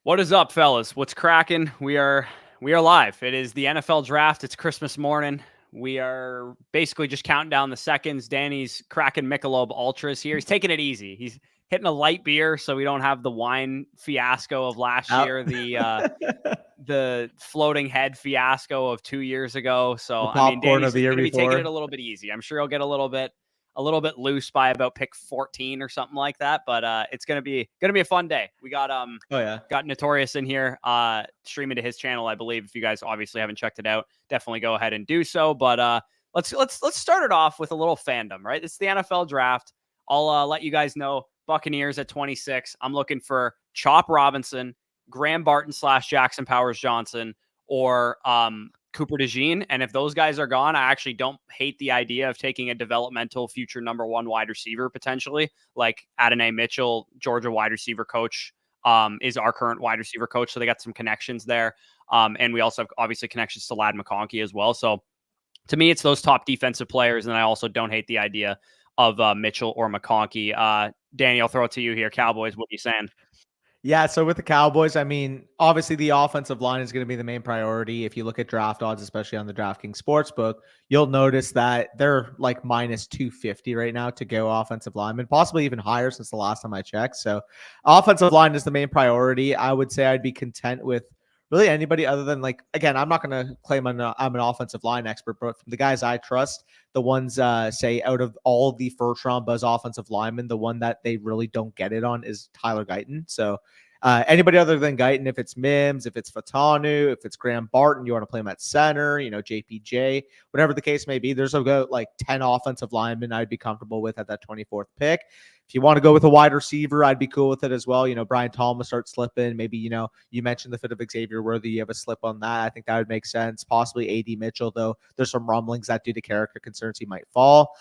What is up, fellas? What's cracking? We are live. It is the NFL draft. It's Christmas morning. We are basically just counting down the seconds. Danny's cracking Michelob Ultras here. He's taking it easy. He's hitting a light beer so we don't have the wine fiasco of last year, the floating head fiasco of 2 years ago. So I mean, Danny's going to be taking it a little bit easy. I'm sure he'll get a little bit loose by about pick 14 or something like that. But it's gonna be a fun day. We got got Notorious in here streaming to his channel, I believe. If you guys obviously haven't checked it out, definitely go ahead and do so. But let's start it off with a little fandom, right? It's the NFL draft. I'll let you guys know. Buccaneers at 26. I'm looking for Chop Robinson, Graham Barton / Jackson Powers Johnson, or Cooper DeJean. And if those guys are gone, I actually don't hate the idea of taking a developmental future number one wide receiver potentially, like Adonai Mitchell, Georgia wide receiver coach, is our current wide receiver coach. So they got some connections there. And we also have obviously connections to Ladd McConkey as well. So to me, it's those top defensive players. And I also don't hate the idea of Mitchell or McConkey. Danny, I'll throw it to you here. Cowboys, what are you saying? Yeah, so with the Cowboys, I mean, obviously the offensive line is going to be the main priority. If you look at draft odds, especially on the DraftKings Sportsbook, you'll notice that they're like minus 250 right now to go offensive lineman, possibly even higher since the last time I checked. So offensive line is the main priority. I would say I'd be content with really anybody other than, like, again, I'm not going to claim I'm an offensive line expert, but from the guys I trust, the ones say out of all the first round buzz offensive linemen, the one that they really don't get it on is Tyler Guyton. So anybody other than Guyton, if it's Mims, if it's Fatanu, if it's Graham Barton, you want to play him at center, JPJ, whatever the case may be, there's about like 10 offensive linemen I'd be comfortable with at that 24th pick. If you want to go with a wide receiver, I'd be cool with it as well. Brian Thomas starts slipping. Maybe, you mentioned the fit of Xavier Worthy. You have a slip on that. I think that would make sense. Possibly AD Mitchell, though. There's some rumblings that due to character concerns, he might fall.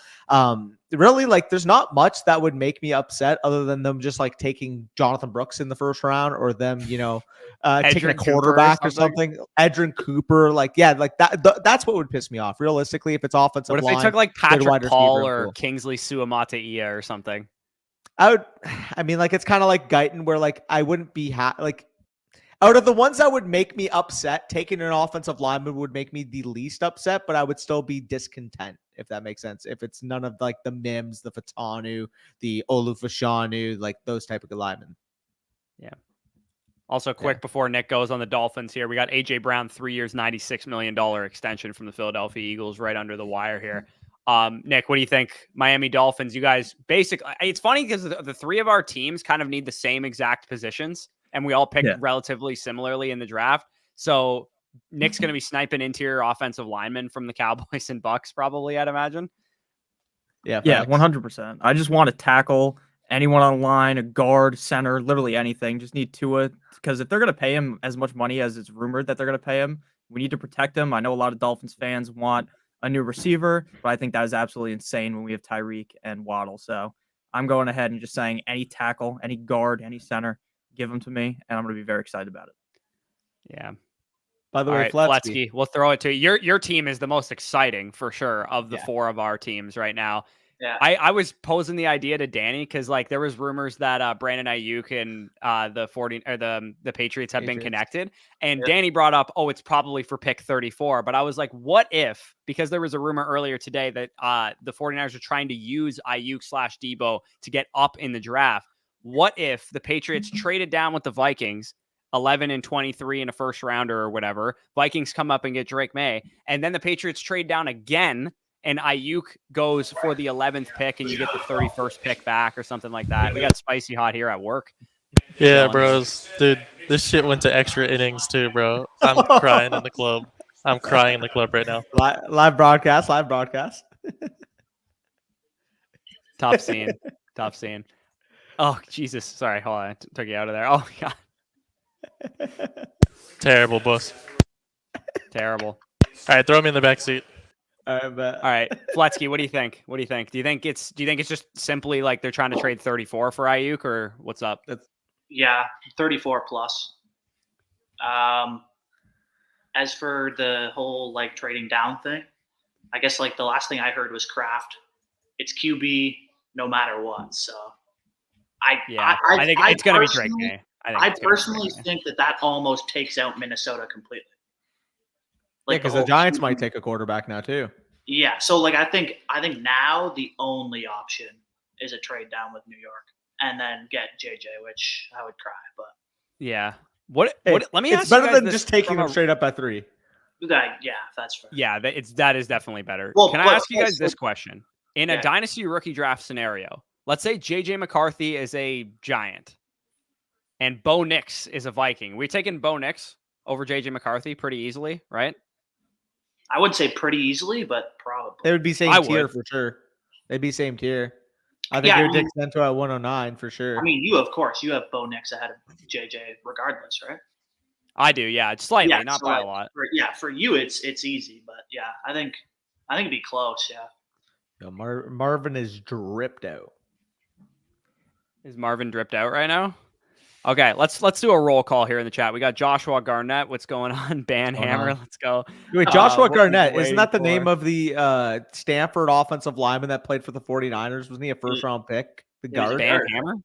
Really, like, there's not much that would make me upset other than them just like taking Jonathan Brooks in the first round, or them, taking a quarterback or something. Edrin Cooper, that's what would piss me off. Realistically, if it's offensive line. What if they took like Patrick Paul or Kingsley Suamataia or something? It's kind of like Guyton, where like I wouldn't be out of the ones that would make me upset, taking an offensive lineman would make me the least upset, but I would still be discontent, if that makes sense. If it's none of like the Mims, the Fatanu, the Olufashanu, like those type of linemen. Yeah. Also, before Nick goes on the Dolphins here, we got AJ Brown, 3 years, $96 million extension from the Philadelphia Eagles, right under the wire here. Nick, what do you think? Miami Dolphins, you guys basically, it's funny because the three of our teams kind of need the same exact positions, and we all picked relatively similarly in the draft. So Nick's going to be sniping interior offensive linemen from the Cowboys and Bucks, probably, I'd imagine. Yeah, 100%. I just want to tackle anyone on line, a guard, center, literally anything. Just need Tua, because if they're going to pay him as much money as it's rumored that they're going to pay him, we need to protect him. I know a lot of Dolphins fans want a new receiver, but I think that is absolutely insane when we have Tyreek and Waddle. So I'm going ahead and just saying any tackle, any guard, any center, give them to me, and I'm going to be very excited about it. Yeah. By the way, Fletsky, we'll throw it to you. Your team is the most exciting for sure of the four of our teams right now. Yeah. I was posing the idea to Danny because like there was rumors that Brandon Ayuk and the Patriots have been connected, and Danny brought up, it's probably for pick 34. But I was like, what if, because there was a rumor earlier today that the 49ers are trying to use Ayuk / Debo to get up in the draft. What if the Patriots traded down with the Vikings, 11 and 23 in a first rounder or whatever, Vikings come up and get Drake Maye, and then the Patriots trade down again, and Ayuk goes for the 11th pick, and you get the 31st pick back or something like that. We got spicy hot here at work. Yeah, bros. Dude, this shit went to extra innings too, bro. I'm crying in the club. I'm crying in the club right now. Live broadcast. Tough scene. Oh, Jesus. Sorry. Hold on. I took you out of there. Oh, my God. Terrible, boss. Terrible. All right, throw me in the back seat. All right, Fletsky, what do you think? Do you think it's just simply like they're trying to trade 34 for Ayuk, or what's up? 34 plus. As for the whole like trading down thing, I guess like the last thing I heard was Kraft. It's QB no matter what. So I think it's going to be Drake Maye. I personally think that almost takes out Minnesota completely. Like, because the Giants might take a quarterback now too. Yeah, so like I think now the only option is a trade down with New York and then get JJ, which I would cry, but yeah. What? Hey, Let me it's ask you better guys than just taking them straight up at 3. yeah, that's fair. Yeah, that is definitely better. Well, Can I ask you guys this question? In a Yeah. dynasty rookie draft scenario, let's say JJ McCarthy is a Giant and Bo Nix is a Viking. We taking Bo Nix over JJ McCarthy pretty easily, right? I would say pretty easily, but probably. They would be same tier for sure. They'd be same tier. I think your Dick Cento at 109 for sure. I mean, you have Bo Nix ahead of JJ regardless, right? I do, yeah. It's slightly, not by a lot. For you, it's easy, but yeah, I think it'd be close. Yeah. Yo, Marvin is dripped out. Is Marvin dripped out right now? Okay, let's do a roll call here in the chat. We got Joshua Garnett. What's going on? Hammer. Let's go. Wait, Joshua Garnett, isn't that the name of the Stanford offensive lineman that played for the 49ers? Wasn't he a first-round pick? The guard? Hammer?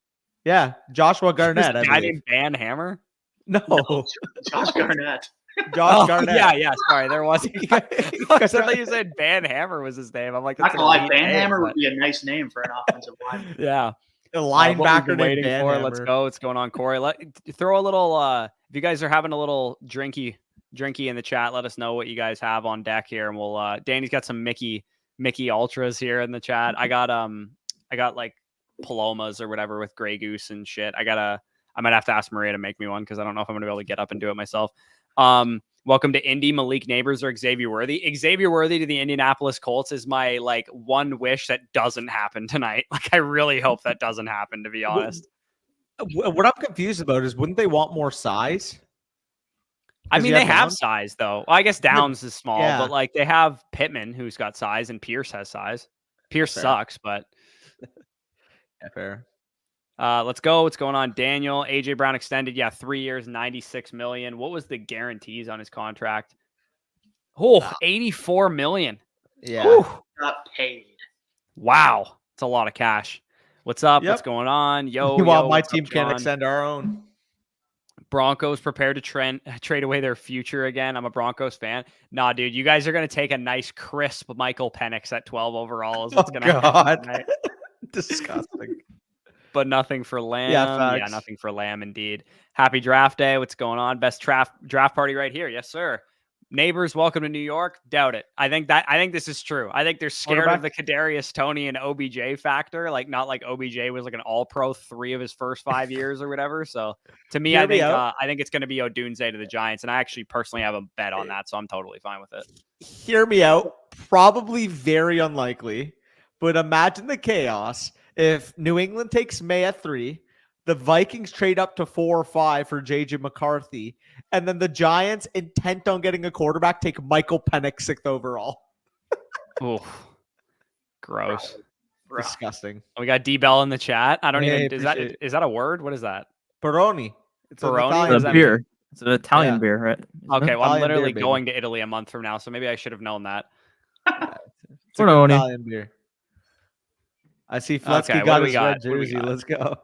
Yeah, Joshua Garnett. A guy named Ban Hammer? No. Josh Garnett. Garnett. Yeah. Sorry, there was. I thought you said Ban Hammer was his name. I'm like, that's Ban Hammer would be a nice name for an offensive lineman. Yeah. A linebacker waiting named for. Hammer. Let's go. What's going on, Corey? Throw a little. If you guys are having a little drinky in the chat, let us know what you guys have on deck here, and we'll. Danny's got some Mickey Ultras here in the chat. I got like Palomas or whatever with Grey Goose and shit. I might have to ask Maria to make me one because I don't know if I'm gonna be able to get up and do it myself. Welcome to Indy, Malik Neighbors or Xavier Worthy. Xavier Worthy to the Indianapolis Colts is my one wish that doesn't happen tonight. I really hope that doesn't happen, to be honest. What I'm confused about is wouldn't they want more size? I mean, they have size though. Well, I guess Downs is small, but they have Pittman who's got size and Pierce has size. Pierce sucks, but fair. Let's go. What's going on? Daniel, AJ Brown extended. Yeah. 3 years, $96 million. What was the guarantees on his contract? 84 million. Yeah. Whew. Got paid. Wow. It's a lot of cash. What's up? What's going on? My team can't extend our own. Broncos prepared to trade away their future again. I'm a Broncos fan. Nah, dude, you guys are going to take a nice crisp Michael Penix at 12 overall. Is what's going to happen tonight. Disgusting. But nothing for Lamb. Yeah, nothing for Lamb indeed. Happy draft day. What's going on? Best draft party right here. Yes, sir. Neighbors, welcome to New York. Doubt it. I think this is true. I think they're scared of the Kadarius Toney and OBJ factor. Not like OBJ was an all-pro 3 of his first 5 years or whatever. So to me, I think it's going to be Odunze to the Giants, and I actually personally have a bet on that, so I'm totally fine with it. Hear me out. Probably very unlikely, but imagine the chaos. If New England takes Maye at 3, the Vikings trade up to 4 or 5 for JJ McCarthy, and then the Giants, intent on getting a quarterback, take Michael Penix 6th overall. Oh, gross. Disgusting. We got D-Bell in the chat. I don't even. Is that a word? What is that? Peroni. It's a beer. It's an Italian beer, right? Okay, well, I'm literally going to Italy a month from now, so maybe I should have known that. It's an Italian beer. I see Fletsky got his red jersey. Let's go.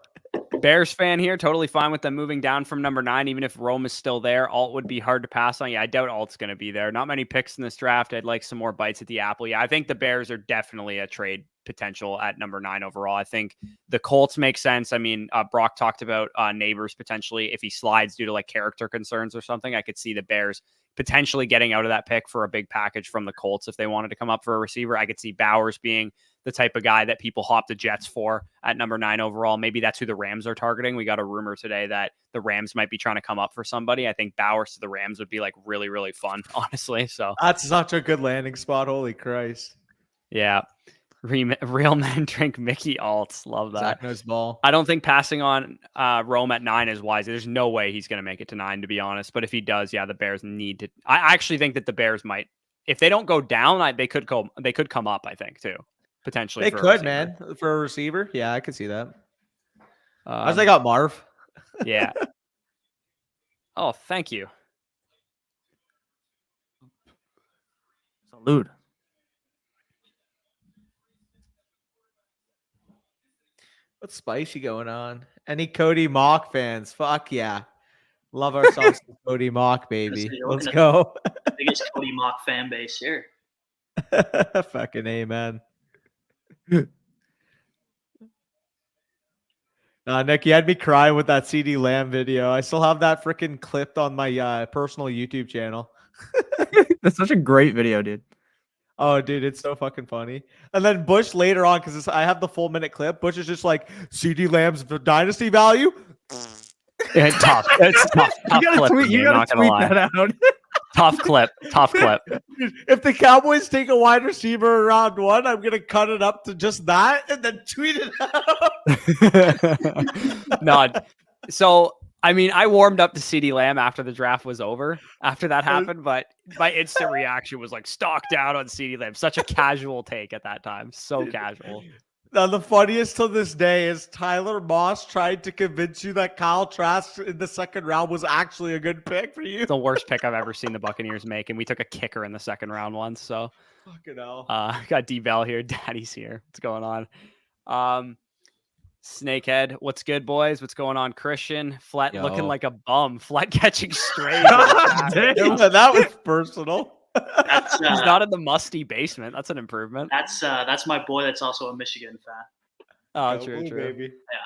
Bears fan here. Totally fine with them moving down from number 9, even if Rome is still there. Alt would be hard to pass on. Yeah, I doubt Alt's going to be there. Not many picks in this draft. I'd like some more bites at the apple. Yeah, I think the Bears are definitely a trade potential at number 9 overall. I think the Colts make sense. I mean, Brock talked about Neighbors potentially. If he slides due to character concerns or something, I could see the Bears potentially getting out of that pick for a big package from the Colts if they wanted to come up for a receiver. I could see Bowers being the type of guy that people hop the Jets for at number 9 overall. Maybe that's who the Rams are targeting. We got a rumor today that the Rams might be trying to come up for somebody. I think Bowers to the Rams would be really, really fun, honestly. So that's such a good landing spot. Holy Christ. Yeah. Real men drink Mickey Alts. Love that. Zach knows ball. I don't think passing on Rome at 9 is wise. There's no way he's going to make it to 9, to be honest. But if he does, yeah, the Bears need to. I actually think that the Bears might, if they don't go down, they could come up. I think too, potentially. They could, man, for a receiver. Yeah, I could see that. As they got Marv. Yeah. Oh, thank you. Salute. What's spicy going on? Any Cody Mock fans? Fuck yeah. Love ourselves some Cody Mock, baby. You're Let's looking at go. the biggest Cody Mock fan base here. Fucking amen. Nick, you had me crying with that CD Lamb video. I still have that freaking clipped on my personal YouTube channel. That's such a great video, dude. Oh, dude, it's so fucking funny. And then Bush later on, because I have the full minute clip, Bush is just like, CD Lamb's dynasty value? Yeah, tough. It's tough. Tough clip. You gotta tweet that out. Tough clip. Tough clip. If the Cowboys take a wide receiver around 1, I'm gonna cut it up to just that and then tweet it out. No. So I mean, I warmed up to CeeDee Lamb after the draft was over. After that happened, but my instant reaction was like stock down on CeeDee Lamb. Such a casual take at that time. So casual. Now, the funniest to this day is Tyler Moss tried to convince you that Kyle Trask in the second round was actually a good pick for you. It's the worst pick I've ever seen the Buccaneers make, and we took a kicker in the second round once. So, fucking hell. Got D-Bell here. Daddy's here. What's going on? Snakehead, what's good, boys? What's going on? Christian, Flet looking like a bum. Flet catching straight. That was personal. That's, He's not in the musty basement. That's an improvement. That's my boy. That's also a Michigan fan. Oh, true. Baby. Yeah.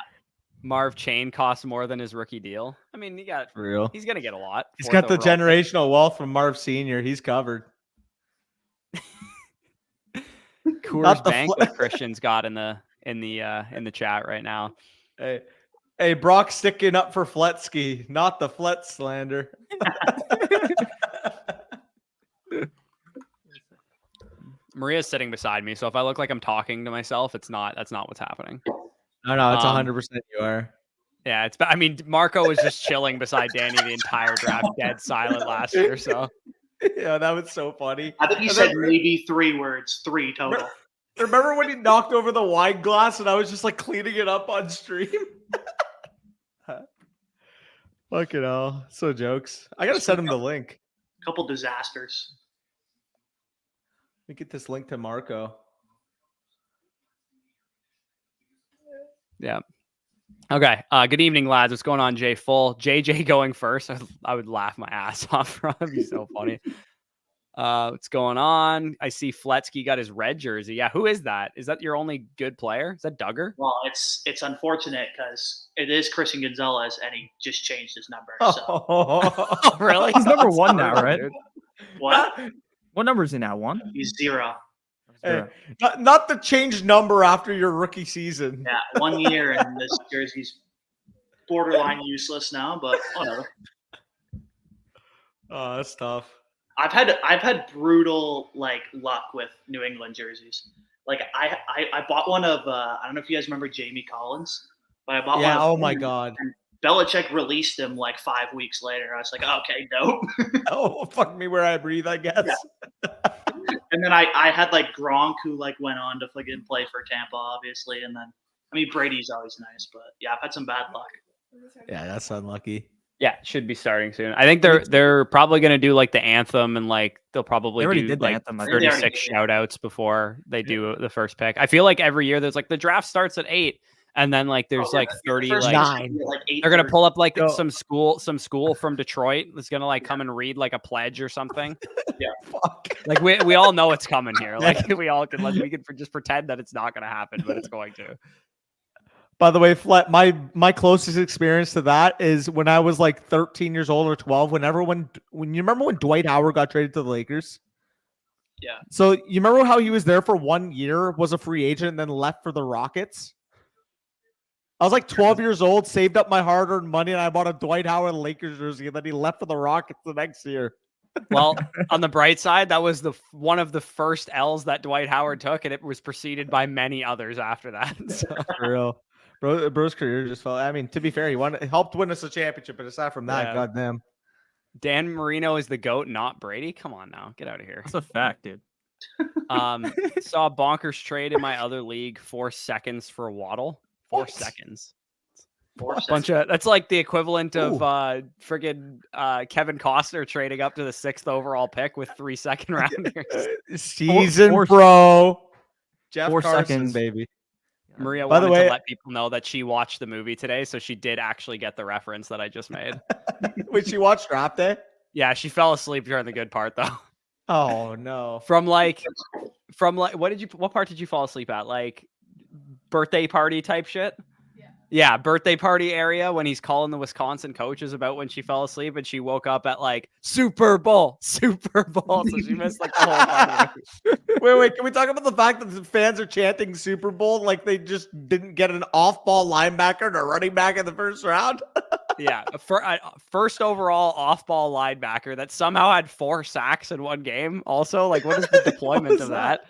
Marv Chain costs more than his rookie deal. I mean, For real. He's gonna get a lot. He's got the generational wealth from Marv Senior. He's covered. Coors Bank what Christian's got in the chat right now. Hey, Brock sticking up for Fletsky, not the Flet slander. Maria's sitting beside me, so if I look like I'm talking to myself, that's not what's happening. No, it's 100% you are. Yeah, I mean, Marco was just chilling beside Danny the entire draft, dead silent last year. So yeah, that was so funny. I think you said maybe 3 words, 3 total. Remember when he knocked over the wine glass and I was just like cleaning it up on stream? Fucking hell. So jokes. I gotta send him the link. Couple disasters. Let me get this link to Marco. Yeah. Okay. Good evening, lads. What's going on, Jay Full? JJ going first. I would laugh my ass off. That'd be so funny. What's going on? I see Fletsky got his red jersey. Yeah, who is that? Is that your only good player? Is that Duggar? Well, it's unfortunate because it is Christian Gonzalez, and he just changed his number. So. Oh, really? He's number 1 now, right? What? What number is he now? 1? He's 0. Hey, not the changed number after your rookie season. Yeah, 1 year, and this jersey's borderline useless now, but whatever. Oh, that's tough. I've had brutal luck with New England jerseys. Like I bought one of I don't know if you guys remember Jamie Collins, but I bought one. Oh my god. Belichick released him 5 weeks later. I was like, okay, dope. Oh, fuck me where I breathe, I guess. Yeah. And then I had Gronk who went on to fucking play for Tampa, obviously. And then Brady's always nice, but yeah, I've had some bad luck. Yeah, that's unlucky. Yeah, should be starting soon. I think they're probably gonna do the anthem and they'll probably do the anthem, 36 shout outs before they do the first pick. I feel like every year there's the draft starts at 8. And then there's 30 they're gonna pull up some school from Detroit that's gonna come and read a pledge or something. Yeah, fuck. We all know it's coming here. We all can we can just pretend that it's not gonna happen, but it's going to. By the way, Flet, my closest experience to that is when I was 13 years old or 12. When you remember when Dwight Howard got traded to the Lakers? Yeah. So you remember how he was there for 1 year, was a free agent, and then left for the Rockets? I was 12 years old, saved up my hard-earned money, and I bought a Dwight Howard Lakers jersey, and then he left for the Rockets the next year. Well, on the bright side, that was one of the first L's that Dwight Howard took, and it was preceded by many others after that. So. For real. Bro's career just fell. I mean, to be fair, he helped win us a championship, but aside from that, goddamn. Dan Marino is the GOAT, not Brady. Come on now, get out of here. That's a fact, dude. Saw a bonkers trade in my other league. 4 seconds for Waddle. 4 seconds. 4 seconds. That's the equivalent of friggin' Kevin Costner trading up to the 6th overall pick with 3 second rounders. Season, bro. Jeff 4 Carson, seconds, baby. Maria By the wanted way- to let people know that she watched the movie today, so she did actually get the reference that I just made. Wait, she watched Draft Day? Yeah, she fell asleep during the good part though. Oh no. From like what part did you fall asleep at? Like birthday party type shit? Yeah, birthday party area when he's calling the Wisconsin coaches about when she fell asleep and she woke up at like Super Bowl. So she missed like the whole fucking movie. Wait, can we talk about the fact that the fans are chanting Super Bowl like they just didn't get an off-ball linebacker and a running back in the first round? Yeah, first overall off-ball linebacker that somehow had 4 sacks in one game. Also, like, what is the deployment of that?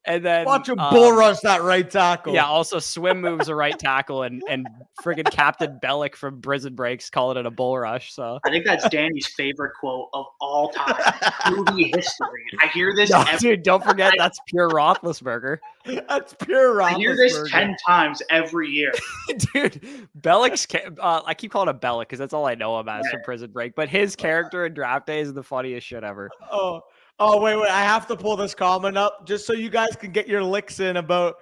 And then Watch him bull rush that right tackle. Yeah, also swim moves a right tackle and friggin' Captain Bellick from Prison Breaks calling it a bull rush. So I think that's Danny's favorite quote of all time, movie history. I hear this. dude, don't forget that's pure Roethlisberger. That's pure Roethlisberger. I hear this 10 times every year. Dude, Bellick's I keep calling him Bellick because that's all I know him as from Prison Break. But his character in Draft Day is the funniest shit ever. Oh, wait. I have to pull this comment up just so you guys can get your licks in about.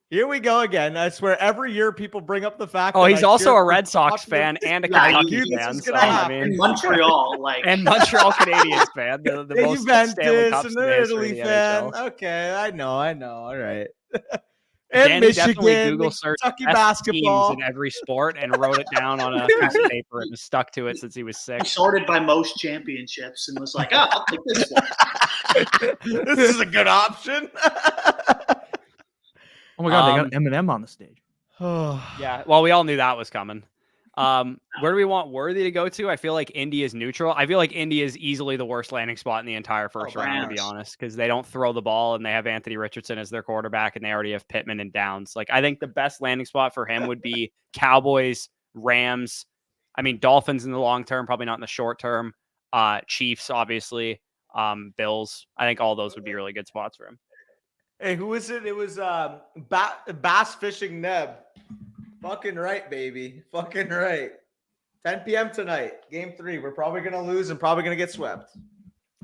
Here we go again. I swear every year people bring up the fact Oh, that he's I also cheer a for Red Sox Washington. fan and a Yeah, Kentucky knew this fan. was So, gonna I happen. In mean, Montreal, like and Montreal Canadiens fan, the Yeah, most Juventus Stanley Cups and in the the history Italy of the fan. NHL. Okay, I know. All right. Danny And definitely Michigan, Google searched Kentucky best teams basketball. in every sport and wrote it down on a piece of paper and has stuck to it since he was I 6. sorted by most championships and was like, oh, I'll take this one. This is a good option. Oh my god, they Um, got Eminem on the stage. Yeah, well, we all knew that was coming. Where do we want Worthy to go to? I feel like Indy is neutral. I feel like Indy is easily the worst landing spot in the entire first round, to be Rams. honest, because they don't throw the ball and they have Anthony Richardson as their quarterback and they already have Pittman and Downs. Like, I think the best landing spot for him would be Cowboys, Rams. I mean, Dolphins in the long term, probably not in the short term. Chiefs, obviously. Bills. I think all those would be really good spots for him. Hey, who is it? It was Bass Fishing Neb. Fucking right, baby. Fucking right. 10 p.m. tonight. Game 3. We're probably going to lose and probably going to get swept.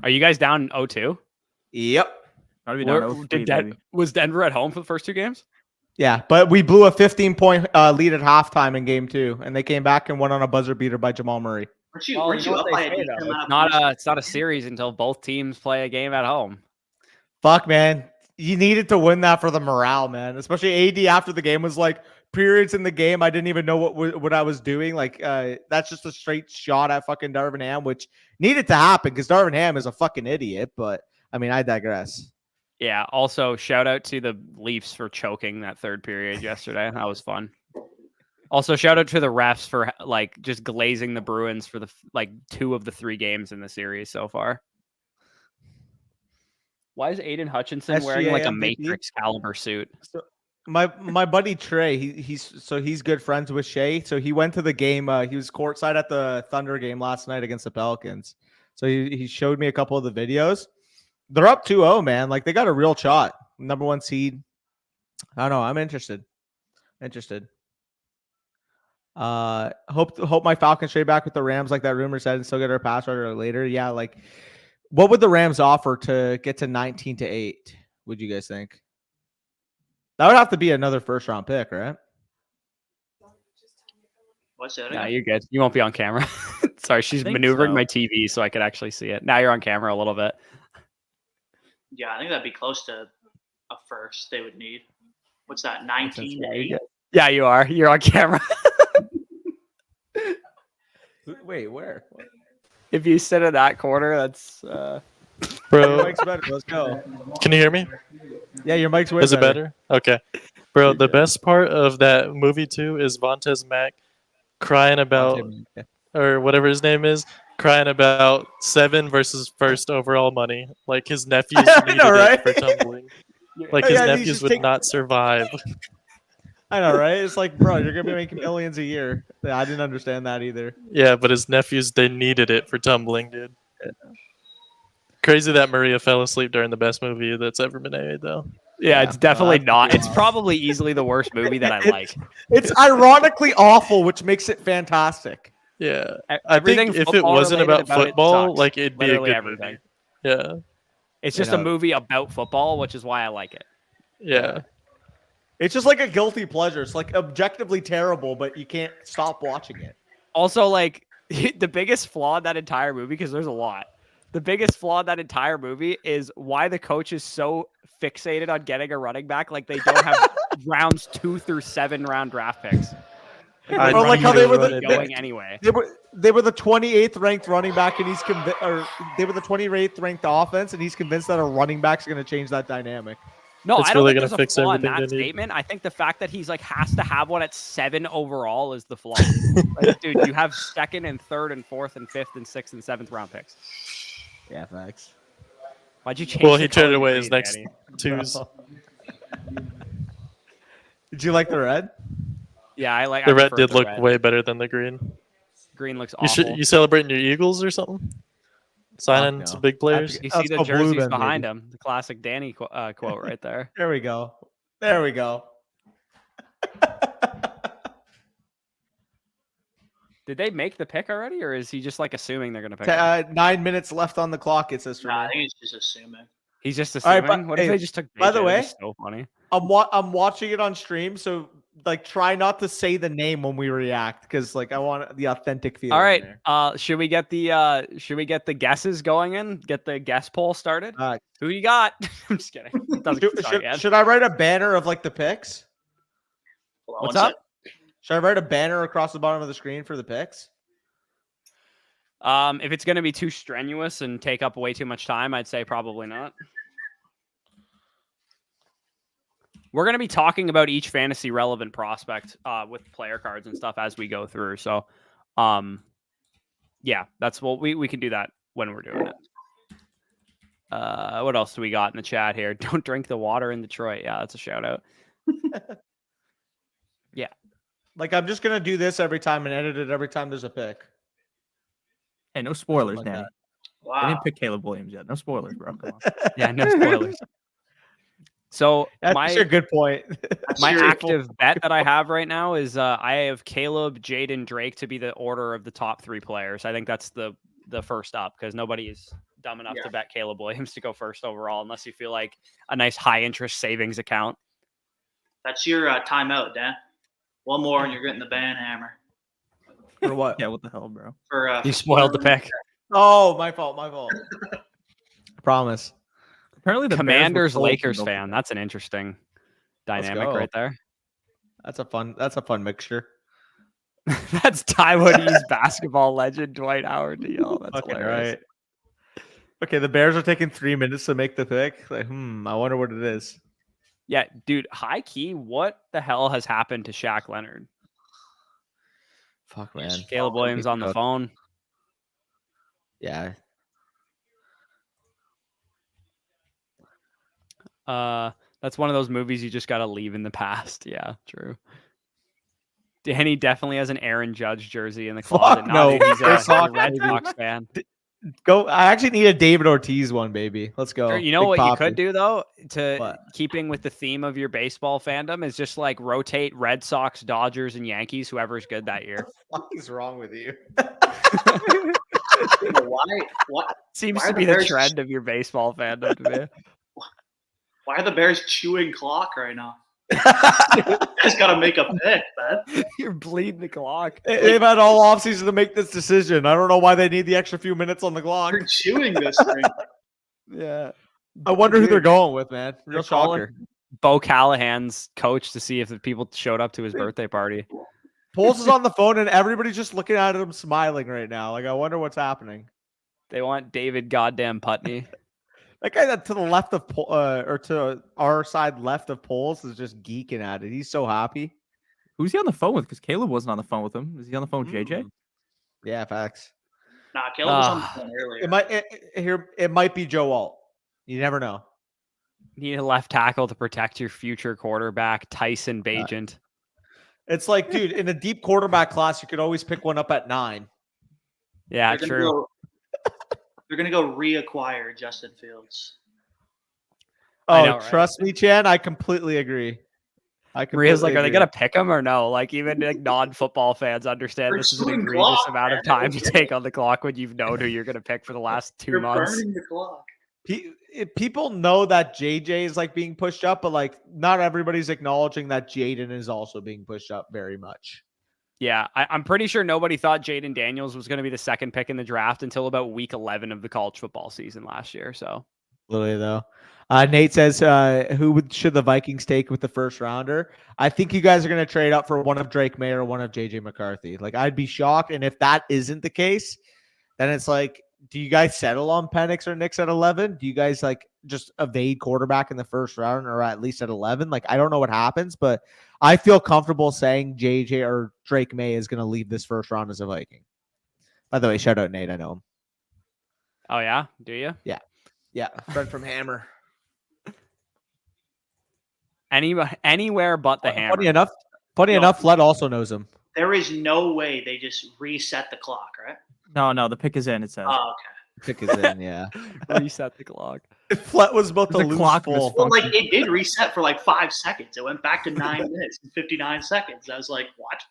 Are you guys down 0-2? Yep. Gotta be down 0-3, baby. Was Denver at home for the first 2 games? Yeah, but we blew a 15-point lead at halftime in game 2, and they came back and went on a buzzer beater by Jamal Murray. Weren't you up by a decent amount of It's not a series until both teams play a game at home. Fuck, man. You needed to win that for the morale, man. Especially AD after the game was like, periods in the game, I didn't even know what I was doing. Like, that's just a straight shot at fucking Darvin Ham, which needed to happen because Darvin Ham is a fucking idiot. But, I mean, I digress. Yeah. Also, shout out to the Leafs for choking that third period yesterday. That was fun. Also, shout out to the refs for like just glazing the Bruins for the 2 of the 3 games in the series so far. Why is Aiden Hutchinson wearing like a MVP? Matrix caliber suit? So my buddy Trey, he's good friends with Shay. So he went to the game. He was courtside at the Thunder game last night against the Pelicans. So he showed me a couple of the videos. They're up 2-0, man. Like they got a real shot. Number 1 seed. I don't know. I'm interested. Hope my Falcons trade back with the Rams like that rumor said and still get our pass rusher later. Yeah, like what would the Rams offer to get to 19-8? Would you guys think? That would have to be another first round pick, right? What's that? No, you're good. You won't be on camera. Sorry, she's think maneuvering so. my TV so I could actually see it. Now you're on camera a little bit. Yeah, I think that'd be close to a first they would need. What's that? 19-8? Yeah, you are. You're on camera. Wait, where? If you sit in that corner, that's Your Bro, mic's better. Let's go. can you hear me? Yeah, your mic's way Is it better? Okay. Bro, the best part of that movie too is Vontez Mack crying about, or whatever his name is, crying about 7 versus first overall money. Like his nephews needed right? it for tumbling. Like his Yeah, he's nephews just would taking- not survive. I know, right? It's like, bro, you're gonna be making millions a year. Yeah, I didn't understand that either. Yeah, but his nephews, they needed it for tumbling, dude. Crazy that Maria fell asleep during the best movie that's ever been made, though. yeah, it's definitely that's not. pretty It's awesome. probably easily the worst movie that I like. It's ironically awful, which makes it fantastic. Yeah. Everything if it football wasn't related about it football, sucks. like it'd be Literally a good everything. movie. Yeah. It's You just a know- movie about football, which is why I like it. Yeah. It's just like a guilty pleasure. It's like objectively terrible, but you can't stop watching it. Also, like the biggest flaw in that entire movie, because there's a lot. The biggest flaw in that entire movie is why the coach is so fixated on getting a running back. Like they don't have rounds 2 through 7 round draft picks. Or like how they were going anyway. They were the 28th ranked running back, and they were the 28th ranked offense, and he's convinced that a running back's going to change that dynamic. No, It's I don't really think gonna there's a fix flaw in everything that they need. statement. I think the fact that he's like has to have one at 7 overall is the flaw. Like, dude, you have 2nd and 3rd and 4th and 5th and 6th and 7th round picks. Yeah, facts. Why'd you change? Well, the he color traded to away green, his next Danny? twos. Did you like the red? Yeah, I like The I red prefer did the look red. way better than the green. Green looks You awful. you celebrating your Eagles or something? Signing no. some big players? You Let's see the go blue jerseys then, behind baby. him. The classic Danny quote right there. There we go. There we go. Did they make the pick already, or is he just like assuming they're gonna pick? him? 9 minutes left on the clock. It says for Nah, I me. think he's just assuming. He's just All right, assuming. but- What if hey, they just took? by the JJ? way- That'd be so funny. I'm watching it on stream, so like try not to say the name when we react, because like I want the authentic feeling. All right. there. Should we get the guesses going in? Get the guess poll started. Uh, Who you got? I'm just kidding. It doesn't start yet. should I write a banner of like the picks? Hold on What's one up? Should I write a banner across the bottom of the screen for the picks? If it's gonna be too strenuous and take up way too much time, I'd say probably not. We're going to be talking about each fantasy relevant prospect with player cards and stuff as we go through. So, yeah, that's what we can do that when we're doing it. What else do we got in the chat here? Don't drink the water in Detroit. Yeah, that's a shout out. Yeah. Like I'm just gonna do this every time and edit it every time there's a pick. Hey, no spoilers, Like Danny. that. They Wow. didn't pick Caleb Williams yet. No spoilers, bro. Come on. Yeah, no spoilers. So That's actually a good point. my Sure. active bet that I have right now is I have Caleb, Jaden, Drake to be the order of the top 3 players. I think that's the first up because nobody is dumb enough to bet Caleb Williams to go first overall unless you feel like a nice high interest savings account. That's your timeout, Dan. One more and you're getting the ban hammer. For what? Yeah, what the hell, bro? For You spoiled the pick. Oh, my fault. Promise. Apparently, the Bears were Commanders told Lakers to go- fan. That's an interesting dynamic go. right there. That's a fun mixture. That's Taiwanese basketball legend Dwight Howard. Oh, that's Okay, hilarious. right. Okay, the Bears are taking 3 minutes to make the pick. Like, I wonder what it is. Yeah, dude, high key, what the hell has happened to Shaq Leonard? Fuck, man. Caleb Williams on the phone. Yeah. That's one of those movies you just got to leave in the past. Yeah, true. Danny definitely has an Aaron Judge jersey in the closet. Fuck Not no. that he's Red a Sox, Red baby. Sox fan. Go. I actually need a David Ortiz one, baby. Let's go. Sure, you know Big what Papi. you could do though, to What? keeping with the theme of your baseball fandom, is just like rotate Red Sox, Dodgers, and Yankees, whoever's good that year. What is wrong with you? Why? What? Seems Why to are be the the Bears- trend of your baseball fandom to me. Why are the Bears chewing clock right now? You guys got to make a pick, man. You're bleeding the clock. They've had all offseason to make this decision. I don't know why they need the extra few minutes on the clock. You're chewing this thing. Yeah. I wonder who they're going with, man. Real They're calling shocker. Bo Callahan's coach to see if the people showed up to his birthday party. Poles is on the phone and everybody's just looking at him smiling right now. Like, I wonder what's happening. They want David goddamn Putney. That guy that to the left of or to our side left of Poles is just geeking at it. He's so happy. Who's he on the phone with? Because Caleb wasn't on the phone with him. Is he on the phone with JJ? Yeah, facts. Nah, Caleb was on the phone earlier. It might be Joe Alt. You never know. Need a left tackle to protect your future quarterback, Tyson Bagent. It's like, dude, in a deep quarterback class, you could always pick one up at 9. Yeah, They're true. They're gonna go reacquire Justin Fields. Oh, know, right? trust me, Chan. I completely agree. Maria's like, are they agree. gonna pick him or no? Like, even like non-football fans understand They're this is an chewing egregious clock, amount of man. time to take on the clock when you've known who you're gonna pick for the last 2 You're months. burning the clock. people know that JJ is like being pushed up, but like not everybody's acknowledging that Jaden is also being pushed up very much. Yeah, I'm pretty sure nobody thought Jaden Daniels was going to be the second pick in the draft until about week 11 of the college football season last year. So, literally though. Nate says, should the Vikings take with the first rounder? I think you guys are going to trade up for one of Drake Maye or one of JJ McCarthy. Like, I'd be shocked. And if that isn't the case, then it's like, do you guys settle on Penix or Nix at 11? Do you guys like just evade quarterback in the first round or at least at 11? Like, I don't know what happens, but I feel comfortable saying JJ or Drake Maye is going to leave this first round as a Viking. By the way, shout out Nate. I know him. oh yeah, do you? Yeah, friend from Hammer. Anywhere but the Hammer. Funny enough, Flood also knows him. There is no way they just reset the clock, right? No, the pick is in. It says. Oh, okay. Pick is in, yeah. Reset the clock. Flood was about to The lose clock full. Well, like it did reset for like 5 seconds. It went back to 9 minutes and 59 seconds. I was like, what?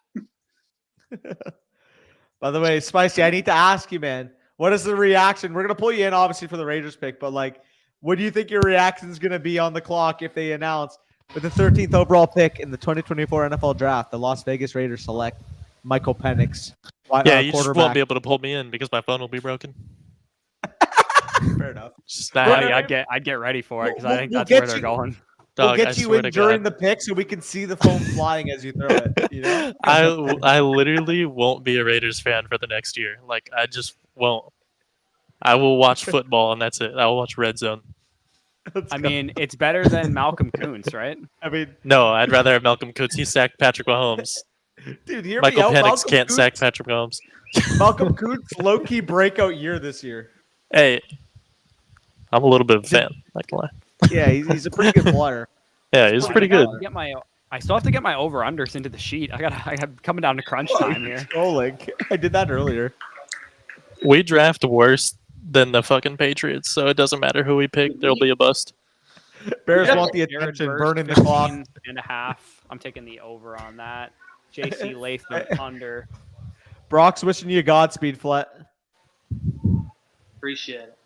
By the way, Spicy, I need to ask you, man. What is the reaction? We're gonna pull you in, obviously, for the Raiders pick, but like, what do you think your reaction is gonna be on the clock if they announce with the 13th overall pick in the 2024 NFL Draft, the Las Vegas Raiders select Michael Penix? Yeah, you just won't be able to pull me in because my phone will be broken. Fair enough. Buddy, I'd get ready for it because I think that's where they're going. We'll Dog, get you in during the pick so we can see the phone flying as you throw it. You know? I literally won't be a Raiders fan for the next year. Like, I just won't. I will watch football and that's it. I will watch Red Zone. I mean, it's better than Malcolm Kuntz, right? I mean, No, I'd rather have Malcolm Kuntz. He sacked Patrick Mahomes. dude, hear Michael me out. Penix can't sack Patrick Mahomes. Malcolm Kuntz, low-key breakout year this year. Hey, I'm a little bit of a fan. Not gonna lie. Yeah, he's a pretty good player. Yeah, he's pretty good. I still have to get my over-unders into the sheet. I got coming down to crunch time here. Scrolling. I did that earlier. We draft worse than the fucking Patriots, so it doesn't matter who we pick. There'll be a bust. Bears want the attention, burning the clock. 15.5. I'm taking the over on that. JC Latham under. Brock's wishing you Godspeed, Flet. Appreciate it.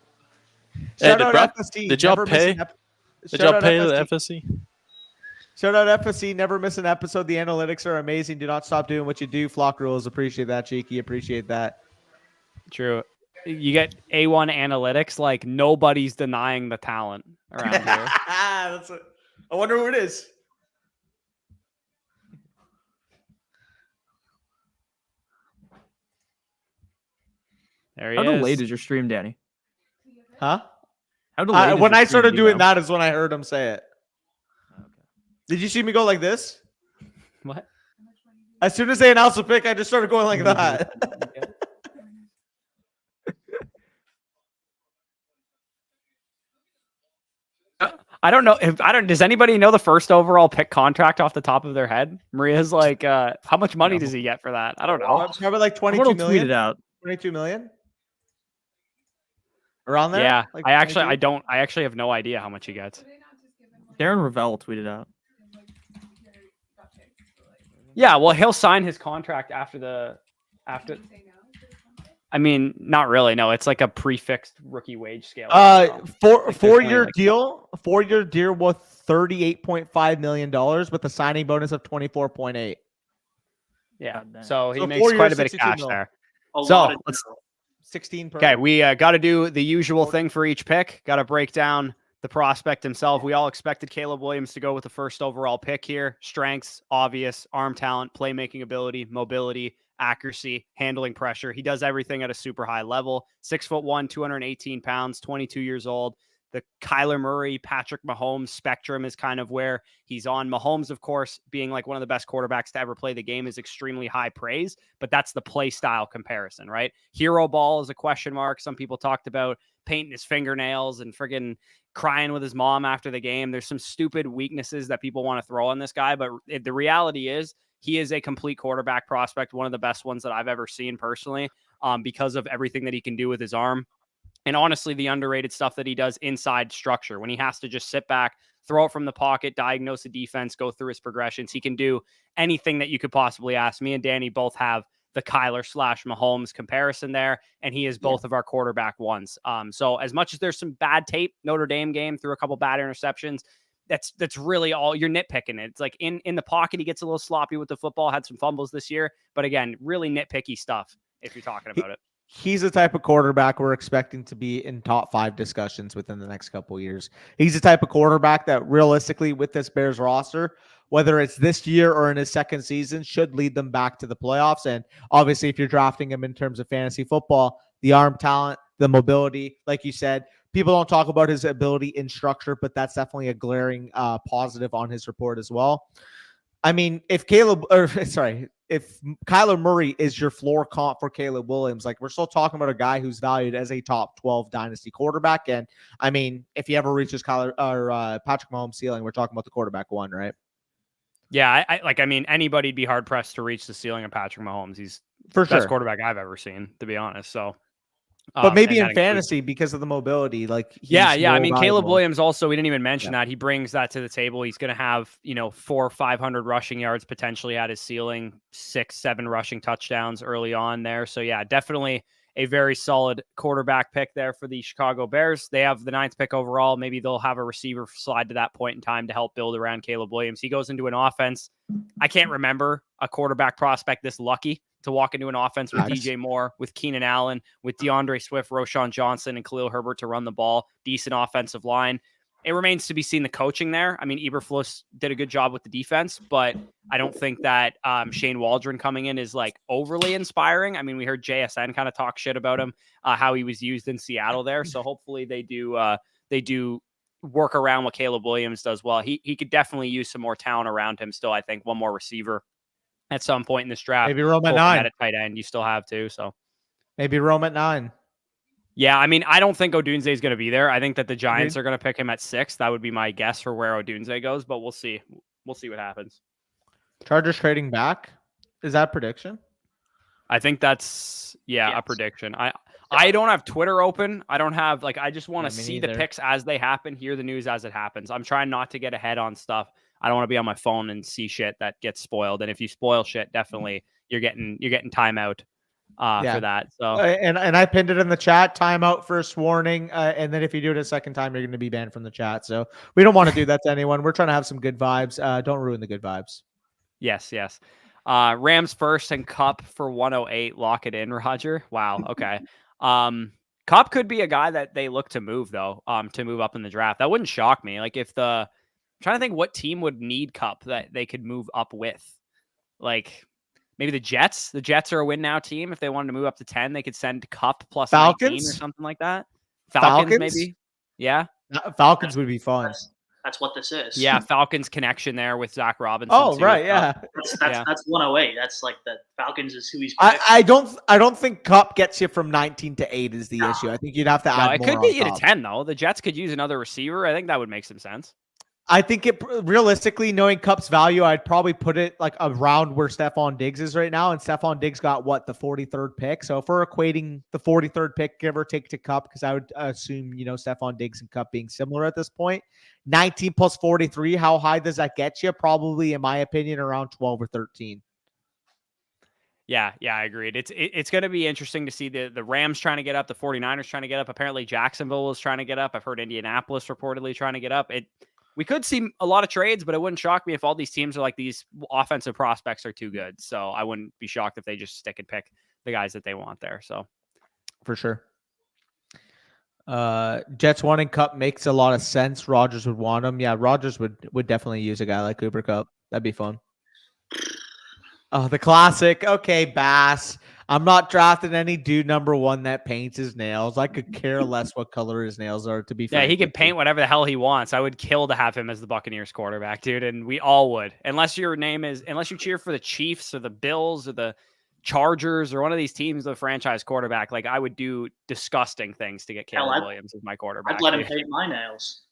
Hey, Shout out FSC. did y'all pay? Did y'all pay the FSC? Shout out FSC. Never miss an episode. The analytics are amazing. Do not stop doing what you do. Flock rules. Appreciate that, Cheeky. Appreciate that. True. You get A1 analytics. Like nobody's denying the talent around here. I wonder who it is. There he How is. delayed is your stream, Danny? Huh? How delayed? When I started doing that is when I heard him say it. Okay. Did you see me go like this? What? As soon as they announced the pick, I just started going like that. I don't know does anybody know the first overall pick contract off the top of their head? Maria's like, how much money does he get for that? I don't know. Probably like 22 Tweet million. it out. 22 million? Around there? Yeah. Like I actually 22? I actually have no idea how much he gets. Darren Ravel tweeted out. Yeah, well he'll sign his contract after I mean, not really. No, it's like a prefixed rookie wage scale. Four-year deal with $38.5 million with a signing bonus of 24.8. Yeah. Goddamn. So he So makes 4 quite years, a bit of 62 cash mil. there. A So, lot of let's- 16 per. Okay, we got to do the usual thing for each pick. Got to break down the prospect himself. We all expected Caleb Williams to go with the first overall pick here. Strengths, obvious, arm talent, playmaking ability, mobility, accuracy, handling pressure. He does everything at a super high level. 6'1", 218 pounds, 22 years old. The Kyler Murray, Patrick Mahomes spectrum is kind of where he's on. Mahomes, of course, being like one of the best quarterbacks to ever play the game is extremely high praise, but that's the play style comparison, right? Hero ball is a question mark. Some people talked about painting his fingernails and friggin' crying with his mom after the game. There's some stupid weaknesses that people want to throw on this guy, but the reality is he is a complete quarterback prospect, one of the best ones that I've ever seen personally, because of everything that he can do with his arm. And honestly, the underrated stuff that he does inside structure, when he has to just sit back, throw it from the pocket, diagnose the defense, go through his progressions. He can do anything that you could possibly ask. Me and Danny both have the Kyler / Mahomes comparison there, and he is both of our quarterback ones. So as much as there's some bad tape, Notre Dame game threw a couple bad interceptions. That's really all you're nitpicking. It's like in the pocket, he gets a little sloppy with the football, had some fumbles this year, but again, really nitpicky stuff if you're talking about it. He's the type of quarterback we're expecting to be in top 5 discussions within the next couple of years. He's the type of quarterback that realistically with this Bears roster, whether it's this year or in his second season, should lead them back to the playoffs. And obviously, if you're drafting him in terms of fantasy football, the arm talent, the mobility, like you said, people don't talk about his ability in structure, but that's definitely a glaring positive on his report as well. I mean, if Kyler Murray is your floor comp for Caleb Williams, like we're still talking about a guy who's valued as a top 12 dynasty quarterback. And I mean, if he ever reaches Patrick Mahomes' ceiling, we're talking about the quarterback one, right? Yeah, I mean, anybody'd be hard pressed to reach the ceiling of Patrick Mahomes. He's for the best quarterback I've ever seen, to be honest. So, but maybe in fantasy because of the mobility, like yeah. I mean, valuable. Caleb Williams also, we didn't even mention that he brings that to the table. He's going to have 400 or 500 rushing yards potentially at his ceiling, 6-7 rushing touchdowns early on there. So yeah, definitely a very solid quarterback pick there for the Chicago Bears. They have the 9th pick overall. Maybe they'll have a receiver slide to that point in time to help build around Caleb Williams. He goes into an offense. I can't remember a quarterback prospect this lucky to walk into an offense with DJ Moore, with Keenan Allen, with DeAndre Swift, Roshan Johnson, and Khalil Herbert to run the ball. Decent offensive line. It remains to be seen the coaching there. I mean, Eberflus did a good job with the defense, but I don't think that Shane Waldron coming in is like overly inspiring. I mean, we heard JSN kind of talk shit about him, how he was used in Seattle there. So hopefully they do work around what Caleb Williams does well. He could definitely use some more talent around him still. I think one more receiver at some point in this draft. Maybe Rome at 9. At a tight end, you still have to. So maybe Rome at 9. Yeah, I mean, I don't think Odunze is going to be there. I think that the Giants are going to pick him at 6. That would be my guess for where Odunze goes, but we'll see. We'll see what happens. Chargers trading back? Is that a prediction? I think that's a prediction. I don't have Twitter open. I don't have I just want to see the picks as they happen, hear the news as it happens. I'm trying not to get ahead on stuff. I don't want to be on my phone and see shit that gets spoiled. And if you spoil shit, definitely you're getting timeout for that. So and I pinned it in the chat, timeout, first warning, and then if you do it a second time, you're going to be banned from the chat. So we don't want to do that to anyone. We're trying to have some good vibes. Don't ruin the good vibes. Yes. Rams first and Cup for 108. Lock it in, Roger. Wow. Okay. Cup could be a guy that they look to move though, to move up in the draft. That wouldn't shock me. Like if I'm trying to think what team would need Cup that they could move up with. Like maybe the Jets. The Jets are a win now team. If they wanted to move up to 10, they could send Cup plus Falcons 19 or something like that. Falcons? Maybe. Yeah. Falcons would be fun. That's what this is. Yeah, Falcons connection there with Zach Robinson. Oh, too. Right, yeah. That's 108. That's like the Falcons is who he's. I don't think Cup gets you from 19 to 8 is the issue. I think you'd have to add. It could get you to 10 though. The Jets could use another receiver. I think that would make some sense. I think realistically, knowing Cup's value, I'd probably put it like around where Stephon Diggs is right now. And Stephon Diggs got the 43rd pick. So if we're equating the 43rd pick, give or take, to Cup, because I would assume, Stephon Diggs and Cup being similar at this point, 19 plus 43, how high does that get you? Probably, in my opinion, around 12 or 13. Yeah, I agreed. It's going to be interesting to see the Rams trying to get up, the 49ers trying to get up. Apparently Jacksonville is trying to get up. I've heard Indianapolis reportedly trying to get up. We could see a lot of trades, but it wouldn't shock me if all these teams are like these offensive prospects are too good. So I wouldn't be shocked if they just stick and pick the guys that they want there. So for sure. Jets wanting Cup makes a lot of sense. Rodgers would want him. Yeah, Rodgers would definitely use a guy like Cooper Kupp. That'd be fun. Oh, the classic. Okay, Bass. I'm not drafting any dude number 1 that paints his nails. I could care less what color his nails are, to be fair. Yeah, he could paint whatever the hell he wants. I would kill to have him as the Buccaneers quarterback, dude. And we all would. Unless you cheer for the Chiefs or the Bills or the Chargers or one of these teams, the franchise quarterback. Like I would do disgusting things to get Caleb Williams as my quarterback. I'd let him paint my nails.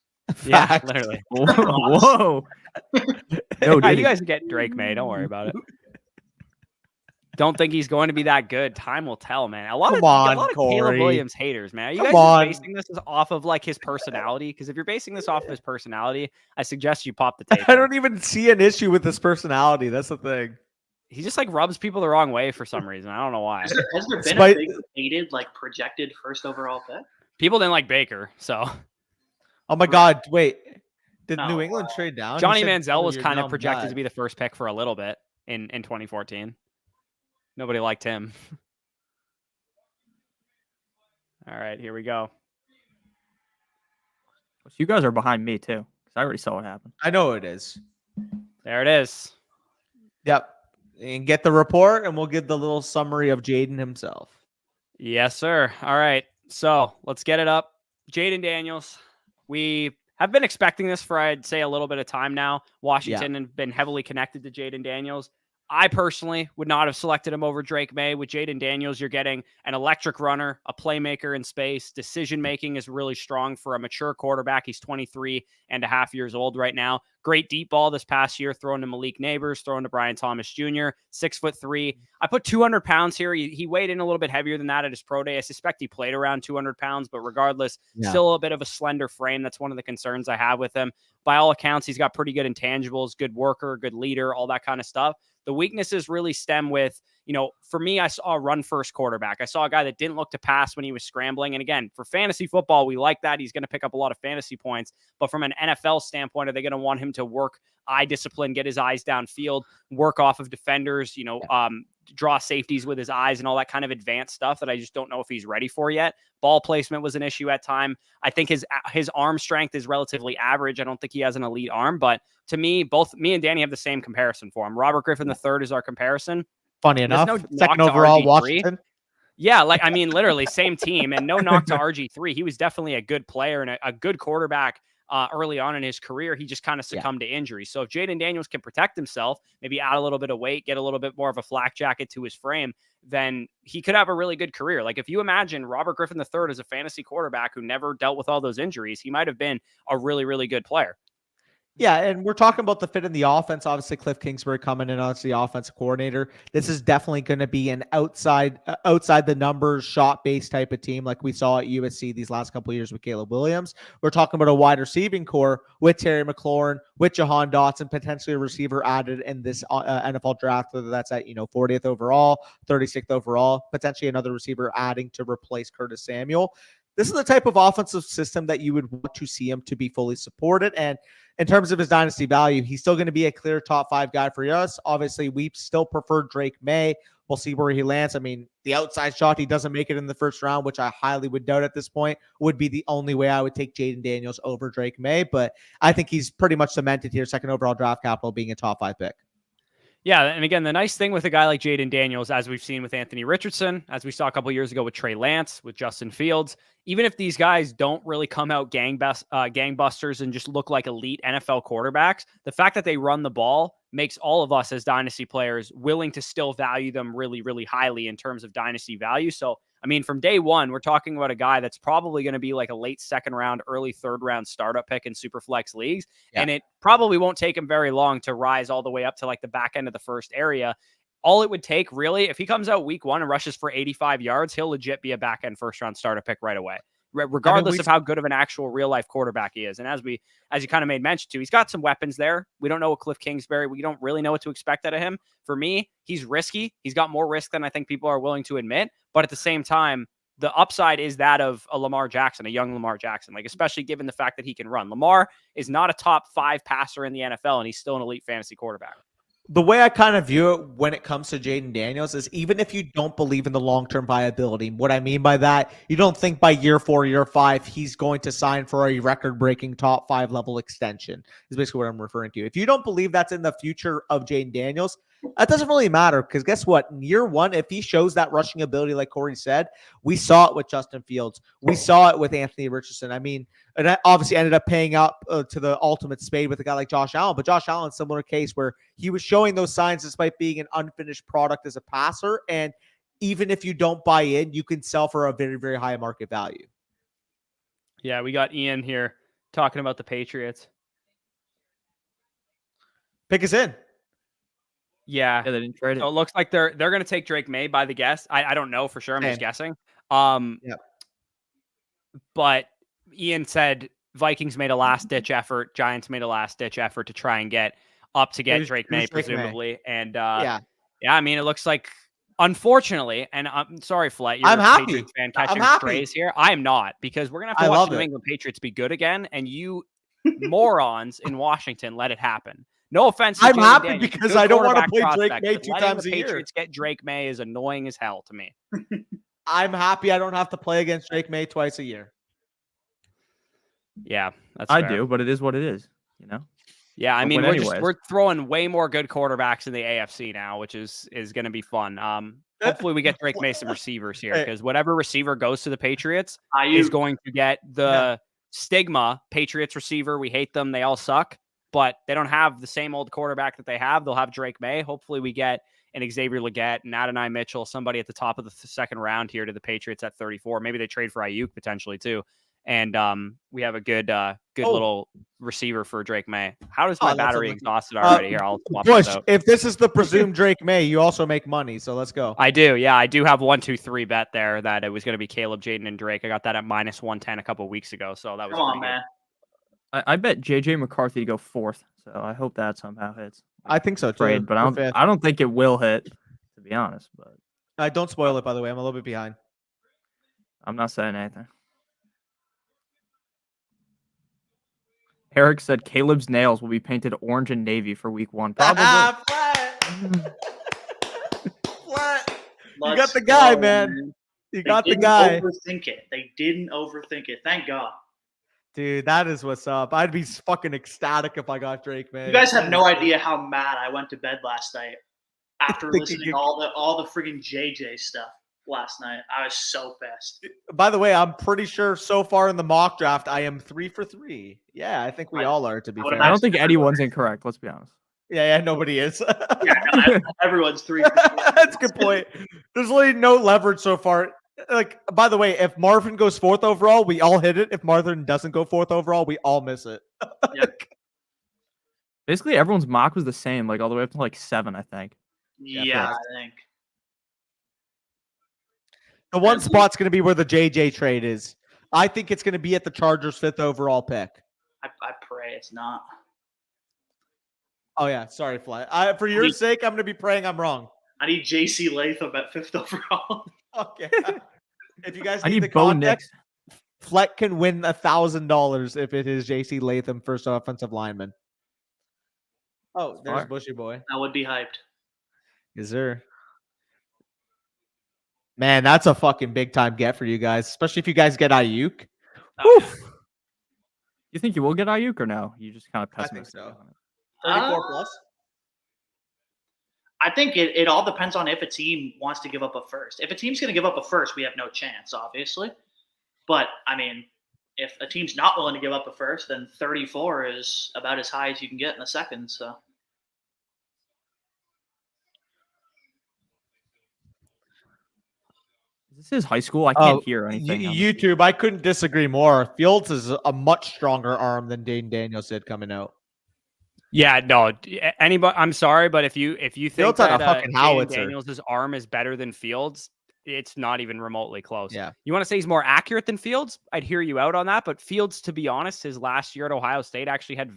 Yeah, literally. Whoa. No, you guys get Drake Maye. Don't worry about it. Don't think he's going to be that good. Time will tell, man. A lot of Caleb Williams haters, man. Are you guys basing this off of like his personality? Because if you're basing this off of his personality, I suggest you pop the tape. I don't even see an issue with his personality. That's the thing. he just like rubs people the wrong way for some reason. I don't know why. Has there been Despite- a big hated, like projected first overall pick? People didn't like Baker, so Oh my God! Wait, did No. New England trade down? Johnny You said, Manziel was you're kind of dumb projected bad. to be the first pick for a little bit in 2014. Nobody liked him. All right, here we go. You guys are behind me too, because I already saw what happened. I know it is. There it is. Yep. And get the report, and we'll give the little summary of Jaden himself. Yes, sir. All right. So let's get it up. Jaden Daniels. We have been expecting this for, I'd say, a little bit of time now. Washington has been heavily connected to Jaden Daniels. I personally would not have selected him over Drake Maye. With Jaden Daniels, you're getting an electric runner, a playmaker in space. Decision-making is really strong for a mature quarterback. He's 23 and a half years old right now. Great deep ball this past year, throwing to Malik Neighbors, throwing to Brian Thomas Jr., 6'3". I put 200 pounds here. He weighed in a little bit heavier than that at his pro day. I suspect he played around 200 pounds, but regardless, still a bit of a slender frame. That's one of the concerns I have with him. By all accounts, he's got pretty good intangibles, good worker, good leader, all that kind of stuff. The weaknesses really stem with, for me, I saw a run-first quarterback. I saw a guy that didn't look to pass when he was scrambling. And again, for fantasy football, we like that. He's going to pick up a lot of fantasy points. But from an NFL standpoint, are they going to want him to work eye discipline, get his eyes downfield, work off of defenders, draw safeties with his eyes and all that kind of advanced stuff that I just don't know if he's ready for yet. Ball placement was an issue at time. I think his arm strength is relatively average. I don't think he has an elite arm, but to me, both me and Danny have the same comparison for him. Robert Griffin III is our comparison. Funny enough, no second knock to overall, RG3. Washington. Yeah, literally same team, and no knock to RG3. He was definitely a good player and a good quarterback early on in his career. He just kind of succumbed to injury. So if Jaden Daniels can protect himself, maybe add a little bit of weight, get a little bit more of a flak jacket to his frame, then he could have a really good career. Like if you imagine Robert Griffin III as a fantasy quarterback who never dealt with all those injuries, he might have been a really, really good player. Yeah, and we're talking about the fit in the offense. Obviously, Cliff Kingsbury coming in as the offensive coordinator. This is definitely going to be an outside the numbers, shot-based type of team like we saw at USC these last couple of years with Caleb Williams. We're talking about a wide receiving core with Terry McLaurin, with Jahan Dotson, potentially a receiver added in this NFL draft, whether that's at 40th overall, 36th overall, potentially another receiver adding to replace Curtis Samuel. This is the type of offensive system that you would want to see him to be fully supported. And in terms of his dynasty value, he's still going to be a clear top 5 guy for us. Obviously, we still prefer Drake Maye. We'll see where he lands. I mean, the outside shot, he doesn't make it in the first round, which I highly would doubt at this point, would be the only way I would take Jaden Daniels over Drake Maye. But I think he's pretty much cemented here, second overall draft capital, being a top 5 pick. Yeah, and again, the nice thing with a guy like Jaden Daniels, as we've seen with Anthony Richardson, as we saw a couple years ago with Trey Lance, with Justin Fields, even if these guys don't really come out gangbusters and just look like elite NFL quarterbacks, the fact that they run the ball makes all of us as dynasty players willing to still value them really, really highly in terms of dynasty value. So, I mean, from day one, we're talking about a guy that's probably going to be like a late second round, early third round startup pick in Superflex leagues. Yeah. And it probably won't take him very long to rise all the way up to like the back end of the first area. All it would take really, if he comes out week 1 and rushes for 85 yards, he'll legit be a back end first round startup pick right away, regardless of how good of an actual real life quarterback he is. And as you kind of made mention to, he's got some weapons there. We don't know what Cliff Kingsbury, we don't really know what to expect out of him. For me, he's risky. He's got more risk than I think people are willing to admit. But at the same time, the upside is that of a Lamar Jackson, a young Lamar Jackson, like especially given the fact that he can run. Lamar is not a top 5 passer in the NFL, and he's still an elite fantasy quarterback. The way I kind of view it when it comes to Jaden Daniels is even if you don't believe in the long-term viability, what I mean by that, you don't think by year 4, year 5, he's going to sign for a record-breaking top 5 level extension is basically what I'm referring to. If you don't believe that's in the future of Jaden Daniels, that doesn't really matter because guess what? In year 1, if he shows that rushing ability, like Corey said, we saw it with Justin Fields. We saw it with Anthony Richardson. I mean, and that obviously ended up paying up to the ultimate spade with a guy like Josh Allen. But Josh Allen, similar case where he was showing those signs despite being an unfinished product as a passer. And even if you don't buy in, you can sell for a very, very high market value. Yeah, we got Ian here talking about the Patriots. Pick us in. Yeah, they didn't trade it. So it looks like they're going to take Drake Maye by the guess. I don't know for sure. I'm just guessing. But Ian said Vikings made a last-ditch effort. Giants made a last-ditch effort to try and get Drake Maye, presumably. And Yeah, I mean, it looks like, unfortunately, and I'm sorry, Flet, you're I'm a happy. Patriots fan I'm catching happy. strays here. I am not, because we're going to have I to watch love the New it. England Patriots be good again, and you morons in Washington let it happen. No offense to I'm Jaden happy Daniels, because good I don't want to quarterback play Drake prospect, Maye but 2 letting times the a year. Patriots get Drake Maye is annoying as hell to me. I'm happy I don't have to play against Drake Maye twice a year. Yeah, that's I fair. do, but it is what it is. Yeah, I I'll mean, win anyways. we're throwing way more good quarterbacks in the AFC now, which is going to be fun. Hopefully we get Drake Maye some receivers here, because whatever receiver goes to the Patriots is going to get the stigma. Patriots receiver, we hate them, they all suck, but they don't have the same old quarterback that they have. They'll have Drake Maye. Hopefully we get an Xavier Legette, an Adonai Mitchell, somebody at the top of the second round here to the Patriots at 34. Maybe they trade for Ayuk potentially too. And we have a good little receiver for Drake Maye. How does my battery exhausted already? Here, I'll swap this out. If this is the presumed Drake Maye, you also make money. So let's go. I do. Yeah, I do have 1, 2, 3 bet there that it was going to be Caleb, Jaden, and Drake. I got that at minus 110 a couple of weeks ago. So that was Come on, pretty man. I bet JJ McCarthy to go 4th, so I hope that somehow hits. I think so too. Trade, but I don't think it will hit, to be honest. But don't spoil it, by the way. I'm a little bit behind. I'm not saying anything. Eric said Caleb's nails will be painted orange and navy for week 1. Probably. Flat. You got the guy, man. You got the guy. They didn't overthink it. Thank God. Dude, that is what's up. I'd be fucking ecstatic if I got Drake, man. You guys have no idea how mad I went to bed last night after listening to all the friggin' JJ stuff last night. I was so pissed. By the way, I'm pretty sure so far in the mock draft, I am 3 for 3. Yeah, I think we all are, to be fair. I don't think anyone's incorrect. Let's be honest. Yeah, nobody is. Everyone's 3 for 3. That's a good point. There's really no leverage so far. Like, by the way, if Marvin goes 4th overall, we all hit it. If Marvin doesn't go 4th overall, we all miss it. Basically, everyone's mock was the same, like all the way up to like 7, I think. Yeah, I think. The one spot's going to be where the JJ trade is. I think it's going to be at the Chargers' 5th overall pick. I pray it's not. Oh, yeah. Sorry, Fly. For your sake, I'm going to be praying I'm wrong. I need JC Latham at 5th overall. Okay. If you guys I need need the context, Fleck can win $1,000 if it is JC Latham, first offensive lineman. Oh, there's Bushy Boy. I would be hyped. Is there? Man, that's a fucking big time get for you guys, especially if you guys get Ayuk. You think you will get Ayuk or no? You just kind of pessimistic. I think so. 34 plus. I think it all depends on if a team wants to give up a first. If a team's going to give up a first, we have no chance, obviously. But, I mean, if a team's not willing to give up a first, then 34 is about as high as you can get in the second. So, this is high school. I can't hear anything. YouTube, I couldn't disagree more. Fields is a much stronger arm than Jaden Daniels did coming out. Yeah, no. Anybody, I'm sorry, but if you think Fields that Jaden Daniels' arm is better than Fields, it's not even remotely close. Yeah. You want to say he's more accurate than Fields? I'd hear you out on that. But Fields, to be honest, his last year at Ohio State actually had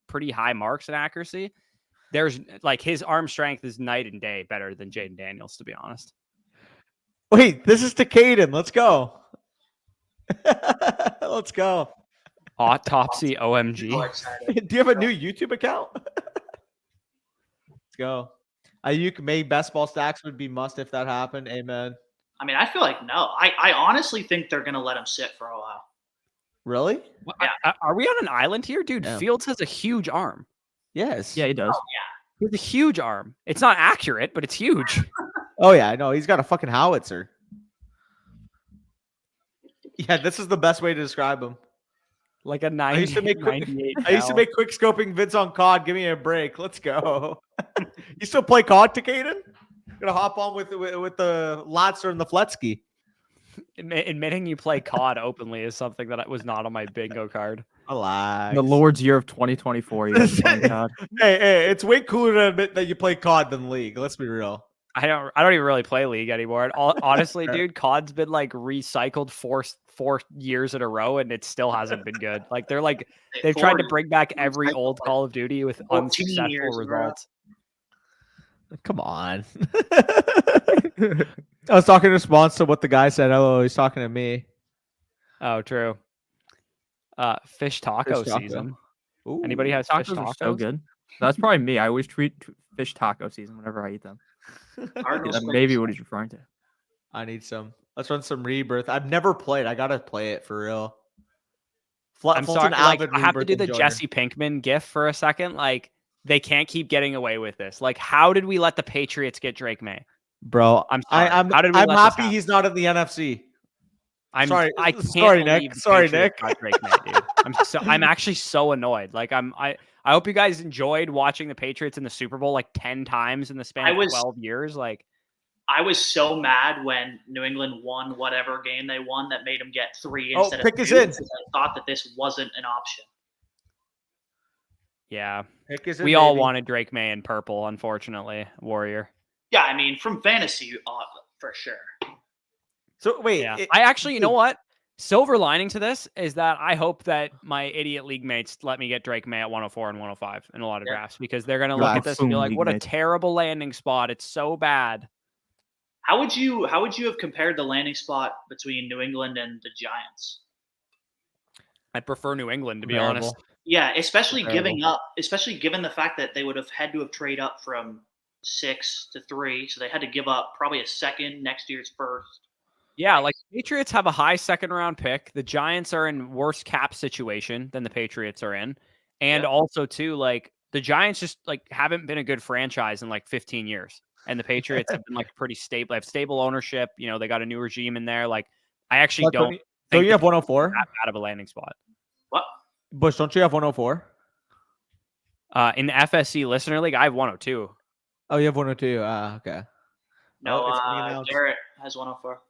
pretty high marks in accuracy. There's like his arm strength is night and day better than Jaden Daniels, to be honest. Wait, this is to Caden. Let's go. Let's go. Autopsy OMG. Do you have a new YouTube account? Let's go. Ayuk Maye best ball stacks would be must if that happened. Amen. I mean, I feel like no. I honestly think they're going to let him sit for a while. Really? Yeah. Are we on an island here? Dude, Yeah. Fields has a huge arm. Yes. Yeah, he does. Oh, yeah. He has a huge arm. It's not accurate, but it's huge. Oh, yeah. I know. He's got a fucking howitzer. Yeah, this is the best way to describe him. Like a 98. I used to make quick scoping vids on COD. Give me a break. Let's go. You still play COD, Caden? Gonna hop on with the Latzer and the Fletsky. Admitting you play COD openly is something that was not on my bingo card. Relax. The Lord's year of 2024. You guys playing COD. Hey, it's way cooler to admit that you play COD than League. Let's be real. I don't even really play League anymore. Honestly, dude, COD's been like recycled four years in a row, and it still hasn't been good. Like they've tried to bring back every old Call of Duty with unsuccessful results. Come on. I was talking in response to what the guy said. Oh, he's talking to me. Oh, true. Fish taco Fish taco. season. Ooh. Anybody has fish Tacos tacos? are so good. That's probably me. I always treat fish taco season whenever I eat them. Cardinals That play may be the what he's referring to. I need some. Let's run some Rebirth. I've never played. I gotta play it for real. I'm sorry. Like, avid I have to Rebirth do the enjoyer. Jesse Pinkman gif for a second. Like, they can't keep getting away with this. Like, how did we let the Patriots get Drake May? Bro, I'm sorry. How did we I'm let this happy happen? he's not in the NFC. I Sorry, can't sorry, believe Nick. the Sorry, Patriots Nick. got Drake May, dude. I'm actually so annoyed. Like, I hope you guys enjoyed watching the Patriots in the Super Bowl like 10 times in the span of 12 years. Like, I was so mad when New England won whatever game they won that made them get 3 instead pick of is 2 in. because I thought that this wasn't an option. yeah, Pick is in, we all baby. wanted Drake May in purple, unfortunately. Warrior. Yeah, I mean, from fantasy, for sure. So wait, Yeah, I actually, you know what? Silver lining to this is that I hope that my idiot league mates let me get Drake May at 104 and 105 in a lot of drafts because they're gonna look at this and be like, "What a terrible landing spot! It's so bad." How would you have compared the landing spot between New England and the Giants? I prefer New England, to be honest. Yeah, especially Terrible. given the fact that they would have had to have traded up from 6 to 3, so they had to give up probably a second, next year's first. Yeah, like Patriots have a high second round pick. The Giants are in worse cap situation than the Patriots are in. And also too, like the Giants just like haven't been a good franchise in like 15 years. And the Patriots have been like pretty stable. They have stable ownership. You know, they got a new regime in there. Like I actually don't think you have 104? that bad of a landing spot. What? Bush, don't you have 104? In the FSC listener league, I have 102. Oh, you have 102. Okay. No, Garrett has 104.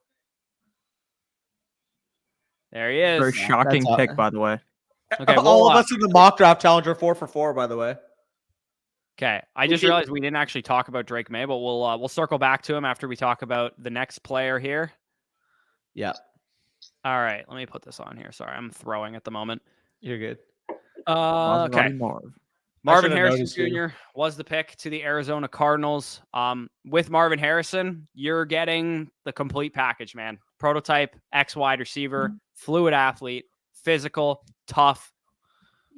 There he is. Very shocking pick, by the way. Okay, all of us in the mock draft challenger 4 for 4, by the way. Okay, I just realized we didn't actually talk about Drake May, but we'll circle back to him after we talk about the next player here. Yeah. All right, let me put this on here. Sorry, I'm throwing at the moment. You're good. Okay. Marvin Harrison Jr. was the pick to the Arizona Cardinals. With Marvin Harrison, you're getting the complete package, man. Prototype, X-wide receiver, fluid athlete, physical, tough,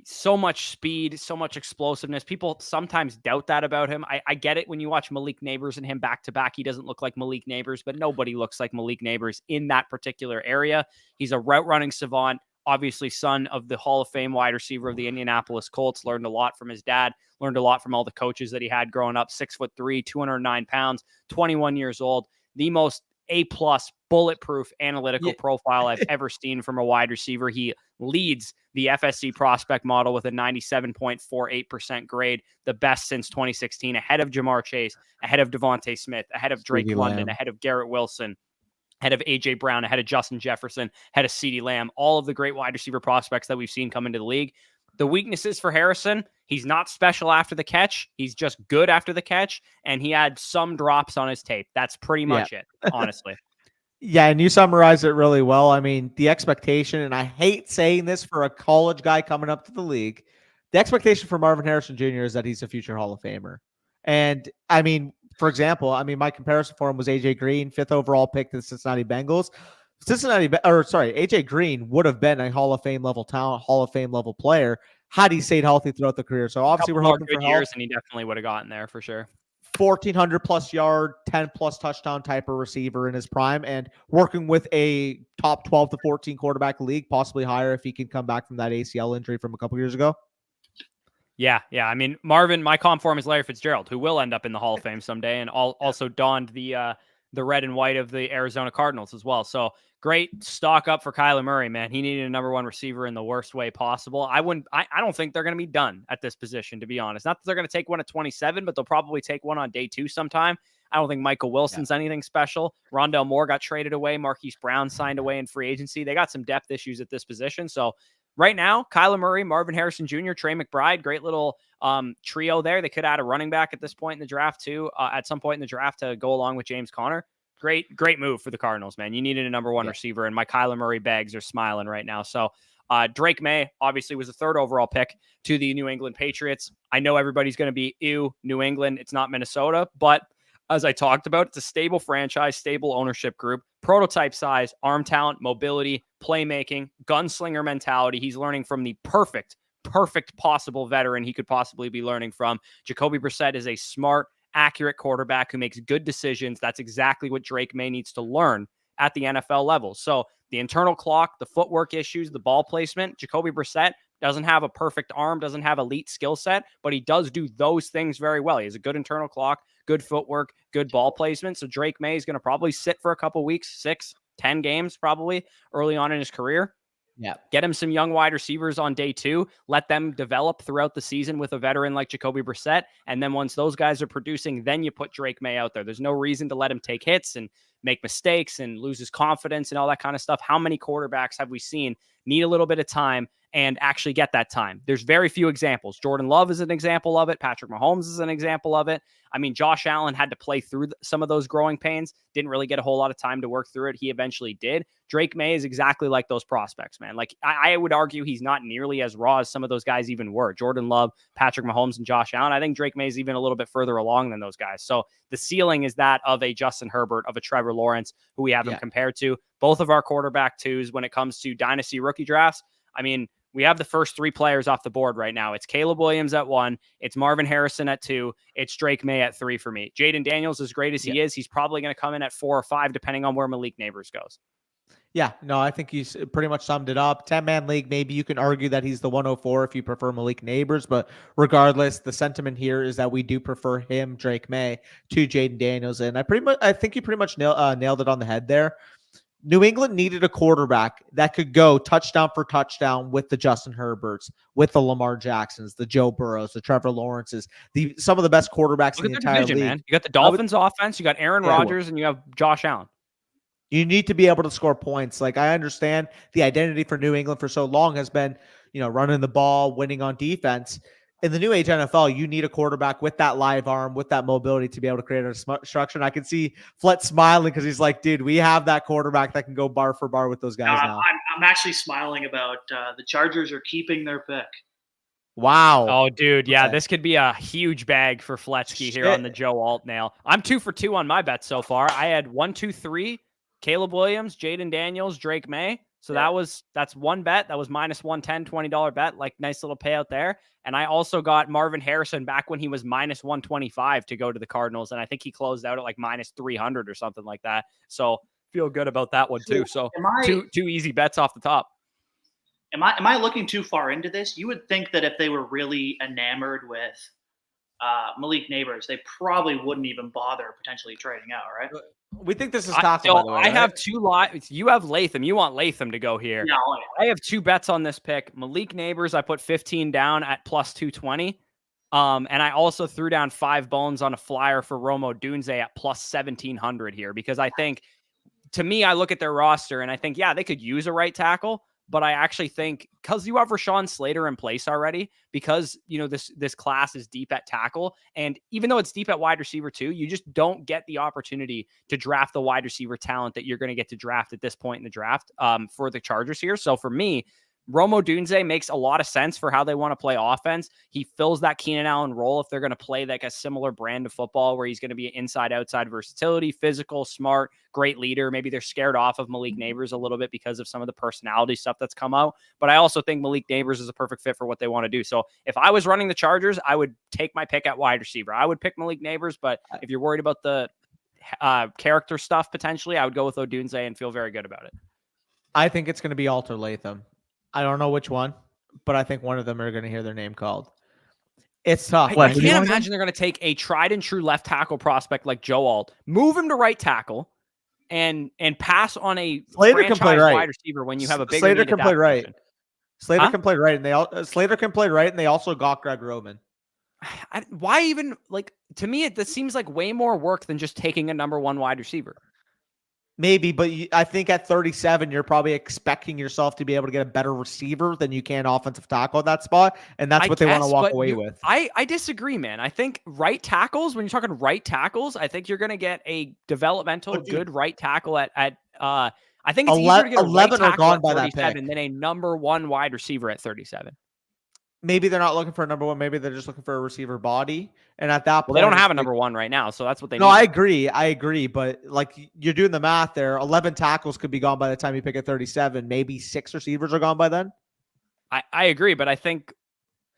so much speed, so much explosiveness. People sometimes doubt that about him. I get it when you watch Malik Neighbors and him back to back. He doesn't look like Malik Neighbors, but nobody looks like Malik Neighbors in that particular area. He's a route running savant, obviously son of the Hall of Fame wide receiver of the Indianapolis Colts, learned a lot from his dad, learned a lot from all the coaches that he had growing up. 6'3", 209 pounds, 21 years old, the most A-plus bulletproof analytical profile I've ever seen from a wide receiver. He leads the FSC prospect model with a 97.48% grade, the best since 2016, ahead of Jamar Chase, ahead of Devontae Smith, ahead of Drake London, ahead of Garrett Wilson, ahead of A.J. Brown, ahead of Justin Jefferson, ahead of CeeDee Lamb, all of the great wide receiver prospects that we've seen come into the league. The weaknesses for Harrison, he's not special after the catch. He's just good after the catch, and he had some drops on his tape. That's pretty much it, honestly. Yeah, and you summarized it really well. I mean, the expectation, and I hate saying this for a college guy coming up to the league, the expectation for Marvin Harrison Jr. is that he's a future Hall of Famer. And I mean, for example, my comparison for him was AJ Green, 5th overall pick to the Cincinnati Bengals. AJ Green would have been a Hall of Fame level talent, Hall of Fame level player had he stayed healthy throughout the career. So obviously we're hoping for years, and he definitely would have gotten there for sure. 1,400 plus yard, 10 plus touchdown type of receiver in his prime, and working with a top 12 to 14 quarterback league, possibly higher if he can come back from that ACL injury from a couple years ago. Yeah. I mean, Marvin, my comp for him is Larry Fitzgerald, who will end up in the Hall of Fame someday, and also donned the red and white of the Arizona Cardinals as well. So great stock up for Kyler Murray, man. He needed a number one receiver in the worst way possible. I don't think they're going to be done at this position, to be honest. Not that they're going to take one at 27, but they'll probably take one on day 2 sometime. I don't think Michael Wilson's anything special. Rondell Moore got traded away. Marquise Brown signed away in free agency. They got some depth issues at this position. So right now, Kyler Murray, Marvin Harrison Jr., Trey McBride, great little trio there. They could add a running back at this point in the draft too, at some point in the draft to go along with James Conner. Great move for the Cardinals, man. You needed a number one receiver, and my Kyler Murray bags are smiling right now. So Drake Maye obviously was the 3rd overall pick to the New England Patriots. I know everybody's going to be, ew, New England. It's not Minnesota, but as I talked about, it's a stable franchise, stable ownership group, prototype size, arm talent, mobility, playmaking, gunslinger mentality. He's learning from the perfect possible veteran he could possibly be learning from. Jacoby Brissett is a smart, accurate quarterback who makes good decisions. That's exactly what Drake Maye needs to learn at the NFL level. So the internal clock, the footwork issues, the ball placement, Jacoby Brissett doesn't have a perfect arm, doesn't have elite skill set, but he does do those things very well. He has a good internal clock, good footwork, good ball placement. So Drake Maye is going to probably sit for a couple weeks, 6-10 games probably early on in his career. Yeah. Get him some young wide receivers on day 2. Let them develop throughout the season with a veteran like Jacoby Brissett. And then once those guys are producing, then you put Drake Maye out there. There's no reason to let him take hits and make mistakes and lose his confidence and all that kind of stuff. How many quarterbacks have we seen need a little bit of time and actually get that time? There's very few examples. Jordan Love is an example of it. Patrick Mahomes is an example of it. I mean, Josh Allen had to play through some of those growing pains. Didn't really get a whole lot of time to work through it. He eventually did. Drake Maye is exactly like those prospects, man. Like I would argue he's not nearly as raw as some of those guys even were. Jordan Love, Patrick Mahomes, and Josh Allen. I think Drake Maye is even a little bit further along than those guys. So the ceiling is that of a Justin Herbert, of a Trevor Lawrence, who we have him compared to. Both of our quarterback 2s when it comes to dynasty rookie drafts. I mean, we have the first 3 players off the board right now. It's Caleb Williams at 1. It's Marvin Harrison at 2. It's Drake Maye at 3 for me. Jaden Daniels, as great as he is, he's probably going to come in at 4 or 5, depending on where Malik Neighbors goes. Yeah, no, I think he's pretty much summed it up. 10-man league, maybe you can argue that he's the 104 if you prefer Malik Neighbors, but regardless, the sentiment here is that we do prefer him, Drake Maye, to Jaden Daniels, and I think you pretty much nailed it on the head there. New England needed a quarterback that could go touchdown for touchdown with the Justin Herberts, with the Lamar Jacksons, the Joe Burrows, the Trevor Lawrences, some of the best quarterbacks in the entire league. Man. You got the Dolphins offense, you got Aaron Rodgers, and you have Josh Allen. You need to be able to score points. Like, I understand the identity for New England for so long has been, running the ball, winning on defense. In the new age NFL, you need a quarterback with that live arm, with that mobility to be able to create a structure. And I can see Flet smiling because he's like, dude, we have that quarterback that can go bar for bar with those guys now. I'm actually smiling about the Chargers are keeping their pick. Wow. Oh, dude. Yeah, This could be a huge bag for Fletsky here on the Joe Alt nail. I'm 2 for 2 on my bets so far. I had 1, 2, 3, Caleb Williams, Jaden Daniels, Drake Maye. So that's one bet. That was minus 110, $20 bet. Like, nice little payout there. And I also got Marvin Harrison back when he was minus 125 to go to the Cardinals. And I think he closed out at like minus 300 or something like that. So feel good about that one too. So two easy bets off the top. Am I looking too far into this? You would think that if they were really enamored with Malik Neighbors, they probably wouldn't even bother potentially trading out, right? We think this is taco, by the way, I have 2 lives. You have Latham. You want Latham to go here. Yeah, I have 2 bets on this pick. Malik Neighbors, I put 15 down at plus 220. And I also threw down 5 bones on a flyer for Rome Odunze at plus 1,700 here, because I think, to me, I look at their roster and I think, yeah, they could use a right tackle. But I actually think, because you have Rashawn Slater in place already, because, this class is deep at tackle, and even though it's deep at wide receiver too, you just don't get the opportunity to draft the wide receiver talent that you're going to get to draft at this point in the draft for the Chargers here. So for me, Rome Odunze makes a lot of sense for how they want to play offense. He fills that Keenan Allen role if they're going to play like a similar brand of football where he's going to be inside-outside versatility, physical, smart, great leader. Maybe they're scared off of Malik Neighbors a little bit because of some of the personality stuff that's come out. But I also think Malik Neighbors is a perfect fit for what they want to do. So if I was running the Chargers, I would take my pick at wide receiver. I would pick Malik Neighbors, but if you're worried about the character stuff potentially, I would go with Odunze and feel very good about it. I think it's going to be Alter Latham. I don't know which one, but I think one of them are going to hear their name called. It's tough. I can't imagine they're going to take a tried and true left tackle prospect like Joe Alt, move him to right tackle, and pass on a Slater can play right wide receiver when you have a bigger Slater can play right. Position. Slater can play right, and Slater can play right, and they also got Greg Roman. Why even, like, to me, this seems like way more work than just taking a number 1 wide receiver. Maybe, but I think at 37, you're probably expecting yourself to be able to get a better receiver than you can offensive tackle at that spot, and that's what they want to walk away with. I disagree, man. I think right tackles, when you're talking right tackles, I think you're going to get a developmental good right tackle at I I think it's easier to get a 11 right are tackle gone at by that 37 pick. than a number 1 wide receiver at 37. Maybe they're not looking for a number 1. Maybe they're just looking for a receiver body. And at that point, Well, they don't have a it's like- number 1 right now, so that's what they No, need. I agree. But like you're doing the math there. 11 tackles could be gone by the time you pick at 37. Maybe 6 receivers are gone by then. I agree, but I think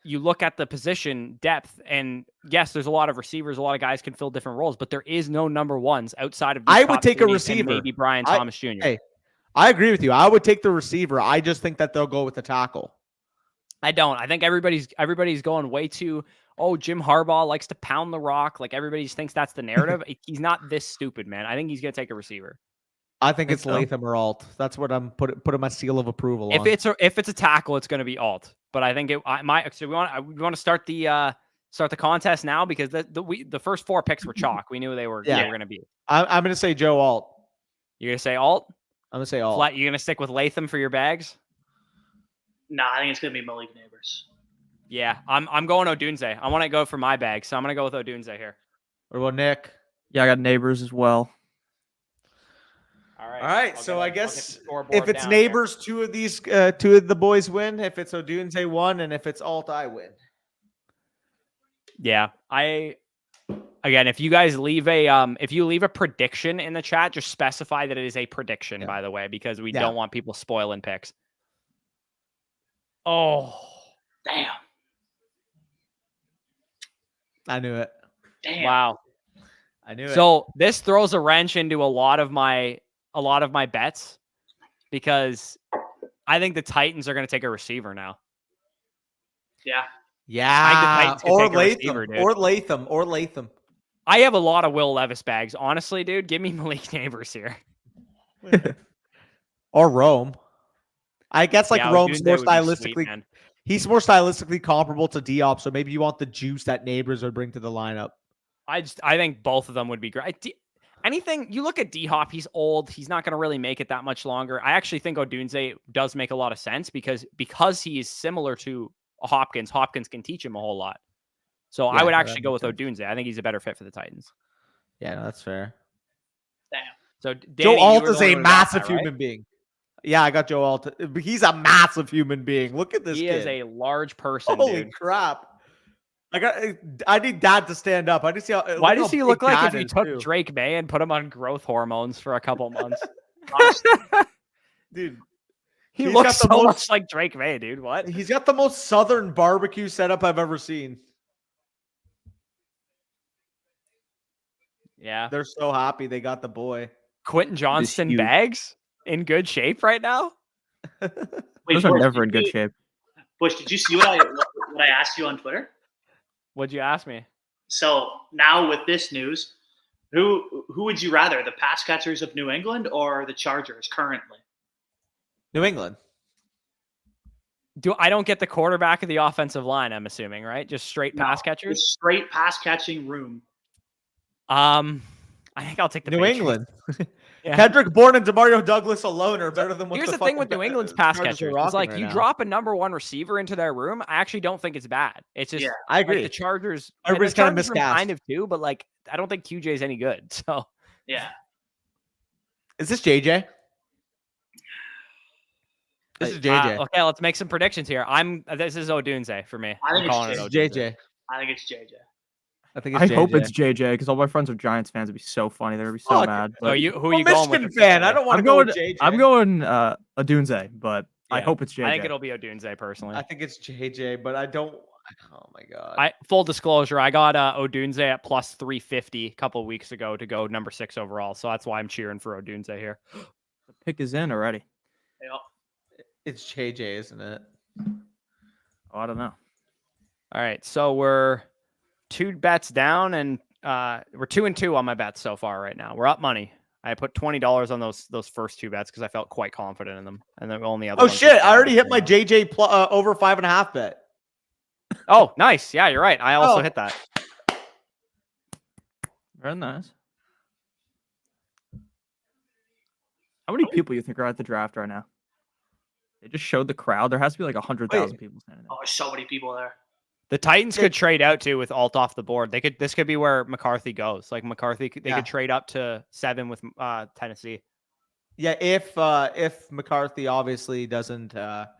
you look at the position depth, and yes, there's a lot of receivers. A lot of guys can fill different roles, but there is no number 1s outside of these I would top take a 3 and receiver. maybe Brian Thomas Jr. Hey, I agree with you. I would take the receiver. I just think that they'll go with the tackle. I don't. I think everybody's going way too. Oh, Jim Harbaugh likes to pound the rock. Like everybody thinks that's the narrative. He's not this stupid, man. I think he's gonna take a receiver. I think it's Latham or Alt. That's what I'm putting my seal of approval on. If it's a tackle, it's gonna be Alt. But I think So we want to start the contest now because the first 4 picks were chalk. We knew they were gonna be. I'm gonna say Joe Alt. You're gonna say Alt. I'm gonna say Alt. You're gonna stick with Latham for your bags. Nah, I think it's gonna be Malik Neighbors. Yeah, I'm going Odunze. I want to go for my bag, so I'm gonna go with Odunze here. What about Nick? Yeah, I got Neighbors as well. All right. All right. I'll So get I the guess scoreboard if it's down Neighbors, 2 of the boys win. If it's Odunze, 1, and if it's Alt, I win. here. Yeah, again, if you guys leave a prediction in the chat, just specify that it is a prediction. Yeah. By the way, because we Yeah. don't want people spoiling picks. Oh, Damn. I knew it. Damn. wow. I knew it. So this throws a wrench into a lot of my bets because I think the Titans are going to take a receiver now. Yeah. Yeah. Titans could take a receiver, dude. Or Latham. I have a lot of Will Levis bags. Honestly, dude, give me Malik Neighbors here. Or Rome. I guess Yeah, Rome's Odunze more would be stylistically. sweet, man. He's more stylistically comparable to Diop, so maybe you want the juice that Neighbors would bring to the lineup. I think both of them would be great. Anything you look at D-Hop, he's old. He's not going to really make it that much longer. I actually think Odunze does make a lot of sense because he is similar to Hopkins. Hopkins can teach him a whole lot. So I would actually go with Odunze. I think he's a better fit for the Titans. Yeah, no, that's fair. Damn. So Danny, Joe you Alt were is the one a who got massive that, right? human being. Yeah, I got Joe Alt. He's a massive human being. Look at this He kid. is a large person, Holy dude. crap. I need Dad to stand up. I need to see how. Why does he look like if you you took Drake Maye and put him on growth hormones for a couple months? Dude, He he's looks got the so most- much like Drake Maye, dude. What? he's got the most southern barbecue setup I've ever seen. Yeah. They're so happy they got the boy. Quentin Johnston huge. bags in good shape right now. Wait, Those are Bush, never in did good you- shape. Bush, did you see what I asked you on Twitter? What'd you ask me? So now with this news, who would you rather, the pass catchers of New England or the Chargers currently? New England. I don't get the quarterback of the offensive line, I'm assuming, right? Just straight pass The catchers? straight pass catching room. I think I'll take the New Patriots. England. Yeah. Kendrick Bourne and Demario Douglas alone are better than what Here's the the thing fucking with New England's pass Chargers are catchers. It's rocking like right you now. drop a number 1 receiver into their room. I actually don't think it's bad. It's just Yeah, I like agree. the Chargers. and Everybody's the kind of Chargers room miscast. kind of too, but like I don't think QJ is any good. So Yeah. Is this JJ? This is JJ. okay, let's make some predictions here. This is Odunze for me. I think I'm it's calling it This is Odunze. JJ. I think it's JJ. I think it's I JJ. hope it's JJ because all my friends are Giants fans. It'd be so funny. They're gonna be so Fuck. mad. So But who are I'm you a going with? Michigan fan. I don't want to I'm go going. with JJ. I'm going Odunze, but I Yeah. hope it's JJ. I think it'll be Odunze personally. I think it's JJ, but I don't. Oh my god. Full disclosure, I got Odunze at plus 350 a couple weeks ago to go number 6 overall. So that's why I'm cheering for Odunze here. The pick is in already. Yep. It's JJ, isn't it? Oh, I don't know. All right, so we're 2 bets down, and we're 2-2 on my bets so far right now. We're up money. I put $20 on those first 2 bets because I felt quite confident in them, and the only other. Oh ones shit! were I already hit my $5. JJ over 5.5 bet. Oh, nice. Yeah, you're right. I also Oh. hit that. Very nice. How many people you think are at the draft right now? They just showed the crowd. There has to be like 100,000 people standing Oh, there. there's so many people there. The Titans could trade out too with Alt off the board. This could be where McCarthy goes. Like McCarthy, they Yeah. could trade up to 7 with Tennessee. Yeah, if McCarthy obviously doesn't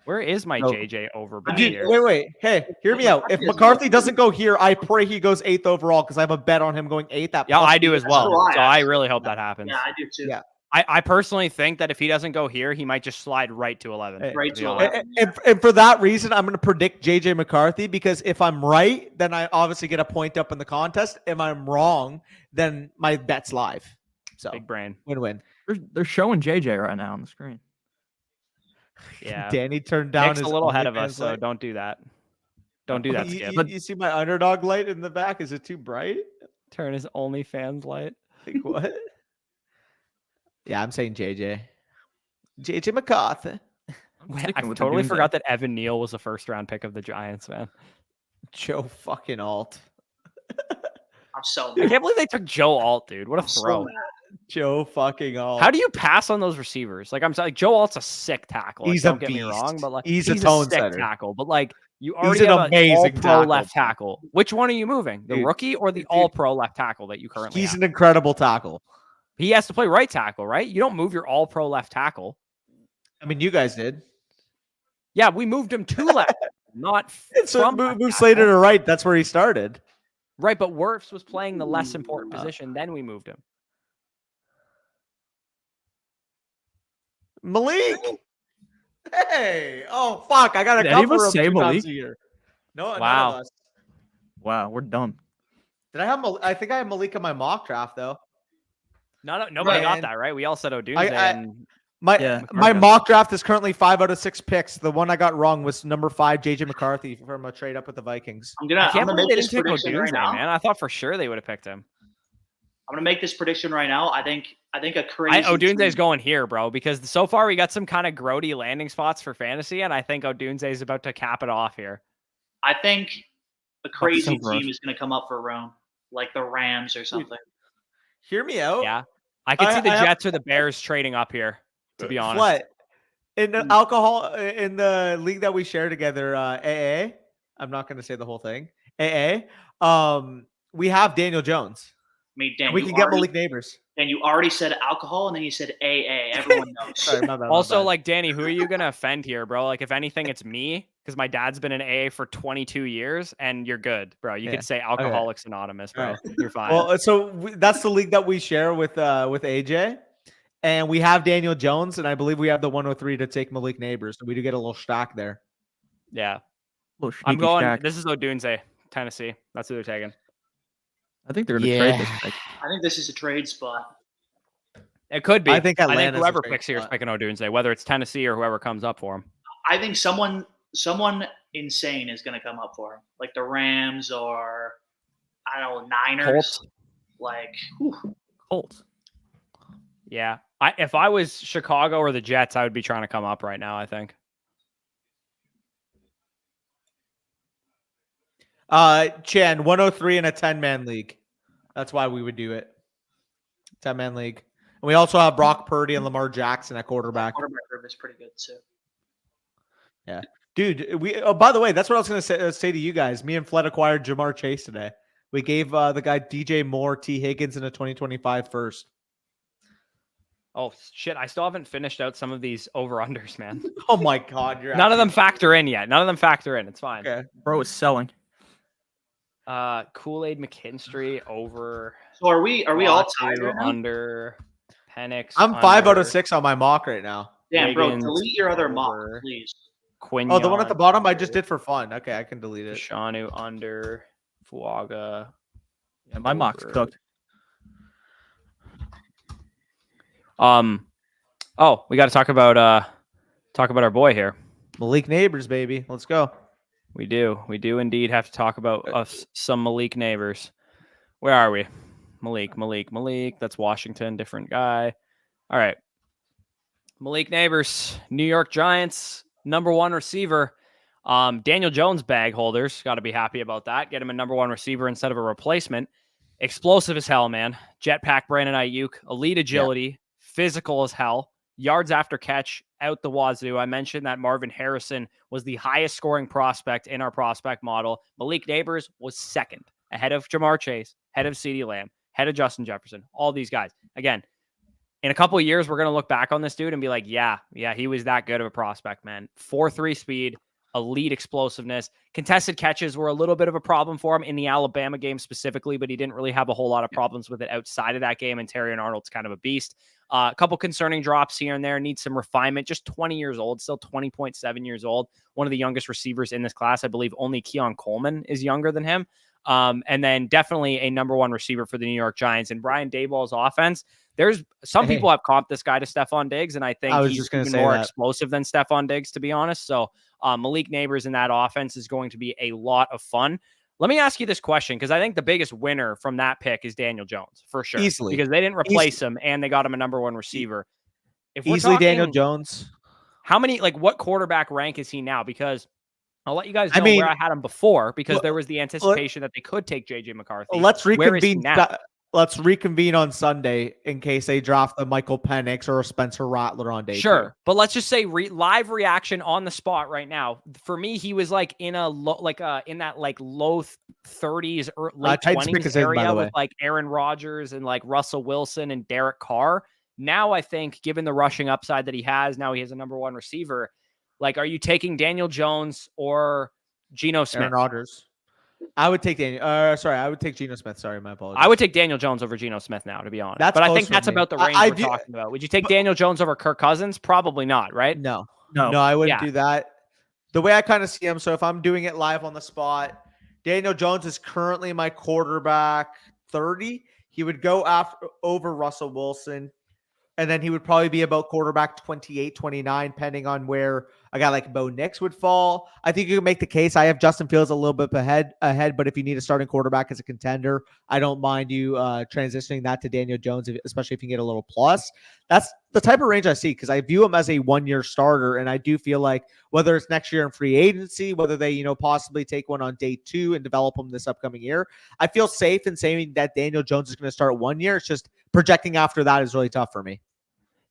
Where is my No. JJ over I mean, here? wait. Hey, hear me out. If McCarthy doesn't go here, I pray he goes 8th overall because I have a bet on him going 8th. At Yeah, plus I do as well. So do I, So I actually. really hope that happens. Yeah, I do too. Yeah. I personally think that if he doesn't go here, he might just slide right to 11. Hey, Right be to honest. 11. And for that reason, I'm going to predict JJ McCarthy because if I'm right, then I obviously get a point up in the contest. If I'm wrong, then my bet's live. So Big brain. win-win. They're showing JJ right now on the screen. Yeah. Danny turned down Nick's his a little ahead of us, OnlyFans so light. don't do that. Don't do that, Skip. You see my underdog light in the back? Is it too bright? Turn his OnlyFans light. Like what? Yeah, I'm saying JJ. JJ McCarthy. I totally forgot that Evan Neal was a first-round pick of the Giants, man. Joe fucking Alt. I'm so I mad. can't believe they took Joe Alt, dude. What a I'm so throw. mad. Joe fucking Alt. How do you pass on those receivers? Like I'm saying, like, Joe Alt's a sick tackle. Like, He's a don't get me beast. wrong, but like He's a a tone sick setter. tackle. But like you He's already an have an amazing all-pro tackle. left tackle. Which one are you moving? The Dude. rookie or the Dude. all-pro left tackle that you currently He's have? an incredible tackle. He has to play right tackle, right? You don't move your all-pro left tackle. I mean, you guys did. Yeah, we moved him to left, not So from move left Slater tackle. to right. That's where he started. Right, but Wirfs was playing the less important position. Then we moved him. Malik. Hey. Oh, fuck. I got to Did any of cover us him say 2 times Malik? a year. No, none Wow. of us. Wow, we're dumb. Did I have I think I have Malik in my mock draft, though. Nobody got Man. that, right? We all said Odunze. I- and My McCarthy. mock draft is currently 5 out of 6 picks. The one I got wrong was number 5, JJ McCarthy from a trade up with the Vikings. I'm I gonna can't believe make they this didn't take prediction Odunze, right now. man. I thought for sure they would have picked him. I'm gonna make this prediction right now. I think a crazy. Odunze's going here, bro, because so far we got some kind of grody landing spots for fantasy, and I think Odunze's about to cap it off here. I think a crazy gross. team is gonna come up for Rome, like the Rams or something. Hear me out. Yeah. I could see the I have- Jets or the Bears trading up here, to be honest. What? In the alcohol in the league that we share together, AA. I'm not going to say the whole thing. AA. We have Daniel Jones. I mean, Dan, We you can get already- Malik Neighbors. And you already said alcohol, and then you said AA. Everyone knows. Sorry, my bad, my Also, bad. like, Danny, who are you going to offend here, bro? Like, if anything, it's me, because my dad's been in AA for 22 years, and you're good, bro. You Yeah. could say Alcoholics Anonymous, bro. Alright. You're fine. Well, that's the league that we share with AJ, and we have Daniel Jones, and I believe we have the 103 to take Malik Neighbors, so we do get a little stack there. yeah. Little I'm sneaky going. stack. This is Odunze, Tennessee. That's who they're taking. I think they're going to Yeah. trade this pick. I think this is a trade spot. It could be. I think Atlanta's a whoever great picks here is spot. picking Odunze, whether it's Tennessee or whoever comes up for him. I think someone insane is gonna come up for him, like the Rams or I don't know, Niners. Colts. Like, Colts. Yeah. If I was Chicago or the Jets, I would be trying to come up right now, I think. Chan, 103 in a 10-man league. That's why we would do it. 10-man league. And we also have Brock Purdy and Lamar Jackson at quarterback. quarterback group is pretty good too. Dude, by the way, that's what I was going to say to you guys. Me and Fled acquired Jamar Chase today. We gave the guy DJ Moore, T. Higgins in a 2025 first. Oh, shit. I still haven't finished out some of these over-unders, man. Oh, my God. None of them factor in yet. None of them factor in. It's fine. Okay. Bro is selling. Kool-Aid McKinstry over. So are we all Latu tied right now? under Penix. I'm 5 out under of 6 on my mock right now. Damn, bro, Wiggins delete your other mock, over- please. Quignon Oh, the one at the bottom I just under did for fun. Okay, I can delete it. Shanu under Fuaga. Yeah, my mock's over- cooked. Oh, we got to talk about our boy here. Malik Neighbors, baby. Let's go. We do indeed have to talk about us some Malik Neighbors. Where are we? Malik. That's Washington, different guy. All right. Malik Neighbors, New York Giants, #1 receiver. Daniel Jones bag holders. Got to be happy about that. Get him a #1 receiver instead of a replacement. Explosive as hell, man. Jetpack Brandon Ayuk, elite agility, physical as hell. Yards after catch, out the wazoo. I mentioned that Marvin Harrison was the highest scoring prospect in our prospect model. Malik Neighbors was second, ahead of Jamar Chase, ahead of CeeDee Lamb, ahead of Justin Jefferson, all these guys. Again, in a couple of years, we're going to look back on this dude and be like, yeah, he was that good of a prospect, man. 4.3 speed, elite explosiveness. Contested catches were a little bit of a problem for him in the Alabama game specifically, but he didn't really have a whole lot of problems with it outside of that game. And Terrion Arnold's kind of a beast. A couple concerning drops here and there, needs some refinement. Just 20 years old, still 20.7 years old. One of the youngest receivers in this class. I believe only Keon Coleman is younger than him. And then definitely a number one receiver for the New York Giants. And Brian Daboll's offense, there's some people have comped this guy to Stephon Diggs, and I think he's even more explosive than Stephon Diggs, to be honest. So Malik Neighbors in that offense is going to be a lot of fun. Let me ask you this question, because I think the biggest winner from that pick is Daniel Jones, for sure. Easily. Because they didn't replace him, and they got him a number one receiver. If easily talking, Daniel Jones. How many, what quarterback rank is he now? Because I'll let you guys know where I had him before, because there was the anticipation that they could take J.J. McCarthy. Let's reconvene now. Let's reconvene on Sunday in case they draft the Michael Penix or a Spencer Rattler on day two. But let's just say live reaction on the spot right now. For me, he was like in a low 30s or late 20s area with like Aaron Rodgers and like Russell Wilson and Derek Carr. Now I think, given the rushing upside that he has, now he has a number one receiver. Like, are you taking Daniel Jones or Geno Smith? Aaron Rodgers. I would take I would take Geno Smith. Sorry, my apologies. I would take Daniel Jones over Geno Smith now, to be honest. But I think that's about the range we're talking about. Would you take Daniel Jones over Kirk Cousins? Probably not, right? No, I wouldn't do that. The way I kind of see him, so if I'm doing it live on the spot, Daniel Jones is currently my quarterback 30. He would go over Russell Wilson, and then he would probably be about quarterback 28, 29, depending on where a guy like Bo Nix would fall. I think you can make the case. I have Justin Fields a little bit ahead, but if you need a starting quarterback as a contender, I don't mind you transitioning that to Daniel Jones, especially if you can get a little plus. That's the type of range I see, because I view him as a one-year starter, and I do feel like whether it's next year in free agency, whether they possibly take one on day 2 and develop him this upcoming year, I feel safe in saying that Daniel Jones is going to start 1 year. It's just projecting after that is really tough for me.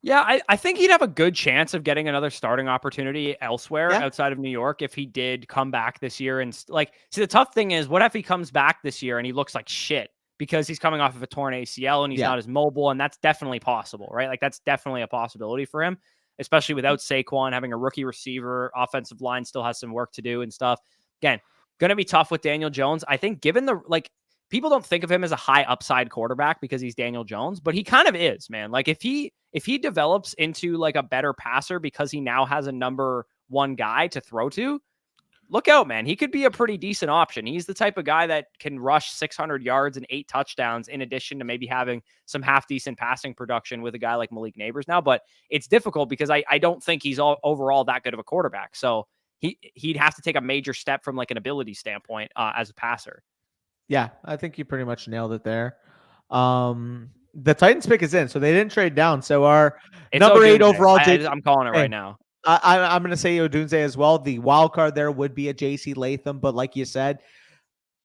Yeah, I think he'd have a good chance of getting another starting opportunity elsewhere outside of New York if he did come back this year. And see, the tough thing is, what if he comes back this year and he looks like shit because he's coming off of a torn ACL and he's not as mobile? And that's definitely possible, right? Like, that's definitely a possibility for him, especially without Saquon, having a rookie receiver. Offensive line still has some work to do and stuff. Again, going to be tough with Daniel Jones. I think given people don't think of him as a high upside quarterback because he's Daniel Jones, but he kind of is, man. Like, if he develops into like a better passer because he now has a number one guy to throw to, look out, man. He could be a pretty decent option. He's the type of guy that can rush 600 yards and 8 touchdowns in addition to maybe having some half decent passing production with a guy like Malik Neighbors now. But it's difficult because I don't think he's overall that good of a quarterback. So he'd have to take a major step from like an ability standpoint as a passer. Yeah, I think you pretty much nailed it there. The Titans pick is in, so they didn't trade down. So our number 8 overall, I'm calling it right now. I'm going to say Odunze as well. The wild card there would be a J.C. Latham, but like you said,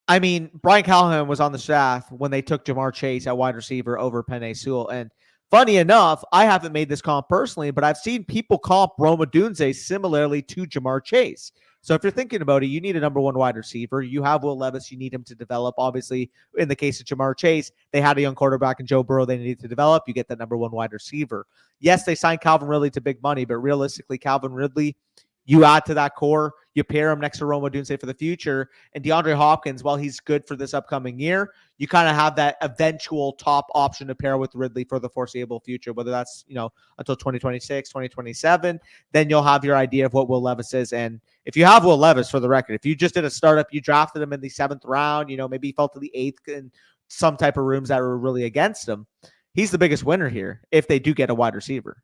I mean, Brian Callahan was on the staff when they took Jamar Chase at wide receiver over Penei Sewell. And funny enough, I haven't made this comp personally, but I've seen people comp Rome Odunze similarly to Jamar Chase. So if you're thinking about it, you need a number one wide receiver. You have Will Levis. You need him to develop. Obviously, in the case of Jamar Chase, they had a young quarterback in Joe Burrow they needed to develop. You get the number one wide receiver. Yes, they signed Calvin Ridley to big money, but realistically, Calvin Ridley, you add to that core, you pair him next to Rome Odunze for the future, and DeAndre Hopkins, while he's good for this upcoming year, you kind of have that eventual top option to pair with Ridley for the foreseeable future, whether that's, until 2026, 2027, then you'll have your idea of what Will Levis is. And if you have Will Levis, for the record, if you just did a startup, you drafted him in the 7th round, maybe he fell to the 8th in some type of rooms that were really against him, he's the biggest winner here if they do get a wide receiver.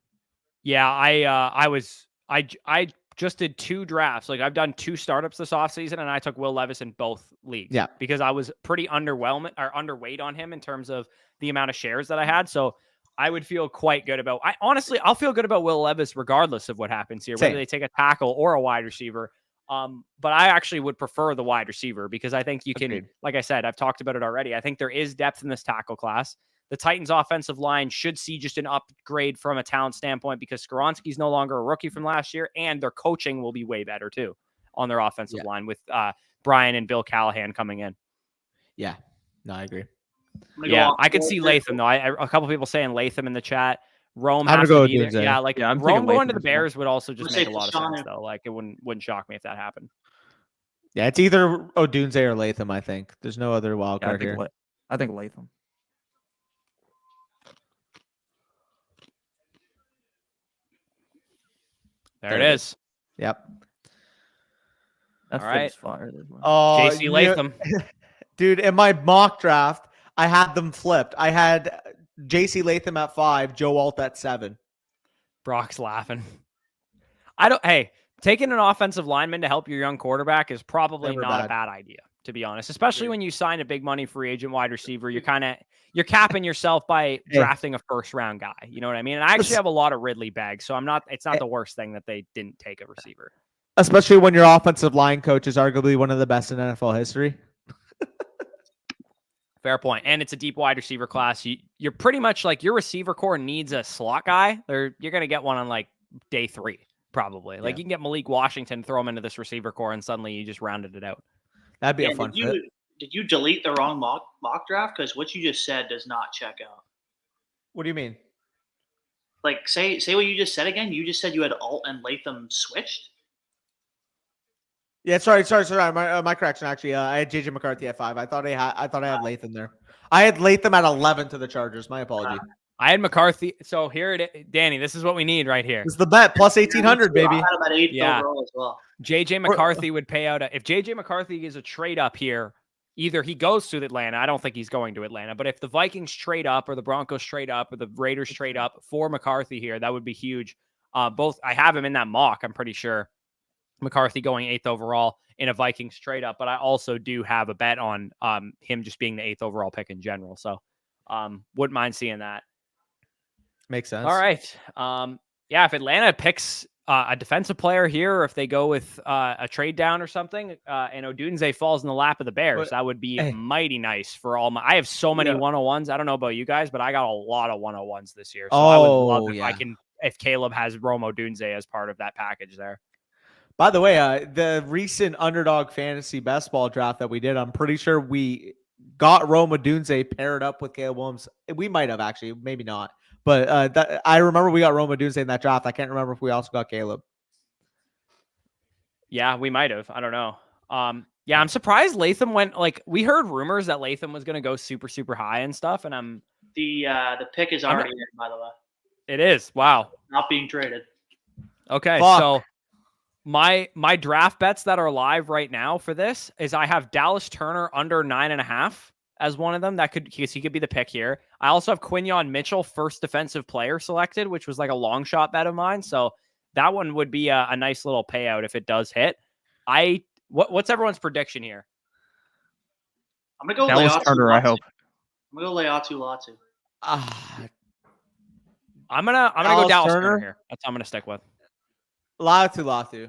Yeah, I just did 2 drafts. Like, I've done 2 startups this offseason, and I took Will Levis in both leagues. Yeah, because I was pretty underweight on him in terms of the amount of shares that I had. So I would feel quite good about. I'll feel good about Will Levis regardless of what happens here, whether they take a tackle or a wide receiver. But I actually would prefer the wide receiver because I think you can, like I said, I've talked about it already. I think there is depth in this tackle class. The Titans offensive line should see just an upgrade from a talent standpoint because Skoronski's no longer a rookie from last year, and their coaching will be way better too on their offensive line with Brian and Bill Callahan coming in. Yeah, no, I agree. Yeah, I could see Latham though. A couple people saying Latham in the chat. Rome I'm has gonna to go be there. Odunze. Yeah, like Yeah, I'm taking Rome going to Latham the as well. Bears would also just Let's make say a lot of Deshaun sense and- though. Like it wouldn't shock me if that happened. Yeah, it's either Odunze or Latham. I think there's no other wild Yeah, card here. I think Latham. There it is. Yep. That All fit right. is fire. Oh, JC Latham. Dude, in my mock draft, I had them flipped. I had JC Latham at 5, Joe Alt at 7. Brock's laughing. Hey, taking an offensive lineman to help your young quarterback is probably Never not a bad. bad idea, to be honest. Especially when you sign a big money free agent wide receiver, you're capping yourself by drafting a first round guy. You know what I mean? And I actually have a lot of Ridley bags, so it's not the worst thing that they didn't take a receiver. Especially when your offensive line coach is arguably one of the best in NFL history. Fair point. And it's a deep wide receiver class. You're pretty much like your receiver core needs a slot guy. You're going to get one on like day 3, probably. Like you can get Malik Washington, throw him into this receiver core, and suddenly you just rounded it out. That'd be a fun fit. Did you delete the wrong mock draft? Because what you just said does not check out. What do you mean? Like, say what you just said again. You just said you had Alt and Latham switched. Yeah, sorry. My correction. Actually, I had JJ McCarthy at 5. I thought I had Latham there. I had Latham at 11 to the Chargers. My apology. I had McCarthy. So here it is. Danny, this is what we need right here. It's the bet plus 1,800, baby. I had him at 8th overall as well. JJ McCarthy would pay out. If JJ McCarthy is a trade up here, either he goes to Atlanta. I don't think he's going to Atlanta, but if the Vikings trade up or the Broncos trade up or the Raiders trade up for McCarthy here, that would be huge. Both I have him in that mock. I'm pretty sure McCarthy going 8th overall in a Vikings trade up, but I also do have a bet on him just being the 8th overall pick in general. So wouldn't mind seeing that. Makes sense. All right. Yeah, if Atlanta picks a defensive player here, or if they go with a trade down or something, and Odunze falls in the lap of the Bears, that would be mighty nice for all my. I have so many 101s. I don't know about you guys, but I got a lot of 101s this year. So I would love if Caleb has Rome Odunze as part of that package there. By the way, the recent Underdog Fantasy Best Ball draft that we did, I'm pretty sure we got Rome Odunze paired up with Caleb Williams. We might have actually, maybe not. But I remember we got Rome Odunze in that draft. I can't remember if we also got Caleb. Yeah, we might have. I don't know. Yeah, I'm surprised Latham went, like, we heard rumors that Latham was going to go super, super high and stuff. And the pick is already in, by the way. It is. Wow. Not being traded. Okay. Fuck. So my draft bets that are live right now for this is I have Dallas Turner under 9.5 as one of them. Because he could be the pick here. I also have Quinyon Mitchell, first defensive player selected, which was like a long shot bet of mine. So that one would be a nice little payout if it does hit. What's everyone's prediction here? I'm gonna go Dallas Leatu Turner. Latu. I hope. I'm gonna go Leatu. I'm gonna go Dallas Turner here. That's what I'm gonna stick with. Latu.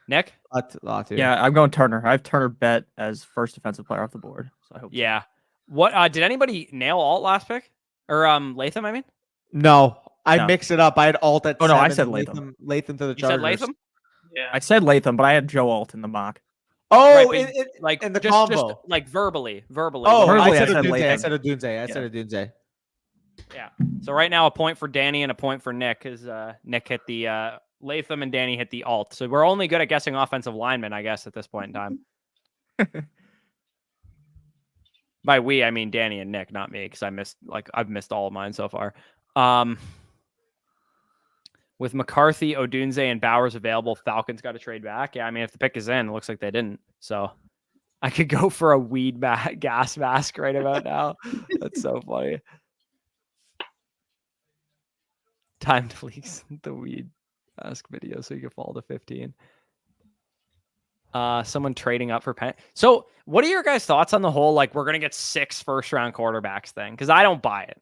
Nick? Latu. Yeah, I'm going Turner. I have Turner bet as first defensive player off the board. So I hope. Yeah. What did anybody nail Alt last pick? Or Latham, I mean? No, I mixed it up. I had Alt at 7. No, I said Latham. Latham to the You Chargers. said Latham? Yeah. I said Latham, but I had Joe Alt in the mock. Oh, right, like in the just combo. like verbally. Oh, Verbally, I I said said Odunze. I Latham. said Odunze. Yeah. So right now a point for Danny and a point for Nick because Nick hit the Latham and Danny hit the Alt. So we're only good at guessing offensive linemen, I guess, at this point in time. By we, I mean Danny and Nick, not me, because I've missed all of mine so far. With McCarthy, Odunze, and Bowers available, Falcons got to trade back. Yeah, I mean, if the pick is in, it looks like they didn't. So I could go for a weed gas mask right about now. That's so funny. Time to leak the weed mask video so you can fall to 15. Someone trading up for Penn. So what are your guys' thoughts on the whole, like, we're going to get 6 first-round quarterbacks thing? Because I don't buy it.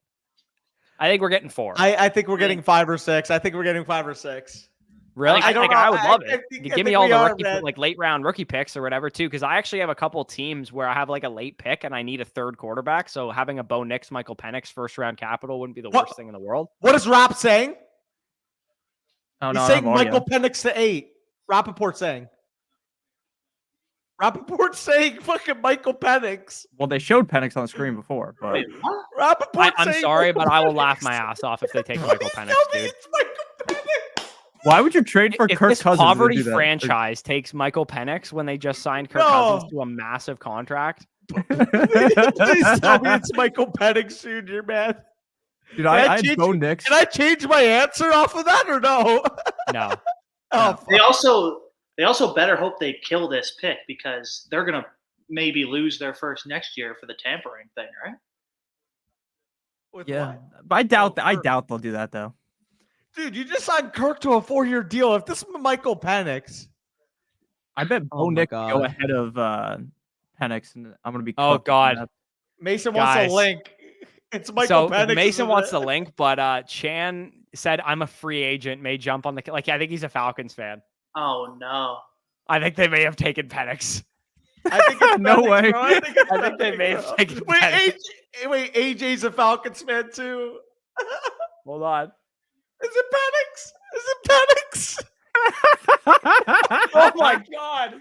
I think we're getting 4. I think we're getting 5 or 6. I think we're getting 5 or 6. Really? I don't know. I would love it. I Give me all the rookie, like late round rookie picks or whatever too, because I actually have a couple teams where I have like a late pick and I need a third quarterback. So having a Bo Nix, Michael Penix first round capital wouldn't be the worst thing in the world. What is Rapp saying? Oh, He's saying Michael Penix to 8. Rappaport saying. Rappaport's saying fucking Michael Penix. Well, they showed Penix on the screen before, but Wait, what? I'm saying sorry, Michael but I will Penix. laugh my ass off if they take Michael Please Penix, tell me dude. it's Michael Penix. why would you trade for If Kirk this Cousins? poverty to do that? franchise takes Michael Penix when they just signed Kirk Cousins to a massive contract, Please tell me it's Michael Penix Jr., man. Dude, I had Bo Nix. Can I change my answer off of that or no? no. Oh, They also better hope they kill this pick because they're gonna maybe lose their first next year for the tampering thing, right? with Yeah, what? but I doubt. Oh, I Kirk. doubt they'll do that though. Dude, you just signed Kirk to a 4-year deal. If this is Michael Penix, I bet Oh Bo my Nix will go God. ahead of Penix, and I'm gonna be. Oh, cooked God. on that. Mason Guys. wants a link. It's Michael So Penix. Mason isn't wants it? the link, but Chan said I'm a free agent, may jump on the like. I think he's a Falcons fan. Oh no. I think they may have taken Penix. I think it's No Penix, way. bro. I think, it's I think they Penix, may have bro. taken Wait, Penix. AJ's a Falcons fan too. Hold on. Is it Penix? Is it Penix? Oh my god!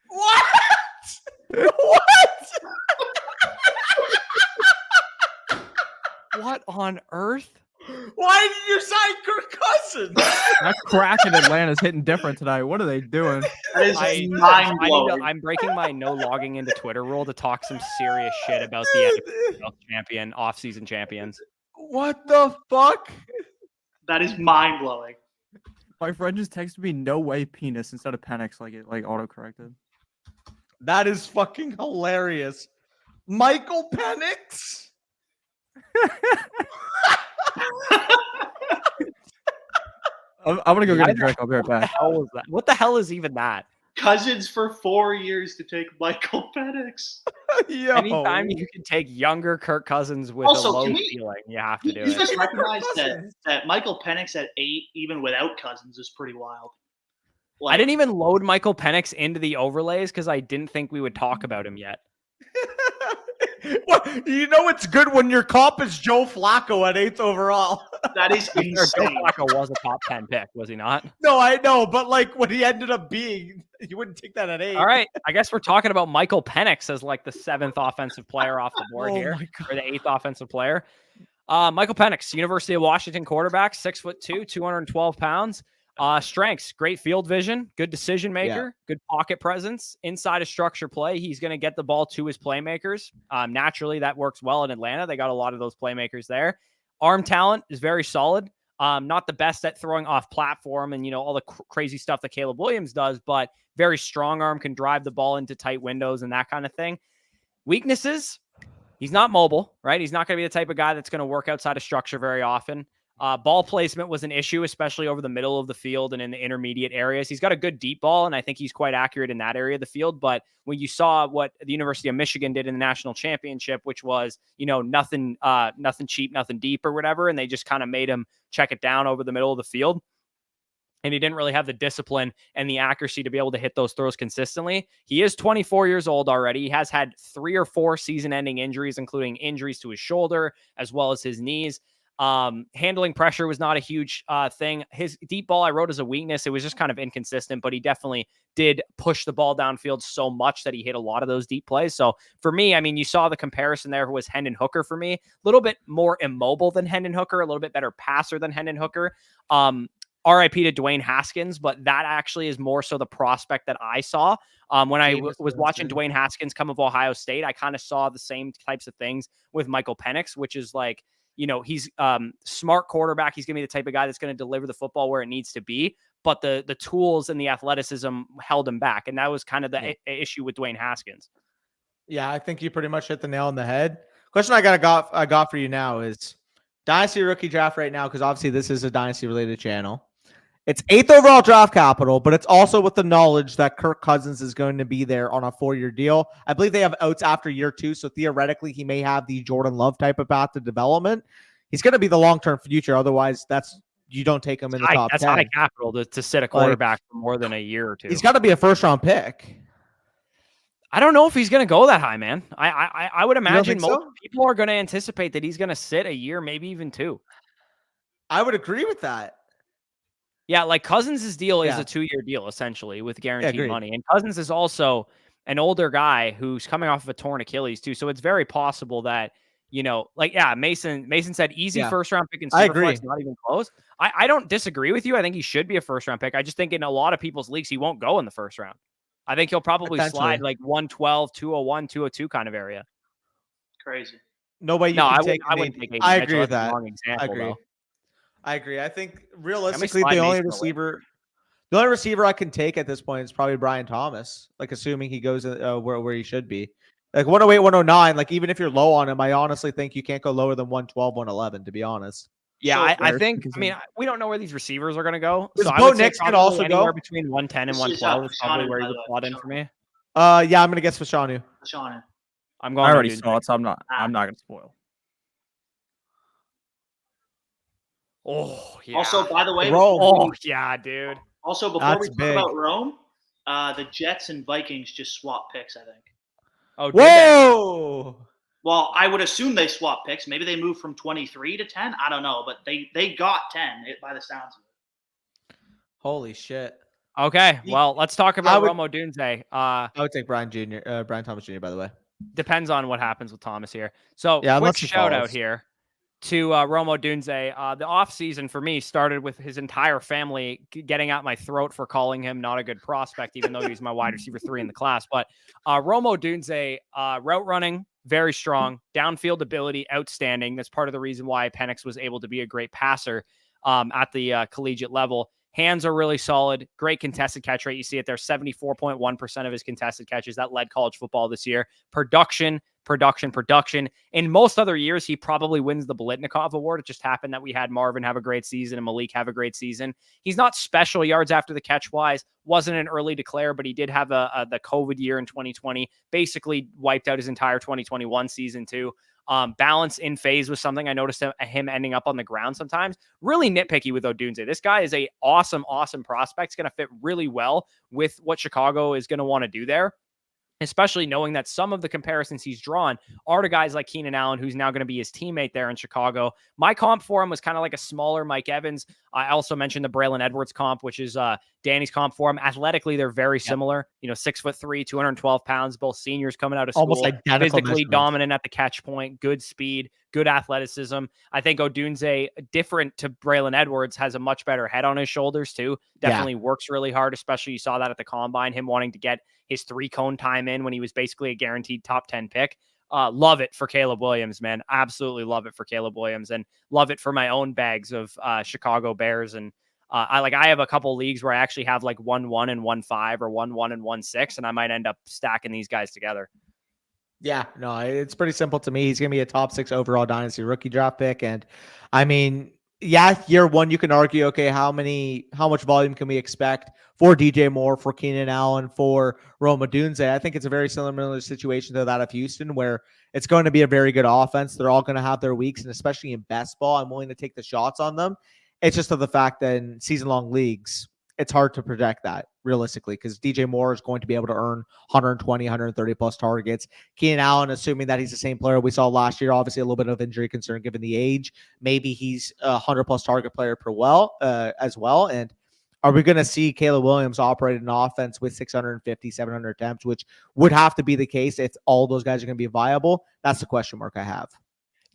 What? What? What on earth? Why did you sign Kirk Cousins? That crack in Atlanta's hitting different tonight. What are they doing? That is I mind need blowing. I'm breaking my no logging into Twitter rule to talk some serious shit about the NFL champion, off-season champions. What the fuck? That is mind blowing. My friend just texted me "no way penis" instead of Penix, like it auto corrected. That is fucking hilarious. Michael Penix? I'm gonna go get a drink. I'll be right back. What the hell is even that? Cousins for 4 years to take Michael Penix. Yo. Anytime you can take younger Kirk Cousins with Also, a low can we- ceiling, you have to do You it. just recognize Cousins. that Michael Penix at 8, even without Cousins, is pretty wild. I didn't even load Michael Penix into the overlays because I didn't think we would talk about him yet. What? You know it's good when your comp is Joe Flacco at 8th overall. That is Joe insane. Flacco was a top 10 pick, was he not? No, I know, but like what he ended up being, you wouldn't take that at 8. All right, I guess we're talking about Michael Penix as like the 7th offensive player off the board Oh here, my God. or the 8th offensive player. Michael Penix, University of Washington quarterback, 6'2", 212 pounds. Strengths, great field vision, good decision maker, good pocket presence, inside of structure play. He's going to get the ball to his playmakers. Naturally, that works well in Atlanta. They got a lot of those playmakers there. Arm talent is very solid. Not the best at throwing off platform and, all the crazy stuff that Caleb Williams does, but very strong arm, can drive the ball into tight windows and that kind of thing. Weaknesses, he's not mobile, right? He's not going to be the type of guy that's going to work outside of structure very often. Ball placement was an issue, especially over the middle of the field and in the intermediate areas. He's got a good deep ball, and I think he's quite accurate in that area of the field. But when you saw what the University of Michigan did in the national championship, which was, nothing cheap, nothing deep or whatever, and they just kind of made him check it down over the middle of the field. And he didn't really have the discipline and the accuracy to be able to hit those throws consistently. He is 24 years old already. He has had 3 or 4 season-ending injuries, including injuries to his shoulder as well as his knees. Handling pressure was not a huge thing. His deep ball I wrote as a weakness. It was just kind of inconsistent, but he definitely did push the ball downfield so much that he hit a lot of those deep plays. So for me, I mean, you saw the comparison there was Hendon Hooker for me. A little bit more immobile than Hendon Hooker, a little bit better passer than Hendon Hooker. RIP to Dwayne Haskins, but that actually is more so the prospect that I saw. When I was watching Dwayne Haskins come of Ohio State, I kind of saw the same types of things with Michael Penix, which is like, he's smart quarterback. He's going to be the type of guy that's going to deliver the football where it needs to be. But the tools and the athleticism held him back. And that was kind of the issue with Dwayne Haskins. Yeah, I think you pretty much hit the nail on the head. Question I got for you now is Dynasty rookie draft right now, because obviously this is a Dynasty related channel. It's 8th overall draft capital, but it's also with the knowledge that Kirk Cousins is going to be there on a 4-year deal. I believe they have outs after year 2, so theoretically he may have the Jordan Love type of path to development. He's going to be the long-term future. Otherwise, you don't take him in the top 10. That's high capital to sit a quarterback for more than a year or 2. He's got to be a first-round pick. I don't know if he's going to go that high, man. I would imagine most so? people are going to anticipate that he's going to sit a year, maybe even 2. I would agree with that. Yeah, like Cousins' deal is a 2-year deal, essentially, with guaranteed agreed. money. And Cousins is also, an older guy who's coming off of a torn Achilles too. So it's very possible that, Mason said easy first round pick in Superflex, not even close. I don't disagree with you. I think he should be a first round pick. I just think in a lot of people's leagues, he won't go in the first round. I think he'll probably slide like 112, 201, 202 kind of area. Crazy. No way you no, can I take wouldn't take I Mitchell. agree with That's a that. wrong example, I agree. I think realistically, slide the only Mason receiver I can take at this point is probably Brian Thomas. Like assuming he goes where he should be. Like 108, 109. Like even if you're low on him, I honestly think you can't go lower than 112, 111. To be honest. Yeah, I think. I mean, we don't know where these receivers are going to go. So I would say Nix can also anywhere go between 110 and 112 is probably where he would plot in for me. Yeah, I'm going to guess Fashanu. I'm going. I already saw it, so I'm not going to spoil. Oh, yeah. Also, by the way, yeah, dude. Also, before we talk about Rome, the Jets and Vikings just swapped picks, I think. Oh, whoa! Well, I would assume they swapped picks. Maybe they moved from 23 to 10. I don't know, but they got 10 by the sounds of it. Holy shit. Okay, well, let's talk about Rome Odunze. I would take Brian Thomas Jr., by the way. Depends on what happens with Thomas here. So, quick shout out here to Rome Odunze. The offseason for me started with his entire family getting out my throat for calling him not a good prospect, even though he's my wide receiver 3 in the class. But Rome Odunze, route running, very strong. Downfield ability, outstanding. That's part of the reason why Penix was able to be a great passer at the collegiate level. Hands are really solid. Great contested catch rate. You see it there, 74.1% of his contested catches. That led college football this year. Production. In most other years, he probably wins the Bolitnikov Award. It just happened that we had Marvin have a great season and Malik have a great season. He's not special yards after the catch wise. Wasn't an early declare, but he did have the COVID year in 2020. Basically wiped out his entire 2021 season too. Balance in phase was something I noticed him ending up on the ground sometimes. Really nitpicky with Odunze. This guy is a awesome prospect. It's going to fit really well with what Chicago is going to want to do there, especially knowing that some of the comparisons he's drawn are to guys like Keenan Allen, who's now going to be his teammate there in Chicago. My comp for him was kind of like a smaller Mike Evans. I also mentioned the Braylon Edwards comp, which is Danny's comp for him. Athletically, they're very similar. 6'3", 212 pounds, both seniors coming out of school. Almost identical. Physically dominant at the catch point, good speed, good athleticism. I think Odunze, different to Braylon Edwards, has a much better head on his shoulders too. Definitely works really hard, especially you saw that at the combine, him wanting to get his 3-cone time in when he was basically a guaranteed top 10 pick. Love it for Caleb Williams, man. Absolutely love it for Caleb Williams, and love it for my own bags of Chicago Bears. And I have a couple leagues where I actually have like 1-1 and 1-5 or 1-1 and 1-6, and I might end up stacking these guys together. Yeah, no, it's pretty simple to me. He's going to be a top 6 overall dynasty rookie draft pick. And I mean, year one, you can argue, okay, how much volume can we expect for DJ Moore, for Keenan Allen, for Rome Odunze? I think it's a very similar situation to that of Houston, where it's going to be a very good offense. They're all going to have their weeks, and especially in best ball, I'm willing to take the shots on them. It's just of the fact that in season-long leagues, it's hard to project that realistically, because DJ Moore is going to be able to earn 120, 130 plus targets. Keenan Allen, assuming that he's the same player we saw last year, obviously a little bit of injury concern given the age. Maybe he's a 100 plus target player as well. And are we going to see Caleb Williams operate an offense with 650, 700 attempts, which would have to be the case if all those guys are going to be viable? That's the question mark I have.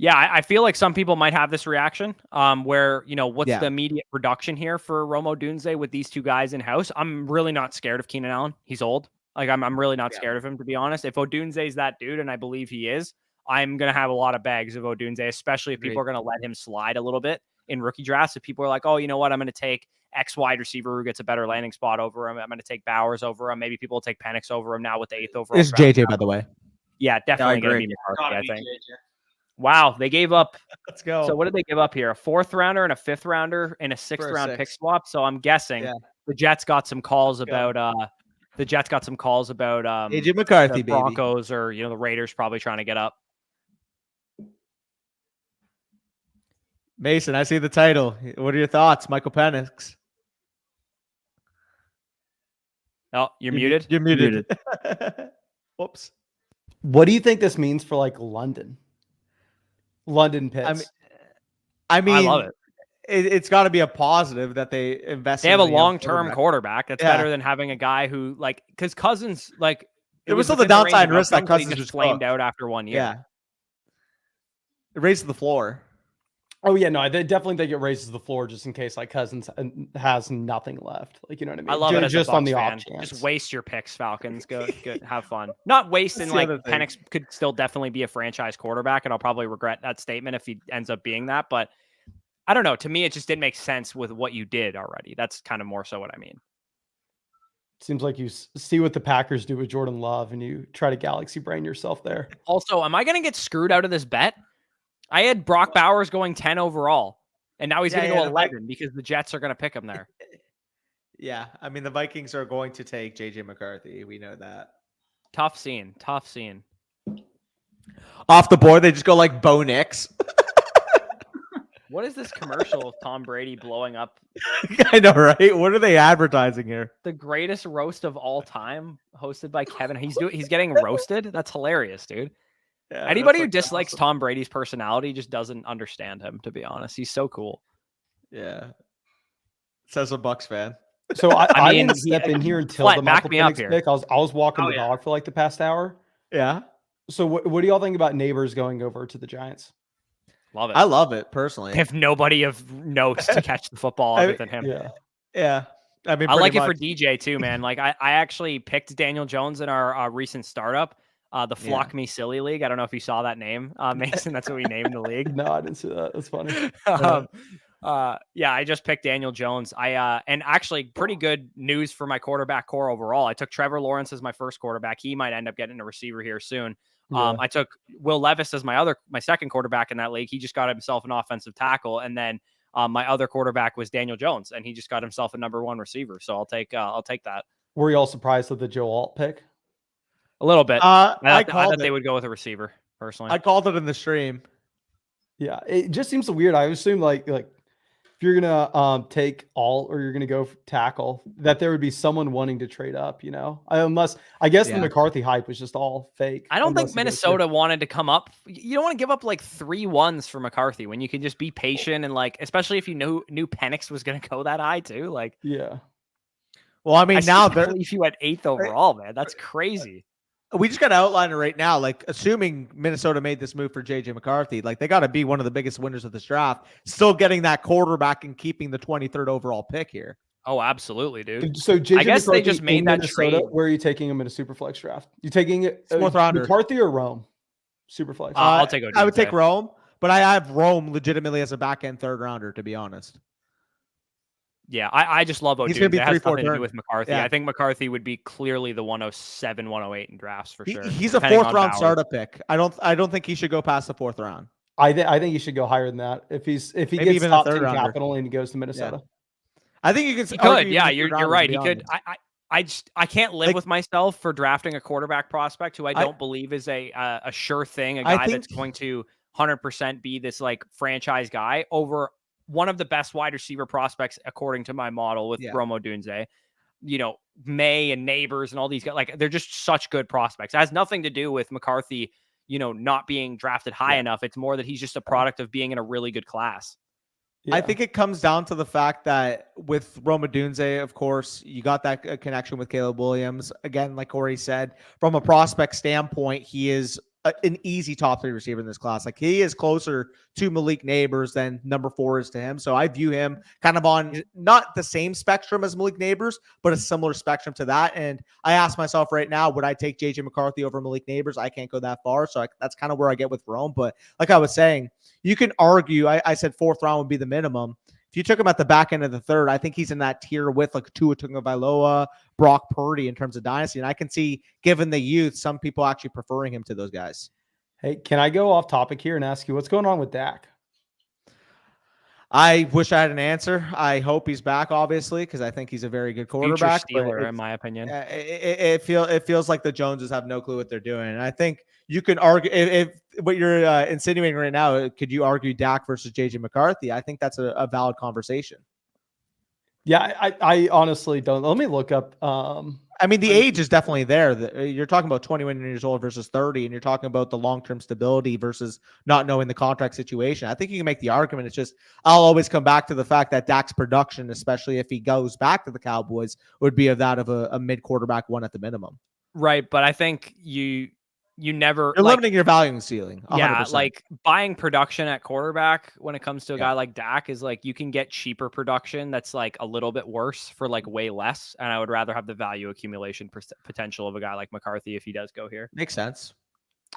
Yeah, I feel like some people might have this reaction where, what's the immediate production here for Rome Odunze with these two guys in house? I'm really not scared of Keenan Allen. He's old. Like I'm really not scared of him, to be honest. If Odunze is that dude, and I believe he is, I'm going to have a lot of bags of Odunze, especially if people are going to let him slide a little bit in rookie drafts. If people are like, oh, you know what, I'm going to take X wide receiver who gets a better landing spot over him. I'm going to take Bowers over him. Maybe people will take Penix over him now with the 8th overall. It's JJ, by the way. Yeah, definitely going to be McCarthy, I think. Wow, they gave up. Let's go. So what did they give up here? A 4th rounder and a 5th rounder and a 6th round pick swap. So I'm guessing the Jets got some calls about AJ McCarthy, the Broncos, or the Raiders probably trying to get up. Mason, I see the title. What are your thoughts, Michael Penix? Oh, you're muted. You're muted. Whoops. What do you think this means for like London picks? I mean, I love it. It's got to be a positive that they invest. They have a long-term quarterback. That's better than having a guy who, because Cousins, There was still the within range downside of risk that outcomes, but he Cousins just just flamed cooked. out after 1 year. Yeah. It raised the floor. Oh yeah, no, I definitely think it raises the floor just in case like Cousins has nothing left. Like, you know what I mean? I love it as just a on Bucs the fan. off chance. Just waste your picks, Falcons. Go, have fun. Not wasting, That's the like, other thing. Penix could still definitely be a franchise quarterback, and I'll probably regret that statement if he ends up being that. But I don't know. To me, it just didn't make sense with what you did already. That's kind of more so what I mean. Seems like you see what the Packers do with Jordan Love, and you try to galaxy brain yourself there. Also, am I going to get screwed out of this bet? I had Brock Bowers going 10 overall, and now he's going to go 11 because the Jets are going to pick him there. Yeah, I mean, the Vikings are going to take JJ McCarthy. We know that. Tough scene. Off the board, they just go like Bo Nix. What is this commercial of Tom Brady blowing up? I know, right? What are they advertising here? The greatest roast of all time, hosted by Kevin. He's getting roasted. That's hilarious, dude. Yeah, Anybody who that's, like, dislikes awesome. Tom Brady's personality just doesn't understand him, to be honest. He's so cool. Yeah. Says a Bucks fan. So I mean, didn't step in here until Flet, the back Michael me up Penix here. pick. I was walking Oh, the yeah. dog for like the past hour. Yeah. So what do y'all think about Neighbors going over to the Giants? Love it. I love it personally. They have nobody of notes to catch the football other than him. Yeah. Yeah. I mean, I like pretty it for much. DJ too, man. Like I actually picked Daniel Jones in our recent startup, the Flock Me Silly League. I don't know if you saw that name, Mason. That's what we named the league. No, I didn't see that. That's funny. Yeah, I just picked Daniel Jones. And actually pretty good news for my quarterback core overall. I took Trevor Lawrence as my first quarterback. He might end up getting a receiver here soon. Yeah. I took Will Levis as my second quarterback in that league. He just got himself an offensive tackle, and then my other quarterback was Daniel Jones, and he just got himself a number one receiver. So I'll take that. Were you all surprised with the Joe Alt pick? A little bit. I thought they would go with a receiver personally. I called it in the stream. Yeah, it just seems so weird. I assume like if you're gonna take alt or you're gonna go tackle, that there would be someone wanting to trade up. You know, unless I guess the McCarthy hype was just all fake. I don't think Minnesota wanted to come up. You don't want to give up like 3 1s for McCarthy when you can just be patient and like, especially if you knew Penix was going to go that high too. Like, yeah. Well, I mean, now they're if you had 8th overall, man, that's crazy. we just got to outline it right now. Like, assuming Minnesota made this move for JJ McCarthy, like they got to be one of the biggest winners of this draft, still getting that quarterback and keeping the 23rd overall pick here. Oh, absolutely, dude. So JJ I guess McCarthy they just made in that Minnesota, trade. Where are you taking him in a super flex draft? You taking it Fourth rounder. McCarthy or Rome? Super flex. I'll take Odinze. I would take Rome, but I have Rome legitimately as a back end third rounder, to be honest. Yeah, I just love Odinze. He's gonna be It has 3-4 nothing to do turn. with McCarthy. Yeah. I think McCarthy would be clearly the 107, 108 in drafts for sure. He's a depending fourth on round Bowers. startup pick. I don't think he should go past the fourth round. I think he should go higher than that. If he Maybe gets even top a 10 third rounder. capital and he goes to Minnesota. I think you can. He could, yeah. You're right. He could. I can't live with myself for drafting a quarterback prospect who I don't believe is a sure thing, a guy that's going to 100% be this like franchise guy over one of the best wide receiver prospects according to my model with Rome Odunze. You know, Maye and Neighbors and all these guys, like they're just such good prospects. It has nothing to do with McCarthy, you know, not being drafted high enough. It's more that he's just a product of being in a really good class. Yeah. I think it comes down to the fact that with Rome Odunze, of course, you got that connection with Caleb Williams. Again, like Corey said, from a prospect standpoint, he is an easy top 3 receiver in this class. Like he is closer to Malik Neighbors than number 4 is to him. So I view him kind of on not the same spectrum as Malik Neighbors, but a similar spectrum to that. And I ask myself right now, would I take JJ McCarthy over Malik Neighbors? I can't go that far. So that's kind of where I get with Rome. But like I was saying, you can argue, I said 4th round would be the minimum. If you took him at the back end of the 3rd, I think he's in that tier with like Tua Tagovailoa, Brock Purdy in terms of dynasty. And I can see, given the youth, some people actually preferring him to those guys. Hey, can I go off topic here and ask you what's going on with Dak? I wish I had an answer. I hope he's back, obviously, because I think he's a very good quarterback. Future Steeler, in my opinion. It feels like the Joneses have no clue what they're doing. And I think you can argue if what you're insinuating right now, could you argue Dak versus JJ McCarthy? I think that's a valid conversation. Yeah, I honestly don't. Let me look up. I mean, the age is definitely there. You're talking about 21 years old versus 30, and you're talking about the long-term stability versus not knowing the contract situation. I think you can make the argument. It's just I'll always come back to the fact that Dak's production, especially if he goes back to the Cowboys, would be of that of a mid quarterback one at the minimum. Right, but I think you never You're like, limiting your valuing ceiling. 100%. yeah, like buying production at quarterback when it comes to a Yeah. guy like Dak is like you can get cheaper production that's like a little bit worse for like way less. And I would rather have the value accumulation potential of a guy like McCarthy if he does go here. Makes sense.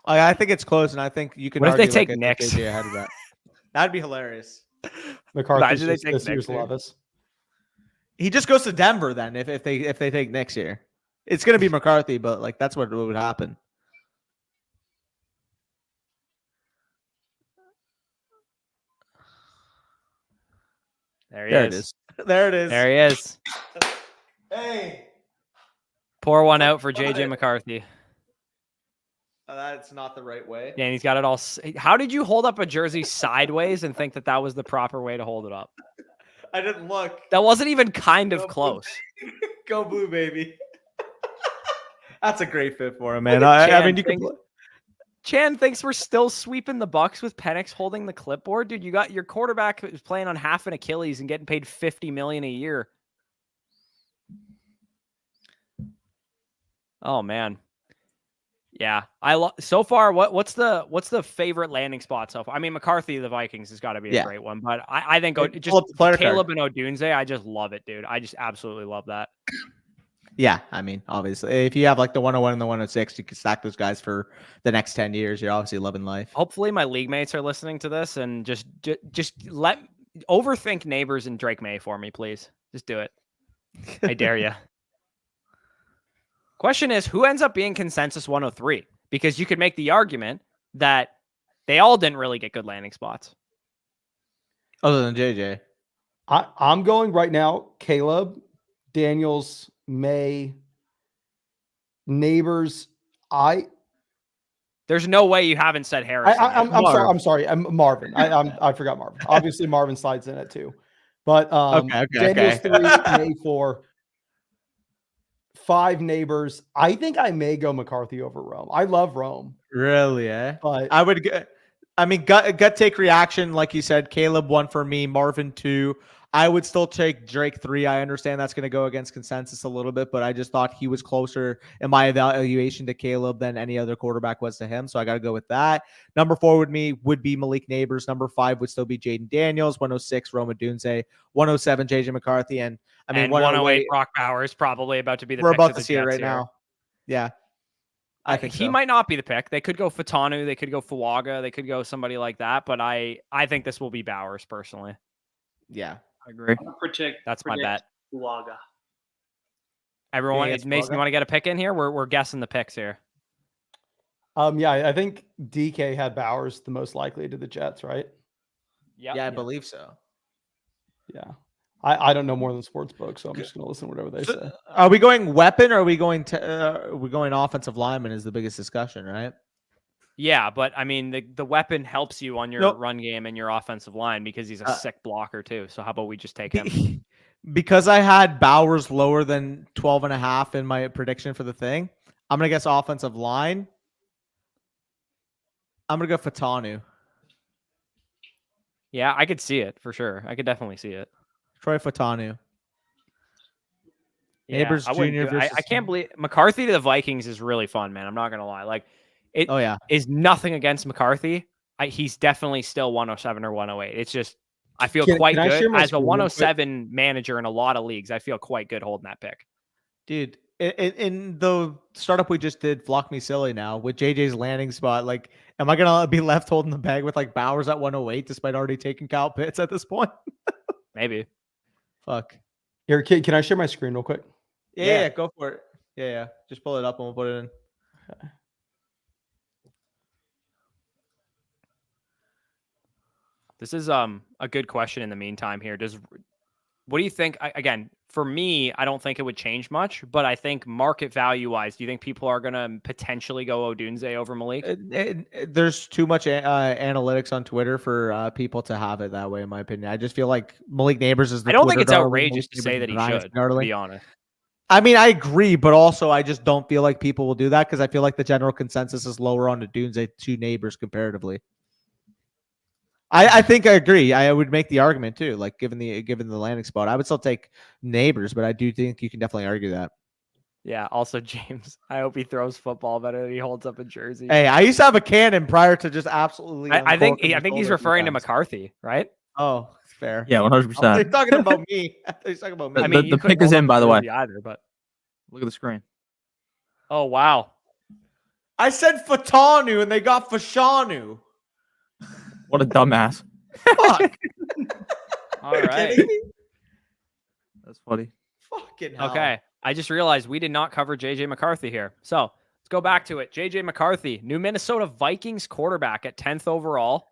I think it's close, and I think you can What if they argue take like Knicks? JJ ahead of that. That'd be hilarious. McCarthy's Imagine they just take this year's Nick, dude. Levis. He just goes to Denver then if they take next year. It's gonna be McCarthy, but like that's what would happen. There he There it is. is. There it is. There he is. Hey. Pour one out for JJ McCarthy. That's not the right way. Yeah, and he's got it all. How did you hold up a jersey sideways and think that that was the proper way to hold it up? I didn't look. That wasn't even kind of Go close. Go blue, baby. That's a great fit for him, man. I mean, you can. Chan thinks we're still sweeping the Bucks with Penix holding the clipboard. Dude, you got your quarterback who's playing on half an Achilles and getting paid $50 million a year. Oh man. Yeah. So far, what's the favorite landing spot so far? I mean, McCarthy, the Vikings has got to be a great one, but I think just Caleb and Odunze, I just love it, dude. I just absolutely love that. Yeah, I mean, obviously, if you have like the 101 and the 106, you can stack those guys for the next 10 years. You're obviously loving life. Hopefully, my league mates are listening to this and just overthink Neighbors and Drake Maye for me, please. Just do it. I dare you. Question is, who ends up being consensus 103? Because you could make the argument that they all didn't really get good landing spots. Other than JJ. I'm going right now, Caleb, Daniels, Maye, Neighbors. There's no way you haven't said Harrison. I'm sorry. I'm Marvin. I forgot Marvin. Obviously, Marvin slides in it too. But Daniels 3, Maye 4, 5 Neighbors. I think I may go McCarthy over Rome. I love Rome. Really? Eh? But I would. I mean, gut take reaction, like you said. Caleb 1 for me. Marvin 2. I would still take Drake 3. I understand that's going to go against consensus a little bit, but I just thought he was closer in my evaluation to Caleb than any other quarterback was to him. So I got to go with that. Number 4 would be Malik Neighbors. Number 5 would still be Jaden Daniels. 106, Rome Odunze. 107, JJ McCarthy. And I mean, 108, Brock Bowers probably about to be the we're pick about to see it right now. Yeah. I think he might not be the pick. They could go Fatanu. They could go Fuaga. They could go somebody like that. But I think this will be Bowers personally. Yeah. I agree. That's my bet. Fuaga. Everyone, Yeah, Mason, you want to get a pick in here? We're guessing the picks here. Yeah, I think DK had Bowers the most likely to the Jets, right? Yep. Yeah, I believe so. Yeah. I don't know more than sportsbook, so I'm just going to listen to whatever they say. Are we going weapon or are we going offensive lineman is the biggest discussion, right? Yeah, but I mean, the weapon helps you on your run game and your offensive line because he's a sick blocker too. So how about we just take him? Because I had Bowers lower than 12.5 in my prediction for the thing, I'm going to guess offensive line. I'm going to go Fatanu. Yeah, I could see it for sure. I could definitely see it. Troy Fatanu. Yeah, Neighbors Jr. versus I can't believe McCarthy to the Vikings is really fun, man. I'm not gonna lie. Like, it is nothing against McCarthy. He's definitely still 107 or 108. It's just I feel quite good as a 107 manager in a lot of leagues. I feel quite good holding that pick, dude. In the startup we just did, Flock Me Silly now with JJ's landing spot. Like, am I gonna be left holding the bag with like Bowers at 108 despite already taking Kyle Pitts at this point? Maybe. Fuck. Here, can I share my screen real quick? Yeah, go for it. Yeah. Just pull it up and we'll put it in. Okay. This is a good question in the meantime here. What do you think? Again, for me, I don't think it would change much, but I think market value wise, do you think people are going to potentially go Odunze over Malik? There's too much analytics on Twitter for people to have it that way, in my opinion. I just feel like Malik Neighbors is the I don't Twitter think it's darling. outrageous to say that he should, to be honest. I mean, I agree, but also I just don't feel like people will do that because I feel like the general consensus is lower on Odunze to Neighbors comparatively. I think I agree. I would make the argument too. Like given the landing spot, I would still take Neighbors, but I do think you can definitely argue that. Yeah. Also, James, I hope he throws football better than he holds up a jersey. Hey, I used to have a cannon prior to just absolutely. I think uncorking the he's shoulder referring to sometimes. McCarthy, right? Oh, fair. Yeah, He's 100%. talking about me. He's talking about me. I mean, the pick is in, by the way. Either, but Look at the screen. oh wow, I said Fatanu and they got Fashanu. What a dumbass. Fuck. all right. Kidding me? That's funny. Fucking hell. Okay. I just realized we did not cover JJ McCarthy here. So let's go back to it. JJ McCarthy, new Minnesota Vikings quarterback at 10th overall.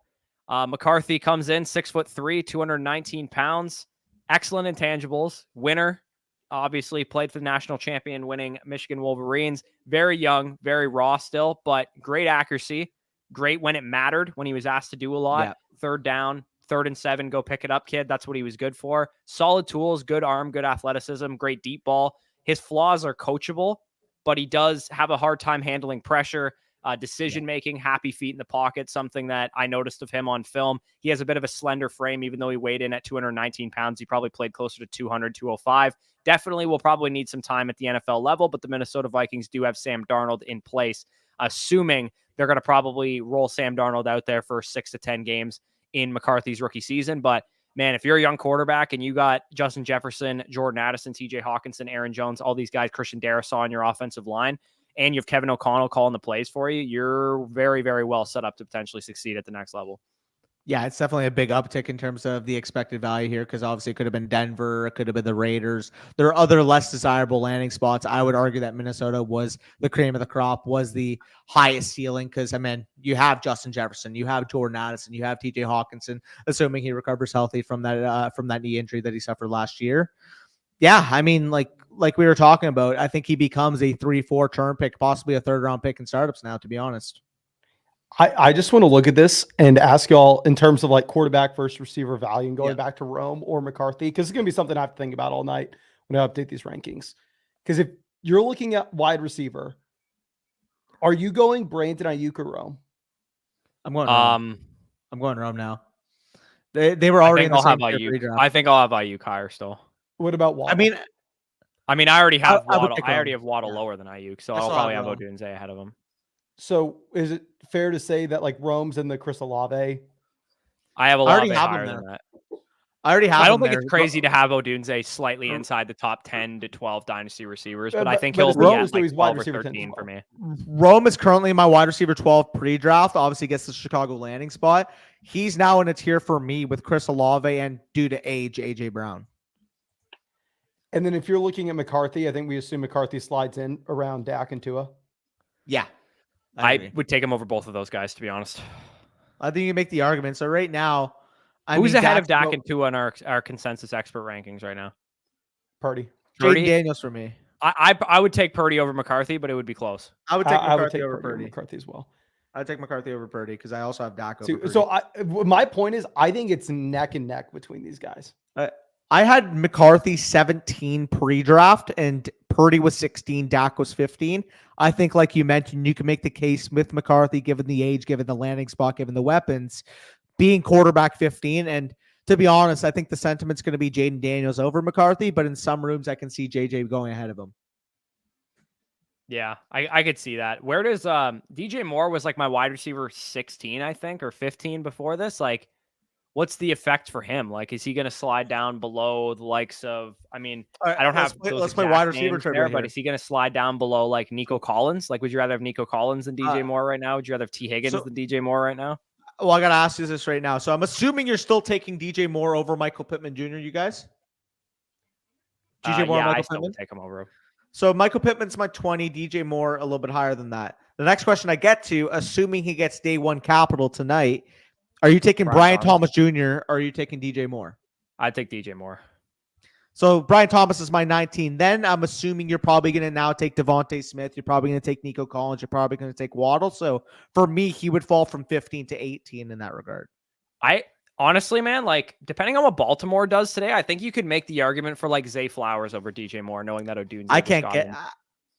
McCarthy comes in 6'3", 219 pounds. Excellent intangibles. Winner. Obviously played for the national champion winning Michigan Wolverines. Very young, very raw still, but great accuracy. Great when it mattered, when he was asked to do a lot. Yeah. Third down, 3rd and 7, go pick it up, kid. That's what he was good for. Solid tools, good arm, good athleticism, great deep ball. His flaws are coachable, but he does have a hard time handling pressure, decision-making, happy feet in the pocket, something that I noticed of him on film. He has a bit of a slender frame, even though he weighed in at 219 pounds. He probably played closer to 200, 205. Definitely will probably need some time at the NFL level, but the Minnesota Vikings do have Sam Darnold in place, assuming they're going to probably roll Sam Darnold out there for 6 to 10 games in McCarthy's rookie season. But man, if you're a young quarterback and you got Justin Jefferson, Jordan Addison, TJ Hawkinson, Aaron Jones, all these guys, Christian Darrisaw on your offensive line, and you have Kevin O'Connell calling the plays for you, you're very, very well set up to potentially succeed at the next level. Yeah, it's definitely a big uptick in terms of the expected value here because obviously it could have been Denver, it could have been the Raiders. There are other less desirable landing spots. I would argue that Minnesota was the cream of the crop, was the highest ceiling because, I mean, you have Justin Jefferson, you have Jordan Addison, you have TJ Hawkinson, assuming he recovers healthy from that knee injury that he suffered last year. Yeah, I mean, like we were talking about, I think he becomes a 3-4 turn pick, possibly a 3rd round pick in startups now, to be honest. I just want to look at this and ask y'all in terms of like quarterback versus receiver value and going back to Rome or McCarthy, because it's going to be something I have to think about all night when I update these rankings. Because if you're looking at wide receiver, are you going Brandon Ayuk or Rome? I'm going Rome. I'm going Rome now. They were already in the same Ayuk. I think I'll have Ayuk higher still. What about Waddle? I mean, I already have Waddle. I already have Waddle lower than Ayuk, so I'll probably have Odunze ahead of him. So is it fair to say that like Rome's in the Chris Olave? I have Olave higher than that. I already have. I don't think it's crazy to have Odunze slightly inside the top 10 to 12 dynasty receivers, but I think he'll be at like 12 or 13 for me. Rome is currently my wide receiver 12 pre-draft. Obviously gets the Chicago landing spot. He's now in a tier for me with Chris Olave and due to age, AJ Brown. And then if you're looking at McCarthy, I think we assume McCarthy slides in around Dak and Tua. Yeah. I would take him over both of those guys, to be honest. I think you make the argument. So right now, who's ahead of Dak and Tua in our consensus expert rankings right now? Purdy. Jaden Daniels for me. I would take Purdy over McCarthy, but it would be close. I would take McCarthy over Purdy. McCarthy as well. I'd take McCarthy over Purdy because I also have Dak over Purdy. So my point is, I think it's neck and neck between these guys. I had McCarthy 17 pre-draft and Purdy was 16, Dak was 15. I think, like you mentioned, you can make the case with McCarthy, given the age, given the landing spot, given the weapons, being quarterback 15. And to be honest, I think the sentiment's going to be Jaden Daniels over McCarthy, but in some rooms, I can see JJ going ahead of him. Yeah, I could see that. Where does DJ Moore was like my wide receiver 16, I think, or 15 before this? Like, what's the effect for him? Like, is he going to slide down below the likes of, I mean, I don't have those let's play wide receiver there, but is he going to slide down below like Nico Collins? Like, would you rather have Nico Collins than DJ Moore right now? Would you rather have T. Higgins than DJ Moore right now? Well, I got to ask you this right now. So I'm assuming you're still taking DJ Moore over Michael Pittman Jr., you guys? DJ Moore, Michael I Pittman? still would take him over him. So Michael Pittman's my 20, DJ Moore a little bit higher than that. The next question I get to, assuming he gets day one capital tonight, are you taking Brian Thomas Jr. or are you taking DJ Moore? I'd take DJ Moore. So Brian Thomas is my 19. Then I'm assuming you're probably going to now take Devontae Smith. You're probably going to take Nico Collins. You're probably going to take Waddle. So for me, he would fall from 15 to 18 in that regard. Honestly, man, like, depending on what Baltimore does today, I think you could make the argument for like Zay Flowers over DJ Moore, knowing that Odunze. I can't get.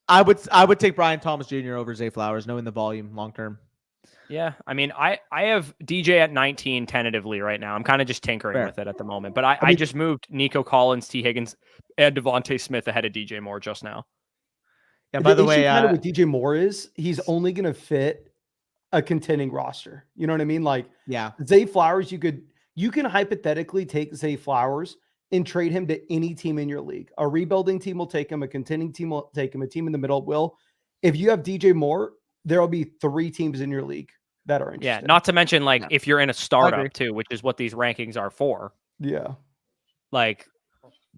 I would take Brian Thomas Jr. over Zay Flowers, knowing the volume long term. Yeah, I mean, I have DJ at 19 tentatively right now. I'm kind of just tinkering with it at the moment, but I just moved Nico Collins, T. Higgins, and Devontae Smith ahead of DJ Moore just now. Yeah. By the way, kind of with DJ Moore is he's only going to fit a contending roster. You know what I mean? Like, yeah, Zay Flowers, you can hypothetically take Zay Flowers and trade him to any team in your league. A rebuilding team will take him. A contending team will take him. A team in the middle will. If you have DJ Moore, there will be 3 teams in your league that are interested. Yeah, not to mention like if you're in a startup too, which is what these rankings are for. Yeah. Like,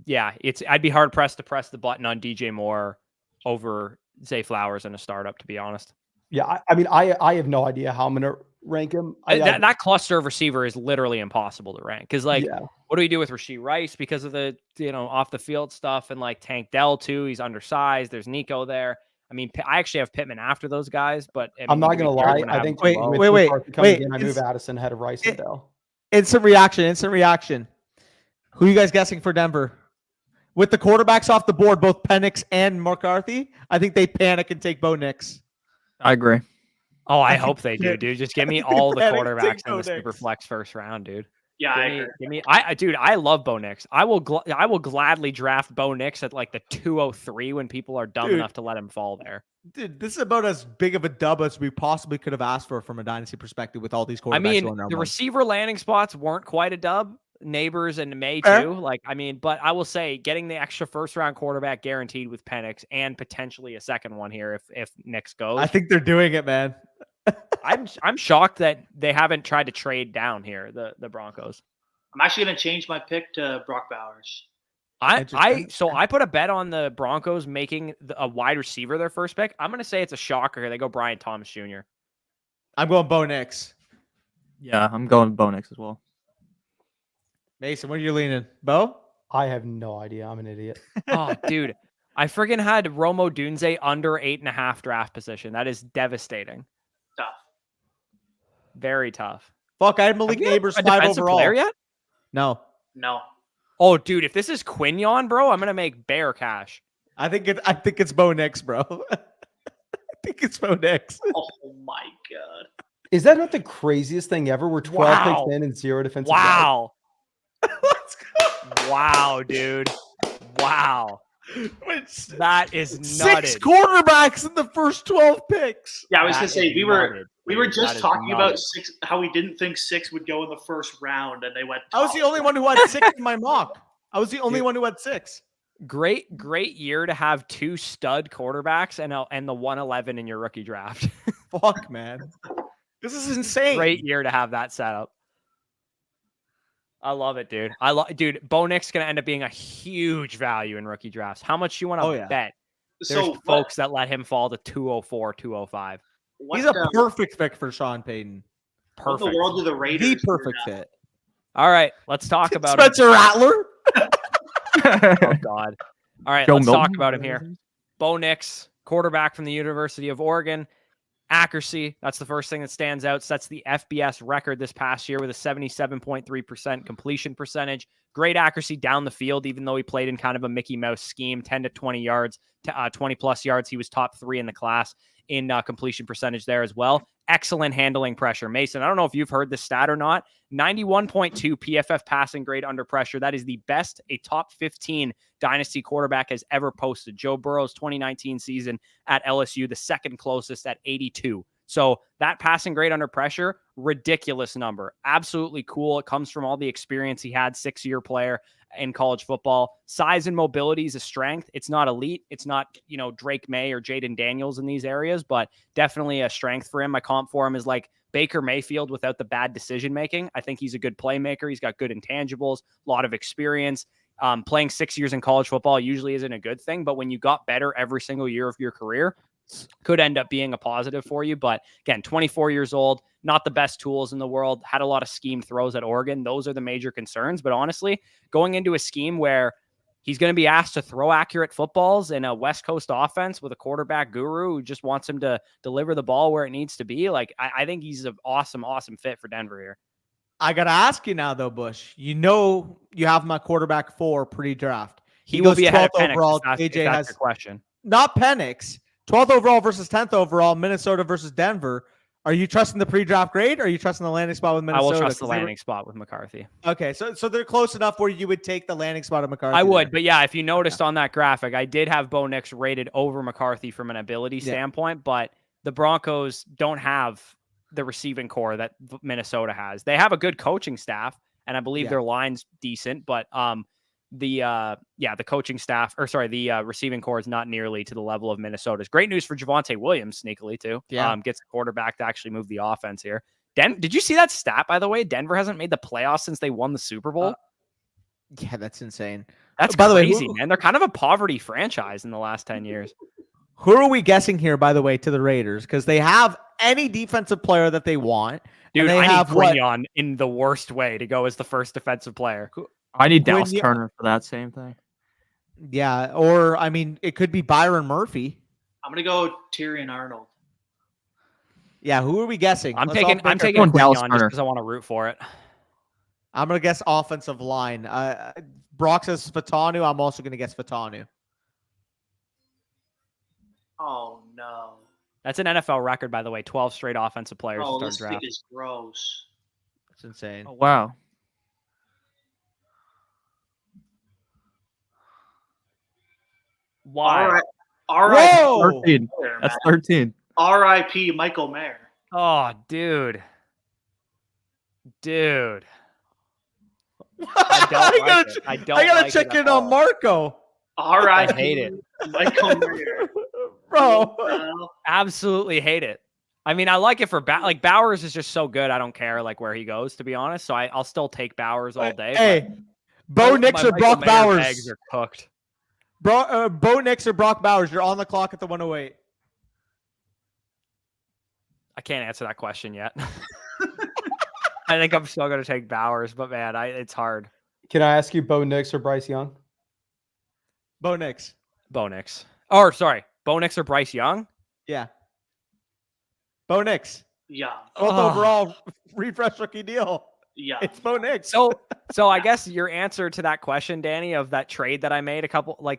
yeah, I'd be hard pressed to press the button on DJ Moore over Zay Flowers in a startup, to be honest. Yeah, I mean, I have no idea how I'm going to rank him. That cluster of receiver is literally impossible to rank because, like, what do we do with Rashee Rice because of the off the field stuff and like Tank Dell too? He's undersized. There's Nico there. I mean, I actually have Pittman after those guys, but I'm not going to lie. I think wait. I move Addison ahead of Rice and Dell. Instant reaction. Who are you guys guessing for Denver? With the quarterbacks off the board, both Penix and McCarthy, I think they panic and take Bo Nix. I agree. Oh, I hope they do, dude. Just give me all the quarterbacks in the super flex first round, dude. Yeah, I love Bo Nix. I will gladly draft Bo Nix at like the 203 when people are dumb enough to let him fall there. Dude, this is about as big of a dub as we possibly could have asked for from a dynasty perspective with all these quarterbacks. I mean, going the receiver landing spots weren't quite a dub. Neighbors and Maye too. Like, I mean, but I will say getting the extra first round quarterback guaranteed with Penix and potentially a second one here if Nix goes. I think they're doing it, man. I'm shocked that they haven't tried to trade down here, the Broncos. I'm actually going to change my pick to Brock Bowers. I put a bet on the Broncos making a wide receiver their first pick. I'm going to say it's a shocker here. They go Brian Thomas Jr. I'm going Bo Nix. Yeah, I'm going Bo Nix as well. Mason, where are you leaning? Bo? I have no idea. I'm an idiot. Oh, dude. I friggin' had Romo Dunze under 8.5 draft position. That is devastating. Tough. Very tough. Fuck, I had Malik Neighbors 5 overall. Player yet? No. Oh, dude, if this is Quignon, bro, I'm gonna make bear cash. I think it's Bo Nix, bro. I think it's Bo Nix. Oh my god. Is that not the craziest thing ever? We're 12 picks in and 0 defensive. Wow. Let's go. Wow, dude. Wow. That is nutted. 6 quarterbacks in the first 12 picks. Yeah, I was going to say, we were just talking about 6, how we didn't think 6 would go in the first round, and they went top. I was the only one who had 6 in my mock. I was the only one who had 6. Great year to have 2 stud quarterbacks and the 111 in your rookie draft. Fuck, man. This is insane. Great year to have that set up. I love it, dude. Dude, Bo Nix is going to end up being a huge value in rookie drafts. How much do you want to bet? There's folks that let him fall to 204, 205. He's a perfect fit for Sean Payton. Perfect. What the world of the Raiders? The perfect fit. All right, let's talk about Spencer Rattler. Oh, God. All right, let's talk about him here. Bo Nix, quarterback from the University of Oregon. Accuracy, that's the first thing that stands out. Sets the FBS record this past year with a 77.3% completion percentage. Great accuracy down the field, even though he played in kind of a Mickey Mouse scheme, 10 to 20 yards, 20 plus yards. He was top 3 in the class in completion percentage there as well. Excellent handling pressure. Mason, I don't know if you've heard this stat or not. 91.2 PFF passing grade under pressure. That is the best a top 15 dynasty quarterback has ever posted. Joe Burrow's 2019 season at LSU, the second closest at 82. So that passing grade under pressure, ridiculous number. Absolutely cool. It comes from all the experience he had, 6-year player in college football. Size and mobility is a strength. It's not elite. It's not, Drake Maye or Jaden Daniels in these areas, but definitely a strength for him. My comp for him is like Baker Mayfield without the bad decision-making. I think he's a good playmaker. He's got good intangibles, a lot of experience. Playing 6 years in college football usually isn't a good thing, but when you got better every single year of your career, could end up being a positive for you. But again, 24 years old, not the best tools in the world, had a lot of schemed throws at Oregon. Those are the major concerns. But honestly, going into a scheme where he's going to be asked to throw accurate footballs in a West Coast offense with a quarterback guru who just wants him to deliver the ball where it needs to be, like, I think he's an awesome fit for Denver here. I got to ask you now, though, Bush. You have my quarterback 4 pre-draft. He will be ahead of 12th overall. AJ has your question. Not Penix. 12th overall versus 10th overall, Minnesota versus Denver. Are you trusting the pre-draft grade, or are you trusting the landing spot with Minnesota? I will trust the landing spot with McCarthy. Okay, so they're close enough where you would take the landing spot of McCarthy. I would, there. but yeah, if you noticed on that graphic, I did have Bo Nix rated over McCarthy from an ability standpoint, but the Broncos don't have the receiving core that Minnesota has. They have a good coaching staff, and I believe their line's decent, but the coaching staff, the receiving core is not nearly to the level of Minnesota's. Great news for Javonte Williams, sneakily too. Yeah, gets a quarterback to actually move the offense here. Did you see that stat, by the way? Denver hasn't made the playoffs since they won the Super Bowl. Yeah, that's insane. That's by crazy, the way, man. They're kind of a poverty franchise in the last 10 years. Who are we guessing here, by the way, to the Raiders? Because they have any defensive player that they want. Dude, they I have need Quinion in the worst way to go as the first defensive player. I need Dallas Turner for that same thing. Yeah, or I mean, it could be Byron Murphy. I'm gonna go Tyrion Arnold. Yeah, who are we guessing? I'm taking Quinion just because I want to root for it. I'm gonna guess offensive line. Brock says Fatanu. I'm also gonna guess Fatanu. Oh no. That's an NFL record, by the way. 12 straight offensive players to this start draft. thing is gross. That's insane. Oh wow. Why? Whoa! 13. That's 13. R.I.P. Michael Mayer. Oh, dude. I gotta check in on Marco. R.I.P. I hate it. Michael Mayer. Bro. Absolutely hate it. I mean, I like it for like Bowers is just so good. I don't care like where he goes, to be honest. So I'll still take Bowers all day. Hey, Bo Nix or Brock Bowers? Eggs are cooked. Bo Nix or Brock Bowers? You're on the clock at the 108. I can't answer that question yet. I think I'm still going to take Bowers, but man, it's hard. Can I ask you Bo Nix or Bryce Young? Bo Nix. Bo Nix. Or sorry, Bo Nix or Bryce Young? Yeah. Bo Nix. Yeah. Both overall refresh rookie deal. Yeah. It's Bo Nix. So I guess your answer to that question, Danny, of that trade that I made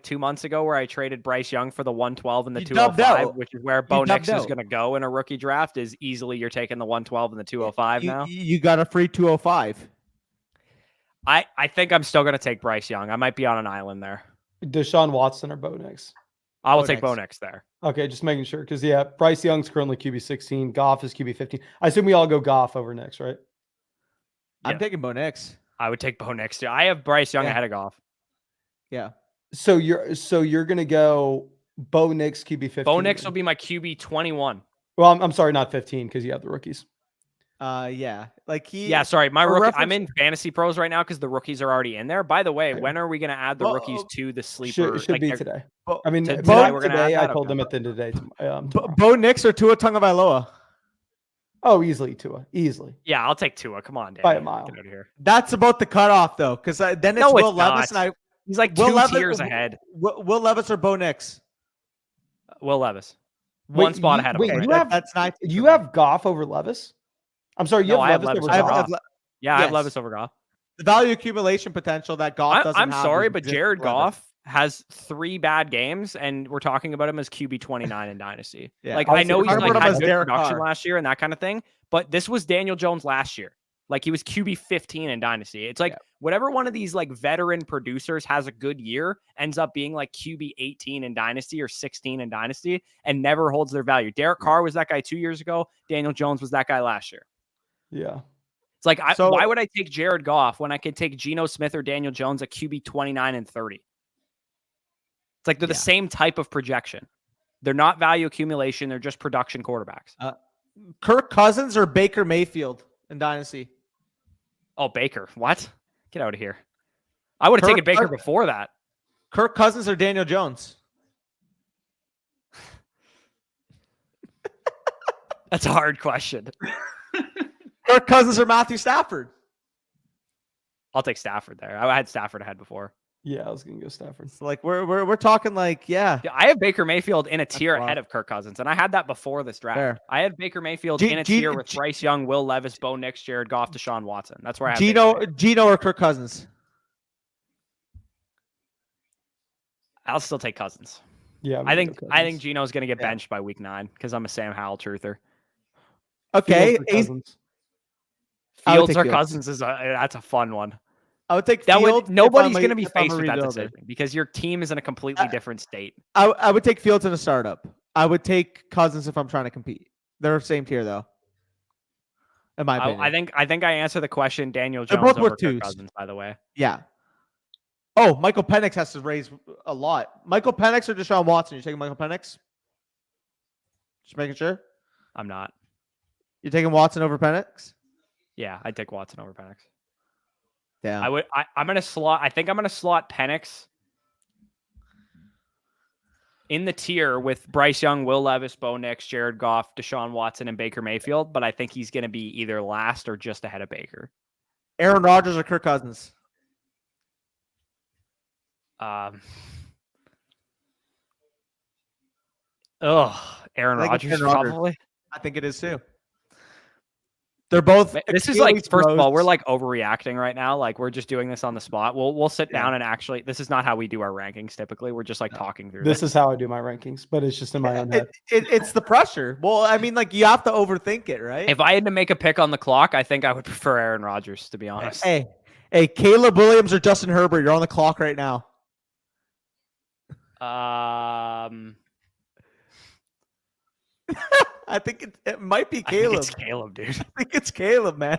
2 months ago where I traded Bryce Young for the 112 and the 205, which is where Bo Nix is going to go in a rookie draft, is easily you're taking the 112 and the 205 now. You got a free 205. I think I'm still going to take Bryce Young. I might be on an island there. Deshaun Watson or Bo Nix? I will take Bo Nix there. Okay, just making sure. Because, Bryce Young's currently QB 16. Goff is QB 15. I assume we all go Goff over Nix, right? I'm taking Bo Nix. I would take Bo Nix too. I have Bryce Young ahead of Goff. Yeah. So you're gonna go Bo Nix QB 15. Bo Nix will be my QB 21. Well, I'm sorry, not 15 because you have the rookies. Yeah. Like sorry, my rookie. I'm in Fantasy Pros right now because the rookies are already in there. By the way, when are we going to add the rookies to the sleeper? Should be today. I mean, today I told them at the end of the day. Bo Nix or Tua Tagovailoa? Oh, easily Tua. Easily. Yeah, I'll take Tua. Come on, Dan. By a mile. Get out of here. That's about the cutoff, though, because then it's Will Levis. And he's like Will two tiers ahead. Will Levis or Bo Nix? Will Levis. One spot ahead of him. Wait, that's not. You have Goff over Levis? I'm sorry, you have Levis over Goff. I have Levis over Goff. The value accumulation potential that Goff doesn't have. I'm sorry, but Jared Goff has 3 bad games, and we're talking about him as QB 29 in Dynasty. Yeah. Like I know he's like had good Derek production Carr last year and that kind of thing, but this was Daniel Jones last year. Like he was QB 15 in Dynasty. It's like whatever one of these like veteran producers has a good year ends up being like QB 18 in Dynasty or 16 in Dynasty and never holds their value. Derek Carr was that guy 2 years ago. Daniel Jones was that guy last year. Yeah. It's like, why would I take Jared Goff when I could take Geno Smith or Daniel Jones at QB 29 and 30? It's like they're the same type of projection. They're not value accumulation. They're just production quarterbacks. Kirk Cousins or Baker Mayfield in Dynasty? Oh, Baker. What? Get out of here. I would have taken Baker before that. Kirk Cousins or Daniel Jones? That's a hard question. Kirk Cousins or Matthew Stafford? I'll take Stafford there. I had Stafford ahead before. Yeah, I was gonna go Stafford. So like we're talking like I have Baker Mayfield in a tier ahead of Kirk Cousins, and I had that before this draft. Fair. I had Baker Mayfield in a tier with Bryce Young, Will Levis, Bo Nix, Jared Goff, Deshaun Watson. That's where I have Geno or Kirk Cousins. I'll still take Cousins. Yeah, I think Geno's gonna get benched by week 9 because I'm a Sam Howell truther. Okay, Cousins. Fields or Cousins that's a fun one. I would take that Fields. Nobody's going to be faced with that decision because your team is in a completely different state. I would take Fields in a startup. I would take Cousins if I'm trying to compete. They're same tier though. In my opinion. I think I answered the question. Daniel Jones over Kirk Cousins, by the way. Yeah. Oh, Michael Penix has to raise a lot. Michael Penix or Deshaun Watson? You're taking Michael Penix? Just making sure. I'm not. You're taking Watson over Penix? Yeah, I'd take Watson over Penix. Yeah. I'm gonna slot. I think I'm gonna slot Penix in the tier with Bryce Young, Will Levis, Bo Nix, Jared Goff, Deshaun Watson, and Baker Mayfield. But I think he's gonna be either last or just ahead of Baker. Aaron Rodgers or Kirk Cousins? Aaron Rodgers probably. I think it is too. They're both. This is like, first of all, we're like overreacting right now. Like we're just doing this on the spot. We'll sit down and actually, this is not how we do our rankings. Typically, we're just like talking through. This is how I do my rankings, but it's just in my own head. It's the pressure. Well, I mean, like you have to overthink it, right? If I had to make a pick on the clock, I think I would prefer Aaron Rodgers, to be honest. Hey, Caleb Williams or Justin Herbert? You're on the clock right now. I think it might be Caleb. It's Caleb, dude. I think it's Caleb, man.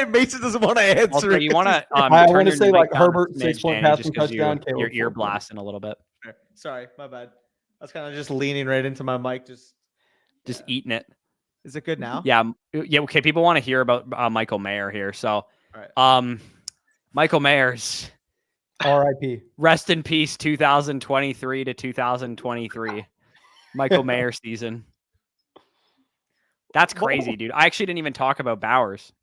Mason doesn't want to answer. Also, you want to? I want to say like Herbert 6-point passing touchdown. Your ear blasting a little bit. Sorry, my bad. I was kind of just leaning right into my mic, just eating it. Is it good now? Yeah. Okay. People want to hear about Michael Mayer here, so right. Michael Mayer's R.I.P. Rest in peace, 2023 to 2023. Michael Mayer season. That's crazy, dude. I actually didn't even talk about Bowers.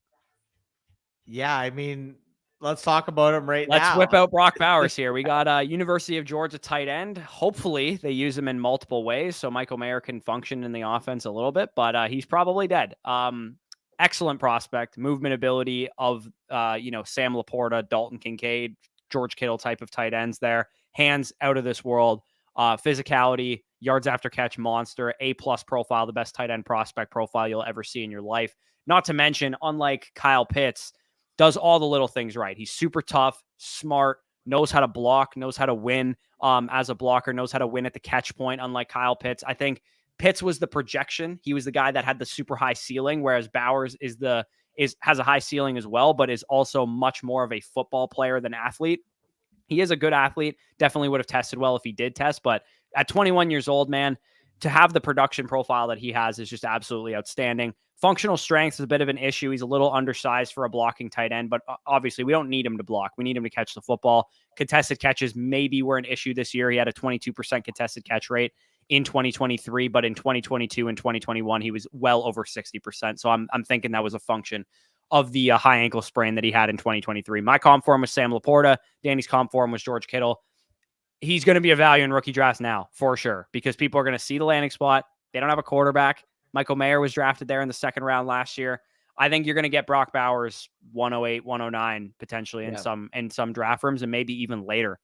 Yeah, I mean, let's talk about him now. Let's whip out Brock Bowers here. We got University of Georgia tight end. Hopefully, they use him in multiple ways so Michael Mayer can function in the offense a little bit, but he's probably dead. Excellent prospect, movement ability of Sam Laporta, Dalton Kincaid, George Kittle type of tight ends there. Hands out of this world. Physicality, yards after catch monster, A+ profile, the best tight end prospect profile you'll ever see in your life. Not to mention, unlike Kyle Pitts, does all the little things right. He's super tough, smart, knows how to block, knows how to win as a blocker, knows how to win at the catch point, unlike Kyle Pitts. I think Pitts was the projection. He was the guy that had the super high ceiling, whereas Bowers has a high ceiling as well, but is also much more of a football player than athlete. He is a good athlete. Definitely would have tested well if he did test. But at 21 years old, man, to have the production profile that he has is just absolutely outstanding. Functional strength is a bit of an issue. He's a little undersized for a blocking tight end, but obviously we don't need him to block. We need him to catch the football. Contested catches maybe were an issue this year. He had a 22% contested catch rate in 2023, but in 2022 and 2021, he was well over 60%. So I'm thinking that was a function of the high ankle sprain that he had in 2023. My comp form was Sam Laporta. Danny's comp form was George Kittle. He's going to be a value in rookie drafts now, for sure, because people are going to see the landing spot. They don't have a quarterback. Michael Mayer was drafted there in the second round last year. I think you're going to get Brock Bowers 108, 109 potentially in some draft rooms and maybe even later.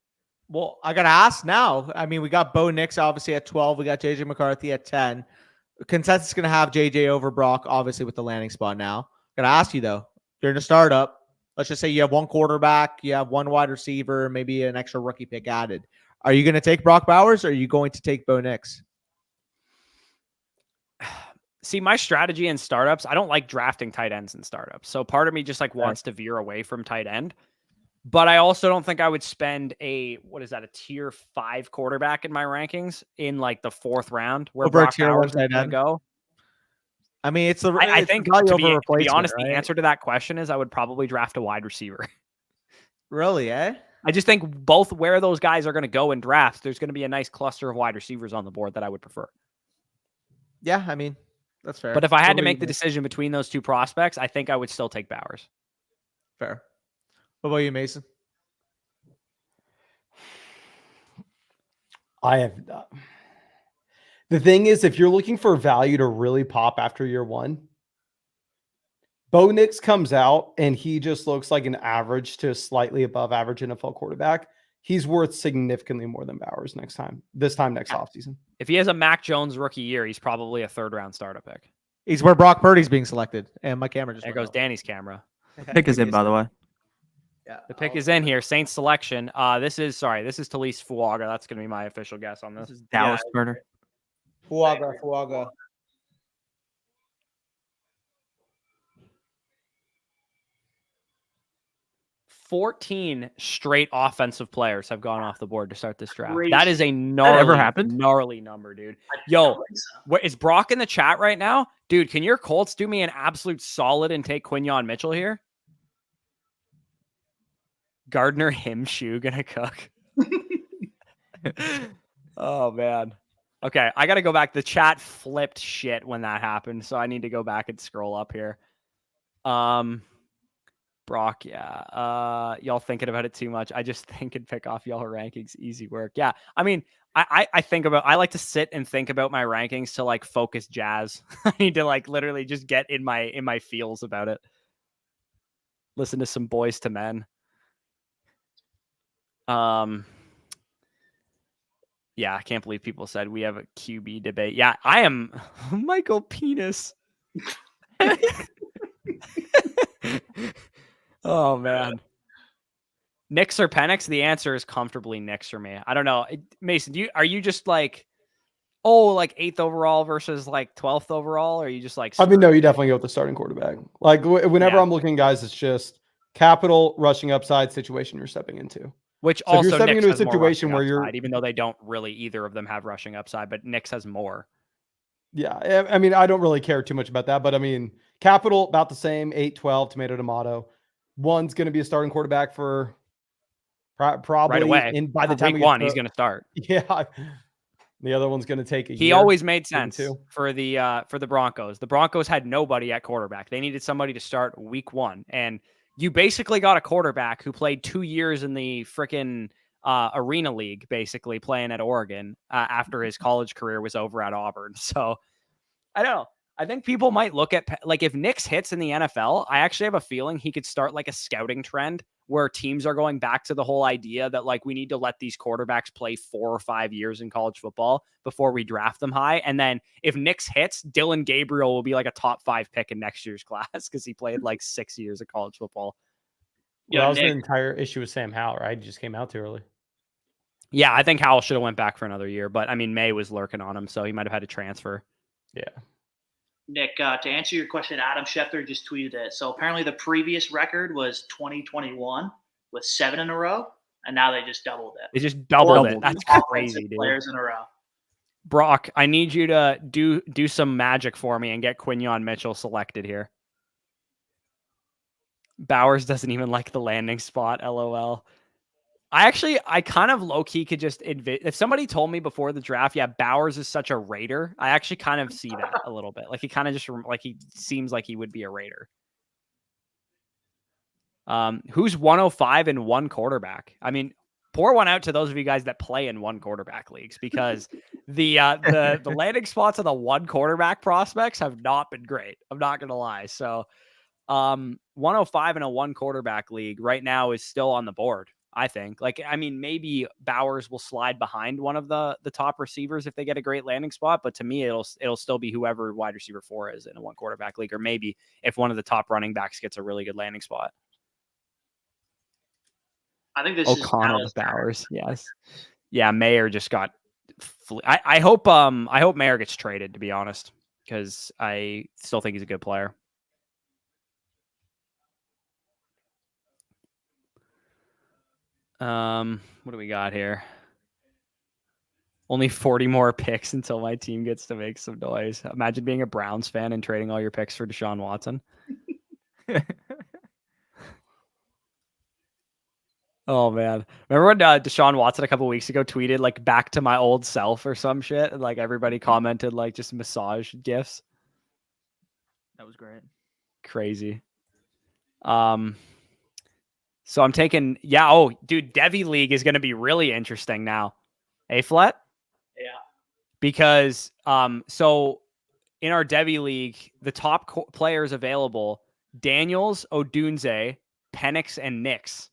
Well, I got to ask now. I mean, we got Bo Nix obviously at 12. We got JJ McCarthy at 10. Consensus is going to have JJ over Brock, obviously, with the landing spot now. Gonna ask you though, you're in a startup. Let's just say you have one quarterback, you have one wide receiver, maybe an extra rookie pick added. Are you going to take Brock Bowers or are you going to take Bo Nix? See, my strategy in startups, I don't like drafting tight ends in startups. So part of me just wants to veer away from tight end. But I also don't think I would spend a tier 5 quarterback in my rankings in like the 4th round where Brock Bowers is going to go. I mean, I think to be honest, right? The answer to that question is I would probably draft a wide receiver. Really, eh? I just think both where those guys are going to go in drafts, there's going to be a nice cluster of wide receivers on the board that I would prefer. Yeah, I mean, that's fair. But if I had to make the decision between those two prospects, I think I would still take Bowers. Fair. What about you, Mason? I have... The thing is, if you're looking for value to really pop after year one, Bo Nix comes out and he just looks like an average to slightly above average NFL quarterback. He's worth significantly more than Bowers next offseason. If he has a Mac Jones rookie year, he's probably a 3rd round startup pick. He's where Brock Purdy's being selected, and my camera just. There went goes out. Danny's camera. Pick is in, by the way. Yeah, The pick is in here. Saints selection. This is Talise Fuaga. That's gonna be my official guess on this. This is Dallas Turner. Fuaga. 14 straight offensive players have gone off the board to start this draft. Crazy. That is a gnarly number, dude. Yo, is Brock in the chat right now? Dude, can your Colts do me an absolute solid and take Quinyon Mitchell here? Gardner Himshoe gonna cook. Oh, man. Okay, I got to go back. The chat flipped shit when that happened, so I need to go back and scroll up here. Brock, yeah. Y'all thinking about it too much. I just think and pick off y'all rankings. Easy work. Yeah. I mean, I like to sit and think about my rankings to like focus jazz. I need to like literally just get in my feels about it. Listen to some Boys to Men. Yeah, I can't believe people said we have a QB debate. Yeah, I am Michael Penis. Oh, man. Knicks or Penix? The answer is comfortably Knicks for me. I don't know. Mason, are you just like, like 8th overall versus like 12th overall? Or are you just like... I mean, no, you definitely go with the starting quarterback. Like whenever I'm looking, guys, it's just capital, rushing upside situation you're stepping into. Which so also if you're stepping Knicks into a situation where upside, even though they don't really either of them have rushing upside, but Knicks has more. Yeah, I mean, I don't really care too much about that, but I mean, capital about the same, 8-12, tomato. One's going to be a starting quarterback for probably right away. And by the time week one, he's going to start. Yeah, the other one's going to take a year. He always made sense for the Broncos. The Broncos had nobody at quarterback. They needed somebody to start week one, and you basically got a quarterback who played 2 years in the frickin' Arena League, basically playing at Oregon after his college career was over at Auburn. So I don't know. I think people might look at like if Nix hits in the NFL, I actually have a feeling he could start like a scouting trend where teams are going back to the whole idea that like we need to let these quarterbacks play 4 or 5 years in college football before we draft them high. And then if Nix hits, Dylan Gabriel will be like a top 5 pick in next year's class because he played like 6 years of college football. Yeah, that was the entire issue with Sam Howell, right? He just came out too early. Yeah, I think Howell should have went back for another year, but I mean, Maye was lurking on him, so he might have had to transfer. Yeah. Nick, to answer your question, Adam Schefter just tweeted it. So apparently the previous record was 2021 with 7 in a row, and now they just doubled it. They just doubled it. That's crazy, dude. Players in a row. Brock, I need you to do some magic for me and get Quinyon Mitchell selected here. Bowers doesn't even like the landing spot, LOL. I kind of low-key could just if somebody told me before the draft, yeah, Bowers is such a Raider, I actually kind of see that a little bit. Like he kind of just like he seems like he would be a Raider. Who's 105 in one quarterback? I mean, pour one out to those of you guys that play in one quarterback leagues because the landing spots of the one quarterback prospects have not been great. I'm not gonna lie. So 105 in a one quarterback league right now is still on the board. I think. Like, I mean, maybe Bowers will slide behind one of the top receivers if they get a great landing spot, but to me, it'll still be whoever wide receiver 4 is in a one quarterback league, or maybe if one of the top running backs gets a really good landing spot. I think this O'Connell is Bowers. Yes. Yeah, Mayer just got. I hope Mayer gets traded, to be honest, because I still think he's a good player. What do we got here? Only 40 more picks until my team gets to make some noise. Imagine being a Browns fan and trading all your picks for Deshaun Watson. Oh man. Remember when Deshaun Watson a couple weeks ago tweeted like back to my old self or some shit? And like everybody commented like just massage gifs. That was great. Crazy. So I'm taking, dude, Devi League is going to be really interesting now. Flet? Yeah. Because, so in our Devi League, the top players available, Daniels, Odunze, Penix, and Nix.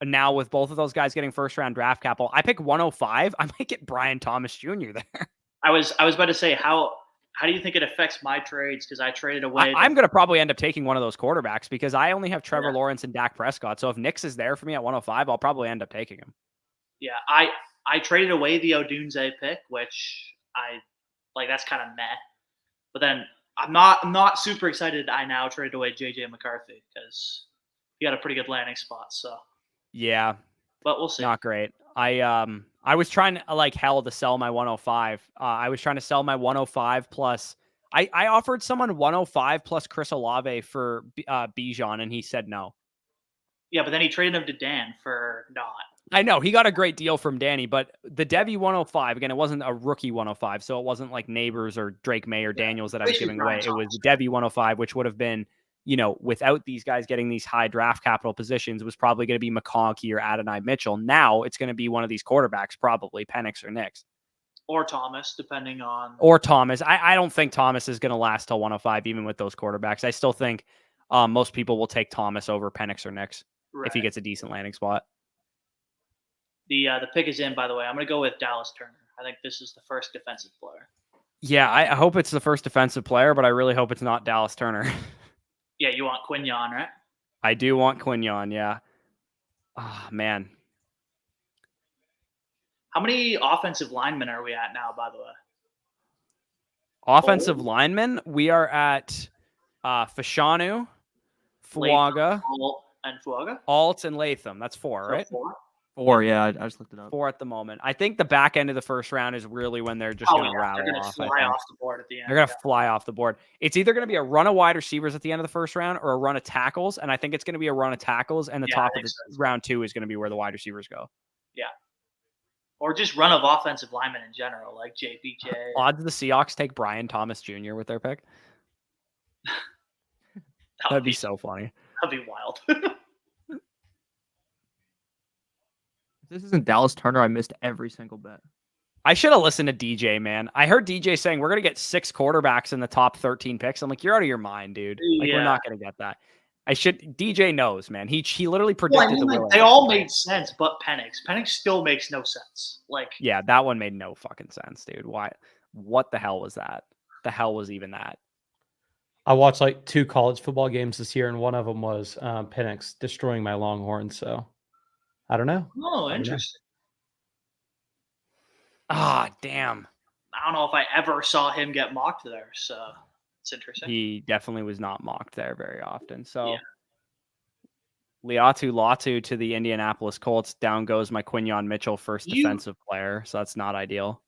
Now with both of those guys getting first round draft capital, I pick 105. I might get Brian Thomas Jr. there. I was about to say, how how do you think it affects my trades? Because I traded away. I'm going to probably end up taking one of those quarterbacks because I only have Trevor Lawrence and Dak Prescott. So if Nix is there for me at 105, I'll probably end up taking him. Yeah, I traded away the Odunze pick, which I like. That's kind of meh. But then I'm not super excited. I now traded away JJ McCarthy because he got a pretty good landing spot. So yeah, but we'll see. Not great. I was trying like hell to sell my 105. I was trying to sell my 105 plus. I offered someone 105 plus Chris Olave for Bijan, and he said no. Yeah, but then he traded him to Dan for not. I know he got a great deal from Danny, but the Devy 105 again, it wasn't a rookie 105, so it wasn't like Neighbors or Drake May or Daniels that I was giving away. It was the Devy 105, which would have been, without these guys getting these high draft capital positions, was probably going to be McConkey or Adonai Mitchell. Now it's going to be one of these quarterbacks, probably Penix or Nix. Or Thomas, depending on. Or Thomas. I don't think Thomas is going to last till 105, even with those quarterbacks. I still think most people will take Thomas over Penix or Nix if he gets a decent landing spot. The pick is in, by the way. I'm going to go with Dallas Turner. I think this is the first defensive player. Yeah, I hope it's the first defensive player, but I really hope it's not Dallas Turner. Yeah, you want Quignon, right? I do want Quignon, yeah. Oh, man. How many offensive linemen are we at now, by the way? Offensive linemen, we are at Fashanu, Fuaga, and Fuaga? Alt, and Latham. That's 4, right? 4, yeah. I just looked it up. 4 at the moment. I think the back end of the first round is really when they're just going to rattle they're gonna off. Fly off the board at the end. They're going to fly off the board. It's either going to be a run of wide receivers at the end of the first round or a run of tackles, and I think it's going to be a run of tackles, and the top of the round 2 is going to be where the wide receivers go. Yeah. Or just run of offensive linemen in general, like JPJ. Odds the Seahawks take Brian Thomas Jr. with their pick? That'd be so funny. That'd be wild. If this isn't Dallas Turner, I missed every single bet. I should have listened to DJ, man. I heard DJ saying we're going to get 6 quarterbacks in the top 13 picks. I'm like, you're out of your mind, dude. Like, we're not going to get that. DJ knows, man. He literally predicted the will. They all made sense, but Penix. Penix still makes no sense. Yeah, that one made no fucking sense, dude. Why? What the hell was that? The hell was even that? I watched like 2 college football games this year, and one of them was Penix destroying my Longhorns. So I don't know. Oh, interesting. Ah, damn. I don't know if I ever saw him get mocked there, so it's interesting. He definitely was not mocked there very often. So Liatu Latu to the Indianapolis Colts. Down goes my Quignon Mitchell, first defensive player. So that's not ideal.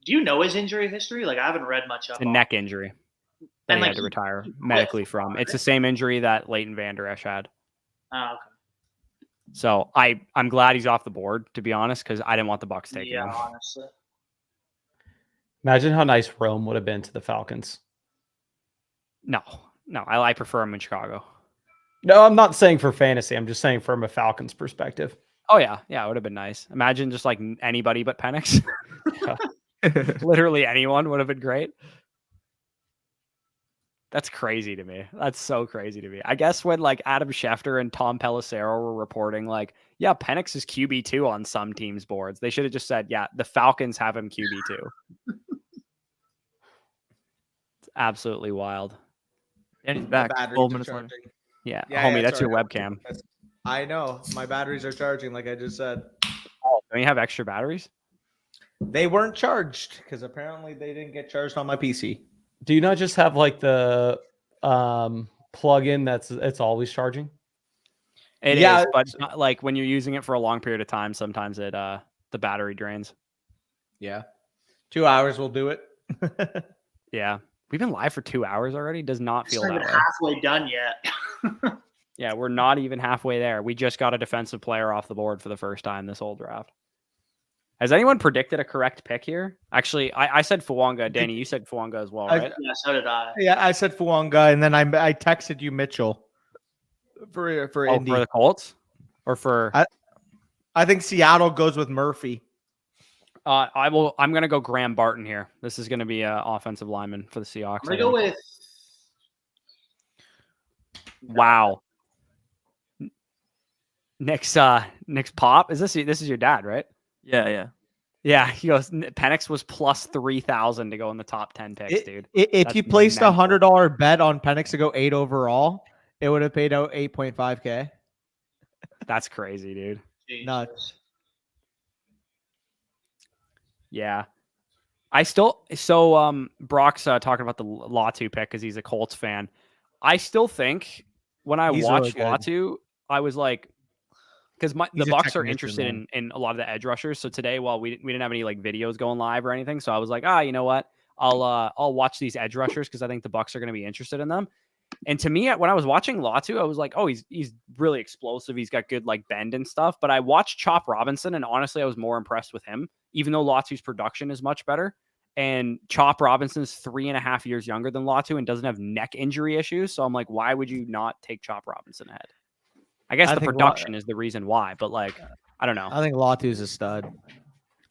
Do you know his injury history? Like, I haven't read much up. It's a neck injury that he had to retire medically from. It's the same injury that Leighton Vander Esch had. Oh, okay. So I'm glad he's off the board, to be honest, because I didn't want the Bucs taking him. Yeah, honestly. Imagine how nice Rome would have been to the Falcons. No, I prefer him in Chicago. No, I'm not saying for fantasy. I'm just saying from a Falcons perspective. Oh, yeah. Yeah, it would have been nice. Imagine just like anybody but Penix. Literally anyone would have been great. That's crazy to me. That's so crazy to me. I guess when like Adam Schefter and Tom Pelissero were reporting like, yeah, Penix is QB2 on some teams' boards, they should have just said, yeah, the Falcons have him QB2. It's absolutely wild. And he's back 12 minutes later. Yeah, homie, that's your webcam. I know. My batteries are charging, like I just said. Oh, don't you have extra batteries? They weren't charged because apparently they didn't get charged on my PC. Do you not just have like the plug-in it's always charging? It is, but it's not, like when you're using it for a long period of time, sometimes it the battery drains. Yeah. 2 hours will do it. Yeah. We've been live for 2 hours already. Does not feel that way. Halfway done yet. Yeah, we're not even halfway there. We just got a defensive player off the board for the first time this whole draft. Has anyone predicted a correct pick here? Actually, I said Fuanga. Danny, you said Fuanga as well, right? Yeah, so did I. Yeah, I said Fuanga, and then I texted you Mitchell for Indy. For the Colts? Or for... I think Seattle goes with Murphy. I'm going to go Graham Barton here. This is going to be an offensive lineman for the Seahawks. I'm going to go with... Wow. Nick's Pop? This is your dad, right? Yeah. Yeah, he goes. Penix was plus 3,000 to go in the top 10 picks, dude. If That's you placed a mental. $100 bet on Penix to go 8 overall, it would have paid out 8.5K. That's crazy, dude. Nuts. Yeah. Brock's talking about the Latu pick because he's a Colts fan. I still think when I He's watched really good. Latu, I was like, because the He's a Bucks are technician, interested man. in a lot of the edge rushers. So today, while we didn't have any like videos going live or anything, so I was like, you know what? I'll watch these edge rushers because I think the Bucks are going to be interested in them. And to me, when I was watching Latu, I was like, oh, he's really explosive. He's got good like bend and stuff. But I watched Chop Robinson, and honestly, I was more impressed with him, even though Latu's production is much better. And Chop Robinson's 3.5 years younger than Latu and doesn't have neck injury issues. So I'm like, why would you not take Chop Robinson ahead? I guess the production is the reason why, but like, I don't know. I think Latu's a stud.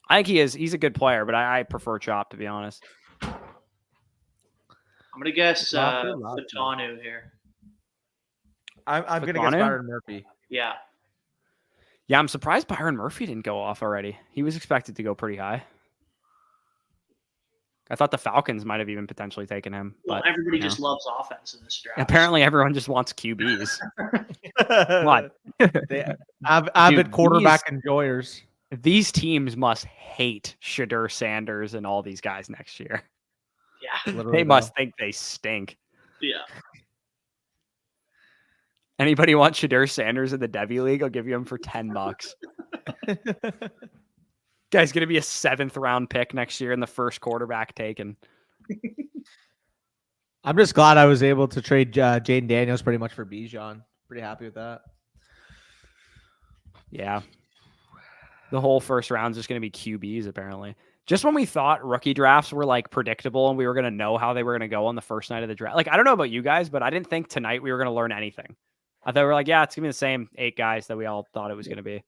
I think he is. He's a good player, but I prefer Chop, to be honest. I'm gonna guess Latu. Fatanu here. I'm gonna guess Fatanu? Byron Murphy. Yeah. Yeah, I'm surprised Byron Murphy didn't go off already. He was expected to go pretty high. I thought the Falcons might have even potentially taken him. Well, but everybody you know. just loves offense in this draft. Apparently, everyone just wants QBs. What? Avid quarterback enjoyers. These teams must hate Shadur Sanders and all these guys next year. Yeah. Literally, They must think they stink. Yeah. Anybody want Shadur Sanders in the Devy League? I'll give you him for $10. Guy's going to be a 7th round pick next year and the first quarterback taken. I'm just glad I was able to trade Jaden Daniels pretty much for Bijan. Pretty happy with that. Yeah. The whole first round is just going to be QBs, apparently. Just when we thought rookie drafts were like predictable and we were going to know how they were going to go on the first night of the draft. Like, I don't know about you guys, but I didn't think tonight we were going to learn anything. I thought we were like, yeah, it's going to be the same 8 guys that we all thought it was going to be.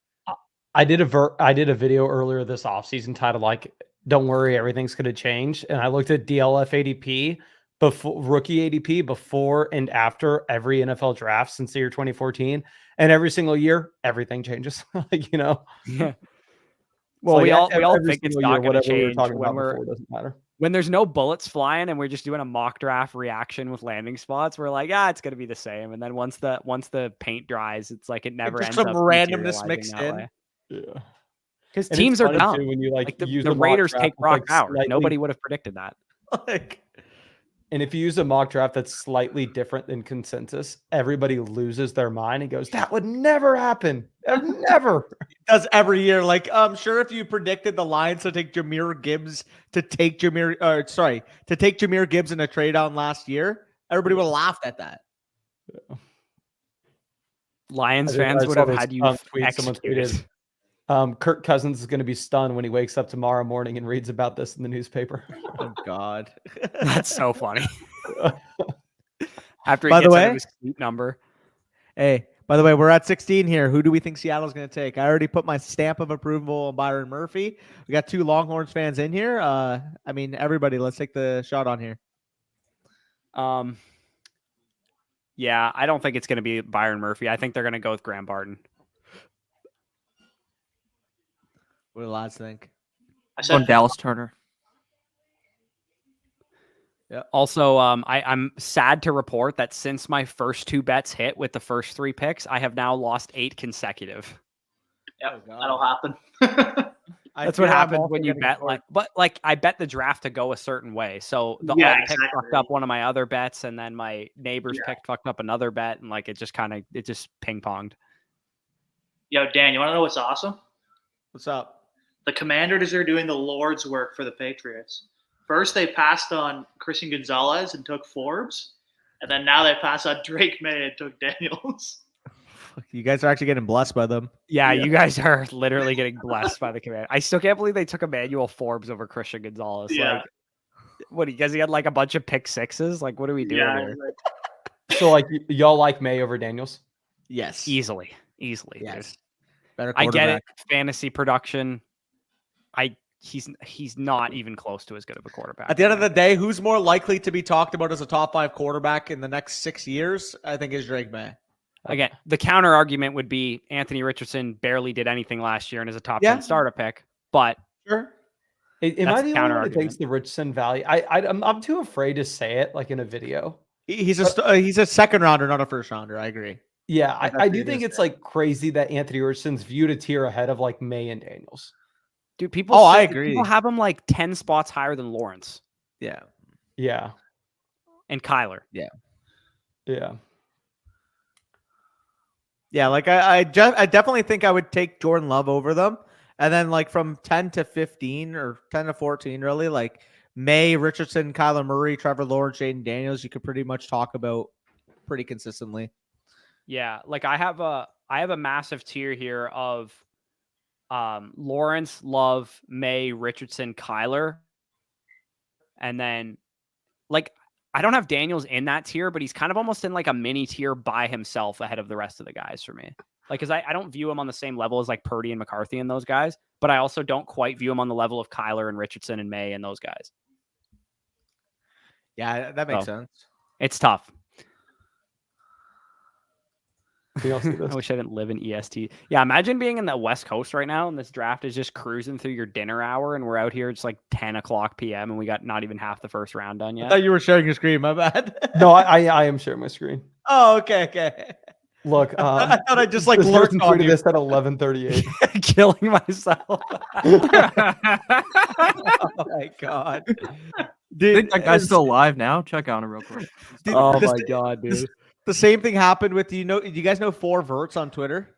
I did a video earlier this offseason titled like, "Don't worry, everything's going to change." And I looked at DLF ADP before rookie ADP before and after every NFL draft since the year 2014, and every single year everything changes. Like, you know. Yeah. Well, we all think it's not going to change when it doesn't matter. When there's no bullets flying and we're just doing a mock draft reaction with landing spots. We're like, it's going to be the same. And then once the paint dries, it's like it never ends some up randomness materializing mixed that in. way. Yeah. Because teams are dumb. When you like use the a mock Raiders draft take that's, Brock like, Bowers. slightly- Nobody would have predicted that. Like, and if you use a mock draft that's slightly different than consensus, everybody loses their mind and goes, "That would never happen. Never." does every year. Like, sure, if you predicted the Lions to take Jahmyr Gibbs to take Jahmyr Gibbs in a trade on last year, everybody would have laughed at that. Lions I fans would saw have this, had you tweet someone executed. tweeted. Kirk Cousins is going to be stunned when he wakes up tomorrow morning and reads about this in the newspaper. Oh God, That's so funny. After he By the gets way- out of his sleep number. Hey, by the way, we're at 16 here. Who do we think Seattle's going to take? I already put my stamp of approval on Byron Murphy. We got 2 Longhorns fans in here. I mean, everybody, let's take the shot on here. Yeah, I don't think it's going to be Byron Murphy. I think they're going to go with Graham Barton. What do the lads think? I said Dallas Turner. Also, I'm sad to report that since my first 2 bets hit with the first 3 picks, I have now lost 8 consecutive. Yep, Oh, God. that'll happen. That's what happens when you bet I bet the draft to go a certain way. So the alt pick fucked up one of my other bets, and then my neighbor's pick fucked up another bet, and like it just ping ponged. Yo, Dan, you want to know what's awesome? What's up? The Commanders are doing the Lord's work for the Patriots. First, they passed on Christian Gonzalez and took Forbes, and then now they pass on Drake Maye and took Daniels. You guys are actually getting blessed by them. Yeah, you guys are literally getting blessed by the command. I still can't believe they took Emmanuel Forbes over Christian Gonzalez. Yeah. Like, what? Because he had like a bunch of pick sixes. Like, what are we doing here? So, like, y'all like May over Daniels? Yes. Easily, dude. Yes. Better I get quarterback. it. Fantasy production. He's not even close to as good of a quarterback. At the end of the day, who's more likely to be talked about as a top 5 quarterback in the next 6 years? I think is Drake Maye. Again, the counter argument would be Anthony Richardson barely did anything last year and is a top 10 starter pick. But Sure. Am I the only one that thinks the Richardson value? I'm too afraid to say it like in a video. He's a second rounder, not a first rounder. I agree. Yeah, I do think it's like crazy that Anthony Richardson's viewed a tier ahead of like Maye and Daniels. Dude, people. I agree. People have him like 10 spots higher than Lawrence. Yeah. Yeah. And Kyler. Yeah. Yeah. Yeah, like I definitely think I would take Jordan Love over them. And then like from 10 to 15 or 10 to 14, really, like Maye, Richardson, Kyler Murray, Trevor Lawrence, Jaden Daniels, you could pretty much talk about pretty consistently. Yeah, like I have a massive tier here of Lawrence, Love, Maye, Richardson, Kyler. And then like I don't have Daniels in that tier, but he's kind of almost in like a mini tier by himself ahead of the rest of the guys for me. Like, because I don't view him on the same level as like Purdy and McCarthy and those guys, but I also don't quite view him on the level of Kyler and Richardson and Maye and those guys. Yeah, that makes sense. It's tough. I wish I didn't live in EST. Yeah, imagine being in the West Coast right now and this draft is just cruising through your dinner hour and we're out here. It's like 10 o'clock p.m. and we got not even half the first round done yet. I thought you were sharing your screen. My bad. No, I am sharing my screen. Oh, okay. Look, I thought I just like this lurked person on tweeted you. this at 11:38. Killing myself. Oh my god. I Dude, think that guy's still alive now. Check on him real quick. dude, Oh this- my god, dude. The same thing happened with do you guys know 4 Verts on Twitter?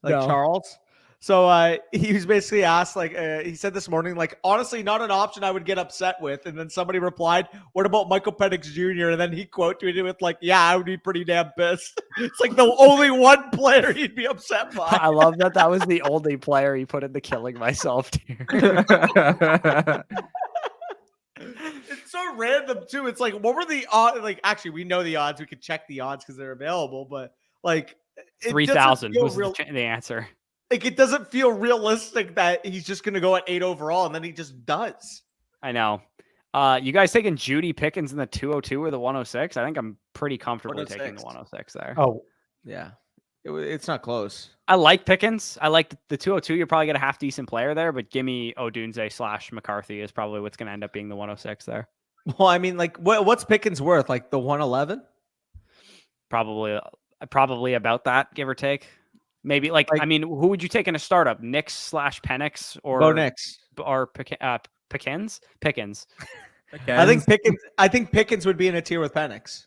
Like No. Charles. So he was basically asked, like he said this morning, like honestly, not an option I would get upset with. And then somebody replied, "What about Michael Penix Jr.?" And then he quote tweeted with like, "Yeah, I would be pretty damn pissed." It's like the only one player he'd be upset by. I love that was the only player he put in the killing myself tier. It's so random too. It's like, what were the odds? Like, actually, we know the odds. We could check the odds because they're available. But like, 3,000 was real. the answer. Like, it doesn't feel realistic that he's just going to go at 8 overall, and then he just does. I know. You guys taking Judy Pickens in the 202 or the 106? I think I'm pretty comfortable taking the 106 there. Oh, Yeah, it's not close. I like Pickens. I like the 202. You're probably get a half decent player there, but give me Odunze / McCarthy is probably what's going to end up being the 106 there. Well, I mean, like, what's Pickens worth? Like the 111? Probably about that, give or take. Maybe like I mean, who would you take in a startup? Nix / Penix or Bo Nix or Pickens? Pickens. I think Pickens would be in a tier with Penix.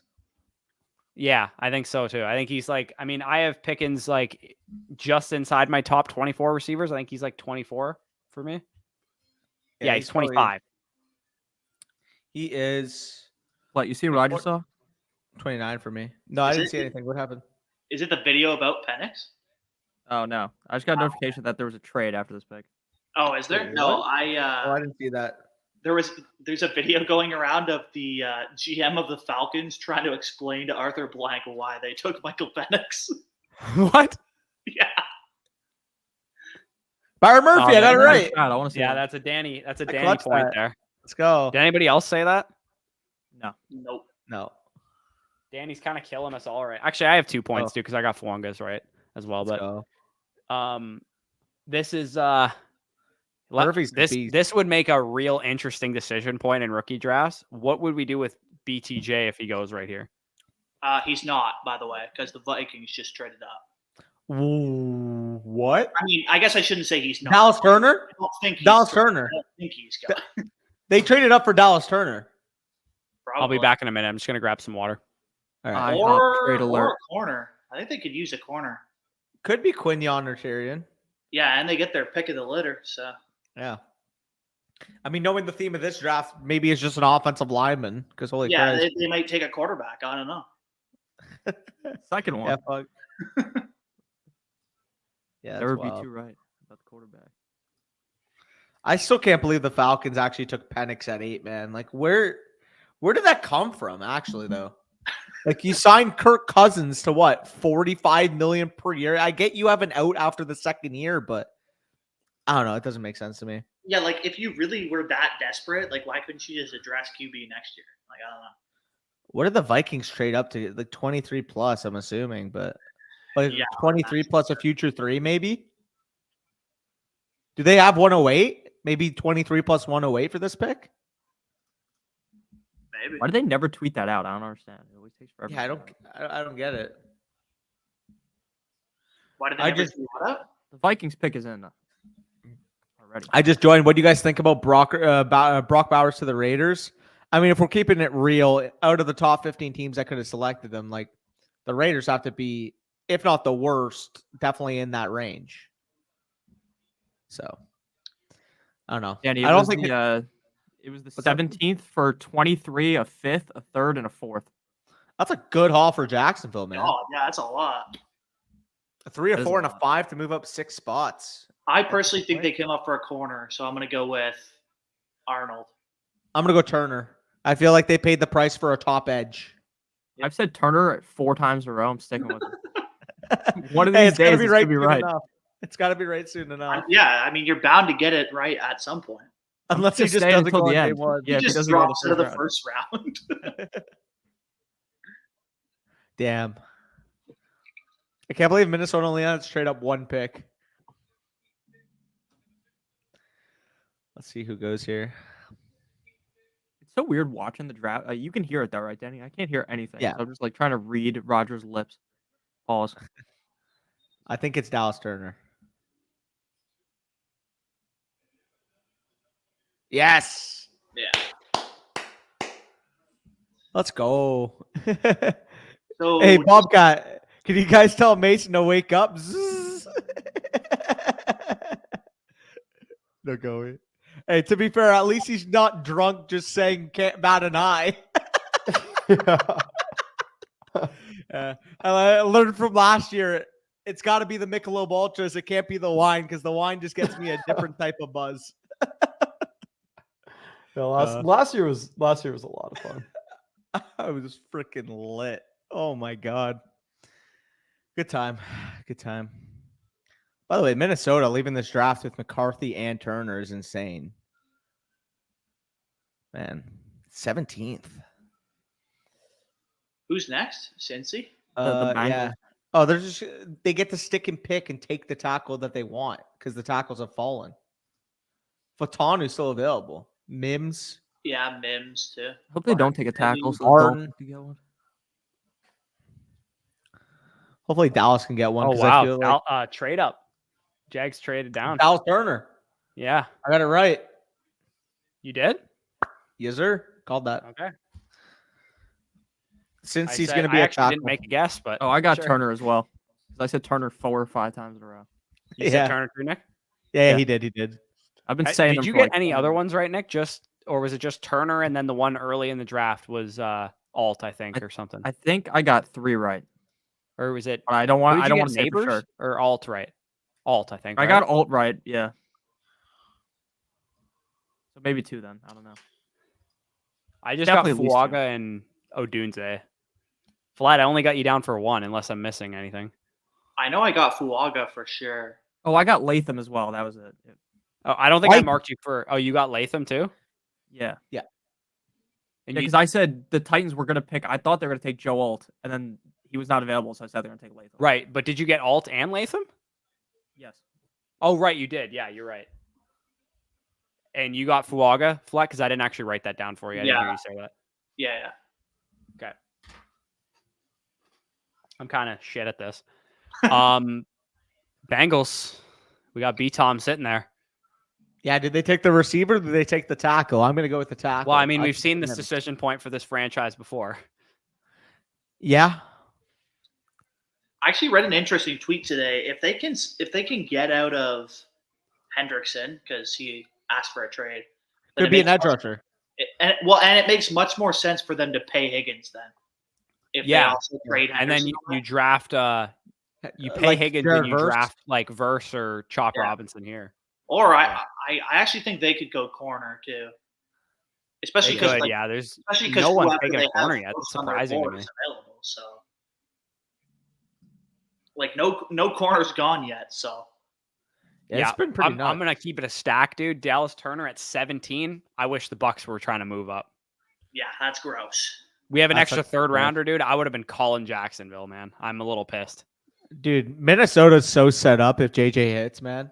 Yeah, I think so too. I think he's like, I mean, I have Pickens like just inside my top 24 receivers. I think he's like 24 for me. Yeah, he's 25. He is What, you see what I just saw? 29 for me. No, I didn't see anything. What happened? Is it the video about Penix? Oh, no. I just got a notification that there was a trade after this pick. Oh, is there? Wait, No, what? I didn't see that. There's a video going around of the GM of the Falcons trying to explain to Arthur Blank why they took Michael Penix. What? Yeah. Byron Murphy, I got it right. I want to see Yeah, that. that's a Danny point that. there. Let's go. Did anybody else say that? Nope. No. Danny's kind of killing us all right. Actually, I have 2 points too because I got Fwongas right as well. Let's But go. this is Murphy's the beast. this would make a real interesting decision point in rookie drafts. What would we do with BTJ if he goes right here? He's not, by the way, because the Vikings just traded up. What? I mean, I guess I shouldn't say he's not. Dallas Turner? I don't think he's Dallas Turner. I don't think he's gone. They traded up for Dallas Turner. I'll be back in a minute. I'm just gonna grab some water. All right. Trade Or alert. a corner. I think they could use a corner. Could be Quinyon or Tyrion. Yeah, and they get their pick of the litter. So Yeah. I mean, knowing the theme of this draft, maybe it's just an offensive lineman. Because holy yeah, Christ. they might take a quarterback. I don't know. Second one. Yeah, fuck. Yeah, Never that's be wild. too right about the quarterback. I still can't believe the Falcons actually took Penix at 8, man. Like, where did that come from, actually, though? Like, you signed Kirk Cousins to what, $45 million per year? I get you have an out after the second year, but I don't know. It doesn't make sense to me. Yeah, like if you really were that desperate, like why couldn't you just address QB next year? Like I don't know. What did the Vikings trade up to? Like 23 plus, I'm assuming, but like Yeah, 23 plus a future 3, maybe? Do they have 108? maybe 23 plus 108 for this pick. Maybe. Why do they never tweet that out? I don't understand. It always takes forever. Yeah, I don't get it. Why did they I never just- do that? The Vikings pick is in already. I just joined. What do you guys think about Brock Bowers to the Raiders? I mean, if we're keeping it real, out of the top 15 teams that could have selected them, like the Raiders have to be, if not the worst, definitely in that range. So, I don't know. Danny, I don't think it was the 17th for 23, a 5th, a 3rd, and a 4th. that's a good haul for Jacksonville, man. Oh, yeah, that's a lot. A 3, a That is 4, a and a lot. 5 to move up 6 spots. I personally think they came up for a corner, so I'm going to go with Arnold. I'm gonna go Turner. I feel like they paid the price for a top edge. I've said Turner 4 times in a row. I'm sticking with it. One of Hey, these it's gotta days, be it's right gonna be soon right. enough. It's got to be right soon enough. Yeah, I mean, you're bound to get it right at some point. Unless he just just staying doesn't until go on the day end. one. Yeah, if He he just doesn't go in the drops out of the first round. first round. Damn. I can't believe Minnesota only had to trade up 1 pick. Let's see who goes here. It's so weird watching the draft. You can hear it though, right, Danny? I can't hear anything. Yeah. So I'm just like trying to read Roger's lips. Pause. I think it's Dallas Turner. Yes. Yeah. Let's go. So Hey, Bobcat, can you guys tell Mason to wake up? Zzz. No going. Hey, to be fair, at least he's not drunk just saying can't bat an eye. I learned from last year, it's got to be the Michelob Ultras. It can't be the wine because the wine just gets me a different type of buzz. No, last year was a lot of fun. I was freaking lit. Oh my god. Good time. Good time. By the way, Minnesota leaving this draft with McCarthy and Turner is insane. Man, 17th. who's next? Cincy? The Yeah. Bengals. Oh, they get to stick and pick and take the tackle that they want because the tackles have fallen. Fatanu's still available. Mims. Yeah, Mims too. Hope they don't take a tackle. So Martin. the Dolphins can get one. Hopefully Dallas can get one. Oh 'cause I feel wow! like Trade up. Jags traded down. Dallas Turner. Yeah, I got it right. you did. Yes, sir. Called that. Okay. Since he's going to be I a actually tackle. didn't make a guess, but Oh, I got sure. Turner as well. 'Cause I said Turner 4 or 5 times in a row. You said Turner too, Nick. Yeah, Yeah. he did. He did. I've been saying Did them you for get like any 10 other years. ones right, Nick? Or was it just Turner and then the one early in the draft was Alt, I think, or something? I think I got 3 right. Or was it? But I don't who want. did I you don't get, want to say for Neighbors sure. or Alt right? Alt, I think. I right? got alt right. Yeah. So maybe 2 then. I don't know. I just definitely got at least two. Fuaga and Odunze. Flat, I only got you down for 1, unless I'm missing anything. I know I got Fuaga for sure. Oh, I got Latham as well. That was it. Oh, I don't think I Latham. marked you for. Oh, you got Latham too. Yeah. And Because I said the Titans were going to pick. I thought they were going to take Joe Alt, and then he was not available, so I said they're going to take Latham. right, but did you get Alt and Latham? Yes. Oh, right, you did. Yeah, you're right. And you got Fuaga, Flat, because I didn't actually write that down for you. I didn't hear you say that. Yeah. Okay. I'm kind of shit at this. Bengals. We got B-Tom sitting there. Yeah, did they take the receiver or did they take the tackle? I'm going to go with the tackle. Well, I mean, we've seen this decision point for this franchise before. Yeah. I actually read an interesting tweet today. If they can get out of Hendrickson because he asked for a trade, then Could it be an makes edge rusher. and it makes much more sense for them to pay Higgins then. If they Yeah. also trade And then Henderson. you draft, you pay Like Higgins Jared and you Verse? draft like Verse or Chop Yeah. Robinson here. Or I actually think they could go corner too, especially They because could, yeah. There's especially because no one's whoever taking they a corner have yet. It's first on their surprising to board me. is available. So, like no corners gone yet. So Yeah, it's been pretty I'm nuts. gonna keep it a stack, dude. Dallas Turner at 17. I wish the Bucks were trying to move up. yeah, that's gross. We have an That's extra a- third rounder, dude. I would have been calling Jacksonville, man. I'm a little pissed. Dude, Minnesota's so set up if JJ hits, man.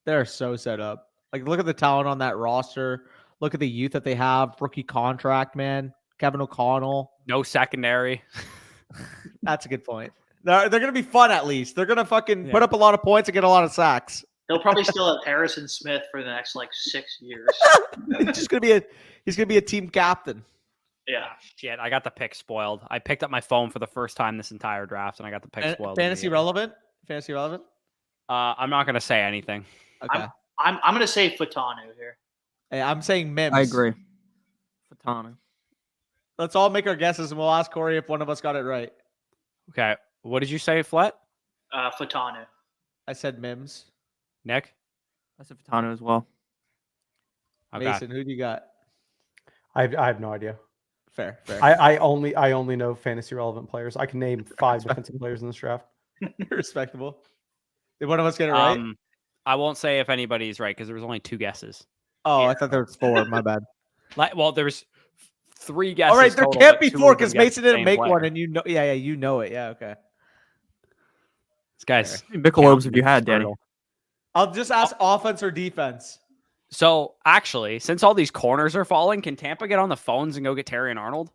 They're so set up. Like, look at the talent on that roster. Look at the youth that they have. Rookie contract, man. Kevin O'Connell. No secondary. That's a good point. They're going to be fun at least. They're going to fucking put up a lot of points and get a lot of sacks. They'll probably still have Harrison Smith for the next like 6 years. He's going to be a team captain. Yeah. Shit, I got the pick spoiled. I picked up my phone for the first time this entire draft, and I got the pick spoiled. Fantasy relevant? I'm not going to say anything. Okay. I'm going to say Fatanu here. Hey, I'm saying Mims. I agree. Fatanu. Let's all make our guesses, and we'll ask Corey if one of us got it right. Okay. What did you say, Flet? Fatanu. I said Mims. Nick? I said Fatanu as well. Okay. Mason, who do you got? I have no idea. Fair. I only know fantasy relevant players. I can name 5 defensive players in this draft. Respectable. Did one of us get it right? I won't say if anybody's right because there was only 2 guesses. Oh, I thought there was 4. My bad. Well, there was 3 guesses. All right, there total, can't but be 2 4 of them because guessed Mason the didn't same make player. one, and you know, you know it. Yeah, okay. This guy's Michelob's if you had, Danny. brutal. I'll just ask offense or defense. So actually, since all these corners are falling, can Tampa get on the phones and go get Terry and Arnold?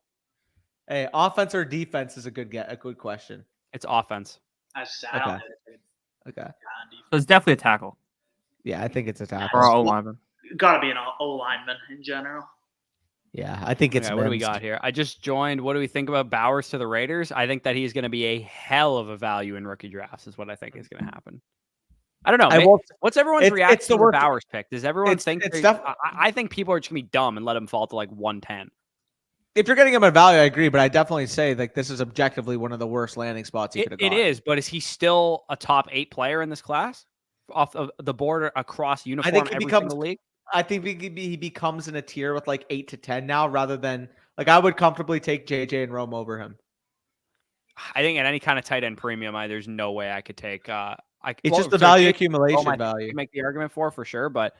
Hey, offense or defense is a good question. It's offense. I don't Okay. So it's definitely a tackle. Yeah, I think it's a Or tackle. O lineman. Got to be an O lineman in general. Yeah, I think it's. Okay, what do we Mims. got here? I just joined. What do we think about Bowers to the Raiders? I think that he's going to be a hell of a value in rookie drafts. Is what I think is going to happen. I don't know. What's everyone's reaction to the Bowers pick? Does everyone think? I think people are just going to be dumb and let him fall to like 110. If you're getting him at value, I agree, but I definitely say like this is objectively one of the worst landing spots he could have got. It is, but is he still a top 8 player in this class off of the board across uniform single league? I think he becomes in a tier with like 8 to 10 now, rather than like I would comfortably take JJ and Rome over him. I think at any kind of tight end premium, there's no way I could take. It's just the value accumulation value. Make the argument for sure, but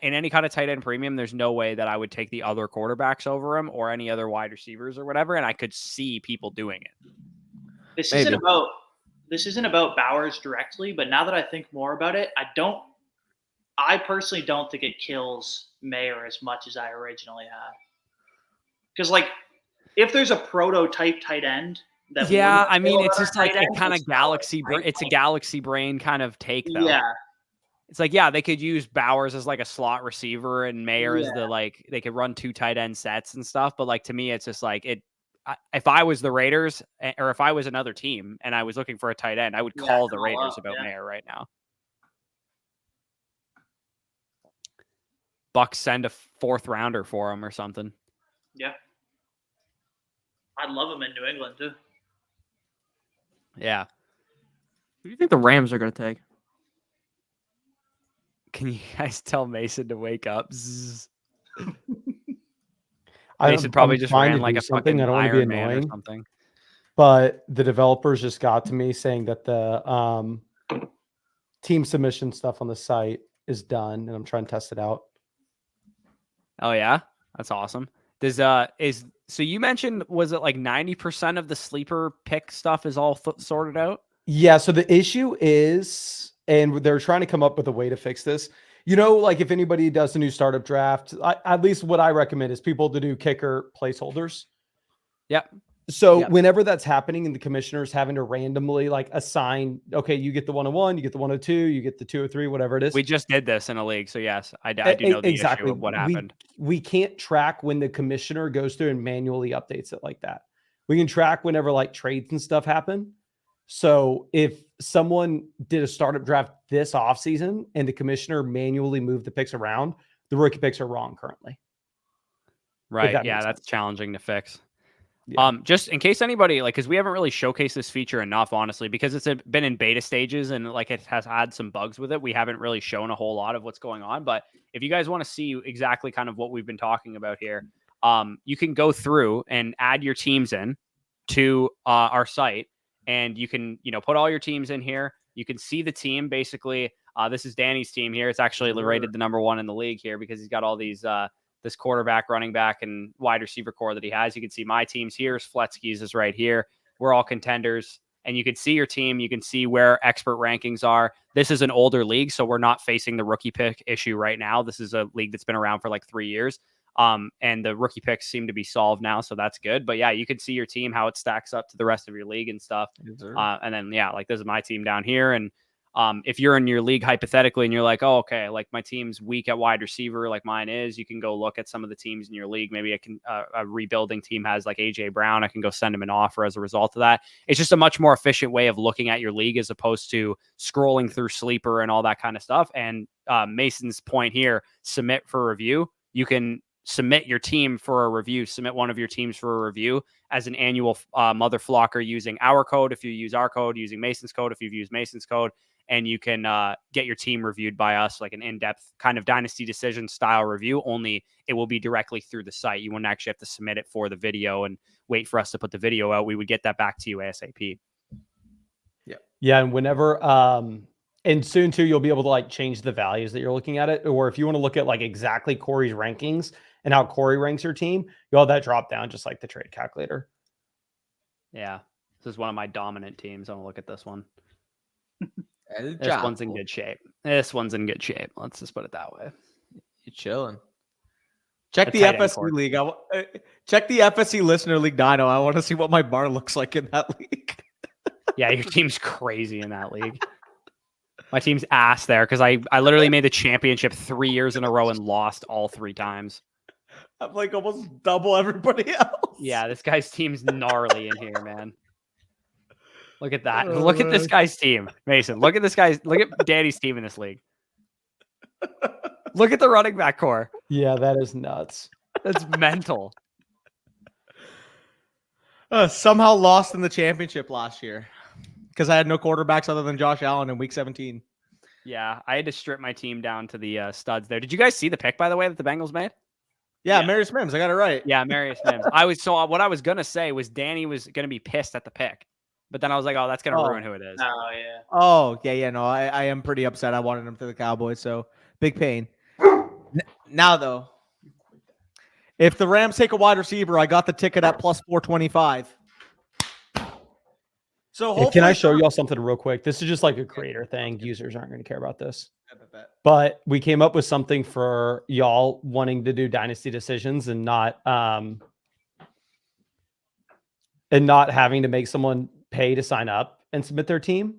in any kind of tight end premium, there's no way that I would take the other quarterbacks over him or any other wide receivers or whatever, and I could see people doing it. This isn't about Bowers directly, but now that I think more about it, I personally don't think it kills Maye as much as I originally had. Because like, if there's a prototype tight end that it's just like a kind of galaxy. It's a galaxy brain kind of take though. Yeah. It's like, they could use Bowers as like a slot receiver and Maye as they could run 2 tight end sets and stuff. But like, to me, it's just like if I was the Raiders or if I was another team and I was looking for a tight end, I would call the Raiders about Maye right now. Bucks send a 4th rounder for him or something. Yeah. I'd love him in New England too. Yeah. Who do you think the Rams are going to take? Can you guys tell Mason to wake up? Mason probably just ran like a fucking I don't want to be Iron Man or annoying, something. but the developers just got to me saying that the team submission stuff on the site is done, and I'm trying to test it out. Oh yeah, that's awesome. So you mentioned, was it like 90% of the sleeper pick stuff is all sorted out? Yeah. So the issue is, and they're trying to come up with a way to fix this. You know, like if anybody does a new startup draft, at least what I recommend is people to do kicker placeholders. Yep. So whenever that's happening and the commissioner's having to randomly like assign, okay, you get the 101, you get the 102, you get the 203, whatever it is. We just did this in a league. So yes, I do know the issue of what happened. We can't track when the commissioner goes through and manually updates it like that. We can track whenever like trades and stuff happen. So if someone did a startup draft this offseason and the commissioner manually moved the picks around, the rookie picks are wrong currently. Right. Yeah, that's challenging to fix. Yeah. Just in case anybody, like, because we haven't really showcased this feature enough, honestly, because it's been in beta stages and like it has had some bugs with it. We haven't really shown a whole lot of what's going on. But if you guys want to see exactly kind of what we've been talking about here, you can go through and add your teams in to our site, and you can, put all your teams in here. You can see the team basically. This is Danny's team here. It's actually rated the number 1 in the league here because he's got all these. This quarterback, running back, and wide receiver core that he has. You can see my team's here. Fletsky's is right here. We're all contenders. and you can see your team. You can see where expert rankings are. This is an older league, so we're not facing the rookie pick issue right now. This is a league that's been around for like 3 years. And the rookie picks seem to be solved now, so that's good. But yeah, you can see your team, how it stacks up to the rest of your league and stuff. And then, yeah, like this is my team down here. And if you're in your league hypothetically and you're like, oh, okay, like my team's weak at wide receiver, like mine is, you can go look at some of the teams in your league. Maybe a rebuilding team has like AJ Brown. I can go send him an offer as a result of that. It's just a much more efficient way of looking at your league as opposed to scrolling through Sleeper and all that kind of stuff. And Mason's point here, submit for review. You can submit your team for a review, submit one of your teams for a review as an annual mother flocker using our code. If you use our code, using Mason's code, if you've used Mason's code, and you can get your team reviewed by us, like an in-depth kind of dynasty decision style review, only it will be directly through the site. You wouldn't actually have to submit it for the video and wait for us to put the video out. We would get that back to you ASAP. Yeah. Yeah. And whenever, and soon too, you'll be able to like change the values that you're looking at it. Or if you want to look at like exactly Corey's rankings and how Corey ranks your team, you'll have that drop down just like the trade calculator. Yeah. This is one of my dominant teams. I'm going to look at this one. This one's in good shape. This one's in good shape. Let's just put it that way. You're chilling. Check the FSC league. Check the FSC listener league, Dino. I want to see what my bar looks like in that league. Yeah, your team's crazy in that league. My team's ass there because I literally made the championship 3 years in a row and lost all 3 times. I'm like almost double everybody else. Yeah, this guy's team's gnarly in here, man. Look at that. Look at this guy's team. Mason, look at Danny's team in this league. Look at the running back core. Yeah, that is nuts. That's mental. Somehow lost in the championship last year because I had no quarterbacks other than Josh Allen in week 17. Yeah, I had to strip my team down to the studs there. Did you guys see the pick, by the way, that the Bengals made? Yeah, Marius Mims. I got it right. Yeah, Marius Mims. What I was going to say was Danny was going to be pissed at the pick. But then I was like, oh, that's going to ruin who it is. Oh, yeah. Oh, yeah. No, I am pretty upset. I wanted him to the Cowboys, so big pain. Now, though, if the Rams take a wide receiver, I got the ticket at plus 425. So hey, can I show y'all something real quick? This is just like a creator thing. Users aren't going to care about this. But we came up with something for y'all wanting to do dynasty decisions and not having to make someone pay to sign up and submit their team.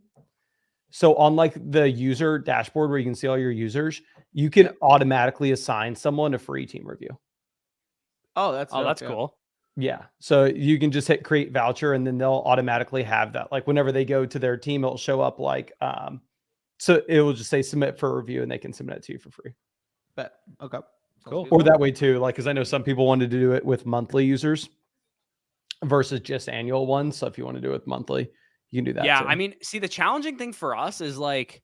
So on like the user dashboard where you can see all your users, you can automatically assign someone a free team review. Oh, that's cool. Yeah. So you can just hit create voucher and then they'll automatically have that. Like whenever they go to their team, it'll show up like, so it will just say submit for review and they can submit it to you for free. Bet. Okay. Cool. Or that way too. Like, cause I know some people wanted to do it with monthly users versus just annual ones. So if you want to do it monthly, you can do that. Yeah. too. I mean, see, the challenging thing for us is like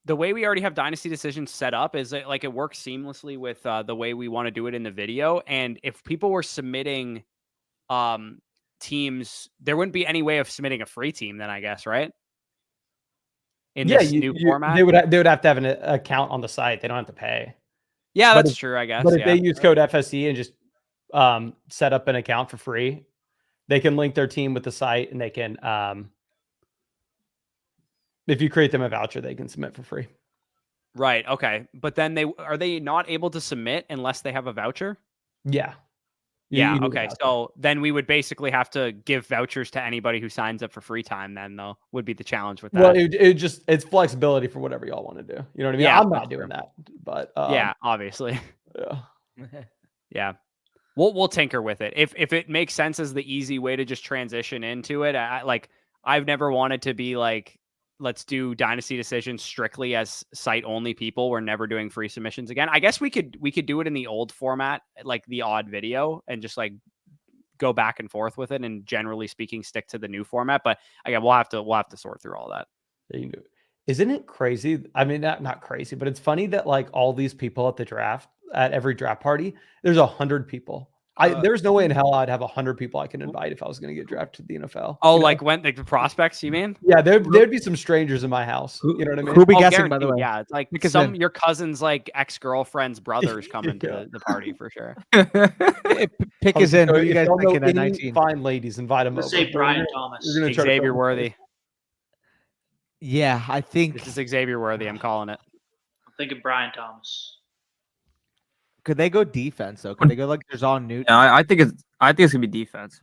the way we already have dynasty decisions set up is that, like, it works seamlessly with the way we want to do it in the video. And if people were submitting teams, there wouldn't be any way of submitting a free team then, I guess, right? In this new format, they would have to have an account on the site. They don't have to pay. Yeah, that's true, I guess. But if they use code FSC and just set up an account for free, they can link their team with the site and they can, if you create them a voucher, they can submit for free. Right. Okay. But then are they not able to submit unless they have a voucher? Yeah. Yeah. Okay. So then we would basically have to give vouchers to anybody who signs up for free time. Then though would be the challenge with that. Well, it's flexibility for whatever y'all want to do. You know what I mean? Yeah, I'm not doing that, but yeah, obviously. Yeah. Yeah. We'll tinker with it. If it makes sense as the easy way to just transition into it. I've never wanted to be like, let's do dynasty decisions strictly as site only people. We're never doing free submissions again. I guess we could do it in the old format, like the odd video, and just like go back and forth with it. And generally speaking, stick to the new format. But again, we'll have to sort through all that. Yeah, you can do it. Isn't it crazy? I mean, not crazy, but it's funny that like all these people at the draft, at every draft party, there's 100 people. There's no way in hell I'd have 100 people I can invite if I was going to get drafted to the NFL. Oh, like when the prospects, you mean? Yeah, there'd be some strangers in my house. You know what I mean? Who be guessing, by the way? Yeah, it's like because your cousin's like ex-girlfriend's brothers coming to the party for sure. Pick is in. Who you guys thinking at 19? Fine ladies, invite them over. Say Brian Thomas. Xavier Worthy. Yeah, I think This is Xavier Worthy. I'm calling it. I'm thinking Brian Thomas. could they go defense though? Could they go like there's on Newton? Yeah, I think it's gonna be defense.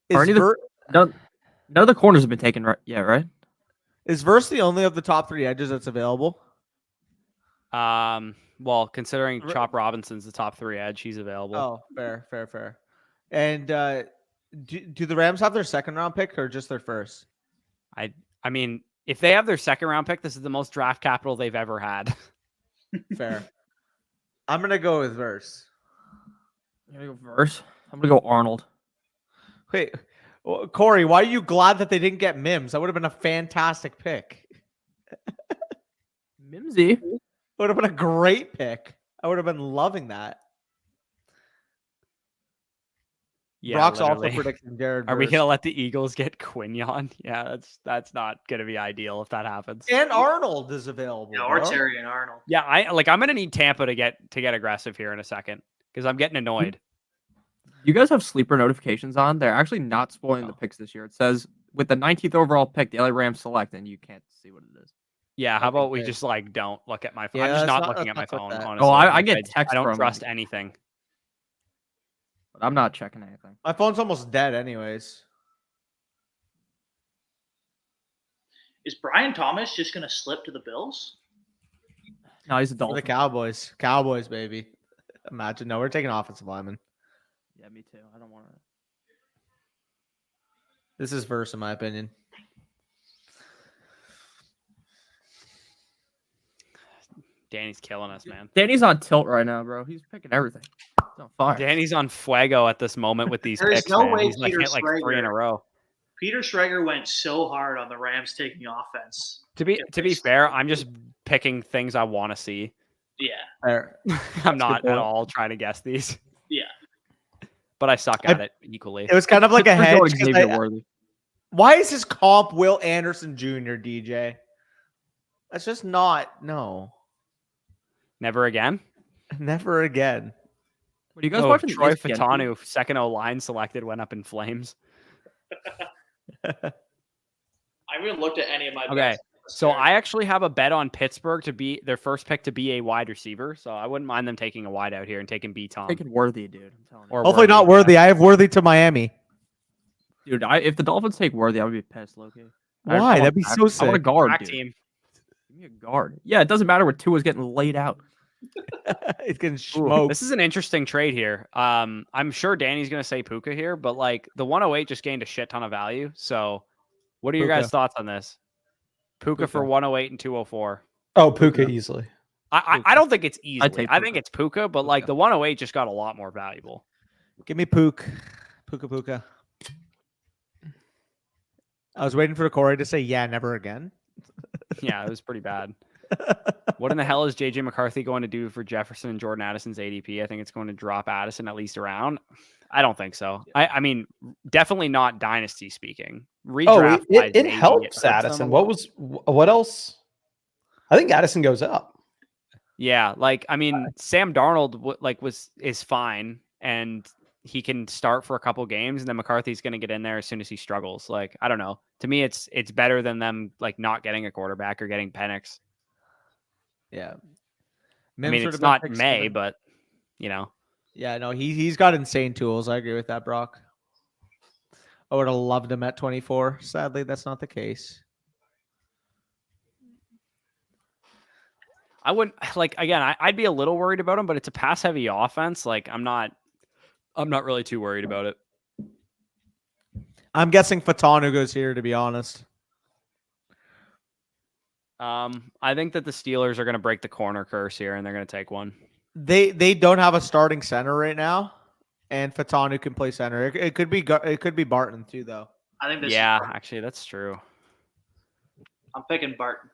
Is, Are any of the- None of the corners have been taken right. Yeah, right. is Verse the only of the top 3 edges that's available? Well, considering Chop Robinson's the top 3 edge, he's available. Oh, fair. And do the Rams have their second round pick or just their first? I mean, if they have their second round pick, this is the most draft capital they've ever had. Fair. I'm gonna go with Verse. I'm gonna go Verse. I'm gonna go Arnold. Wait, Corey, why are you glad that they didn't get Mims? That would have been a fantastic pick. Mimsy. Would have been a great pick. I would have been loving that. Yeah, Brock's literally. also predicting Jared. Are we Verse. gonna let the Eagles get Quinion? Yeah, that's not gonna be ideal if that happens. And Arnold is available. Yeah, or bro. Terry and Arnold. Yeah, I'm gonna need Tampa to get aggressive here in a second because I'm getting annoyed. You guys have sleeper notifications on? They're actually not spoiling the picks this year. It says with the 19th overall pick, the LA Rams select, and you can't see what it is. Yeah, how about we Okay. just like don't look at my phone? Yeah, I'm just let's not not- looking at my let's not phone. click that. Honestly, Oh, I Like, get just- text I don't from trust them. anything. But I'm not checking anything. My phone's almost dead, anyways. Is Brian Thomas just going to slip to the Bills? No, he's a For Dolphin. the Cowboys. Cowboys, baby. Imagine. No, we're taking offensive lineman. Yeah, me too. I don't want to. This is Verse, in my opinion. Danny's killing us, man. Danny's on tilt right now, bro. He's picking everything. He's on fire. Danny's on fuego at this moment with these There is picks. no man. way He's like Peter hit like 3 in a Schrager- row. Peter Schrager went so hard on the Rams taking offense. To be fair, I'm just picking things I want to see. Yeah, Fair. I'm not good at point. all trying to guess these, yeah. but I suck at it equally. It was kind of like a We're hedge. going 'cause Xavier I- Worthy. Why is his comp Will Anderson Jr., DJ? That's just not. No. Never again. Never again. What are you guys Oh, watching? the Troy ESPN feed? Fatanu, second O line selected, went up in flames. I haven't looked at any of my Okay, bets. So I actually have a bet on Pittsburgh to be their first pick to be a wide receiver. So I wouldn't mind them taking a wide out here and taking B Tom. Taking Worthy, dude. I'm telling you. Or Hopefully not Worthy, Worthy. I have Worthy to Miami. Dude, if the Dolphins take Worthy, I would be pissed, Loki. Why? That'd be so I want a sick. guard, Back dude. team. Give me a guard. Yeah, it doesn't matter what Tua's getting laid out. It's getting Ooh, smoked. this is an interesting trade here. I'm sure Danny's going to say Puka here, but like the 108 just gained a shit ton of value. So what are your Puka. guys' thoughts on this? Puka for 108 and 204. Oh, Puka easily. I don't think it's easy. take I think Puka. it's Puka, but like the 108 just got a lot more valuable. Give me Puka. Puka. I was waiting for Corey to say, yeah, never again. Yeah, it was pretty bad. What in the hell is JJ McCarthy going to do for Jefferson and Jordan Addison's ADP? I think it's going to drop Addison at least around. I don't think so. I mean, definitely not dynasty speaking. Redraft. wise, It maybe helps hurts them a Addison. little. What else? I think Addison goes up. Yeah, like I mean, Sam Darnold is fine, and he can start for a couple games, and then McCarthy's going to get in there as soon as he struggles. Like I don't know. To me, it's better than them like not getting a quarterback or getting Penix. Yeah. I mean, it's not Maye, but you know. Yeah, no, he's got insane tools. I agree with that, Brock. I would have loved him at 24. Sadly, that's not the case. I wouldn't like again. I'd be a little worried about him, but it's a pass heavy offense. Like I'm not really too worried about it. I'm guessing Fatanu goes here, to be honest. I think that the Steelers are going to break the corner curse here, and they're going to take one. They don't have a starting center right now, and Fatanu can play center. It could be Barton too, though. I think this. Yeah, Is actually, that's true. I'm picking Barton.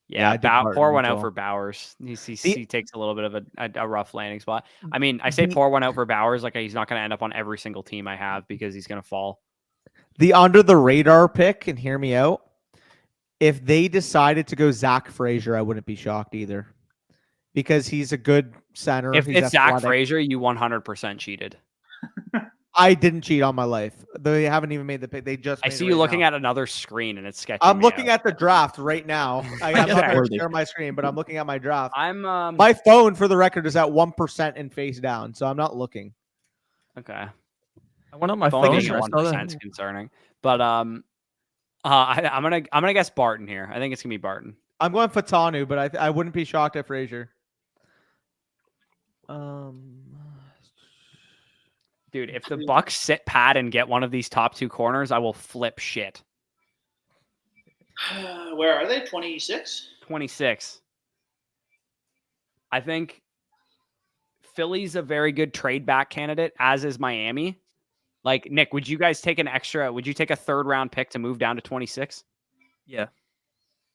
Yeah, I Yeah, did Barton pour one as out well. for Bowers. He See- takes a little bit of a rough landing spot. I mean, I say pour one out for Bowers, like he's not going to end up on every single team I have because he's going to fall. The under the radar pick, and hear me out. If they decided to go Zach Frazier, I wouldn't be shocked either, because he's a good center. If He's it's Zach athletic. Frazier, you 100% cheated. I didn't cheat on my life. They haven't even made the pick. They just. I made see it you right looking now. at another screen and it's sketchy. I'm looking at the draft right now. I'm not going to Worthy. share my screen, but I'm looking at my draft. I'm My phone, for the record, is at 1% and face down, so I'm not looking. okay. I went on my Only phone. being and at I saw that. 1% is concerning. But I'm gonna guess Barton here. I think it's gonna be Barton. I'm going Fatanu, but I wouldn't be shocked at Frazier. Dude, if the Bucks sit pat and get one of these top two corners, I will flip shit. Where are they? 26? 26. I think Philly's a very good trade back candidate, as is Miami. Like, Nick, would you guys take would you take a 3rd round pick to move down to 26? Yeah.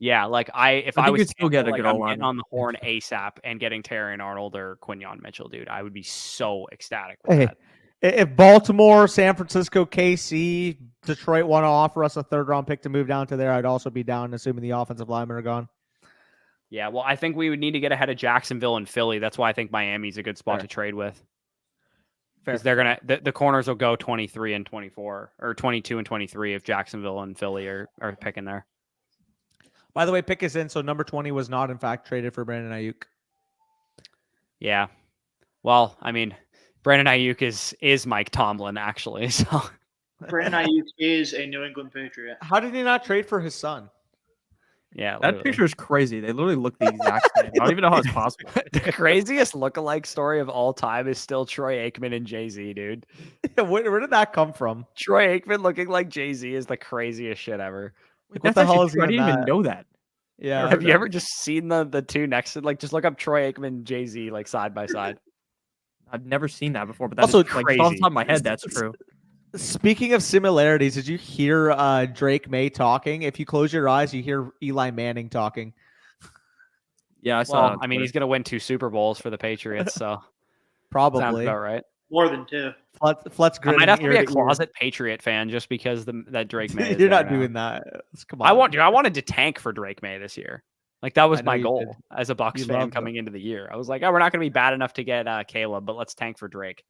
Yeah, like if I I think was you'd still get a good I'm O-line. getting on the horn ASAP and getting Terrion Arnold or Quinyon Mitchell, dude, I would be so ecstatic with that. If Baltimore, San Francisco, KC, Detroit want to offer us a 3rd round pick to move down to there, I'd also be down, assuming the offensive linemen are gone. Yeah, well, I think we would need to get ahead of Jacksonville and Philly. That's why I think Miami's a good spot to trade with. Because they're gonna the corners will go 23 and 24 or 22 and 23 if Jacksonville and Philly are picking there. By the way, pick is in, so number 20 was not, in fact, traded for Brandon Ayuk. Yeah. Well, I mean, Brandon Ayuk is Mike Tomlin, actually. So Brandon Ayuk is a New England Patriot. How did he not trade for his son? yeah, That literally. picture is crazy. They literally look the exact same. I don't even know how it's possible. The craziest lookalike story of all time is still Troy Aikman and Jay-Z, dude. Where did that come from? Troy Aikman looking like Jay-Z is the craziest shit ever. Wait, What that's the hell actually is true. I he in didn't even that? know that. Yeah. Have you ever just seen the two next to, like, just look up Troy Aikman and Jay-Z like side by side? I've never seen that before, but that's Also like off the crazy. top of my head, that's true. Speaking of similarities, did you hear Drake May talking? If you close your eyes, you hear Eli Manning talking. Yeah, I saw. Well, I mean, he's gonna win 2 Super Bowls for the Patriots, so sounds Probably. about right. More than 2. Flet's I grinning might have to ear be a ear. closet Patriot fan just because that Drake May. Is You're there not now. doing that. Come on. I wanted to tank for Drake May this year. Like that was I know my you goal did. as a Bucks You fan loved coming into the year. I was like, oh, we're not going to be bad enough to get Caleb, but let's tank for Drake.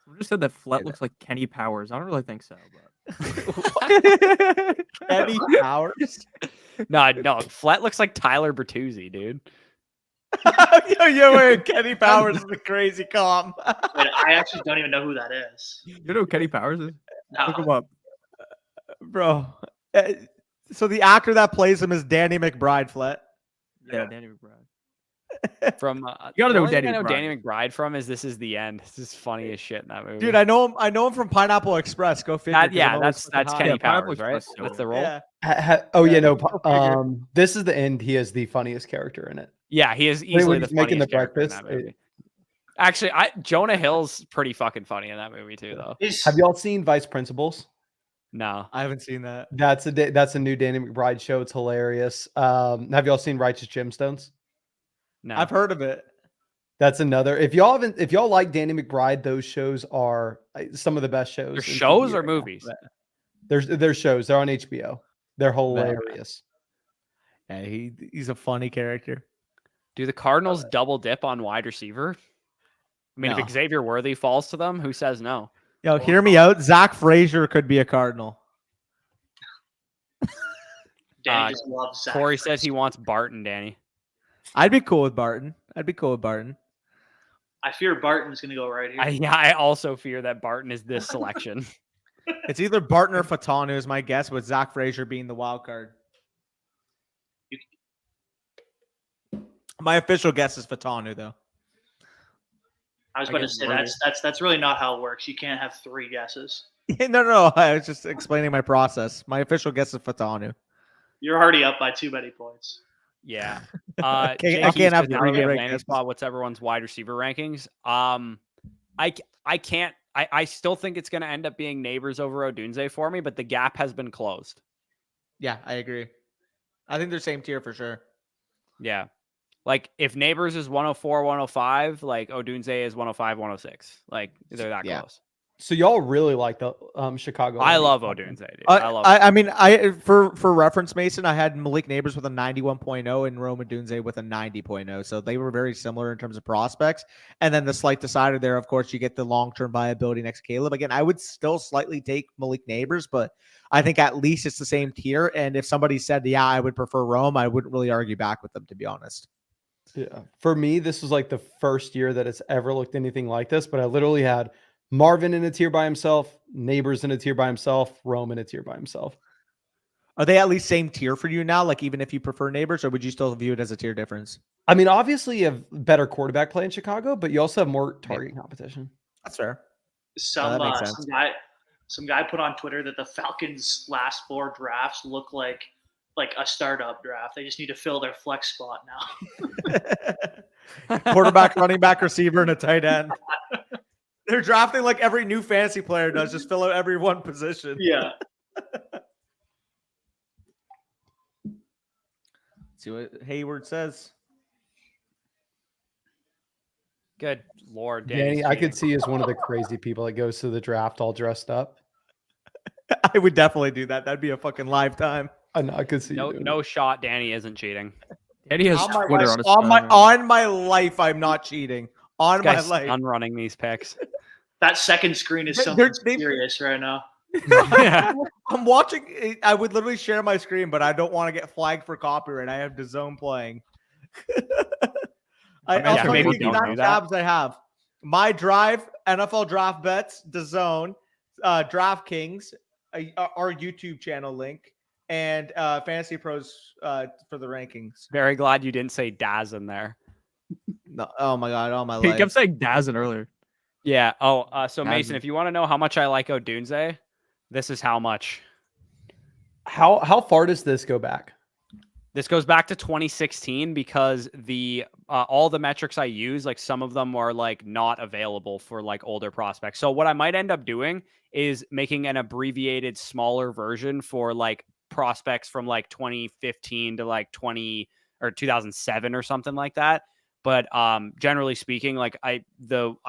Someone just said that Flet looks like Kenny Powers. I don't really think so, but Kenny Powers. No, Flet looks like Tyler Bertuzzi, dude. Wait, Kenny Powers is a crazy comp. Wait, I actually don't even know who that is. you know who Kenny Powers is? No. Look him up. Bro. So the actor that plays him is Danny McBride, Flet. Yeah, Danny McBride. From You gotta the know only thing Danny I know McBride. Danny McBride from is This Is the End. This is funny as shit in that movie. Dude, I know him from Pineapple Express. Go figure. 'cause I'm always fucking that's high. Kenny Yeah, Pineapple Powers, right? Express, That's so- the role. Yeah. Oh yeah, Yeah, no. go figure. This is the end. He is the funniest character in it. Yeah, he is when easily the he's making funniest the character in breakfast, that movie. Actually, Jonah Hill's pretty fucking funny in that movie too, though. Have y'all seen Vice Principals? No, I haven't seen that. That's a new Danny McBride show. It's hilarious. Have y'all seen Righteous Gemstones? no. I've heard of it. That's another. If y'all like Danny McBride, those shows are some of the best shows. They're in shows TV or right now. movies? They're shows. They're on HBO. They're hilarious. Yeah, he's a funny character. Do the Cardinals double dip on wide receiver? I mean, No. if Xavier Worthy falls to them, who says no? Yo, hear me out. Zach Frazier could be a Cardinal. Danny just loves Zach. Corey says he wants Barton, Danny. I'd be cool with Barton. I fear Barton's going to go right here. I also fear that Barton is this selection. It's either Barton or Fatanu is my guess, with Zach Frazier being the wild card. My official guess is Fatanu, though. I was I about to guess say Worthy. that's really not how it works. You can't have 3 guesses. No. I was just explaining my process. My official guess is Fatanu. You're already up by too many points. Yeah. I Jake can't says, have now three that we have right landing guesses. spot. What's everyone's wide receiver rankings? I can't. I still think it's going to end up being Neighbors over Odunze for me, but the gap has been closed. Yeah, I agree. I think they're same tier for sure. Yeah. Like if Neighbors is 104, 105, like Odunze is 105, 106. Like they're that Yeah. close. So y'all really like the Chicago. I love Odunze, dude. I love I mean, for reference, Mason, I had Malik Neighbors with a 91.0 and Rome Odunze with a 90.0. So they were very similar in terms of prospects. And then the slight decider there, of course, you get the long-term viability next to Caleb. Again, I would still slightly take Malik Neighbors, but I think at least it's the same tier. And if somebody said, yeah, I would prefer Rome, I wouldn't really argue back with them, to be honest. Yeah. For me, this was like the first year that it's ever looked anything like this, but I literally had Marvin in a tier by himself, Neighbors in a tier by himself, Rome in a tier by himself. Are they at least same tier for you now? Like, even if you prefer Neighbors, or would you still view it as a tier difference? I mean, obviously you have better quarterback play in Chicago, but you also have more targeting competition. That's fair. Some guy put on Twitter that the Falcons' last 4 drafts look like a startup draft. They just need to fill their flex spot now. Quarterback, running back, receiver, and a tight end. They're drafting like every new fantasy player does, just fill out every one position. Yeah. See what Hayward says. Good Lord, Danny, I could see as one of the crazy people that goes to the draft all dressed up. I would definitely do that. That'd be a fucking live time. I know, I could see no shot. Danny isn't cheating. Danny has On Twitter on his on phone. my life, I'm not cheating. On my Guy's life. unrunning these picks. That second screen is something serious right now. Yeah. I'm watching. I would literally share my screen, but I don't want to get flagged for copyright. I have DAZN playing. I'll tell you maybe the don't exact do that. tabs I have. My Drive, NFL Draft Bets, DAZN, DraftKings, our YouTube channel link, and Fantasy Pros for the rankings. Very glad you didn't say Daz in there. No, oh my god, all my He life. kept saying Dazen earlier. Yeah. Oh, so Daz Mason, is- if you want to know how much I like Odunze, this is how much. How far does this go back? This goes back to 2016 because the all the metrics I use, like some of them are like not available for like older prospects. So what I might end up doing is making an abbreviated, smaller version for like prospects from like 2015 to like 2007 or something like that. But generally speaking, like I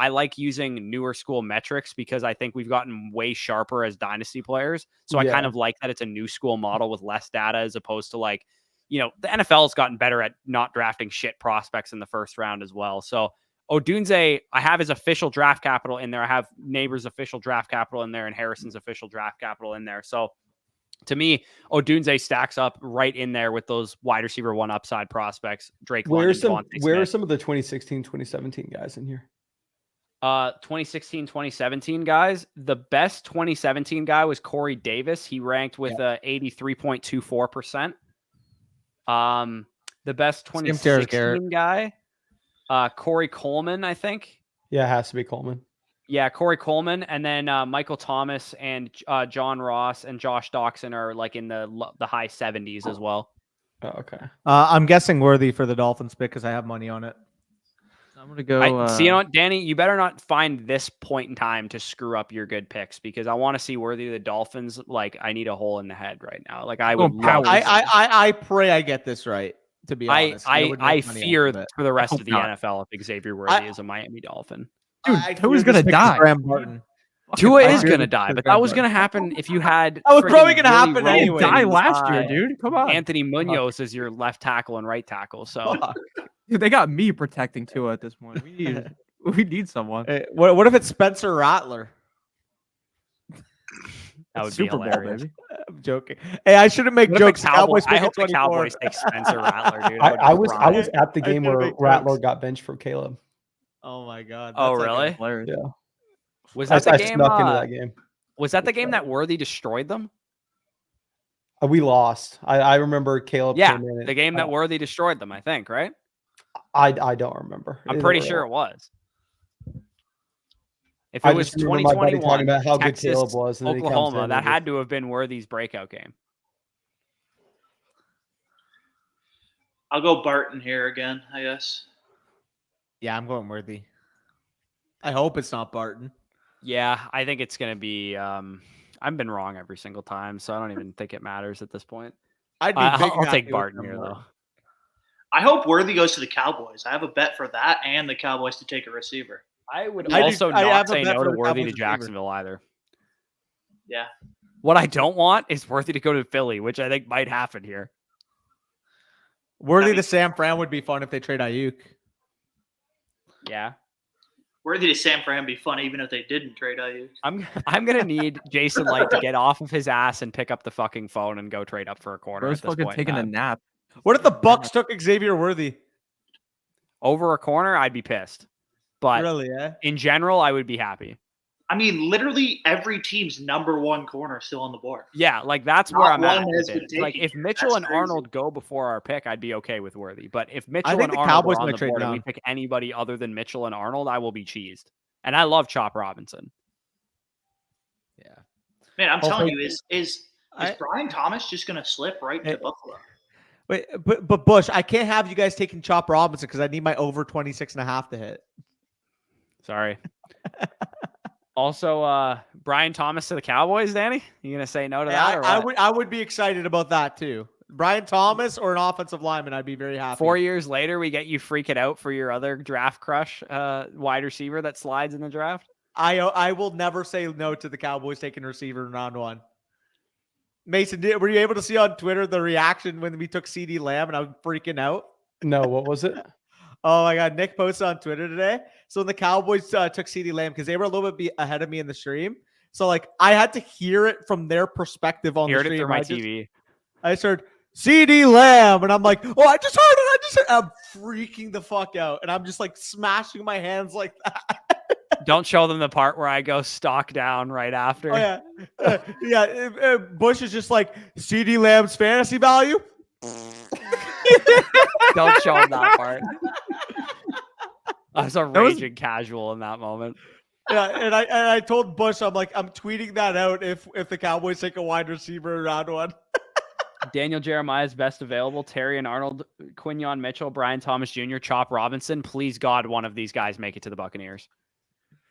like using newer school metrics because I think we've gotten way sharper as dynasty players. So I kind of like that it's a new school model with less data as opposed to like, you know, the NFL has gotten better at not drafting shit prospects in the first round as well. So Odunze, I have his official draft capital in there. I have Neighbors' official draft capital in there and Harrison's official draft capital in there. So to me, Odunze stacks up right in there with those wide receiver 1 upside prospects. Drake Where London, are some of the 2016, 2017 guys in here? 2016, 2017 guys. The best 2017 guy was Corey Davis. He ranked with 83.24%. The best 2016 guy, Corey Coleman, I think. Yeah, it has to be Coleman. Yeah, Corey Coleman, and then Michael Thomas and John Ross and Josh Doxson are like in the high 70s as well. Oh, okay. I'm guessing Worthy for the Dolphins pick because I have money on it. I'm gonna go. See, you know what, Danny, you better not find this point in time to screw up your good picks because I want to see Worthy of the Dolphins. Like, I need a hole in the head right now. Like, I would. I pray I get this right. To be honest, I fear for the rest of the NFL if Xavier Worthy is a Miami Dolphin. Dude, who's gonna die? Tua is going to die, but that was going to happen if you had. That was probably going to happen anyway. Die last year, dude. Come on. Anthony Munoz is your left tackle and right tackle. So dude, they got me protecting Tua at this point. We need someone. Hey, what if it's Spencer Rattler? That would Super be Bowl, hilarious. baby. I'm joking. Hey, I shouldn't make jokes. I hope the Cowboys take Spencer Rattler, dude. I was at the game where Rattler got benched for Caleb. Oh my god. Oh really? Yeah. Was that the game? Snuck into that game. Was that the game that Worthy destroyed them? We lost. I remember Caleb. Yeah, came in the game that Worthy destroyed them. I think, right? I don't remember. I'm pretty sure it was. If it I was just remember my buddy 2021, talking about how Texas, good Caleb was, and then he comes Oklahoma, in that and had to have been Worthy's breakout game. I'll go Barton here again, I guess. Yeah, I'm going Worthy. I hope it's not Barton. Yeah, I think it's going to be. I've been wrong every single time, so I don't even think it matters at this point. I'll take Barton here, though. I hope Worthy goes to the Cowboys. I have a bet for that and the Cowboys to take a receiver. I would I also have not a say bet no for to the Worthy Cowboys to receiver. Jacksonville either. Yeah. What I don't want is Worthy to go to Philly, which I think might happen here. Worthy to Sam Fran would be fun if they trade Ayuk. Yeah. Worthy to San Fran be fun even if they didn't trade Ayuk. I'm gonna need Jason Light to get off of his ass and pick up the fucking phone and go trade up for a corner. Bro's At this fucking point taking in a time. nap. What if the Bucks took Xavier Worthy? Over a corner, I'd be pissed. But Really, in general, I would be happy. I mean, literally every team's number one corner still on the board. Yeah, like that's Not where I'm one at. has With been it. Like taken if yet. Mitchell That's and crazy. Arnold go before our pick, I'd be okay with Worthy. But if Mitchell think and the Arnold Cowboys are on might the trade board and we down. pick anybody other than Mitchell and Arnold, I will be cheesed. And I love Chop Robinson. Yeah. Man, I'm Also- telling you, is I- Brian Thomas just going to slip right to Hey, Buffalo? Wait, but Bush, I can't have you guys taking Chop Robinson because I need my over 26.5 to hit. Sorry. Also, Brian Thomas to the Cowboys, Danny? You gonna say no to that? Or what? I would be excited about that too. Brian Thomas or an offensive lineman, I'd be very happy. 4 years later, we get you freaking out for your other draft crush wide receiver that slides in the draft. I will never say no to the Cowboys taking receiver in round one. Mason, were you able to see on Twitter the reaction when we took CD Lamb and I was freaking out? No, what was it? Oh my God, Nick posted on Twitter today. So when the Cowboys took CD Lamb because they were a little bit ahead of me in the stream. So like I had to hear it from their perspective on Heard the it stream. through my TV. I just heard CD Lamb and I'm like, oh, I just heard it. I'm freaking the fuck out. And I'm just like smashing my hands like that. Don't show them the part where I go stock down right after. Oh yeah. Bush is just like CD Lamb's fantasy value. Don't show them that part. I was a was- raging casual in that moment. Yeah, and I told Bush, I'm like, I'm tweeting that out if the Cowboys take a wide receiver in round one. Daniel Jeremiah's best available. Terry and Arnold, Quinyon Mitchell, Brian Thomas Jr., Chop Robinson. Please God, one of these guys make it to the Buccaneers.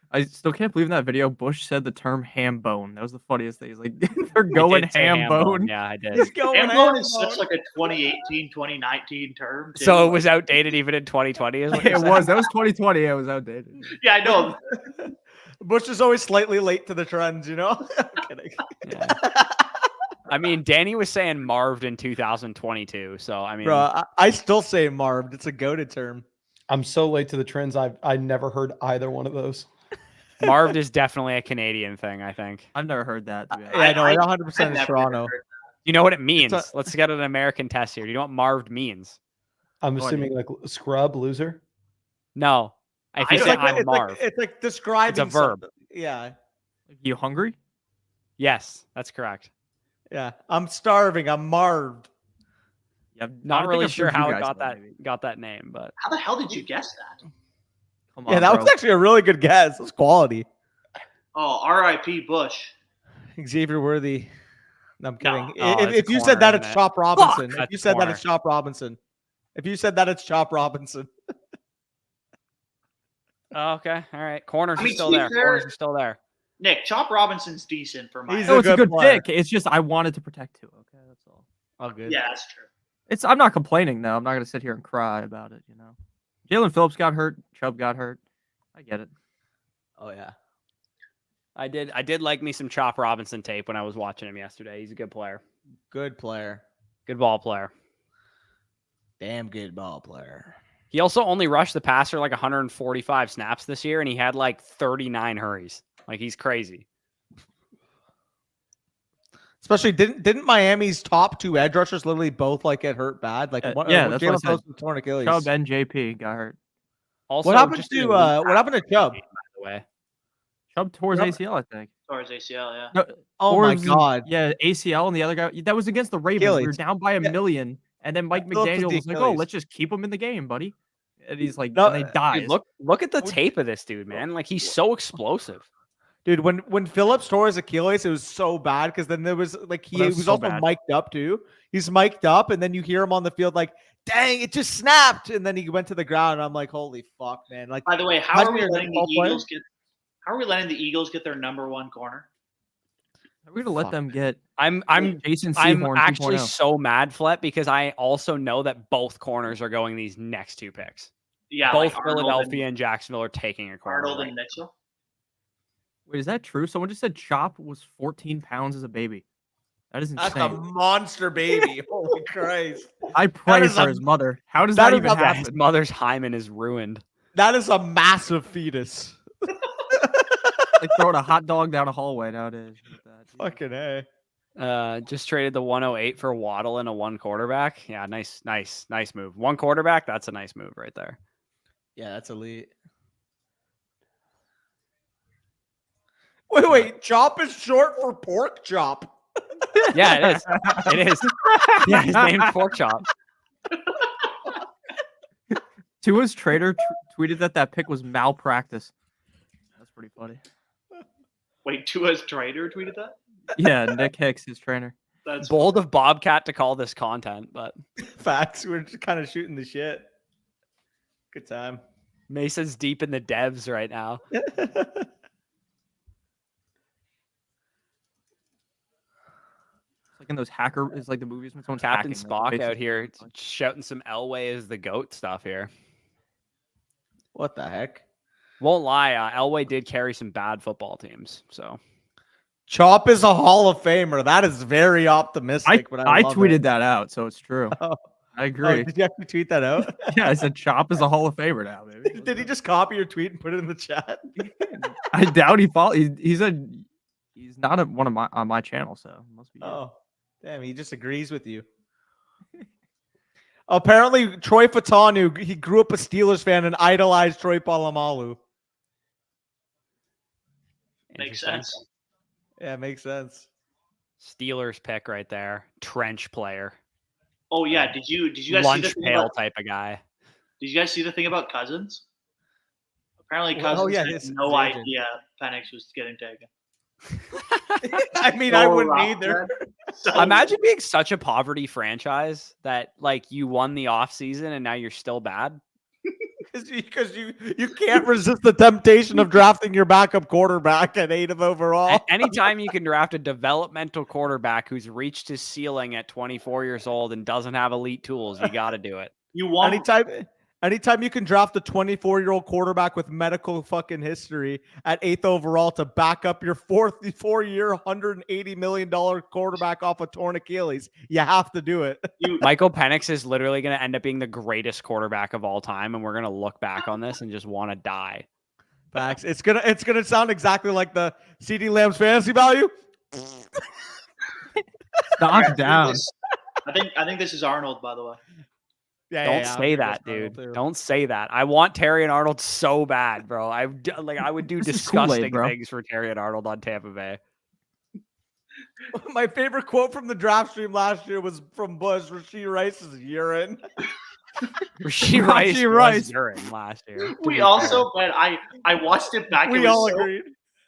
I still can't believe in that video Bush said the term ham bone. That was the funniest thing. He's like, they're going did say ham bone. Yeah, I did. He's going Ham ham bone is bone. such like a 2018, 2019 term. Too. So it was outdated even in 2020. Is what you're It saying? was. That was 2020. It was outdated. Yeah, I know. Bush is always slightly late to the trends, you know? I'm kidding. Yeah. I mean, Danny was saying Marved in 2022. So, I mean, Bro, I still say Marved. It's a goated term. I'm so late to the trends. I never heard either one of those. Marved is definitely a Canadian thing, I think. I've never heard that. To be honest. Yeah, I know. I- It 100% I've is never Toronto. heard You know what it means? a- Let's get an American test here. Do you know what Marved means? I'm Oh, I assuming like scrub loser. No. If you It's say like- I'm Marv. It's like describing It's a verb. something. Yeah. You hungry? Yes, that's correct. Yeah. I'm starving. I'm Marved. Yeah, I Not think really I've sure heard you how it guys got though, that maybe. name, but How the hell did you guess that? Come Yeah, on, that bro. was actually a really good guess. It was quality. Oh, R.I.P. Bush. Xavier Worthy. No, I'm kidding. Oh, it's If a you corner, said that, isn't it's it? Chop Robinson. If That's you said that, corner. it's Chop Robinson. If you said that, it's Chop Robinson. oh, okay. All right. Corners I are mean, still to be there. fair- Corners are still there. Nick, Chop Robinson's decent for my. He's No, a it's a good good player. pick. It's just I wanted to protect Tua. Okay, that's all. Oh, good. Yeah, that's true. I'm not complaining though. I'm not gonna sit here and cry about it. You know, Jalen Phillips got hurt. Chubb got hurt. I get it. Oh, yeah. I did like me some Chop Robinson tape when I was watching him yesterday. He's a good player. Good player. Good ball player. Damn good ball player. He also only rushed the passer like 145 snaps this year, and he had like 39 hurries. Like he's crazy. Especially, didn't Miami's top two edge rushers literally both like get hurt bad? Like, Yeah, that's what I Jalen said. Phillips with torn Achilles. Chubb and JP got hurt. Also, What happened just to an elite what happened to Chubb? by the way. Chubb tore his Chubb- ACL, I think. Towards ACL, yeah. No, Oh or my it was- God. Yeah, ACL and the other guy. That was against the Ravens. We were Achilles. down by a Yeah. million, and then Mike Phillips was McDaniel the was like, "Oh, Achilles. let's just keep him in the game, buddy." And he's like, No, and they died. Dude, look at the tape of this dude, man. Like he's so explosive. Dude, when Phillips tore his Achilles, it was so bad because then there was like he Well, that was was so also bad. mic'd up too. He's mic'd up, and then you hear him on the field like, "Dang, it just snapped!" And then he went to the ground. And I'm like, "Holy fuck, man!" Like, By the way, how Imagine are we you're a letting the football player. Eagles get? How are we letting the Eagles get their number one corner? We're gonna let Fuck. them get I'm Jason I'm Sehorn actually 2.0. so mad, Flet, because I also know that both corners are going these next two picks. Yeah, Both like Arnold Philadelphia and Jacksonville are taking a corner. Arnold right? and Mitchell. Wait, is that true? Someone just said Chop was 14 pounds as a baby. That is That's a insane. monster baby. Holy Christ. I pray is for a- his mother. How does that that is even a- Yeah, his happen? mother's hymen is ruined. That is a massive fetus. Like throwing a hot dog down a hallway nowadays. With that. Fucking A. Just traded the 108 for Waddle and a 1 quarterback. Yeah, nice move. 1 quarterback, that's a nice move right there. Yeah, that's elite. Wait. Chop is short for pork chop. Yeah, it is. It is. Yeah, his name's Pork Chop. Tua's trader tweeted that pick was malpractice. That's pretty funny. Wait, Tua's trader tweeted that? Yeah, Nick Hicks, his trainer. That's Bold of Bobcat to call this content, but Facts. We're just kind of shooting the shit. Good time. Mesa's deep in the devs right now. It's like in those hacker, it's like the movies when someone's Captain hacking, Spock like, out here basically. shouting some Elway is the GOAT stuff here. What the heck? Won't lie, Elway did carry some bad football teams. So Chop is a Hall of Famer. That is very optimistic. But I love tweeted it. that out, so it's true. Oh. I Oh, agree. did you have to tweet that out? Yeah, I said Chop is a Hall of Famer now, baby. Did he just copy your tweet and put it in the chat? I doubt he followed. He's not one of my on my channel, so it must be. Oh, damn! He just agrees with you. Apparently, Troy Fatanu, he grew up a Steelers fan and idolized Troy Polamalu. makes interesting. sense. Yeah, makes sense. Steelers pick right there. Trench player. Oh yeah, did you guys see the Lunch thing pail about, type of guy. Did you guys see the thing about Cousins? Apparently, Well, Cousins yeah, had his no agent. idea Penix was getting taken. I mean, So I wouldn't rough, either. man. So Imagine being such a poverty franchise that like you won the offseason and now you're still bad. Because you can't resist the temptation of drafting your backup quarterback at 8th overall. Anytime you can draft a developmental quarterback who's reached his ceiling at 24 years old and doesn't have elite tools, you got to do it. you won. Anytime you can draft a 24-year-old quarterback with medical fucking history at 8th overall to back up your 4-year, $180 million quarterback off a torn Achilles, you have to do it. Michael Penix is literally going to end up being the greatest quarterback of all time, and we're going to look back on this and just want to die. Facts. It's gonna sound exactly like the CD Lamb's fantasy value. Knock down. I think this is Arnold, by the way. Don't say that, dude. Don't say that. I want Terry and Arnold so bad, bro. I would do This is Kool-Aid, disgusting bro. things for Terry and Arnold on Tampa Bay. My favorite quote from the draft stream last year was from Bush. Rasheed Rice's urine. Rasheed Rice was urine last year. We also, but I watched it back. We all agreed.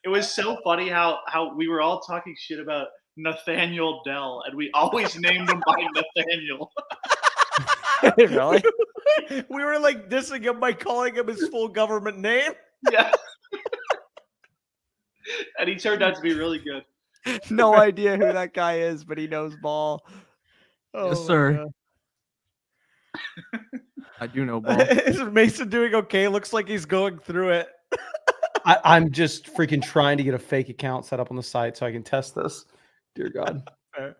It was so funny how we were all talking shit about Nathaniel Dell, and we always named him by Nathaniel. Really? We were like dissing him by calling him his full government name. Yeah. And he turned out to be really good. No idea who that guy is, but he knows ball. Oh, Yes, sir. I do know ball. Is Mason doing okay? Looks like he's going through it. I'm just freaking trying to get a fake account set up on the site so I can test this. Dear God.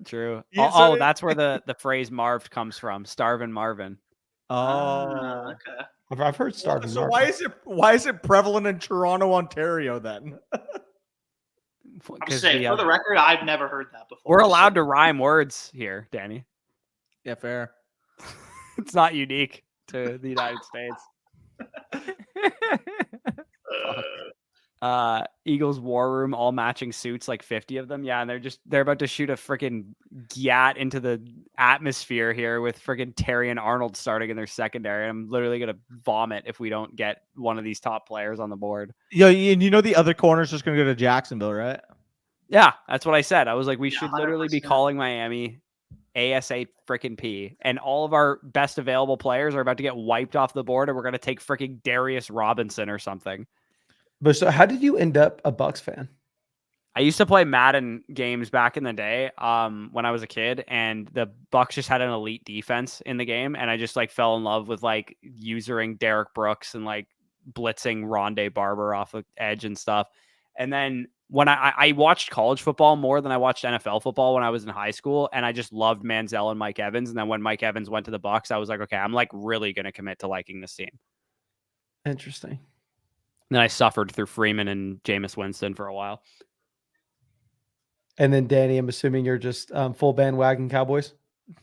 True. Yeah, Oh, so- that's where the phrase "marved" comes from. Starvin' Marvin. Oh. Okay. I've heard starving. So Marvin. why is it prevalent in Toronto, Ontario then? I'm 'Cause saying, for the record, I've never heard that before. we're allowed to rhyme words here, Danny. Yeah, fair. It's not unique to the United States. Eagles War Room, all matching suits, like 50 of them. Yeah, and they're about to shoot a freaking gyat into the atmosphere here with freaking Terry and Arnold starting in their secondary. I'm literally gonna vomit if we don't get one of these top players on the board. Yeah, and you know the other corner's just gonna go to Jacksonville, right? Yeah, that's what I said. I was like, we Yeah, should literally be 100%. calling Miami ASA freaking P, and all of our best available players are about to get wiped off the board, and we're gonna take freaking Darius Robinson or something. But so how did you end up a Bucks fan? I used to play Madden games back in the day when I was a kid, and the Bucks just had an elite defense in the game, and I just like fell in love with like usering Derek Brooks and like blitzing Rondé Barber off of edge and stuff. And then when I watched college football more than I watched NFL football when I was in high school, and I just loved Manziel and Mike Evans. And then when Mike Evans went to the Bucks, I was like, okay, I'm like really going to commit to liking this team. Interesting. And then I suffered through Freeman and Jameis Winston for a while. And then Danny, I'm assuming you're just full bandwagon Cowboys.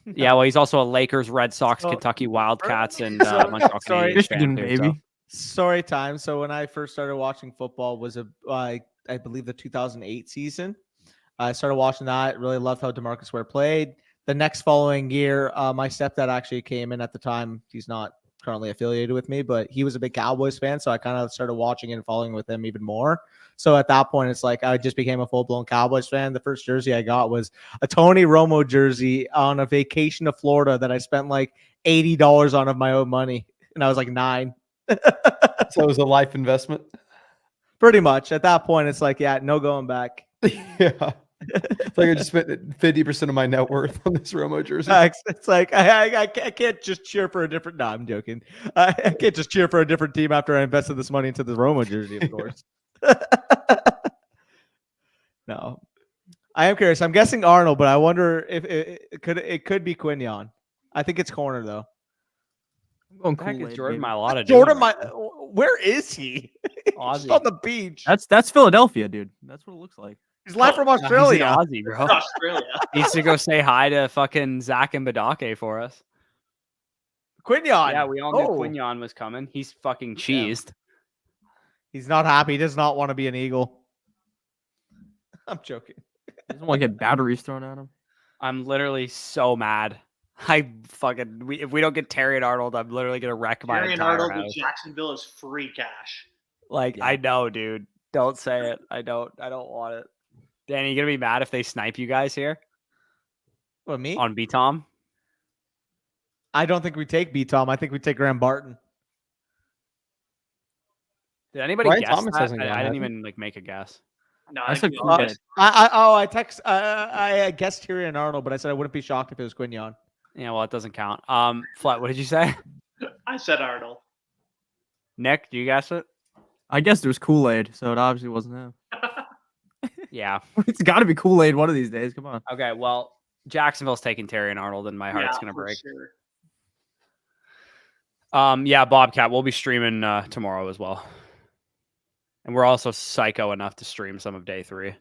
Yeah, well, he's also a Lakers, Red Sox, Kentucky Wildcats, and Montreal Canadiens fan too, baby. Story time. So when I first started watching football was I believe the 2008 season. I started watching that. Really loved how DeMarcus Ware played. The next following year, my stepdad actually came in at the time. He's not currently affiliated with me, but he was a big Cowboys fan. So I kind of started watching and following with him even more. So at that point, it's like I just became a full-blown Cowboys fan. The first jersey I got was a Tony Romo jersey on a vacation to Florida that I spent like $80 on of my own money. And I was like 9. So it was a life investment. Pretty much. At that point, it's like, yeah, no going back. Yeah. It's like I just spent 50% of my net worth on this Romo jersey. It's like I can't just cheer for a different. No, I'm joking. I can't just cheer for a different team after I invested this money into the Romo jersey, of course. No, I am curious. I'm guessing Arnold, but I wonder if it could be Quignon. I think it's corner though. I'm going What the heck is Kool-Aid, Jordan baby. Mailata doing Jordan, right now? where is he? He's Aussie. on the beach. That's Philadelphia, dude. That's what it looks like. He's live from He's Australia. Aussie, bro. Australia. He needs to go say hi to fucking Zach and Badake for us. Quignon. Yeah, we all knew Oh. Quignon was coming. He's fucking cheesed. He's not happy. He does not want to be an Eagle. I'm joking. He doesn't want to get batteries thrown at him. I'm literally so mad. If we don't get Terry and Arnold, I'm literally gonna wreck my Terry and entire Arnold house. with Jacksonville is free cash. Like, I know, dude. Don't say it. I don't want it. Danny, you gonna be mad if they snipe you guys here What, me? on B-Tom? I don't think we take B-Tom. I think we take Graham Barton. Did anybody Ryan guess Thomas that? hasn't I gone, didn't has he? even like make a guess. No, I said think Kool-Aid. I guessed Tyrion Arnold, but I said I wouldn't be shocked if it was Quignon. Yeah, well, it doesn't count. Flat, what did you say? I said Arnold. Nick, do you guess it? I guess there was Kool-Aid, so it obviously wasn't him. Yeah. It's got to be Kool-Aid one of these days. Come on. Okay, well, Jacksonville's taking Terry and Arnold, and my heart's gonna for break. sure. Yeah, Bobcat, we'll be streaming tomorrow as well. And we're also psycho enough to stream some of day 3.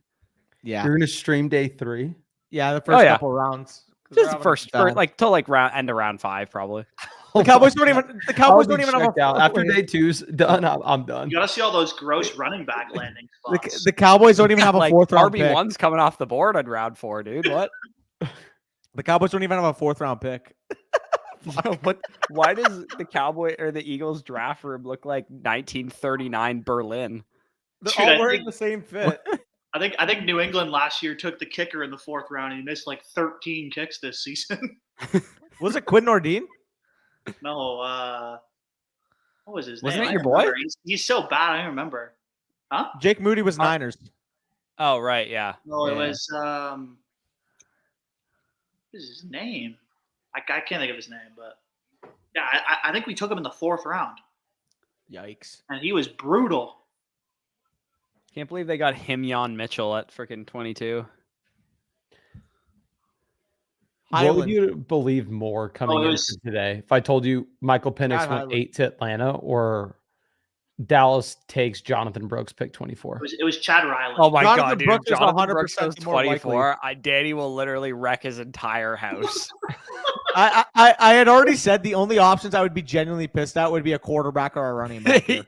Yeah. You're gonna stream day 3. Yeah, the first yeah. couple rounds. 'Cause Just they're the first, having a like till like end of round 5, probably. The Cowboys don't even. The Cowboys don't even have checked out. a. After day 2's done. I'm done. You gotta see all those gross running back landing spots. The Cowboys don't even have a Like fourth round pick. RB1's coming off the board on round 4, dude. What? The Cowboys don't even have a fourth round pick. What? Why does the Cowboy or the Eagles draft room look like 1939 Berlin? They're Dude, all I wearing think- the same fit. I think New England last year took the kicker in the 4th round and he missed like 13 kicks this season. Was it Quinn Nordine? No, what was his Wasn't name? it I your don't boy? remember. He's so bad. I don't remember. Huh? Jake Moody was Niners. Oh, right, yeah. No, it Yeah. was what is his name? I can't think of his name, but yeah, I think we took him in the 4th round, Yikes. and he was brutal. Can't believe they got Himyon Mitchell at freaking 22. What Highland. would you believe more coming it into was- today? If I told you Michael Penix Matt went Highland. 8 to Atlanta or Dallas takes Jonathan Brooks pick 24? It was Chad Ryland. Oh my Jonathan god, dude! Brooks is Jonathan 100% Brooks goes the more likely. 24. Danny will literally wreck his entire house. I had already said the only options I would be genuinely pissed at would be a quarterback or a running back. here.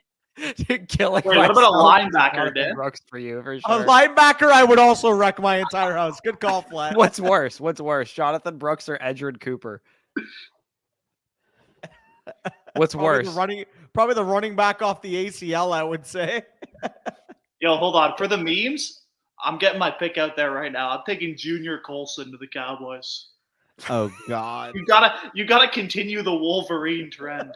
Killing Wait, what about a myself. linebacker, Jonathan Dan? Brooks for you for A sure. linebacker, I would also wreck my entire house. Good call, Flat. What's worse? What's worse, Jonathan Brooks or Edgerrin Cooper? What's Probably worse? probably the running back off the ACL, I would say. Yo, hold on. For the memes, I'm getting my pick out there right now. I'm taking Junior Colson to the Cowboys. Oh God. You gotta continue the Wolverine trend.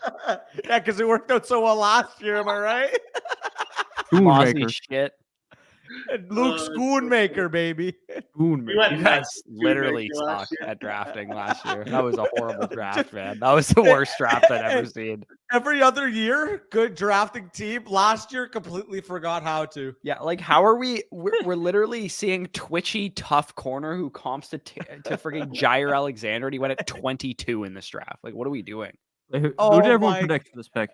Yeah, because it worked out so well last year. Am I right? Mossy Moonraker. shit. Luke Schoonmaker, baby. We went You nuts guys with literally Schoonmaker last suck year. at drafting last year. That was a horrible draft, man. That was the worst draft I'd ever seen. Every other year, good drafting team. Last year, completely forgot how to. Yeah, like how are we? We're literally seeing twitchy, tough corner who comps to freaking Jair Alexander, and he went at 22 in this draft. Like, what are we doing? Who did Oh everyone my- predict for this pick?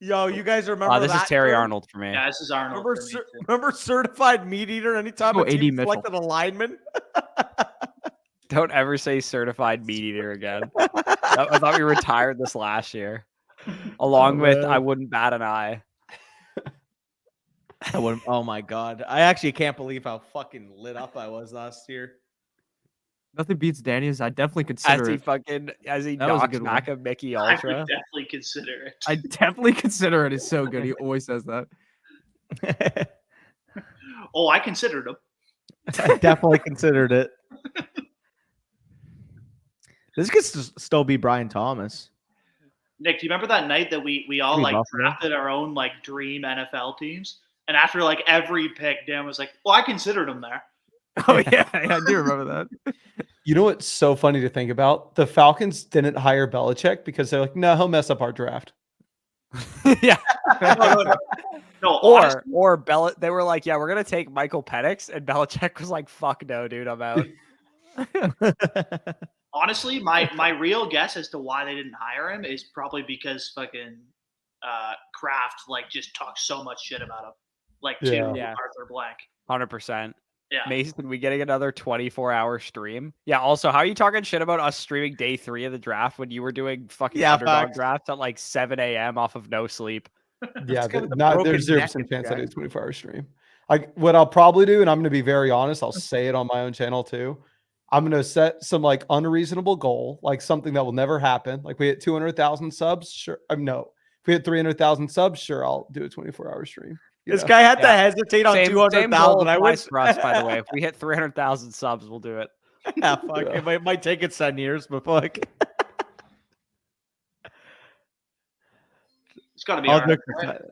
Yo, you guys remember This that is Terry term? Arnold for me. Yeah, this is Arnold. Remember, for me, too. remember certified meat eater? Anytime Go a team AD Mitchell. selected a lineman. Don't ever say certified meat eater again. I thought we retired this last year, along with man. I wouldn't bat an eye. I wouldn't. Oh my god, I actually can't believe how fucking lit up I was last year. Nothing beats Daniels. I definitely consider it. As he That was a knocks good back a Mickey I Ultra. would definitely consider it. I definitely consider it. It's so good. He always says that. Oh, I considered him. I definitely considered it. This could still be Brian Thomas. Nick, do you remember that night that we all Pretty like Buffalo. drafted our own like dream NFL teams? And after like every pick, Dan was like, "Well, I considered him there." Oh yeah, I do remember that. You know what's so funny to think about? The Falcons didn't hire Belichick because they're like, no, he'll mess up our draft. Yeah. No, honestly, Or Bell. They were like, yeah, we're gonna take Michael Penix, and Belichick was like, fuck no, dude, I'm out. honestly, my real guess as to why they didn't hire him is probably because fucking Kraft like just talks so much shit about him, like to Yeah. Arthur Blank. 100%. Yeah. Mason, we getting another 24-hour stream? Yeah. Also, how are you talking shit about us streaming day 3 of the draft when you were doing fucking underdog facts. drafts at like 7 a.m. off of no sleep? Yeah, kind of the not broken there's 0% neck chance I do a effect. 24-hour stream. Like what I'll probably do, and I'm gonna be very honest, I'll say it on my own channel too. I'm gonna set some like unreasonable goal, like something that will never happen. Like we hit 200,000 subs, sure. No, if we hit 300,000 subs, sure, I'll do a 24-hour stream. you This know? guy had to Yeah. hesitate on Same 200,000. goal I applies wish for us, by the way. If we hit 300,000 subs, we'll do it. Yeah, fuck. Yeah. It might take it 10 years, but fuck. It's got to be I'll all right. do-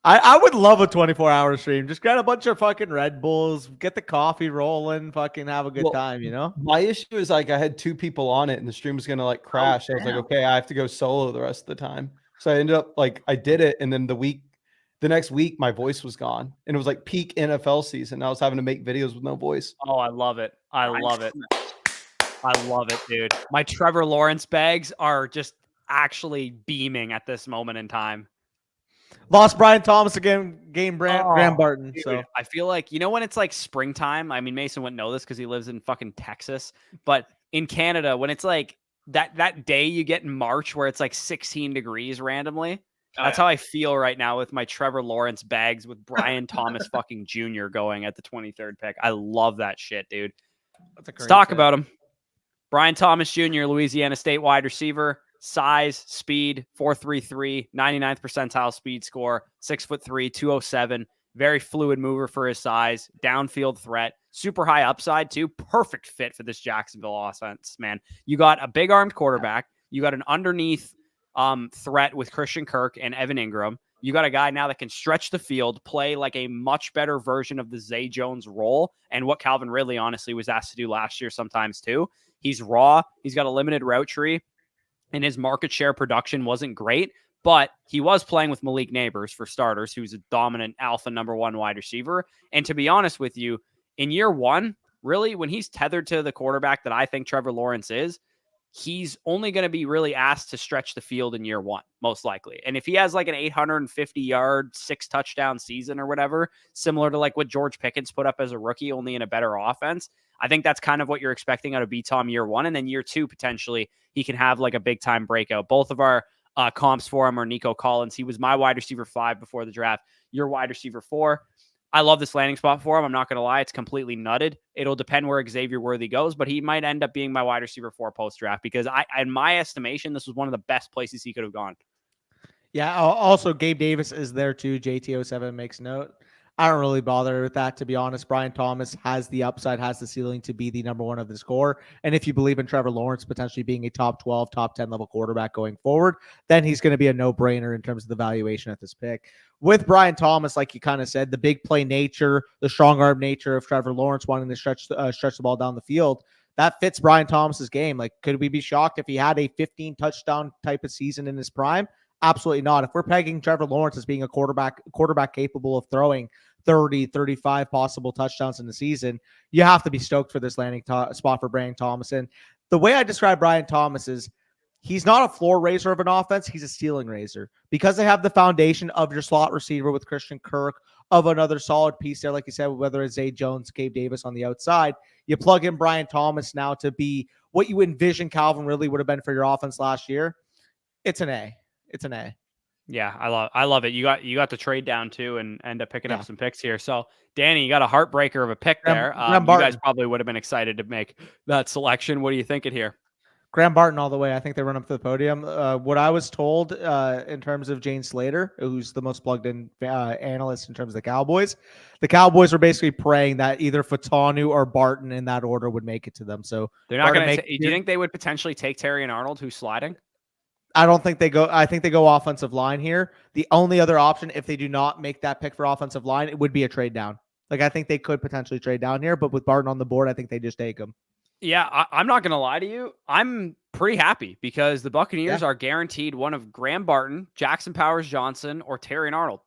I would love a 24-hour stream. Just grab a bunch of fucking Red Bulls, get the coffee rolling, fucking have a good Well, time, you know? My issue is like I had 2 people on it and the stream was gonna like crash. I was like, damn. okay, I have to go solo the rest of the time. So I ended up like I did it, and then the next week my voice was gone, and it was like peak NFL season. I was having to make videos with no voice. Oh, I love it. I love it. I love it, dude. My Trevor Lawrence bags are just actually beaming at this moment in time. Lost Brian Thomas again, Graham Barton. Dude, So I feel like, you know, when it's like springtime, I mean, Mason wouldn't know this because he lives in fucking Texas, but in Canada, when it's like that day you get in March where it's like 16 degrees randomly, that's how I feel right now with my Trevor Lawrence bags with Brian Thomas fucking Jr. going at the 23rd pick. I love that shit, dude. Let's talk about him. Brian Thomas Jr., Louisiana State wide receiver. Size, speed, 4.33, 99th percentile speed score, 6'3", 207. Very fluid mover for his size, downfield threat, super high upside too. Perfect fit for this Jacksonville offense, man. You got a big armed quarterback. You got an underneath threat with Christian Kirk and Evan Ingram. You got a guy now that can stretch the field, play like a much better version of the Zay Jones role and what Calvin Ridley honestly was asked to do last year sometimes too. He's raw. He's got a limited route tree. And his market share production wasn't great, but he was playing with Malik Neighbors for starters, who's a dominant alpha number 1 wide receiver. And to be honest with you, in year 1, really, when he's tethered to the quarterback that I think Trevor Lawrence is, he's only going to be really asked to stretch the field in year 1, most likely. And if he has like an 850-yard, 6-touchdown season or whatever, similar to like what George Pickens put up as a rookie, only in a better offense, I think that's kind of what you're expecting out of B-Tom year 1. And then year 2, potentially, he can have like a big-time breakout. Both of our comps for him are Nico Collins. He was my wide receiver 5 before the draft. Your wide receiver 4. I love this landing spot for him. I'm not going to lie. It's completely nutted. It'll depend where Xavier Worthy goes, but he might end up being my wide receiver 4 post-draft because in my estimation, this was one of the best places he could have gone. yeah, also Gabe Davis is there too. JT07 makes note. I don't really bother with that, to be honest. Brian Thomas has the upside, has the ceiling to be the number one of this core. And if you believe in Trevor Lawrence potentially being a top 12, top 10 level quarterback going forward, then he's going to be a no-brainer in terms of the valuation at this pick. With Brian Thomas, like you kind of said, the big play nature, the strong arm nature of Trevor Lawrence wanting to stretch the ball down the field, that fits Brian Thomas's game. Like, could we be shocked if he had a 15 touchdown type of season in his prime? Absolutely not. If we're pegging Trevor Lawrence as being a quarterback capable of throwing 30, 35 possible touchdowns in the season, you have to be stoked for this landing spot for Brian Thomas. And the way I describe Brian Thomas is he's not a floor raiser of an offense. He's a ceiling raiser because they have the foundation of your slot receiver with Christian Kirk, of another solid piece there, like you said, whether it's Zay Jones, Gabe Davis on the outside. You plug in Brian Thomas now to be what you envision Calvin Ridley would have been for your offense last year. It's an A. It's an A. Yeah, I love it. You got the trade down too and end up picking up some picks here. So Danny, you got a heartbreaker of a pick there. You guys probably would have been excited to make that selection. What are you thinking here? Graham Barton all the way. I think they run up to the podium. What I was told in terms of Jane Slater, who's the most plugged in analyst in terms of the Cowboys were basically praying that either Fatanu or Barton in that order would make it to them. So they're not going to. Do you think they would potentially take Terry and Arnold, who's sliding? I don't think they go. I think they go offensive line here. The only other option, if they do not make that pick for offensive line, it would be a trade down. Like, I think they could potentially trade down here, but with Barton on the board, I think they just take him. Yeah, I'm not going to lie to you. I'm pretty happy because the Buccaneers are guaranteed one of Graham Barton, Jackson Powers-Johnson, or Terry and Arnold.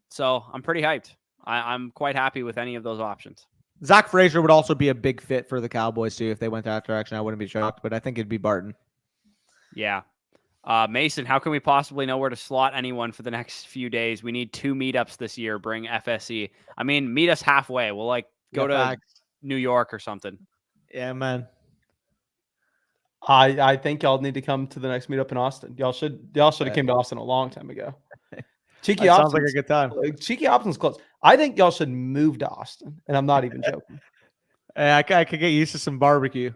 So I'm pretty hyped. I'm quite happy with any of those options. Zach Frazier would also be a big fit for the Cowboys too if they went that direction. I wouldn't be shocked, but I think it'd be Barton. Yeah. Mason, how can we possibly know where to slot anyone for the next few days? We need 2 meetups this year. Bring FSE. I mean, meet us halfway. We'll go to New York or something. Yeah, man. I think y'all need to come to the next meetup in Austin. Y'all should have came to Austin a long time ago. Cheeky sounds like a good time. Cheeky Option's close. I think y'all should move to Austin, and I'm not even joking. I could get used to some barbecue.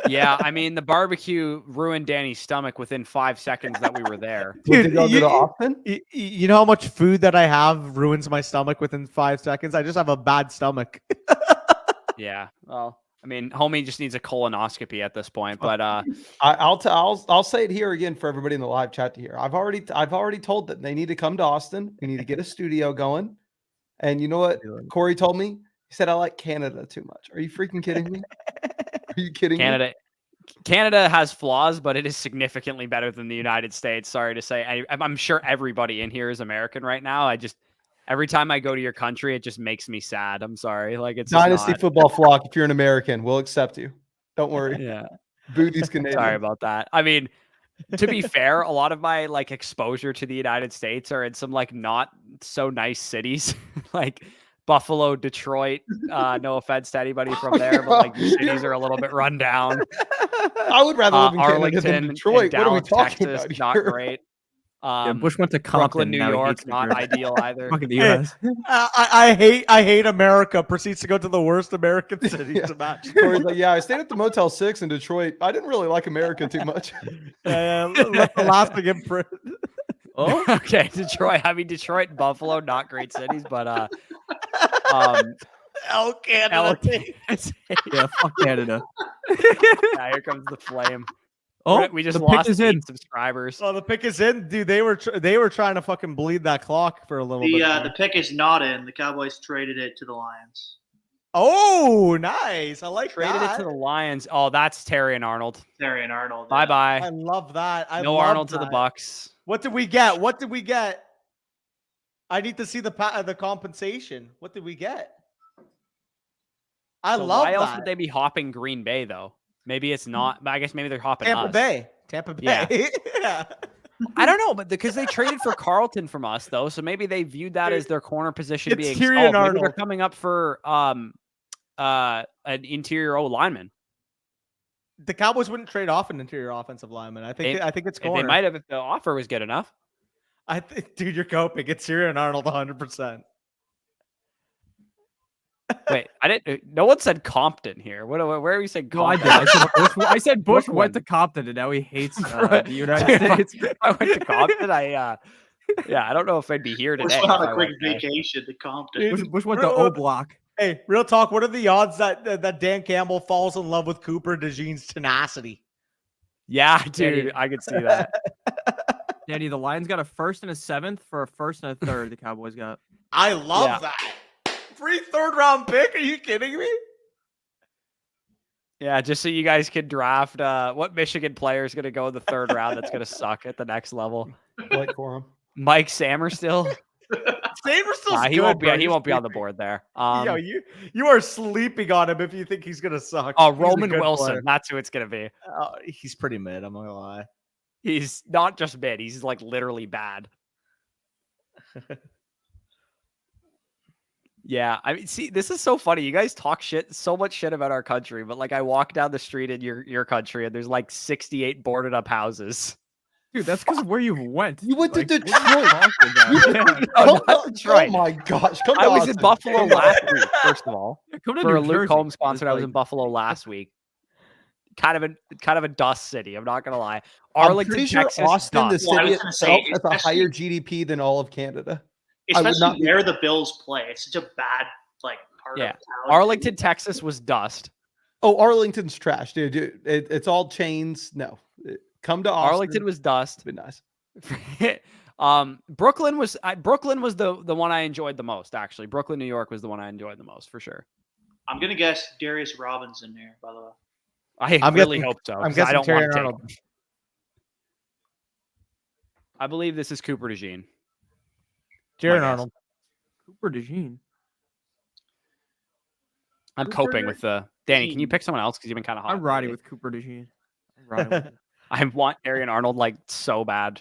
Yeah, I mean, the barbecue ruined Danny's stomach within 5 seconds that we were there. Dude, did y'all go to Austin? You know how much food that I have ruins my stomach within 5 seconds? I just have a bad stomach. Yeah, well, I mean, homie just needs a colonoscopy at this point. But I'll say it here again for everybody in the live chat to hear. I've already told them they need to come to Austin. We need to get a studio going. And you know what Corey told me? He said I like Canada too much. Are you freaking kidding me? Are you kidding me? Canada has flaws, but it is significantly better than the United States. Sorry to say. I'm sure everybody in here is American right now. Every time I go to your country, it just makes me sad. I'm sorry. Like, it's Dynasty football flock. If you're an American, we'll accept you. Don't worry. Yeah. Booty's Canadian. Sorry about that. I mean, to be fair, a lot of my exposure to the United States are in some not so nice cities, like Buffalo, Detroit. No offense to anybody from there, but the cities are a little bit run down. I would rather live in Arlington Canada than Detroit. Dallas, what are we talking Texas, about not here? great. Bush went to Compton, Brooklyn, New York, not ideal either. Fucking the US. I hate America. Proceeds to go to the worst American city to match. Corey's like, I stayed at the Motel 6 in Detroit. I didn't really like America too much. Last again. Oh, okay. Detroit. I mean, Detroit and Buffalo, not great cities, but Canada. Yeah, fuck Canada. Yeah, here comes the flame. Oh, we just the pick lost is in. 8 subscribers. Oh, the pick is in, dude. They were trying to fucking bleed that clock for a little bit. The pick is not in. The Cowboys traded it to the Lions. Oh, nice. I like Traded that. it to the Lions. Oh, that's Terry and Arnold. Terry and Arnold. Bye bye. I love that. No Arnold to the Bucks. What did we get? I need to see the compensation. What did we get? I love why that. else would they be hopping Green Bay though? Maybe it's not. But I guess maybe they're hopping Tampa us. Bay. Yeah. Yeah. I don't know, but because they traded for Carlton from us though, so maybe they viewed that as their corner position It's being Tyrion stalled. Maybe Arnold. they're coming up for an interior O lineman. The Cowboys wouldn't trade off an interior offensive lineman. I think it's corner. They might have if the offer was good enough. I think, dude, you're coping. It's Tyrion Arnold 100%. Wait, I didn't. No one said Compton here. Where are we saying? No, I Compton? did. I said Bush Brooklyn. went to Compton, and now he hates the United States. I went to Compton. Yeah, I don't know if I'd be here Bush today. went on if a I quick went there. vacation to Compton. Bush went to O Block. Hey, real talk. What are the odds that Dan Campbell falls in love with Cooper DeJean's tenacity? Yeah, dude, I could see that. Danny, the Lions got a first and a seventh for a first and a third. The Cowboys got. I love that. Free 3rd-round pick? Are you kidding me? Yeah, just so you guys can draft what Michigan player is going to go in the 3rd round that's going to suck at the next level. Blake Corum. Mike Samerstill. Samerstill's He won't be. He won't be on the board there. You are sleeping on him if you think he's gonna suck. Oh, He's a Roman good Wilson. player. That's who it's going to be. He's pretty mid. I'm not gonna lie. He's not just mid. He's like literally bad. Yeah, I mean, see, this is so funny. You guys talk so much shit about our country, but like I walk down the street in your country and there's like 68 boarded up houses. Dude, that's because of where you went. You went to Like, Detroit. Oh, that's right. Oh my gosh! Come I to was in Austin. Buffalo last week, first of all. Come to For a New Luke Jersey. Combs concert, I was Like- in Buffalo last week. Kind of a dust city. I'm not gonna lie. I'm Arlington, pretty sure Texas, Austin, the dust. Well, I city was gonna say, itself, has a especially- higher GDP than all of Canada. I would Especially not be- where the Bills play. It's such a bad part Yeah. of town. Arlington, Texas was dust. Oh, Arlington's trash, dude. It's all chains. No, come to Austin. Arlington was dust. It's been nice. Brooklyn was the one I enjoyed the most. Actually, Brooklyn, New York was the one I enjoyed the most for sure. I'm gonna guess Darius Robinson there. By the way, I really hope so. I'm 'cause I guessing don't Terry want to take Arnold. him. I believe this is Cooper DeJean. Jaron guess. Arnold. Cooper DeJean. I'm Cooper coping with the Danny. Can you pick someone else because you've been kind of hot? I'm riding lately? with Cooper DeJean. I'm riding with it. I want Arian Arnold like so bad.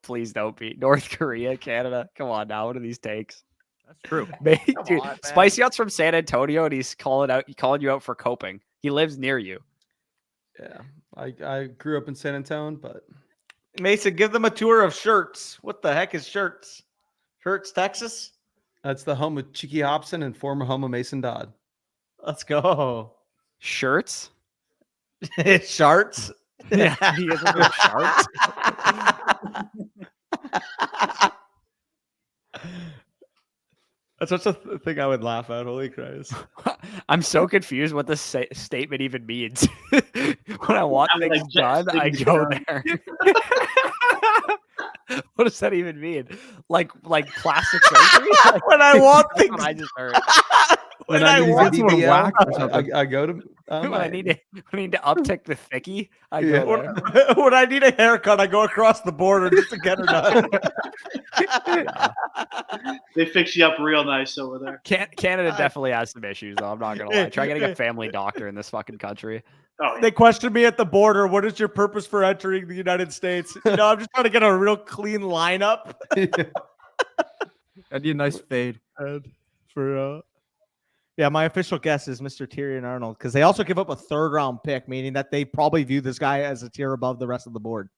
Please don't be North Korea, Canada. Come on now. What are these takes? That's true. Dude, on, man. Spicy Out's from San Antonio and he's calling you out for coping. He lives near you. Yeah, I grew up in San Antonio, but Mason, give them a tour of Shirts. What the heck is Shirts? Shirts, Texas? that's the home of Cheeky Hobson and former home of Mason Dodd. Let's go. Shirts? Sharts? Yeah, he is a bit sharp. That's such a thing I would laugh at. Holy Christ. I'm so confused what this statement even means. When I want I'm things like, done, just I things go done. there. What does that even mean? Like plastic surgery? Like, When I want that's things what I just heard. when I need want a someone BBL, whacked or something. I go to When I need to uptick the thickie, I Yeah. go there. when I need a haircut, I go across the border just to get her done. they fix you up real nice over there. Canada definitely has some issues, though. I'm not gonna lie. Try getting a family doctor in this fucking country. Oh, yeah. They questioned me at the border. What is your purpose for entering the United States? I'm just trying to get a real clean lineup. I need a nice fade. For yeah, my official guess is Mr. Tyrion Arnold because they also give up a 3rd-round pick, meaning that they probably view this guy as a tier above the rest of the board.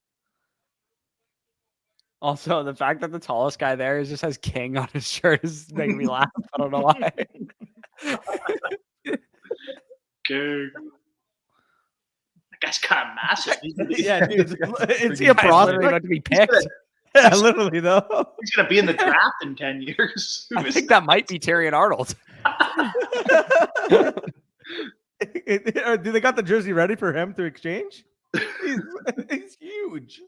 Also, the fact that the tallest guy there just has King on his shirt is making me laugh. I don't know why. Good. That guy's kind of massive. Yeah, dude. Is he Guy's a literally prospect? about to be picked. Yeah, literally though. He's gonna be in the draft in 10 years. I think that might be Tyrion Arnold. Do they got the jersey ready for him to exchange? He's huge.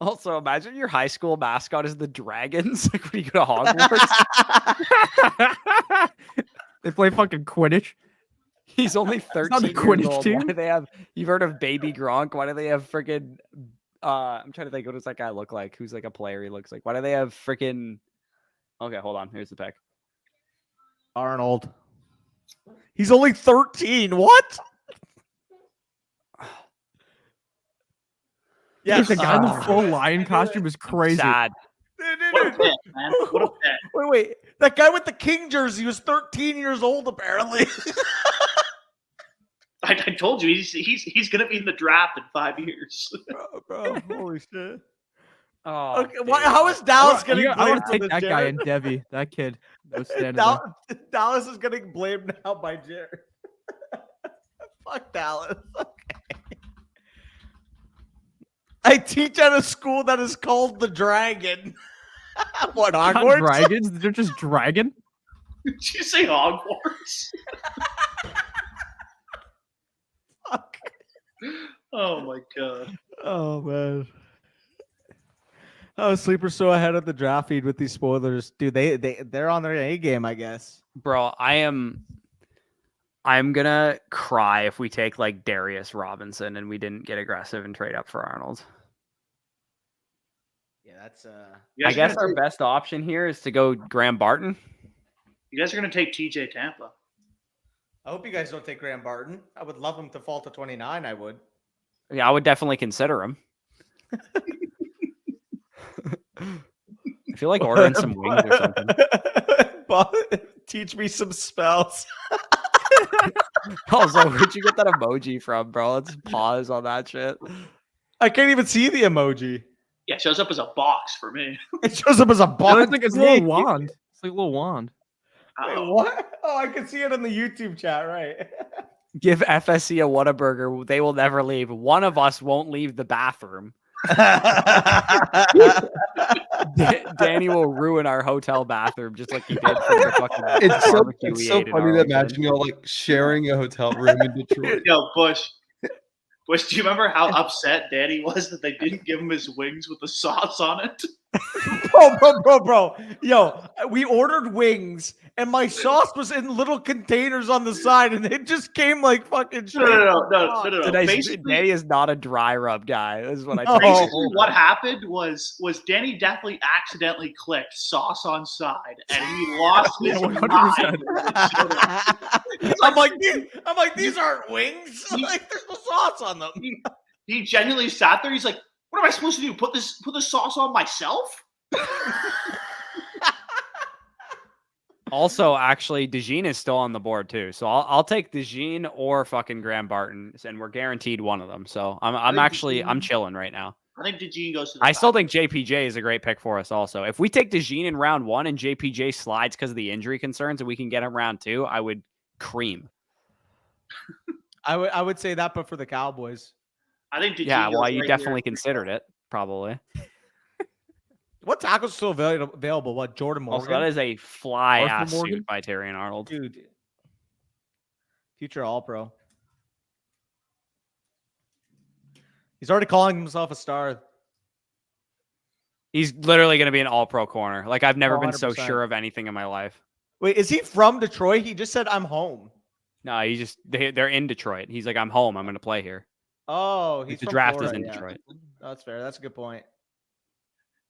Also, imagine your high school mascot is the Dragons. Like when you go to Hogwarts, They play fucking Quidditch. he's only 13 not the years Quidditch old. team. Why do they have? You've heard of Baby Gronk? Why do they have freaking? I'm trying to think. What does that guy look like? Who's like a player? He looks like. Why do they have freaking? Okay, hold on. Here's the pick. Arnold. He's only 13. What? Yes, the guy in the full lion costume is crazy. Sad. What a pick, man. What a pick. Wait. That guy with the King jersey was 13 years old, apparently. I told you he's gonna be in the draft in 5 years. Bro, holy shit. Oh, Okay, how is Dallas I getting want blamed to for take this, that guy Jared? and Devi, that kid. That was standing there. Dallas is getting blamed now by Jared. Fuck Dallas. Okay. I teach at a school that is called the Dragon. What, Not Hogwarts? dragons? They're just dragon. Did you say Hogwarts? Fuck. Oh my god. Oh man. Oh, Sleeper's so ahead of the draft feed with these spoilers. Dude, they're on their A game, I guess. Bro, I'm gonna cry if we take like Darius Robinson and we didn't get aggressive and trade up for Arnold. Yeah, that's I guess our best option here is to go Graham Barton. You guys are gonna take TJ Tampa. I hope you guys don't take Graham Barton. I would love him to fall to 29. I would. Yeah, I would definitely consider him. I feel like ordering some wings or something. Teach me some spells. Also, where'd you get that emoji from, bro? Let's pause on that shit. I can't even see the emoji. Yeah, it shows up as a box for me. It shows up as a box. It's a little wand. It's like a little wand. Wait, what? Oh, I can see it in the YouTube chat, right? Give FSC a Whataburger. They will never leave. One of us won't leave the bathroom. Danny will ruin our hotel bathroom just like he did for the fucking It's so barbecue we it's so ate in funny to Arlington. imagine y'all like sharing a hotel room in Detroit. Yo, Bush, do you remember how upset Danny was that they didn't give him his wings with the sauce on it? Bro. Yo, we ordered wings and my sauce was in little containers on the side and it just came like fucking shit. No. Danny is not a dry rub guy. This is what I No. told you. Basically, what happened was Danny definitely accidentally clicked sauce on side, and he lost his 100%. mind. I'm like, these aren't wings. Like, there's no sauce on them. He genuinely sat there. He's like, "What am I supposed to do? Put the sauce on myself?" Also, actually, DeJean is still on the board too. So I'll take DeJean or fucking Graham Barton, and we're guaranteed one of them. So I'm chilling right now. I think DeJean goes to the I still think JPJ is a great pick for us also. If we take DeJean in round 1 and JPJ slides because of the injury concerns and we can get him round 2, I would cream. I would say that, but for the Cowboys. I think DeJean Yeah, well, goes you right definitely here. considered it, probably. What tackle's still available? What, Jordan Morgan? Also, that is a fly-ass Morgan? suit by Terrion Arnold. Dude. Future All-Pro. He's already calling himself a star. He's literally going to be an all-pro corner. Like, I've never been so 100%. sure of anything in my life. Wait, is he from Detroit? He just said, I'm home. No, they're in Detroit. He's like, I'm home. I'm going to play here. Oh, he's The from draft Florida, is in yeah. Detroit. That's fair. That's a good point.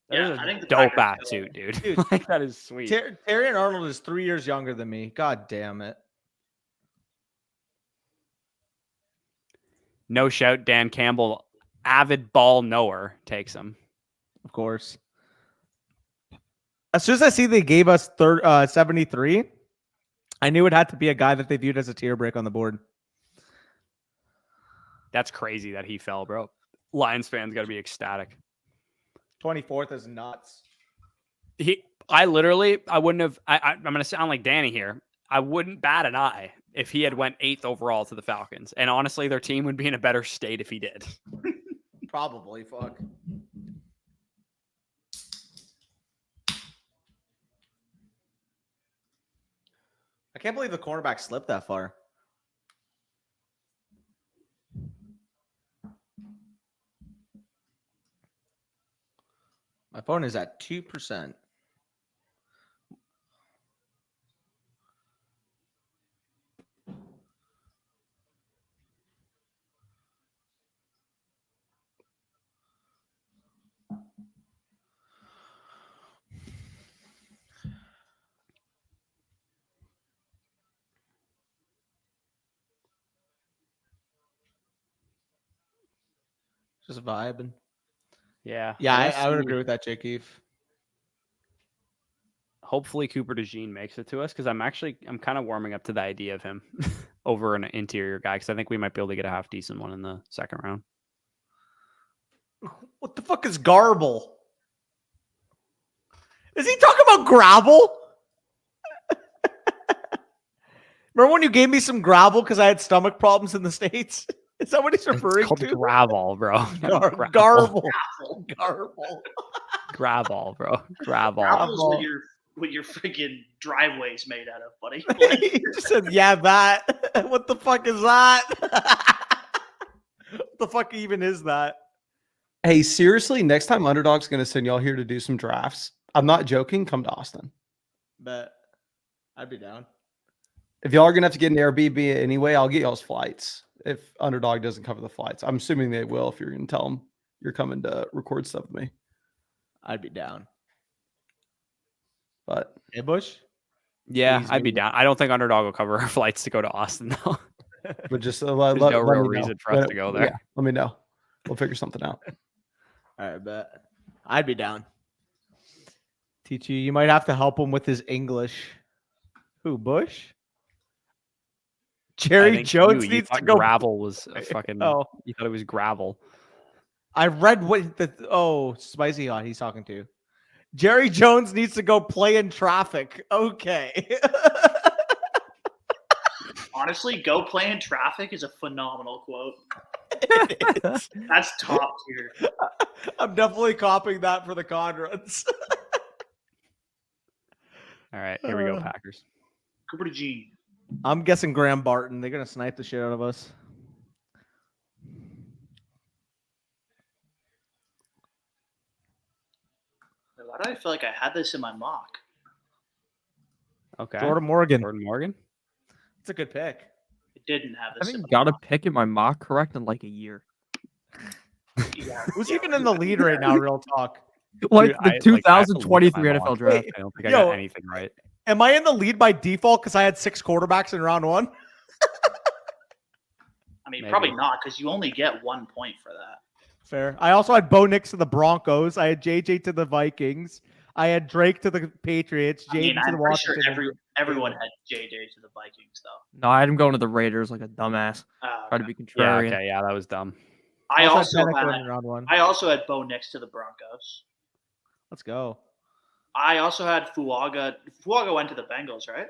That Yeah, is I think a the dope Packers ass kill suit, dude. Dude, Like, that is sweet. Terrion Arnold is 3 years younger than me. God damn it. No shout, Dan Campbell, avid ball knower, takes him. Of course. As soon as I see they gave us 73, I knew it had to be a guy that they viewed as a tier break on the board. That's crazy that he fell, bro. Lions fans got to be ecstatic. 24th is nuts. I wouldn't have. I'm going to sound like Danny here. I wouldn't bat an eye if he had went 8th overall to the Falcons. And honestly, their team would be in a better state if he did. Probably. Fuck. I can't believe the cornerback slipped that far. My phone is at 2%. Just vibing. Yeah. Yeah, Let's I would see. agree with that, Jake Keefe. Hopefully Cooper DeJean makes it to us because I'm kind of warming up to the idea of him over an interior guy because I think we might be able to get a half decent one in the second round. What the fuck is garble? Is he talking about gravel? Remember when you gave me some gravel because I had stomach problems in the States? Is that what he's referring It's called to? gravel, bro. Garble. Gravel, bro. Gravel. Gravel's what your freaking driveway's made out of, buddy. He just said, yeah, that. What the fuck is that? What the fuck even is that? Hey, seriously, next time Underdog's going to send y'all here to do some drafts, I'm not joking. Come to Austin. Bet. I'd be down. If y'all are going to have to get an Airbnb anyway, I'll get y'all's flights if Underdog doesn't cover the flights. I'm assuming they will if you're going to tell them you're coming to record stuff with me. I'd be down. But hey, Bush? Yeah, Please, I'd be maybe. down. I don't think Underdog will cover our flights to go to Austin, though. but just There's no real me know. reason for us to go there. Yeah, let me know. We'll figure something out. All right, bet. I'd be down. Teach you might have to help him with his English. Who, Bush? I Jerry think Jones you needs thought to go. gravel was a fucking. Oh. You thought it was gravel. I read what Spicy Hot he's talking to. Jerry Jones needs to go play in traffic. Okay. Honestly, go play in traffic is a phenomenal quote. That's top tier. I'm definitely copying that for the Conrads. All right, here we go, Packers. Cooper DeJean. I'm guessing Graham Barton. They're gonna snipe the shit out of us. Why do I feel like I had this in my mock? Okay. Jordan Morgan. Jordan Morgan. It's a good pick. I didn't have I this. haven't got a pick in my mock correct in like a year. Yeah. Who's even in the lead right now? Real talk. Like Dude, the I have to look at 2023 my NFL mock. draft. I don't think I Yo. got anything right. Am I in the lead by default because I had 6 quarterbacks in round 1? I mean, Maybe. probably not because you only get 1 point for that. Fair. I also had Bo Nix to the Broncos. I had JJ to the Vikings. I had Drake to the Patriots. I mean, Jaden to the I'm pretty sure Washington. everyone had JJ to the Vikings, though. No, I had him going to the Raiders like a dumbass. Try to be Yeah, contrarian. okay, yeah, that was dumb. I also had Pennick going had in round 1. I also had Bo Nix to the Broncos. Let's go. I also had Fuaga. Fuaga went to the Bengals, right?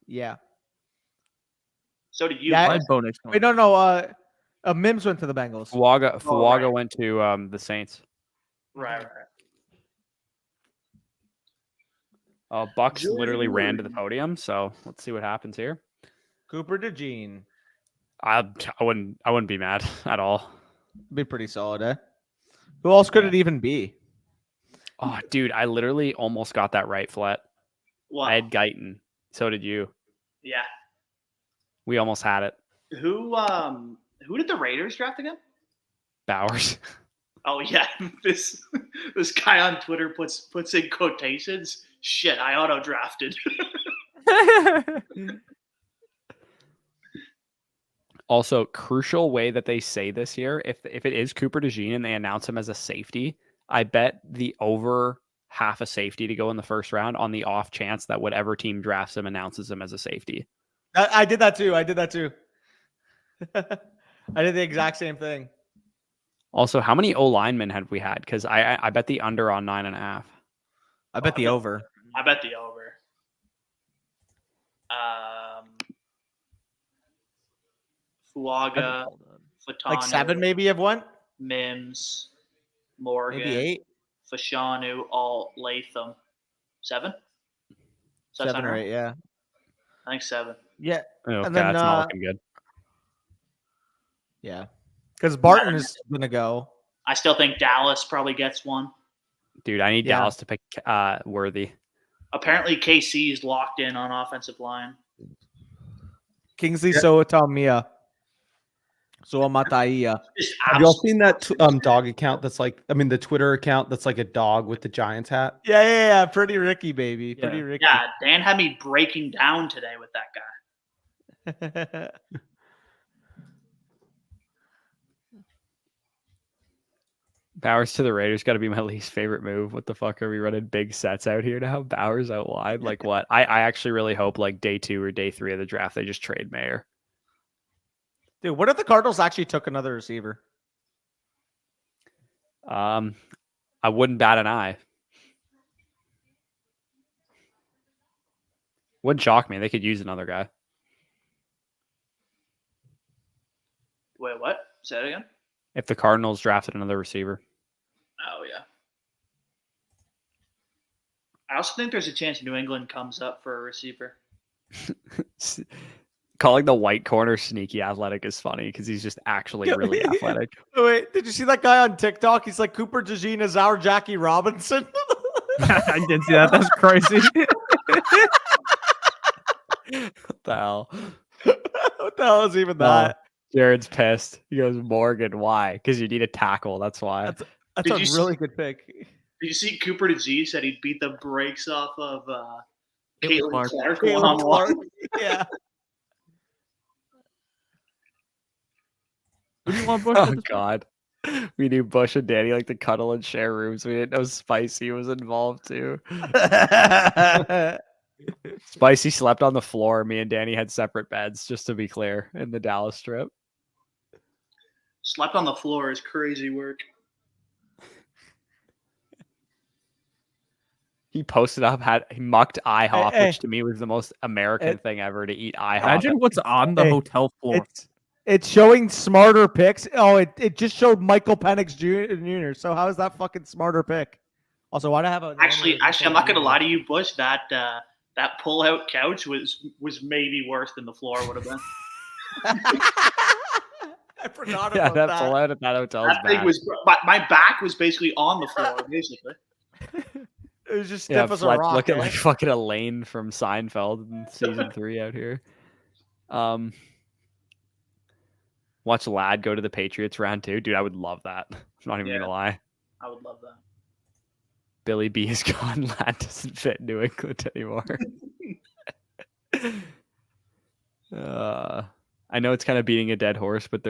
Yeah. So did you. Yeah, I had Bo Nix going. Wait, no. Mims went to the Bengals. Fuaga right. went to the Saints. Right. Bucks Jordan literally ran to the Morgan. podium, so let's see what happens here. Cooper DeJean. I wouldn't be mad at all. Be pretty solid, eh? Who else could it even be? Oh, dude, I literally almost got that right, Flat. Wow. I had Guyton. So did you. Yeah. We almost had it. Who did the Raiders draft again? Bowers. Oh yeah, this guy on Twitter puts in quotations. Shit, I auto drafted. Also, crucial way that they say this here, if it is Cooper DeJean and they announce him as a safety, I bet the over half a safety to go in the first round on the off chance that whatever team drafts him announces him as a safety. I did that too. I did the exact same thing. Also, how many O linemen had we had? Because I bet the under on 9.5. I bet the over. I bet the over. Fuaga, Fatano, Like 7 maybe have went? Mims, Morgan, Maybe 8? Fashanu, Alt, Latham. 7? Does that 7 sound or right? 8, yeah. I think 7. Yeah. Okay, And then, that's not looking good. Yeah. Because Barton is going to go. I still think Dallas probably gets one. Dude, I need Yeah. Dallas to pick Worthy. Apparently, KC is locked in on offensive line. Kingsley Soatamia. Soamataia. Just Have y'all absolute- seen that dog account that's like, I mean, the Twitter account that's like a dog with the Giants hat? Yeah. Pretty Ricky, baby. Yeah. Pretty Ricky. Yeah, Dan had me breaking down today with that guy. Bowers to the Raiders got to be my least favorite move. What the fuck are we running big sets out here now? Bowers out wide? Like what? I actually really hope like day 2 or day 3 of the draft they just trade Maye. Dude, what if the Cardinals actually took another receiver? I wouldn't bat an eye. Wouldn't shock me. They could use another guy. Wait, what? Say that again? If the Cardinals drafted another receiver. Oh, yeah. I also think there's a chance New England comes up for a receiver. Calling the white corner sneaky athletic is funny because he's just actually really athletic. Wait, did you see that guy on TikTok? He's like Cooper DeJean is our Jackie Robinson. I did see that. That's crazy. What the hell? What the hell is even that? Jared's pissed. He goes, Morgan, why? Because you need a tackle. That's why. That's a really good pick. Did you see Cooper DeJean said he'd beat the brakes off of Caitlin Clark? Caitlin Clark. Yeah. Who do you want, Bush? Oh, God. We knew Bush and Danny like to cuddle and share rooms. We didn't know Spicy was involved, too. Spicy slept on the floor. Me and Danny had separate beds, just to be clear, in the Dallas trip. Slept on the floor is crazy work. He posted up, he mucked IHOP, which to me was the most American thing ever, to eat IHOP. Imagine what's on the hotel floor. It's showing smarter picks. Oh, it just showed Michael Penix Jr. So how is that fucking smarter pick? Also, why do I have a Actually, I'm not gonna lie to you, Bush. That pull-out couch was maybe worse than the floor would have been. I forgot about that pull-out at that hotel. That thing was my back was basically on the floor, basically. It was just stiff as a rock. Looking like fucking Elaine from Seinfeld in season 3 out here. Watch Lad go to the Patriots round 2. Dude, I would love that. I'm not even gonna lie. I would love that. Billy B is gone. Lad doesn't fit New England anymore. I know it's kind of beating a dead horse, but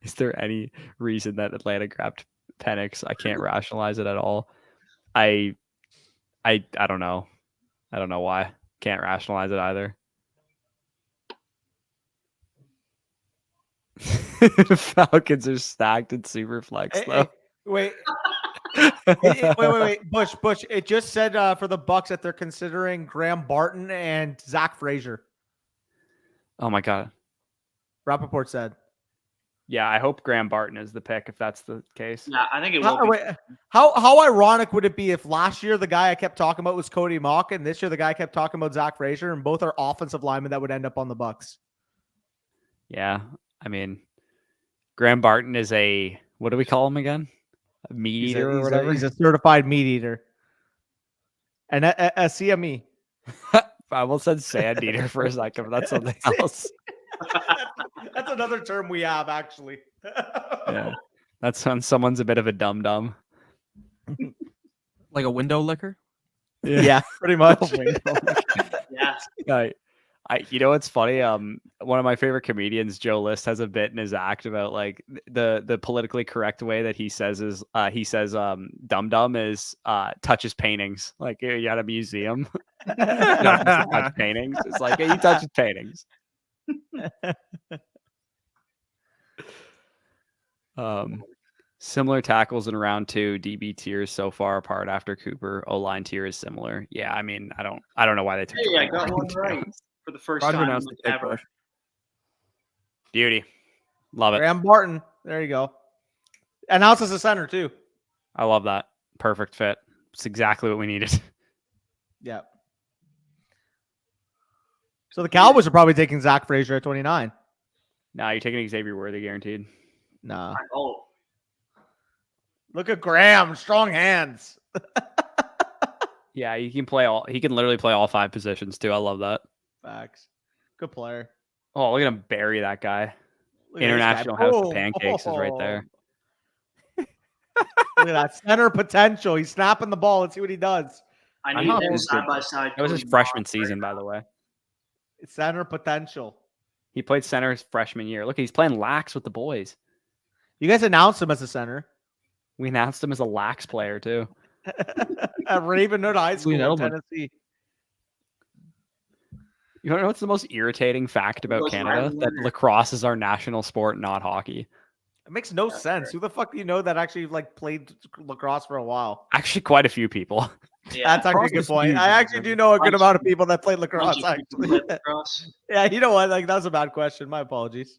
is there any reason that Atlanta grabbed Penix? I can't rationalize it at all. I don't know. I don't know why. Can't rationalize it either. Falcons are stacked in super flex though. Wait. Wait. Bush. It just said for the Bucks that they're considering Graham Barton and Zach Frazier. Oh my God. Rappaport said. Yeah, I hope Graham Barton is the pick if that's the case. Yeah, I think it will. How ironic would it be if last year the guy I kept talking about was Cody Mock, and this year the guy I kept talking about Zach Frazier, and both are offensive linemen that would end up on the Bucks. Yeah, I mean, Graham Barton is what do we call him again? A meat eater or whatever? He's a certified meat eater. And a CME. I almost said sand eater for a second, but that's something else. That's another term we have, actually. Yeah, that's when someone's a bit of a dum-dum. Like a window licker? Yeah, pretty much. Yeah. You know what's funny? One of my favorite comedians, Joe List, has a bit in his act about like the politically correct way that he says dum dum is touches paintings. Like you at a museum, touch paintings. It's like he touches paintings. Similar tackles in round 2. DB tiers so far apart after Cooper. O-line tier is similar. Yeah, I mean, I don't know why they took. Hey, I got one right for the first time ever. Beauty, love it. Graham Barton. There you go. Announced as a center too. I love that. Perfect fit. It's exactly what we needed. Yeah. So the Cowboys are probably taking Zach Frazier at 29. Nah, you're taking Xavier Worthy guaranteed. Nah. Oh. Look at Graham, strong hands. Yeah, he can literally play all 5 positions too. I love that. Facts. Good player. Oh, look at him bury that guy. Look International House of Pancakes is right there. Look at that center potential. He's snapping the ball. Let's see what he does. I need them side by side. That was his freshman season, by the way. Center potential. He played center his freshman year. Look, he's playing lax with the boys. You guys announced him as a center. We announced him as a lax player too. At Ravenwood High School in Tennessee. You want to know what's the most irritating fact about Canada? That lacrosse is our national sport, not hockey. It makes no sense. Who the fuck do you know that actually played lacrosse for a while? Actually, quite a few people. Yeah, that's actually a good point. I actually do know a good amount of people that played lacrosse. Actually, yeah. You know what? Like that was a bad question. My apologies.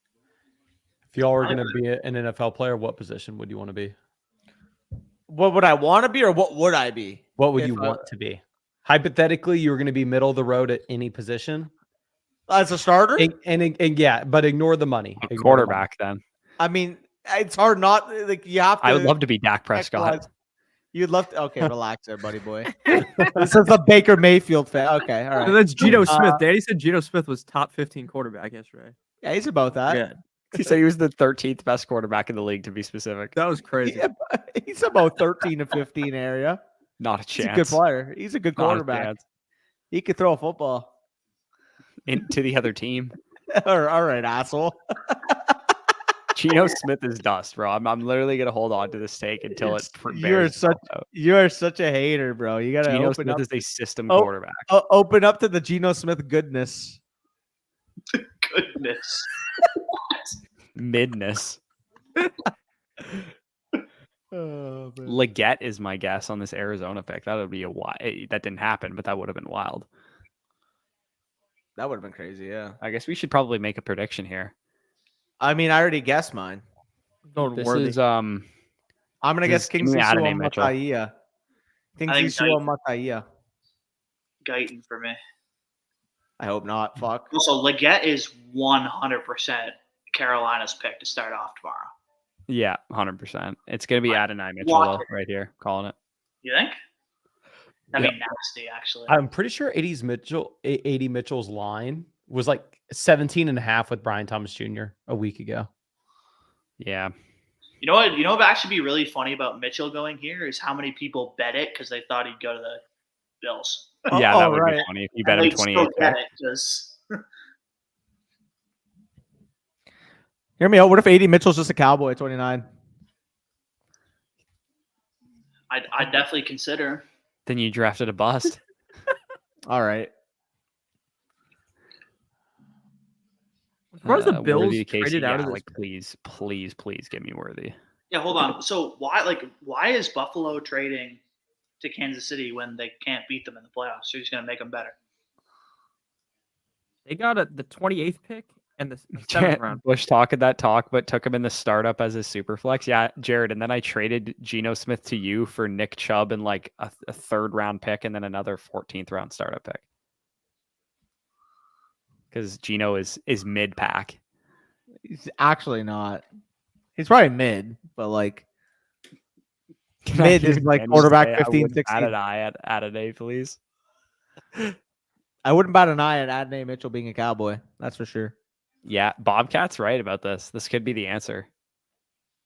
If y'all were going to be an NFL player, what position would you want to be? What would I want to be, or what would I be? What would you want to be? Hypothetically, you were going to be middle of the road at any position. As a starter? And yeah, but ignore the money. Quarterback, then. I mean, it's hard not like you have to. I would love to be Dak Prescott. You'd love to. Okay, relax there, buddy boy. This is a Baker Mayfield fan. Okay, all right. So that's Geno Smith. Danny said Geno Smith was top 15 quarterback yesterday. Yeah, he's about that. Yeah. He said he was the 13th best quarterback in the league, to be specific. That was crazy. Yeah, he's about 13 to 15 area. Not a chance. He's a good player. He's a good quarterback. He could throw a football into the other team. All right, asshole. Geno Smith is dust, bro. I'm literally gonna hold on to this take until you are such a hater, bro. You gotta Geno open Smith up. is a system quarterback. Open up to the Geno Smith goodness. Goodness. Midness. Leggett is my guess on this Arizona pick. That would be that didn't happen, but that would have been wild. That would have been crazy, yeah. I guess we should probably make a prediction here. I mean, I already guessed mine. This is I'm gonna guess Kingsley Suamataia. Kingsley Suamataia. Guyton for me. I hope not. Fuck. Also, Leggett is 100% Carolina's pick to start off tomorrow. Yeah, 100%. It's gonna be Adonai Mitchell right here, calling it. You think? That'd be nasty, actually. I'm pretty sure 80 Mitchell's line was like 17.5 with Brian Thomas Jr. a week ago. Yeah. You know what would actually be really funny about Mitchell going here is how many people bet it because they thought he'd go to the Bills. Yeah, that would be funny if you bet him 28. Hear me out. What if 80 Mitchell's just a Cowboy at 29? I'd definitely consider. Then you drafted a bust. All right. As far as the Bills Worthy, traded out of this, like, please give me Worthy. Yeah, hold on. So why is Buffalo trading to Kansas City when they can't beat them in the playoffs? They're just going to make them better. they got the 28th pick and the 7th round. Bush talking that talk, but took him in the startup as his super flex. Yeah, Jared. And then I traded Geno Smith to you for Nick Chubb and like a 3rd round pick and then another 14th round startup pick. Because Geno is mid pack. He's actually not. He's probably mid, but like mid is like quarterback 15, 16. Add an eye at Adonai, please. I wouldn't bat an eye at Adonai Mitchell being a Cowboy. That's for sure. Yeah, Bobcat's right about this. This could be the answer.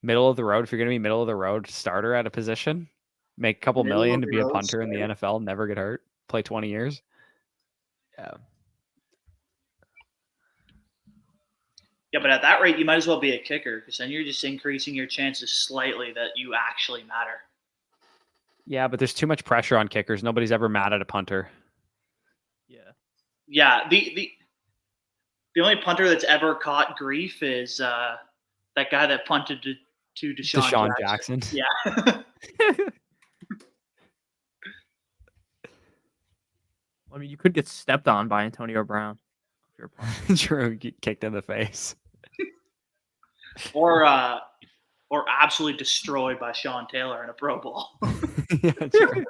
Middle of the road. If you're going to be middle of the road starter at a position, make a couple million to be a punter in the NFL, never get hurt, play 20 years. Yeah. Yeah, but at that rate, you might as well be a kicker because then you're just increasing your chances slightly that you actually matter. Yeah, but there's too much pressure on kickers. Nobody's ever mad at a punter. Yeah. The only punter that's ever caught grief is that guy that punted to Deshaun Jackson. Yeah. I mean, you could get stepped on by Antonio Brown. True, get kicked in the face. Or absolutely destroyed by Sean Taylor in a Pro Bowl. Yeah, true.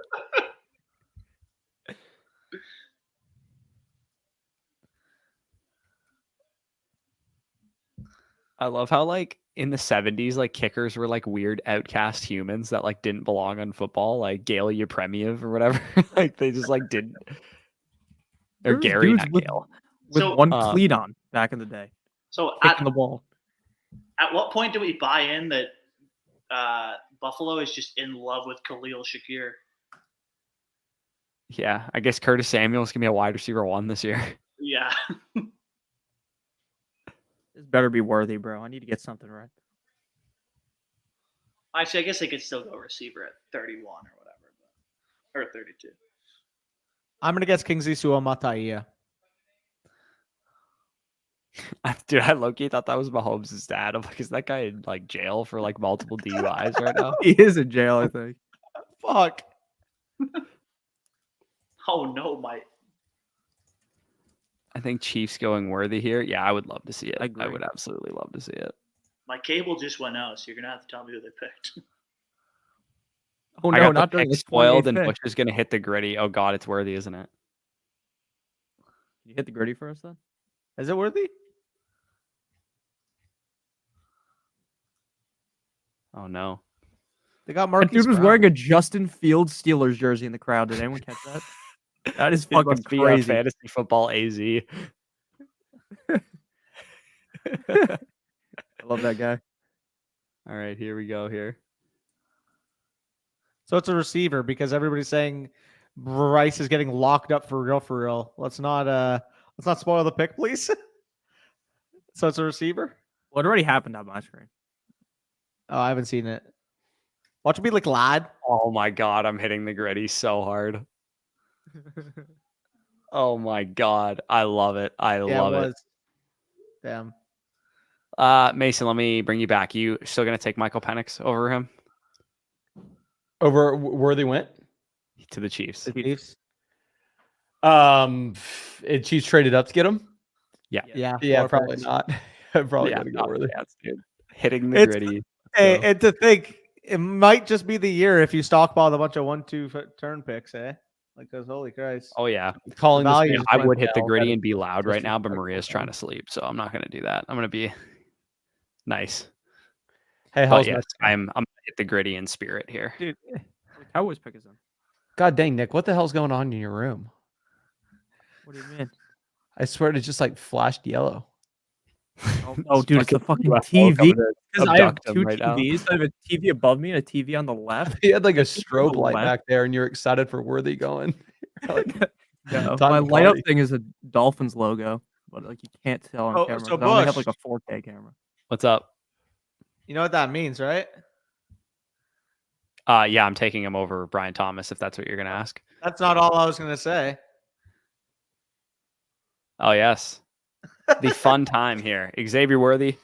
I love how like in the 70s, like kickers were like weird outcast humans that like didn't belong on football, like Gail Yepremiev or whatever. Like they just like didn't. Or Gary, not Gail. With one cleat on back in the day. So kicking the ball. At what point do we buy in that Buffalo is just in love with Khalil Shakir? Yeah, I guess Curtis Samuel's gonna be a wide receiver 1 this year. Yeah. This better be worthy, bro. I need to get something right. Actually, I guess they could still go receiver at 31 or whatever, or 32. I'm gonna guess Kingsley Suamataia. Dude, I low-key thought that was Mahomes' dad. I'm like, is that guy in like jail for like multiple DUIs right now? He is in jail, I think. Fuck. Oh no, Mike. I think Chiefs going worthy here. Yeah, I would love to see it. I agree. I would absolutely love to see it. My cable just went out, so you're gonna have to tell me who they picked. Oh I no, got not the during pick the spoiled, 28th and pick. Bush is going to hit the gritty. Oh God, it's worthy, isn't it? Can you hit the gritty first then? Is it worthy? Oh no. They got That Marquise dude was Brown. wearing a Justin Fields Steelers jersey in the crowd. Did anyone catch that? That is It fucking must be crazy. fantasy football AZ. I love that guy. All right, here we go. Here. So it's a receiver because everybody's saying Bryce is getting locked up for real, for real. Let's not spoil the pick, please. So it's a receiver? Well, it already happened on my screen. Oh, I haven't seen it. Watch it be like lad. Oh my God, I'm hitting the gritty so hard. Oh my God, I love it. I love it. Damn. Mason, let me bring you back. You still gonna take Michael Penix over him Over where they went? to the Chiefs? The Chiefs? Chiefs traded up to get him. Yeah. Yeah, probably not. I'm probably Yeah, gonna go not worthy. chance, dude. Hitting the It's- gritty. Hey, So- and to think, it might just be the year if you stockpiled a bunch of 1-2 turn picks, eh? Like, because holy Christ. Oh yeah, Calling this value man is I going would hit the down, gritty that and be is loud right now, but disrespectful, Maria's trying to sleep, so I'm not gonna do that. I'm gonna be nice. Hey, But how's yes, Messi? I'm gonna hit the gritty in spirit here. Dude, Cowboys pick is in. God dang, Nick, what the hell's going on in your room? What do you mean? I swear it just like flashed yellow. Oh, dude, it's the fucking UFO TV. coming to Because I have abduct him two right now. TVs. I have a TV above me and a TV on the left. You had like a It's just on strobe the light left. back there, and you're excited for where they going. Like, No, time my to light up party. thing is a Dolphins logo, but like you can't tell on Oh, camera. so 'cause I only have Bush. like a 4K camera. What's up? You know what that means, right? Yeah, I'm taking him over Brian Thomas if that's what you're gonna ask. That's not all I was going to say. Oh yes, the fun time here. Xavier Worthy,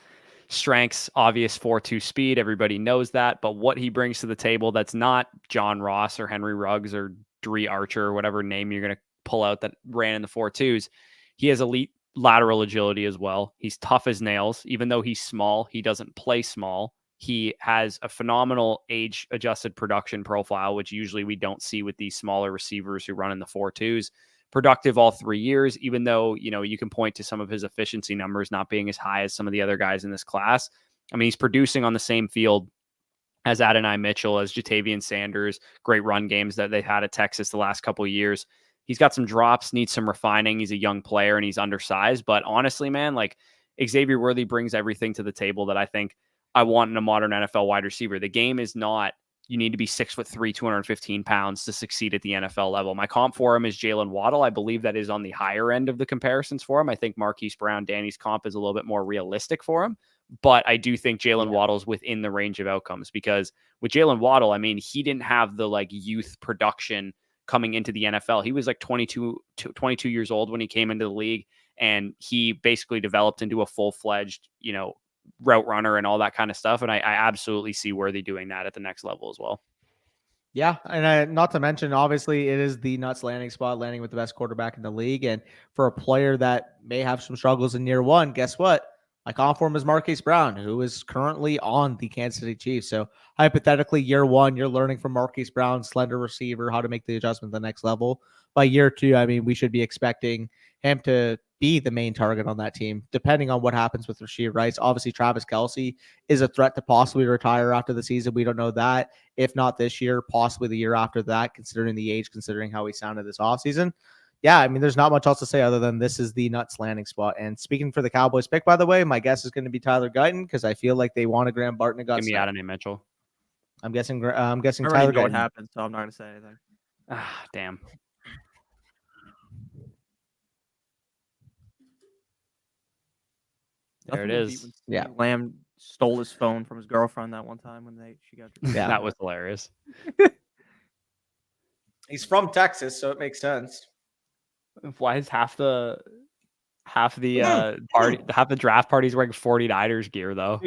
strengths, obvious 4.2 speed. Everybody knows that, but what he brings to the table, that's not John Ross or Henry Ruggs or Dree Archer or whatever name you're gonna pull out that ran in the 4.2s. He has elite lateral agility as well. He's tough as nails. Even though he's small, he doesn't play small. He has a phenomenal age-adjusted production profile, which usually we don't see with these smaller receivers who run in the 4.2s. Productive all 3 years, even though, you can point to some of his efficiency numbers not being as high as some of the other guys in this class. I mean, he's producing on the same field as Adonai Mitchell, as Jatavian Sanders, great run games that they've had at Texas the last couple of years. He's got some drops, needs some refining. He's a young player and he's undersized. But honestly, man, like Xavier Worthy brings everything to the table that I think I want in a modern NFL wide receiver. The game is not, you need to be 6'3", 215 pounds to succeed at the NFL level. My comp for him is Jalen Waddle. I believe that is on the higher end of the comparisons for him. I think Marquise Brown, Danny's comp is a little bit more realistic for him. But I do think Jalen Waddle's within the range of outcomes, because with Jalen Waddle, I mean, he didn't have the like youth production coming into the NFL. He was like 22 years old when he came into the league, and he basically developed into a full-fledged, route runner and all that kind of stuff. And I absolutely see Worthy doing that at the next level as well. Yeah, and not to mention, obviously, it is the nuts landing spot, landing with the best quarterback in the league. And for a player that may have some struggles in year one, guess what? My comp for him is Marquise Brown, who is currently on the Kansas City Chiefs. So hypothetically, year one, you're learning from Marquise Brown, slender receiver, how to make the adjustment to the next level. By year two, I mean, we should be expecting him to be the main target on that team, depending on what happens with Rashid Rice. Obviously, Travis Kelce is a threat to possibly retire after the season. We don't know that. If not this year, possibly the year after that, considering the age, considering how he sounded this offseason. Yeah, I mean, there's not much else to say other than this is the nuts landing spot. And speaking for the Cowboys pick, by the way, my guess is going to be Tyler Guyton, because I feel like they want a Graham Barton. Give me Adonai Mitchell. I'm guessing I Tyler already know what Guyton. happened, so I'm not gonna say anything. Ah, damn. There it Nothing will beat is. when Yeah. CeeDee Lamb stole his phone from his girlfriend that one time when she got. Yeah. That was hilarious. He's from Texas, so it makes sense. Why is half the draft parties wearing 49ers gear though?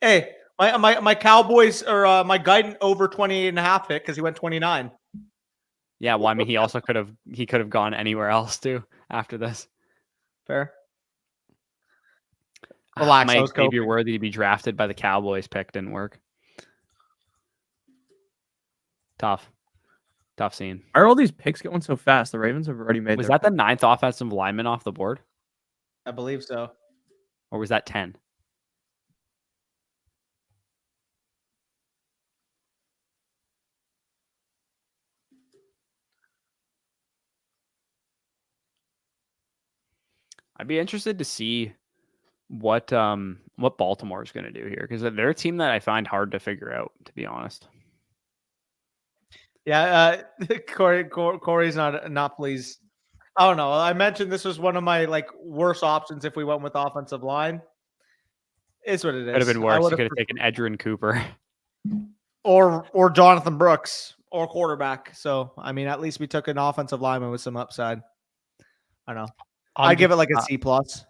Hey, my Cowboys or my Guyton over 28.5 pick because he went 29. Yeah, well, I mean, he could have gone anywhere else too after this. Fair. Relax, My I was Xavier coping. Worthy to be drafted by the Cowboys pick didn't work. Tough scene. Why are all these picks going so fast? The Ravens have already made. Was their that the pick. 9th offensive lineman off the board, I believe so. or was that 10? I'd be interested to see what Baltimore is going to do here, because they're a team that I find hard to figure out, to be honest. Yeah, Corey's not pleased. I don't know. I mentioned this was one of my worst options if we went with offensive line. It's what it is. Could have been worse. You could have taken Edgerrin Cooper or Jonathan Brooks or quarterback. So I mean, at least we took an offensive lineman with some upside. I don't know. I give it like a C plus.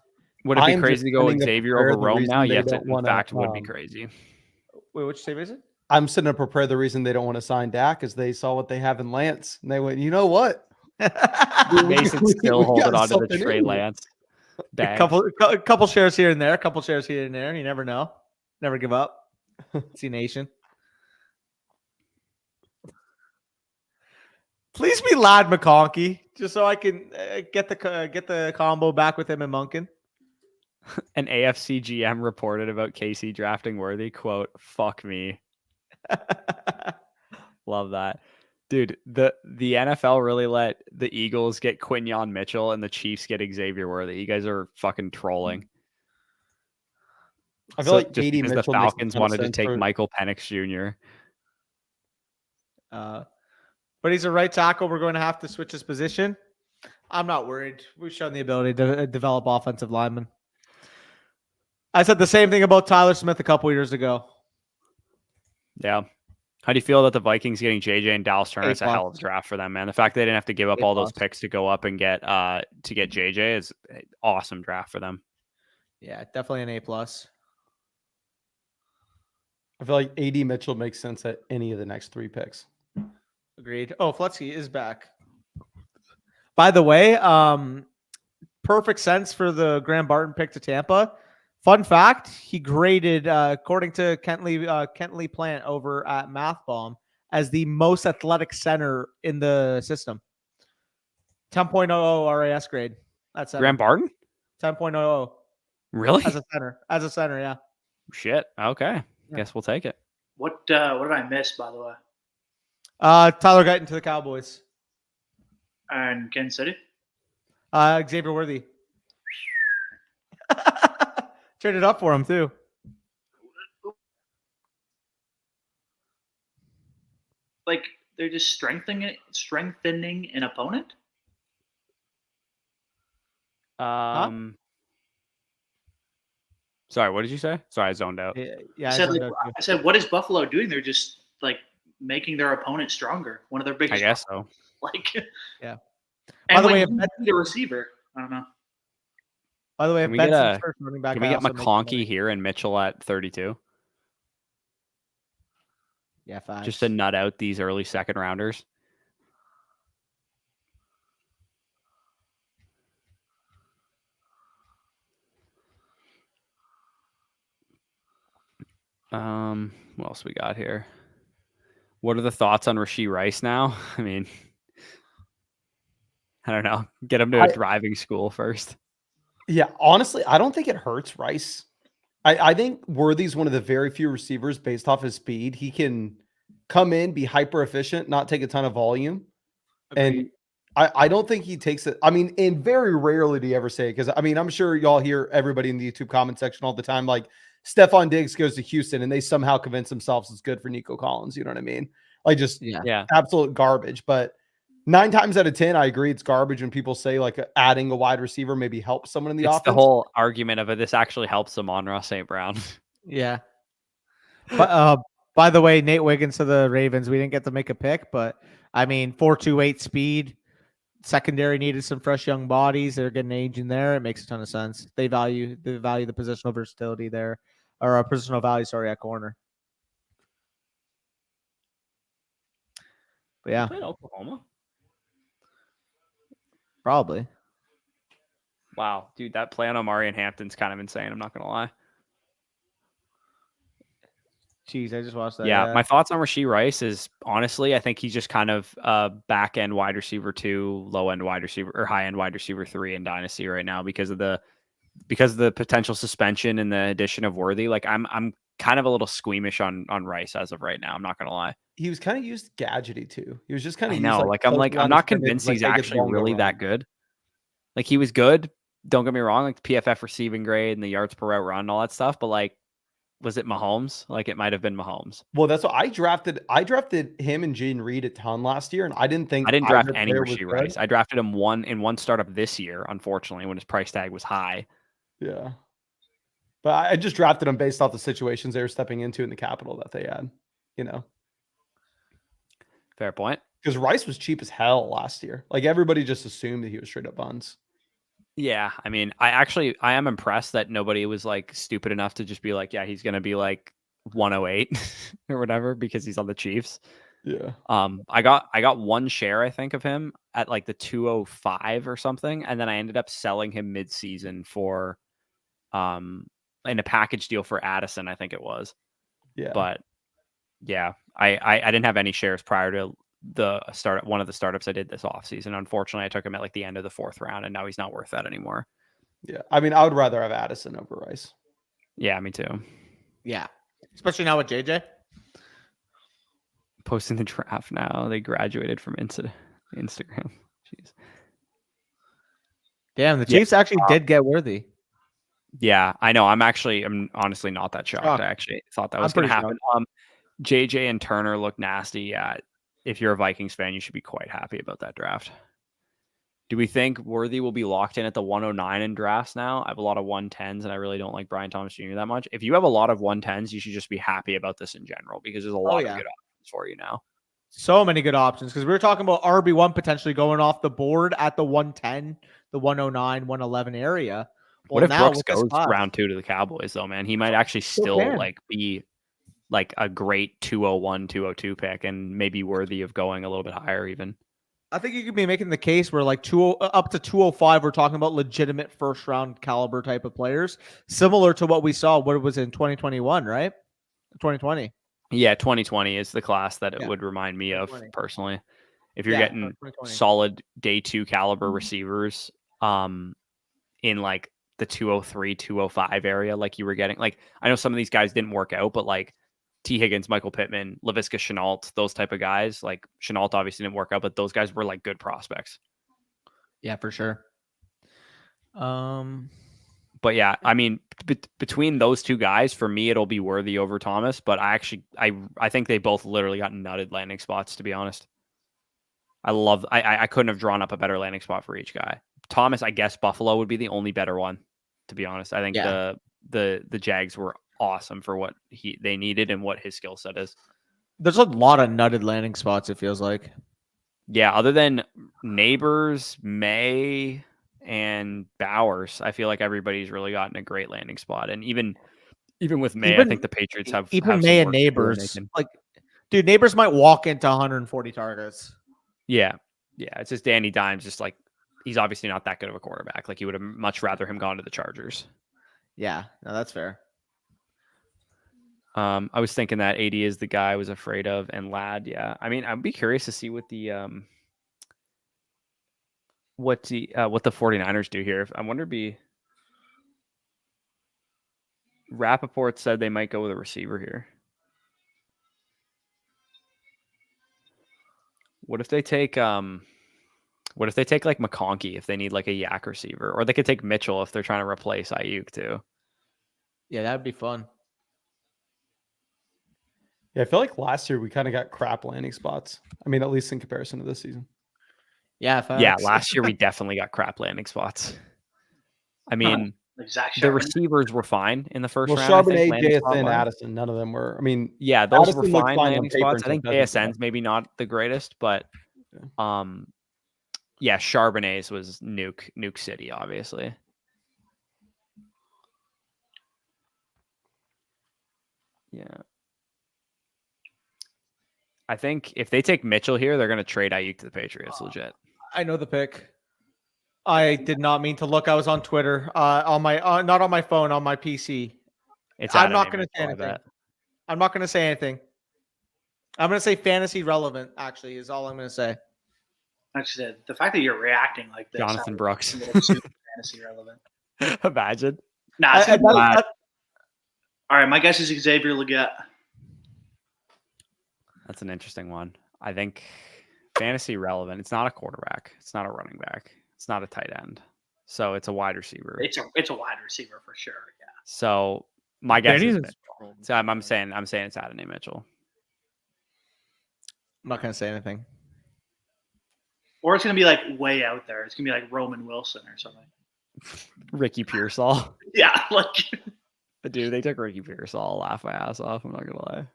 Would it be I'm crazy to go defending the Xavier prayer, over the Rome reason now? they Yes, it don't in wanna, fact would be crazy. Wait, which team is it? I'm sitting to prepare the reason they don't want to sign Dak is they saw what they have in Lance and they went, you know what? Mason still we holding got on to the something Trey in here. Lance A bag. couple shares here and there. You never know. Never give up. See Nation. Please be Lad McConkey, just so I can get the combo back with him and Monken. An AFC GM reported about KC drafting Worthy. Quote, "Fuck me." Love that. Dude, the NFL really let the Eagles get Quinyon Mitchell and the Chiefs get Xavier Worthy. You guys are fucking trolling. I feel like just AD because the Mitchell makes a Falcons ton of wanted to sense take for- Michael Penix Jr. But he's a right tackle. We're going to have to switch his position. I'm not worried. We've shown the ability to develop offensive linemen. I said the same thing about Tyler Smith a couple years ago. Yeah. How do you feel about the Vikings getting JJ and Dallas Turner? A+. It's a hell of a draft for them, man. The fact they didn't have to give up A+. all those picks to go up and get JJ is an awesome draft for them. Yeah, definitely an A+. I feel like AD Mitchell makes sense at any of the next 3 picks. Agreed. Oh, Flutsky is back. By the way, perfect sense for the Graham Barton pick to Tampa. Fun fact, he graded, according to Kentley Plant over at MathBomb, as the most athletic center in the system. 10.00 RAS grade. That's Graham Barton? 10.00. Really? As a center, yeah. Shit. Okay. Yeah. Guess we'll take it. What did I miss, by the way? Tyler Guyton to the Cowboys. And Kansas City? Xavier Worthy. Traded up for him too. Like they're just strengthening an opponent? Sorry, what did you say? Sorry, I zoned out. Yeah, I said, what is Buffalo doing? They're just like making their opponent stronger. One of their biggest. I guess so. Like, yeah. And by the way, the receiver, I don't know. By the way, can we get running back, can we get McConkey here and Mitchell at 32? Yeah, facts. Just to nut out these early second rounders. What else we got here? What are the thoughts on Rashee Rice now? I mean, I don't know. Get him to a driving school first. Yeah, honestly, I don't think it hurts Rice. I think Worthy's one of the very few receivers based off his speed. He can come in, be hyper efficient, not take a ton of volume. Agreed. And I don't think he takes it. I mean, and very rarely do you ever say it because I mean, I'm sure y'all hear everybody in the YouTube comment section all the time. Like Stephon Diggs goes to Houston and they somehow convince themselves it's good for Nico Collins. You know what I mean? Like just absolute garbage. But 9 times out of 10, I agree it's garbage when people say like adding a wide receiver maybe helps someone in the offense. The whole argument of it. This actually helps Amon-Ra St. Brown. Yeah. But by the way, Nate Wiggins to the Ravens. We didn't get to make a pick, but I mean 4.28 speed. Secondary needed some fresh young bodies. They're getting age in there. It makes a ton of sense. They value the positional versatility there, or a positional value. Sorry, at corner. But yeah, Played Oklahoma. Probably. Wow, dude, that play on Omari and Hampton's kind of insane. I'm not gonna lie. Jeez, I just watched that. Yeah, my thoughts on Rashee Rice is honestly, I think he's just kind of back end wide receiver 2, low end wide receiver or high end wide receiver 3 in Dynasty right now because of the potential suspension and the addition of Worthy. Like I'm kind of a little squeamish on Rice as of right now. I'm not gonna lie. He was kind of used gadgety too. He was just kind I of know, used I'm close line not of scrimmage, convinced like, he's make it actually long go really that round. good. Like he was good. Don't get me wrong, like the PFF receiving grade and the yards per route run, and all that stuff. But like, was it Mahomes? Like it might have been Mahomes. Well, that's what I drafted. I drafted him and Jaden Reed a ton last year, and I didn't think I didn't draft either any player was Rashee good. Rice. I drafted him in one startup this year, unfortunately, when his price tag was high. Yeah. But I just drafted him based off the situations they were stepping into in the capital that they had, you know. Fair point. Because Rice was cheap as hell last year. Like everybody just assumed that he was straight up buns. Yeah, I mean, I am impressed that nobody was like stupid enough to just be like, yeah, he's gonna be like 108 or whatever because he's on the Chiefs. Yeah. I got one share, I think, of him at like the 205 or something, and then I ended up selling him mid-season for in a package deal for Addison, I think it was. Yeah. But yeah, I didn't have any shares prior to one of the startups I did this offseason. Unfortunately, I took him at like the end of the 4th round, and now he's not worth that anymore. Yeah. I mean, I would rather have Addison over Rice. Yeah, me too. Yeah. Especially now with JJ. Posting the draft now. They graduated from Instagram. Jeez. Damn, the Chiefs actually did get Worthy. Yeah, I know. I'm honestly not that shocked. I actually thought that was going to happen. JJ and Turner look nasty. Yeah, if you're a Vikings fan, you should be quite happy about that draft. Do we think Worthy will be locked in at the 109 in drafts now? I have a lot of 110s, and I really don't like Brian Thomas Jr. that much. If you have a lot of 110s, you should just be happy about this in general because there's a lot of good options for you now. So many good options because we were talking about RB1 potentially going off the board at the 110, the 109, 111 area. Well, what if Brooks goes round 2 to the Cowboys, though, man? He might actually still like be like a great 201, 202 pick and maybe worthy of going a little bit higher even. I think you could be making the case where like up to 205, we're talking about legitimate first round caliber type of players, similar to what we saw. What it was in 2021, right? 2020. Yeah, 2020 is the class that it would remind me of personally. If you're getting solid day 2 caliber receivers, in like the 203, 205 area, like you were getting, like I know some of these guys didn't work out, but like T. Higgins, Michael Pittman, Laviska Shenault, those type of guys. Like Shenault obviously didn't work out, but those guys were like good prospects. Yeah, for sure. But yeah, I mean, between those two guys, for me, it'll be Worthy over Thomas. But I think they both literally got nutted landing spots. To be honest, I couldn't have drawn up a better landing spot for each guy. Thomas, I guess Buffalo would be the only better one. To be honest, I think the Jags were awesome for what they needed and what his skill set is. There's a lot of nutted landing spots, it feels like. Yeah, other than Neighbors, Maye, and Bowers, I feel like everybody's really gotten a great landing spot. And even with Maye, I think the Patriots have Maye and Neighbors. Like, dude, Neighbors might walk into 140 targets. Yeah. It's just Danny Dimes, just like he's obviously not that good of a quarterback. Like you would have much rather him gone to the Chargers. Yeah, no, that's fair. I was thinking that AD is the guy I was afraid of, and Ladd. Yeah, I mean, I'd be curious to see what the 49ers do here. I wonder. Rappaport said they might go with a receiver here. What if they take like McConkey if they need like a yak receiver, or they could take Mitchell if they're trying to replace Ayuk too. Yeah, that'd be fun. Yeah, I feel like last year we kind of got crap landing spots. I mean, at least in comparison to this season. Yeah, facts. Yeah, last year we definitely got crap landing spots. I mean, the receivers were fine in the first round. Charbonnet, JSN, Addison, none of them were. I mean, yeah, those Addison were fine landing spots. I think JSN's maybe not the greatest, but yeah, Charbonnet's was Nuke City, obviously. Yeah. I think if they take Mitchell here, they're going to trade Ayuk to the Patriots. Legit. I know the pick. I did not mean to look. I was on Twitter, on my not on my phone, on my PC. I'm not going to say anything. I'm not going to say anything. I'm going to say fantasy relevant, actually, is all I'm going to say. Actually, the fact that you're reacting like this, Jonathan Brooks. fantasy relevant. Imagine. Nah, it's all right. My guess is Xavier Legette. That's an interesting one. I think fantasy relevant. It's not a quarterback. It's not a running back. It's not a tight end. So it's a wide receiver. It's a wide receiver for sure. Yeah. So my guess is Mitchell. So I'm saying it's Adonai Mitchell. I'm not going to say anything. Or it's gonna be like way out there. It's gonna be like Roman Wilson or something. Ricky Pearsall. Yeah, like Dude, they took Ricky Pearsall. I'll laugh my ass off. I'm not gonna lie.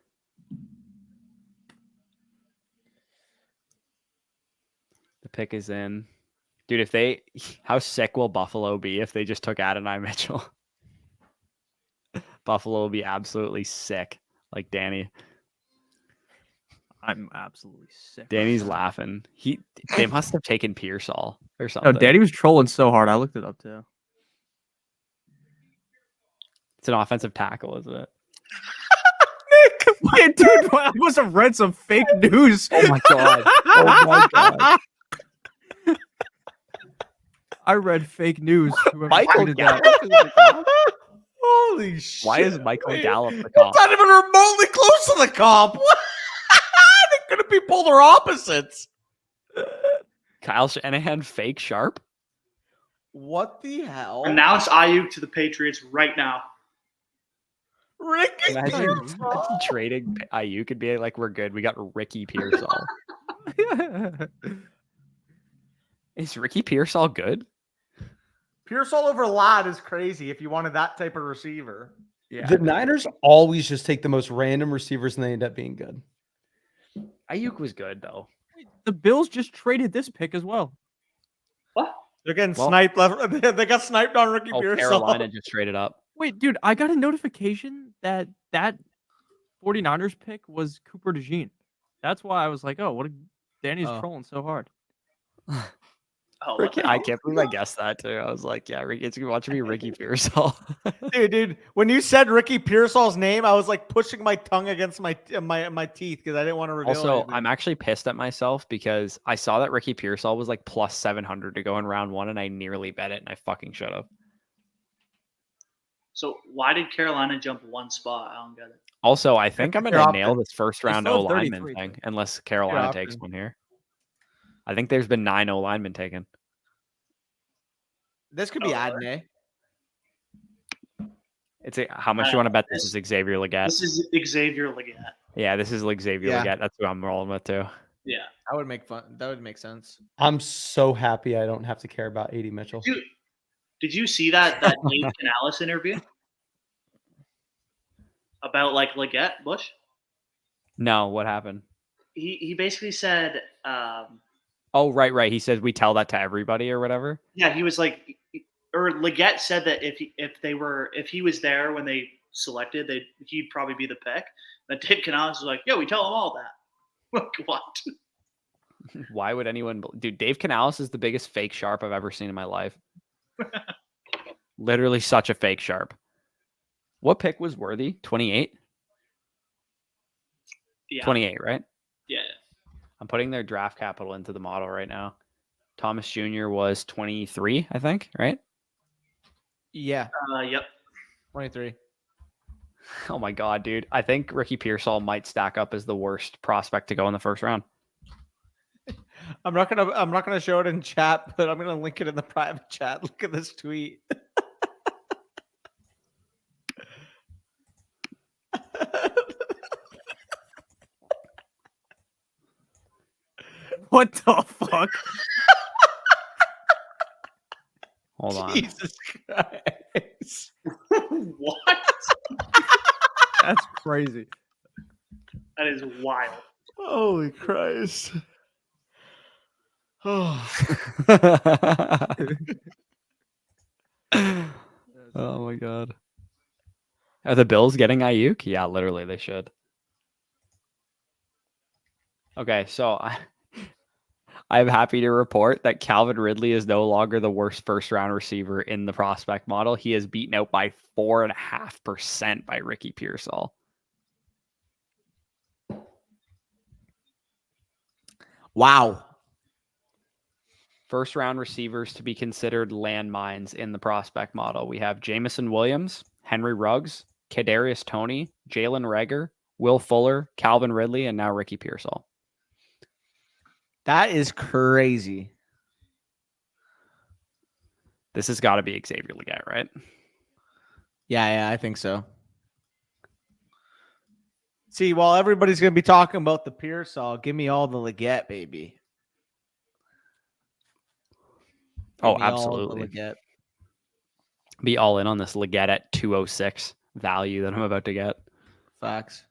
The pick is in. Dude, how sick will Buffalo be if they just took Adonai Mitchell? Buffalo will be absolutely sick. Like Danny. I'm absolutely sick. Danny's laughing. They must have taken Pearsall or something. No, Danny was trolling so hard. I looked it up too. It's an offensive tackle, isn't it? Wait, dude, I must have read some fake news. Oh my god. Oh my god. I read fake news. Whoever Michael tweeted Gallup that. is the comp? Holy shit. Why is Michael Wait, Gallup the It's comp? not even remotely close to the comp. They're going to be polar opposites. Kyle Shanahan fake sharp? What the hell? announce Ayuk to the Patriots right now. Ricky Imagine Pearsall? trading Ayuk could be like, we're good. We got Ricky Pearsall. Is Ricky Pearsall good? Pearsall over Ladd is crazy if you wanted that type of receiver. Yeah. The Niners always just take the most random receivers and they end up being good. Ayuk was good though. The Bills just traded this pick as well. What? They're getting Well- sniped left. They got sniped on Ricky Oh, Pearsall. Carolina just traded up. Wait, dude, I got a notification that 49ers pick was Cooper DeJean. That's why I was like, oh, Danny's Oh. trolling so hard. Oh, Ricky, what the I hell? can't believe I guessed that too. I was like, yeah, Ricky, it's watching me Ricky Pearsall. Dude, when you said Ricky Pearsall's name, I was like pushing my tongue against my teeth because I didn't want to reveal Also, anything. I'm actually pissed at myself because I saw that Ricky Pearsall was like plus 700 to go in round one, and I nearly bet it, and I fucking should have. So why did Carolina jump one spot? I don't get it. Also, I think I'm going You're to opting. nail this first round still O have lineman 33 thing, picks. unless Carolina takes opting. one here. I think there's been 9 O linemen taken. This could be Oh, Adonai. How much you want to bet this is Xavier Legette? This is Xavier Legette. Yeah, this is like Xavier Yeah. Legette. That's who I'm rolling with too. Yeah. That would make fun. That would make sense. I'm so happy I don't have to care about AD Mitchell. Did you see that Dave Canales interview about like Legette Bush? No, what happened? He basically said, Oh, right. He says we tell that to everybody or whatever. yeah, he was like, or Legette said that if he was there when they selected, he'd probably be the pick. But Dave Canales was like, yeah, we tell them all that. Like, what? Why would anyone? Dude, Dave Canales is the biggest fake sharp I've ever seen in my life. Literally such a fake sharp. What pick was worthy? 28? Yeah. 28, right? Yeah. I'm putting their draft capital into the model right now. Thomas Jr. was 23, I think, right? Yeah, Yep. 23. Oh my god, dude. I think Ricky Pearsall might stack up as the worst prospect to go in the first round. I'm not gonna show it in chat, but I'm gonna link it in the private chat. Look at this tweet. What the fuck? Hold on. Jesus Christ. What? That's crazy. That is wild. Holy Christ. Oh. Oh my god. Are the Bills getting Ayuk? Yeah, literally they should. Okay, so I'm happy to report that Calvin Ridley is no longer the worst first round receiver in the prospect model. He is beaten out by 4.5% by Ricky Pearsall. Wow. First round receivers to be considered landmines in the prospect model. We have Jamison Williams, Henry Ruggs, Kadarius Toney, Jalen Reagor, Will Fuller, Calvin Ridley, and now Ricky Pearsall. That is crazy. This has got to be Xavier Legette, right? Yeah, I think so. See, while everybody's going to be talking about the Pearsall, give me all the Legette, baby. Oh, absolutely. Be all in on this Legette at 206 value that I'm about to get. Facts.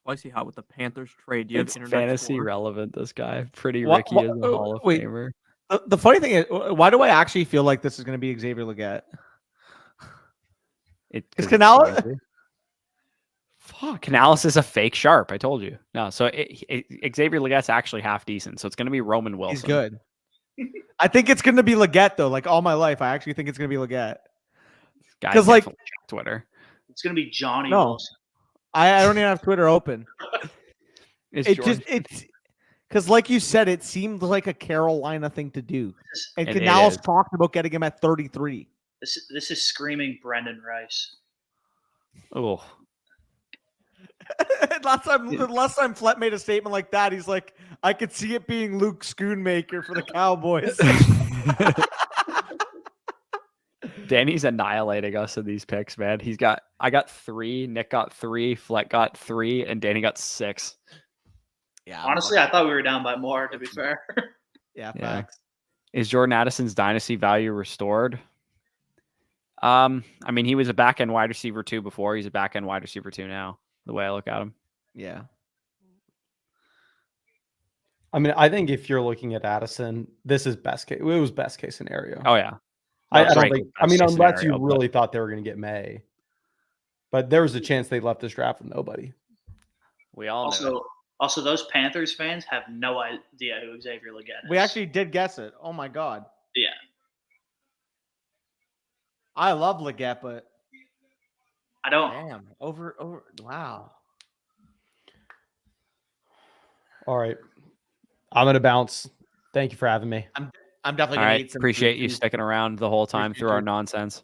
Spicy hot with the Panthers trade. Do you It's have internet fantasy score? relevant, this guy. Pretty Ricky is a Hall of Famer. The funny thing is, why do I actually feel like this is going to be Xavier Legette? Because Canales. Fuck, Canales is a fake sharp. I told you. No, so Xavier Legette's actually half decent. So it's going to to be Roman Wilson. He's good. I think it's going to be Legette though. Like all my life, I actually think it's going to be Legette. Because like Twitter, it's going to be Johnny Wilson. I don't even have Twitter open. it's because like you said, it seemed like a Carolina thing to do. And It Canales is. talked about getting him at 33. This is screaming Brendan Rice. Oh, last time Flett made a statement like that, he's like, I could see it being Luke Schoonmaker for the Cowboys. Danny's annihilating us in these picks, man. I got 3, Nick got 3, Flett got 3, and Danny got 6. Yeah. Honestly, I thought we were down by more, to be fair. Yeah, Yeah. facts. Is Jordan Addison's dynasty value restored? I mean, he was a back end wide receiver 2 before. He's a back end wide receiver 2 now, the way I look at him. Yeah. I mean, I think if you're looking at Addison, this is best case. It was best case scenario. Oh, yeah. I That's don't right. think. I mean, unless you really thought they were going to get Maye, but there was a chance they left this draft with nobody. We all know. Also, those Panthers fans have no idea who Xavier Legette is. We actually did guess it. Oh my god. Yeah. I love Legette, but I don't. damn, over. Wow. All right, I'm gonna bounce. Thank you for having me. I'm definitely All gonna right. need some. Appreciate you food. sticking around the whole time through our nonsense.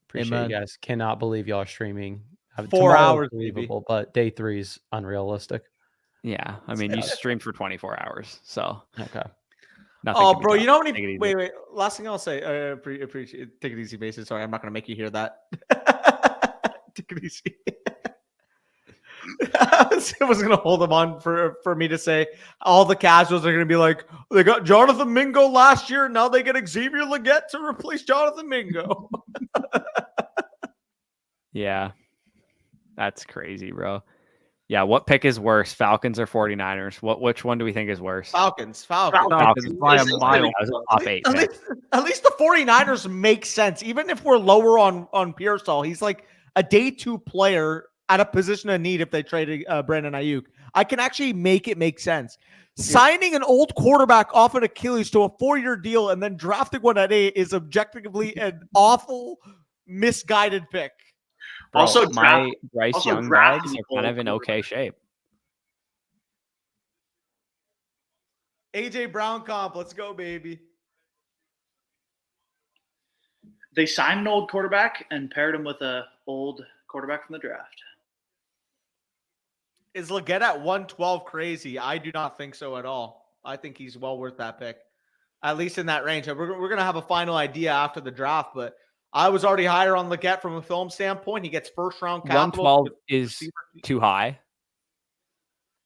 Appreciate Amen. you guys. Cannot believe y'all are streaming. 4 Tomorrow's hours, believable, but day 3's unrealistic. Yeah. I mean, you streamed for 24 hours. So Okay. nothing. Oh, can be bro, done. you know how Take it many? easy. Wait. Last thing I'll say. Appreciate. Take it easy, basis. Sorry, I'm not gonna make you hear that. Take it easy. I was gonna hold them on for me to say all the casuals are gonna be like, they got Jonathan Mingo last year, now they get Xavier Legette to replace Jonathan Mingo. Yeah. That's crazy, bro. Yeah. What pick is worse, Falcons or 49ers? Which one do we think is worse? Falcons. Falcons by a mile. That was a top 8 pick. At least the 49ers make sense. Even if we're lower on Pearsall, he's like a day 2 player at a position of need if they traded Brandon Ayuk. I can actually make it make sense. Signing an old quarterback off an Achilles to a 4-year deal and then drafting one at 8 is objectively an awful, misguided pick. Bro, Also, my Bryce also Young drafting bags the are kind of in old okay shape. AJ Brown comp, let's go, baby. They signed an old quarterback and paired him with an old quarterback from the draft. Is Legette at 112 crazy? I do not think so at all. I think he's well worth that pick, at least in that range. We're going to have a final idea after the draft, but I was already higher on Legette from a film standpoint. He gets first round capital. 112 is too high.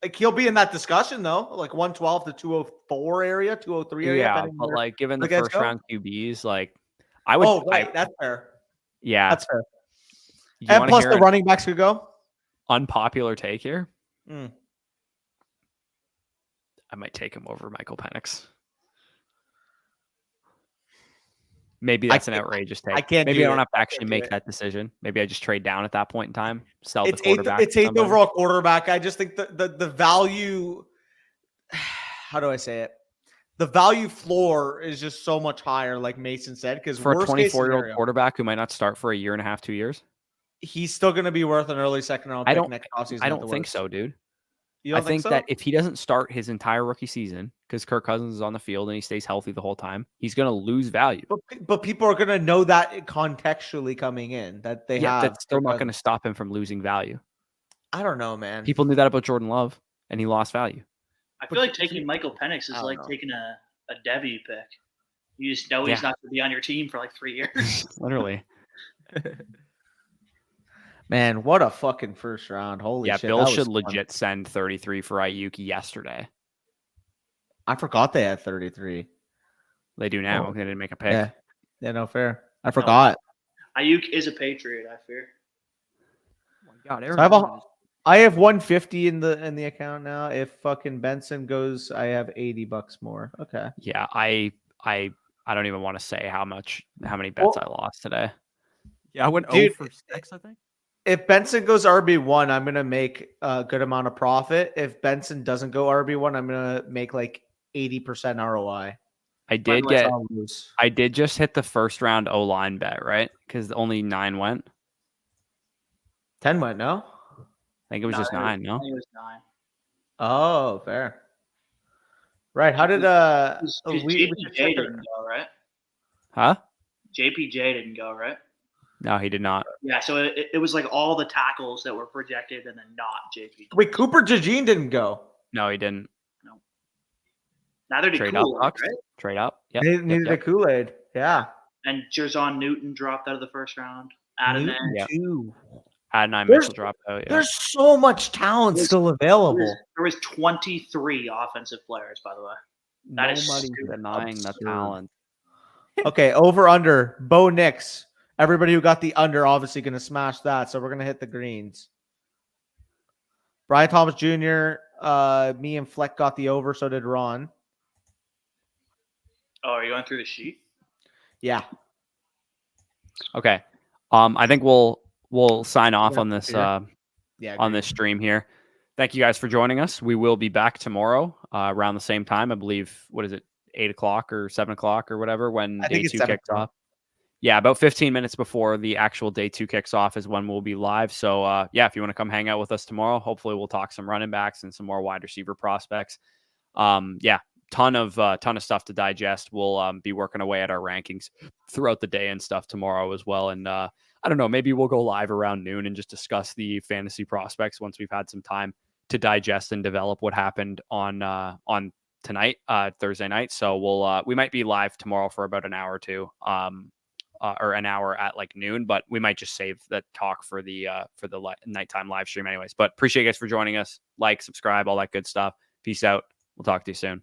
Like he'll be in that discussion though, like 112 to 204 area, 203 area. Yeah, depending but where like given the Legette's first go. round QBs, like I would. Oh, right, that's fair. Yeah, That's fair. You And wanna plus hear the an running backs could go. unpopular take here. Mm. I might take him over Michael Penix. Maybe that's an outrageous take. I can't Maybe do I don't it. have to I actually can't do make it. that decision. Maybe I just trade down at that point in time. Sell It's the quarterback. It's for eighth somebody. overall quarterback. I just think the value. How do I say it? The value floor is just so much higher, like Mason said, because For a 24-year-old quarterback who might not start for a year and a half, 2 years. he's still going to be worth an early second round pick next offseason. I don't think so, dude. You I don't think think so? that if he doesn't start his entire rookie season because Kirk Cousins is on the field and he stays healthy the whole time, he's going to lose value. But people are gonna know that contextually coming in that they have. That's still Kirk not going to Cousins. stop him from losing value. I don't know, man. People knew that about Jordan Love, and he lost value. I feel like taking Michael Penix I is don't like know. taking a Debbie pick. You just know he's not going to be on your team for like 3 years. Literally. Man, what a fucking first round! Holy shit! Bill that should was fun. legit send 33 for Ayuk yesterday. I forgot they had 33. They do now. Oh. They didn't make a pick. Yeah, no fair. I forgot. Ayuk is a Patriot, I fear. Oh my God, So I have 150 in the account now. If fucking Benson goes, I have $80 more. Okay. Yeah, I don't even want to say how many bets I lost today. Yeah, I went Dude, 0 for 6, I think. If Benson goes RB1, I'm gonna make a good amount of profit. If Benson doesn't go RB1, I'm gonna make like 80% ROI. I did just hit the first round O-line bet, right? Because only 9 went. 10 went, no? I think it was just 9, no? I think it was 9. Oh, fair. Right. How did JPJ didn't go, right? Huh? JPJ didn't go, right? No, he did not. Yeah, so it was like all the tackles that were projected and then not JPJ. Wait, Cooper DeJean didn't go. No, he didn't. Neither did Trade Kool-Aid, up, right? Trade up. Yep. Needed a Kool-Aid. Yeah. And Jerzon Newton dropped out of the first round. Adam Newton Yeah. too. Adonai There's- Mitchell dropped out. Yeah. There's so much talent still available. There was 23 offensive players, by the way. That is Nobody's stupid. denying the Absurd. talent. Okay, over under. Bo Nix. Everybody who got the under obviously going to smash that. So we're going to hit the greens. Brian Thomas Jr., me and Fleck got the over. So did Ron. Oh, are you going through the sheet? Yeah. Okay. I think we'll sign off on this Yeah. on this stream here. Thank you guys for joining us. We will be back tomorrow around the same time. I believe, what is it, 8 o'clock or 7 o'clock or whatever when I think day it's 2 7 kicks off. Yeah, about 15 minutes before the actual day 2 kicks off is when we'll be live. So yeah, if you want to come hang out with us tomorrow, hopefully we'll talk some running backs and some more wide receiver prospects. Yeah, ton of stuff to digest. We'll be working away at our rankings throughout the day and stuff tomorrow as well. And I don't know, maybe we'll go live around noon and just discuss the fantasy prospects once we've had some time to digest and develop what happened on tonight, Thursday night. So we might be live tomorrow for about an hour or two, or an hour at like noon, but we might just save that talk for the nighttime live stream anyways. But appreciate you guys for joining us. Like, subscribe, all that good stuff. Peace out. We'll talk to you soon.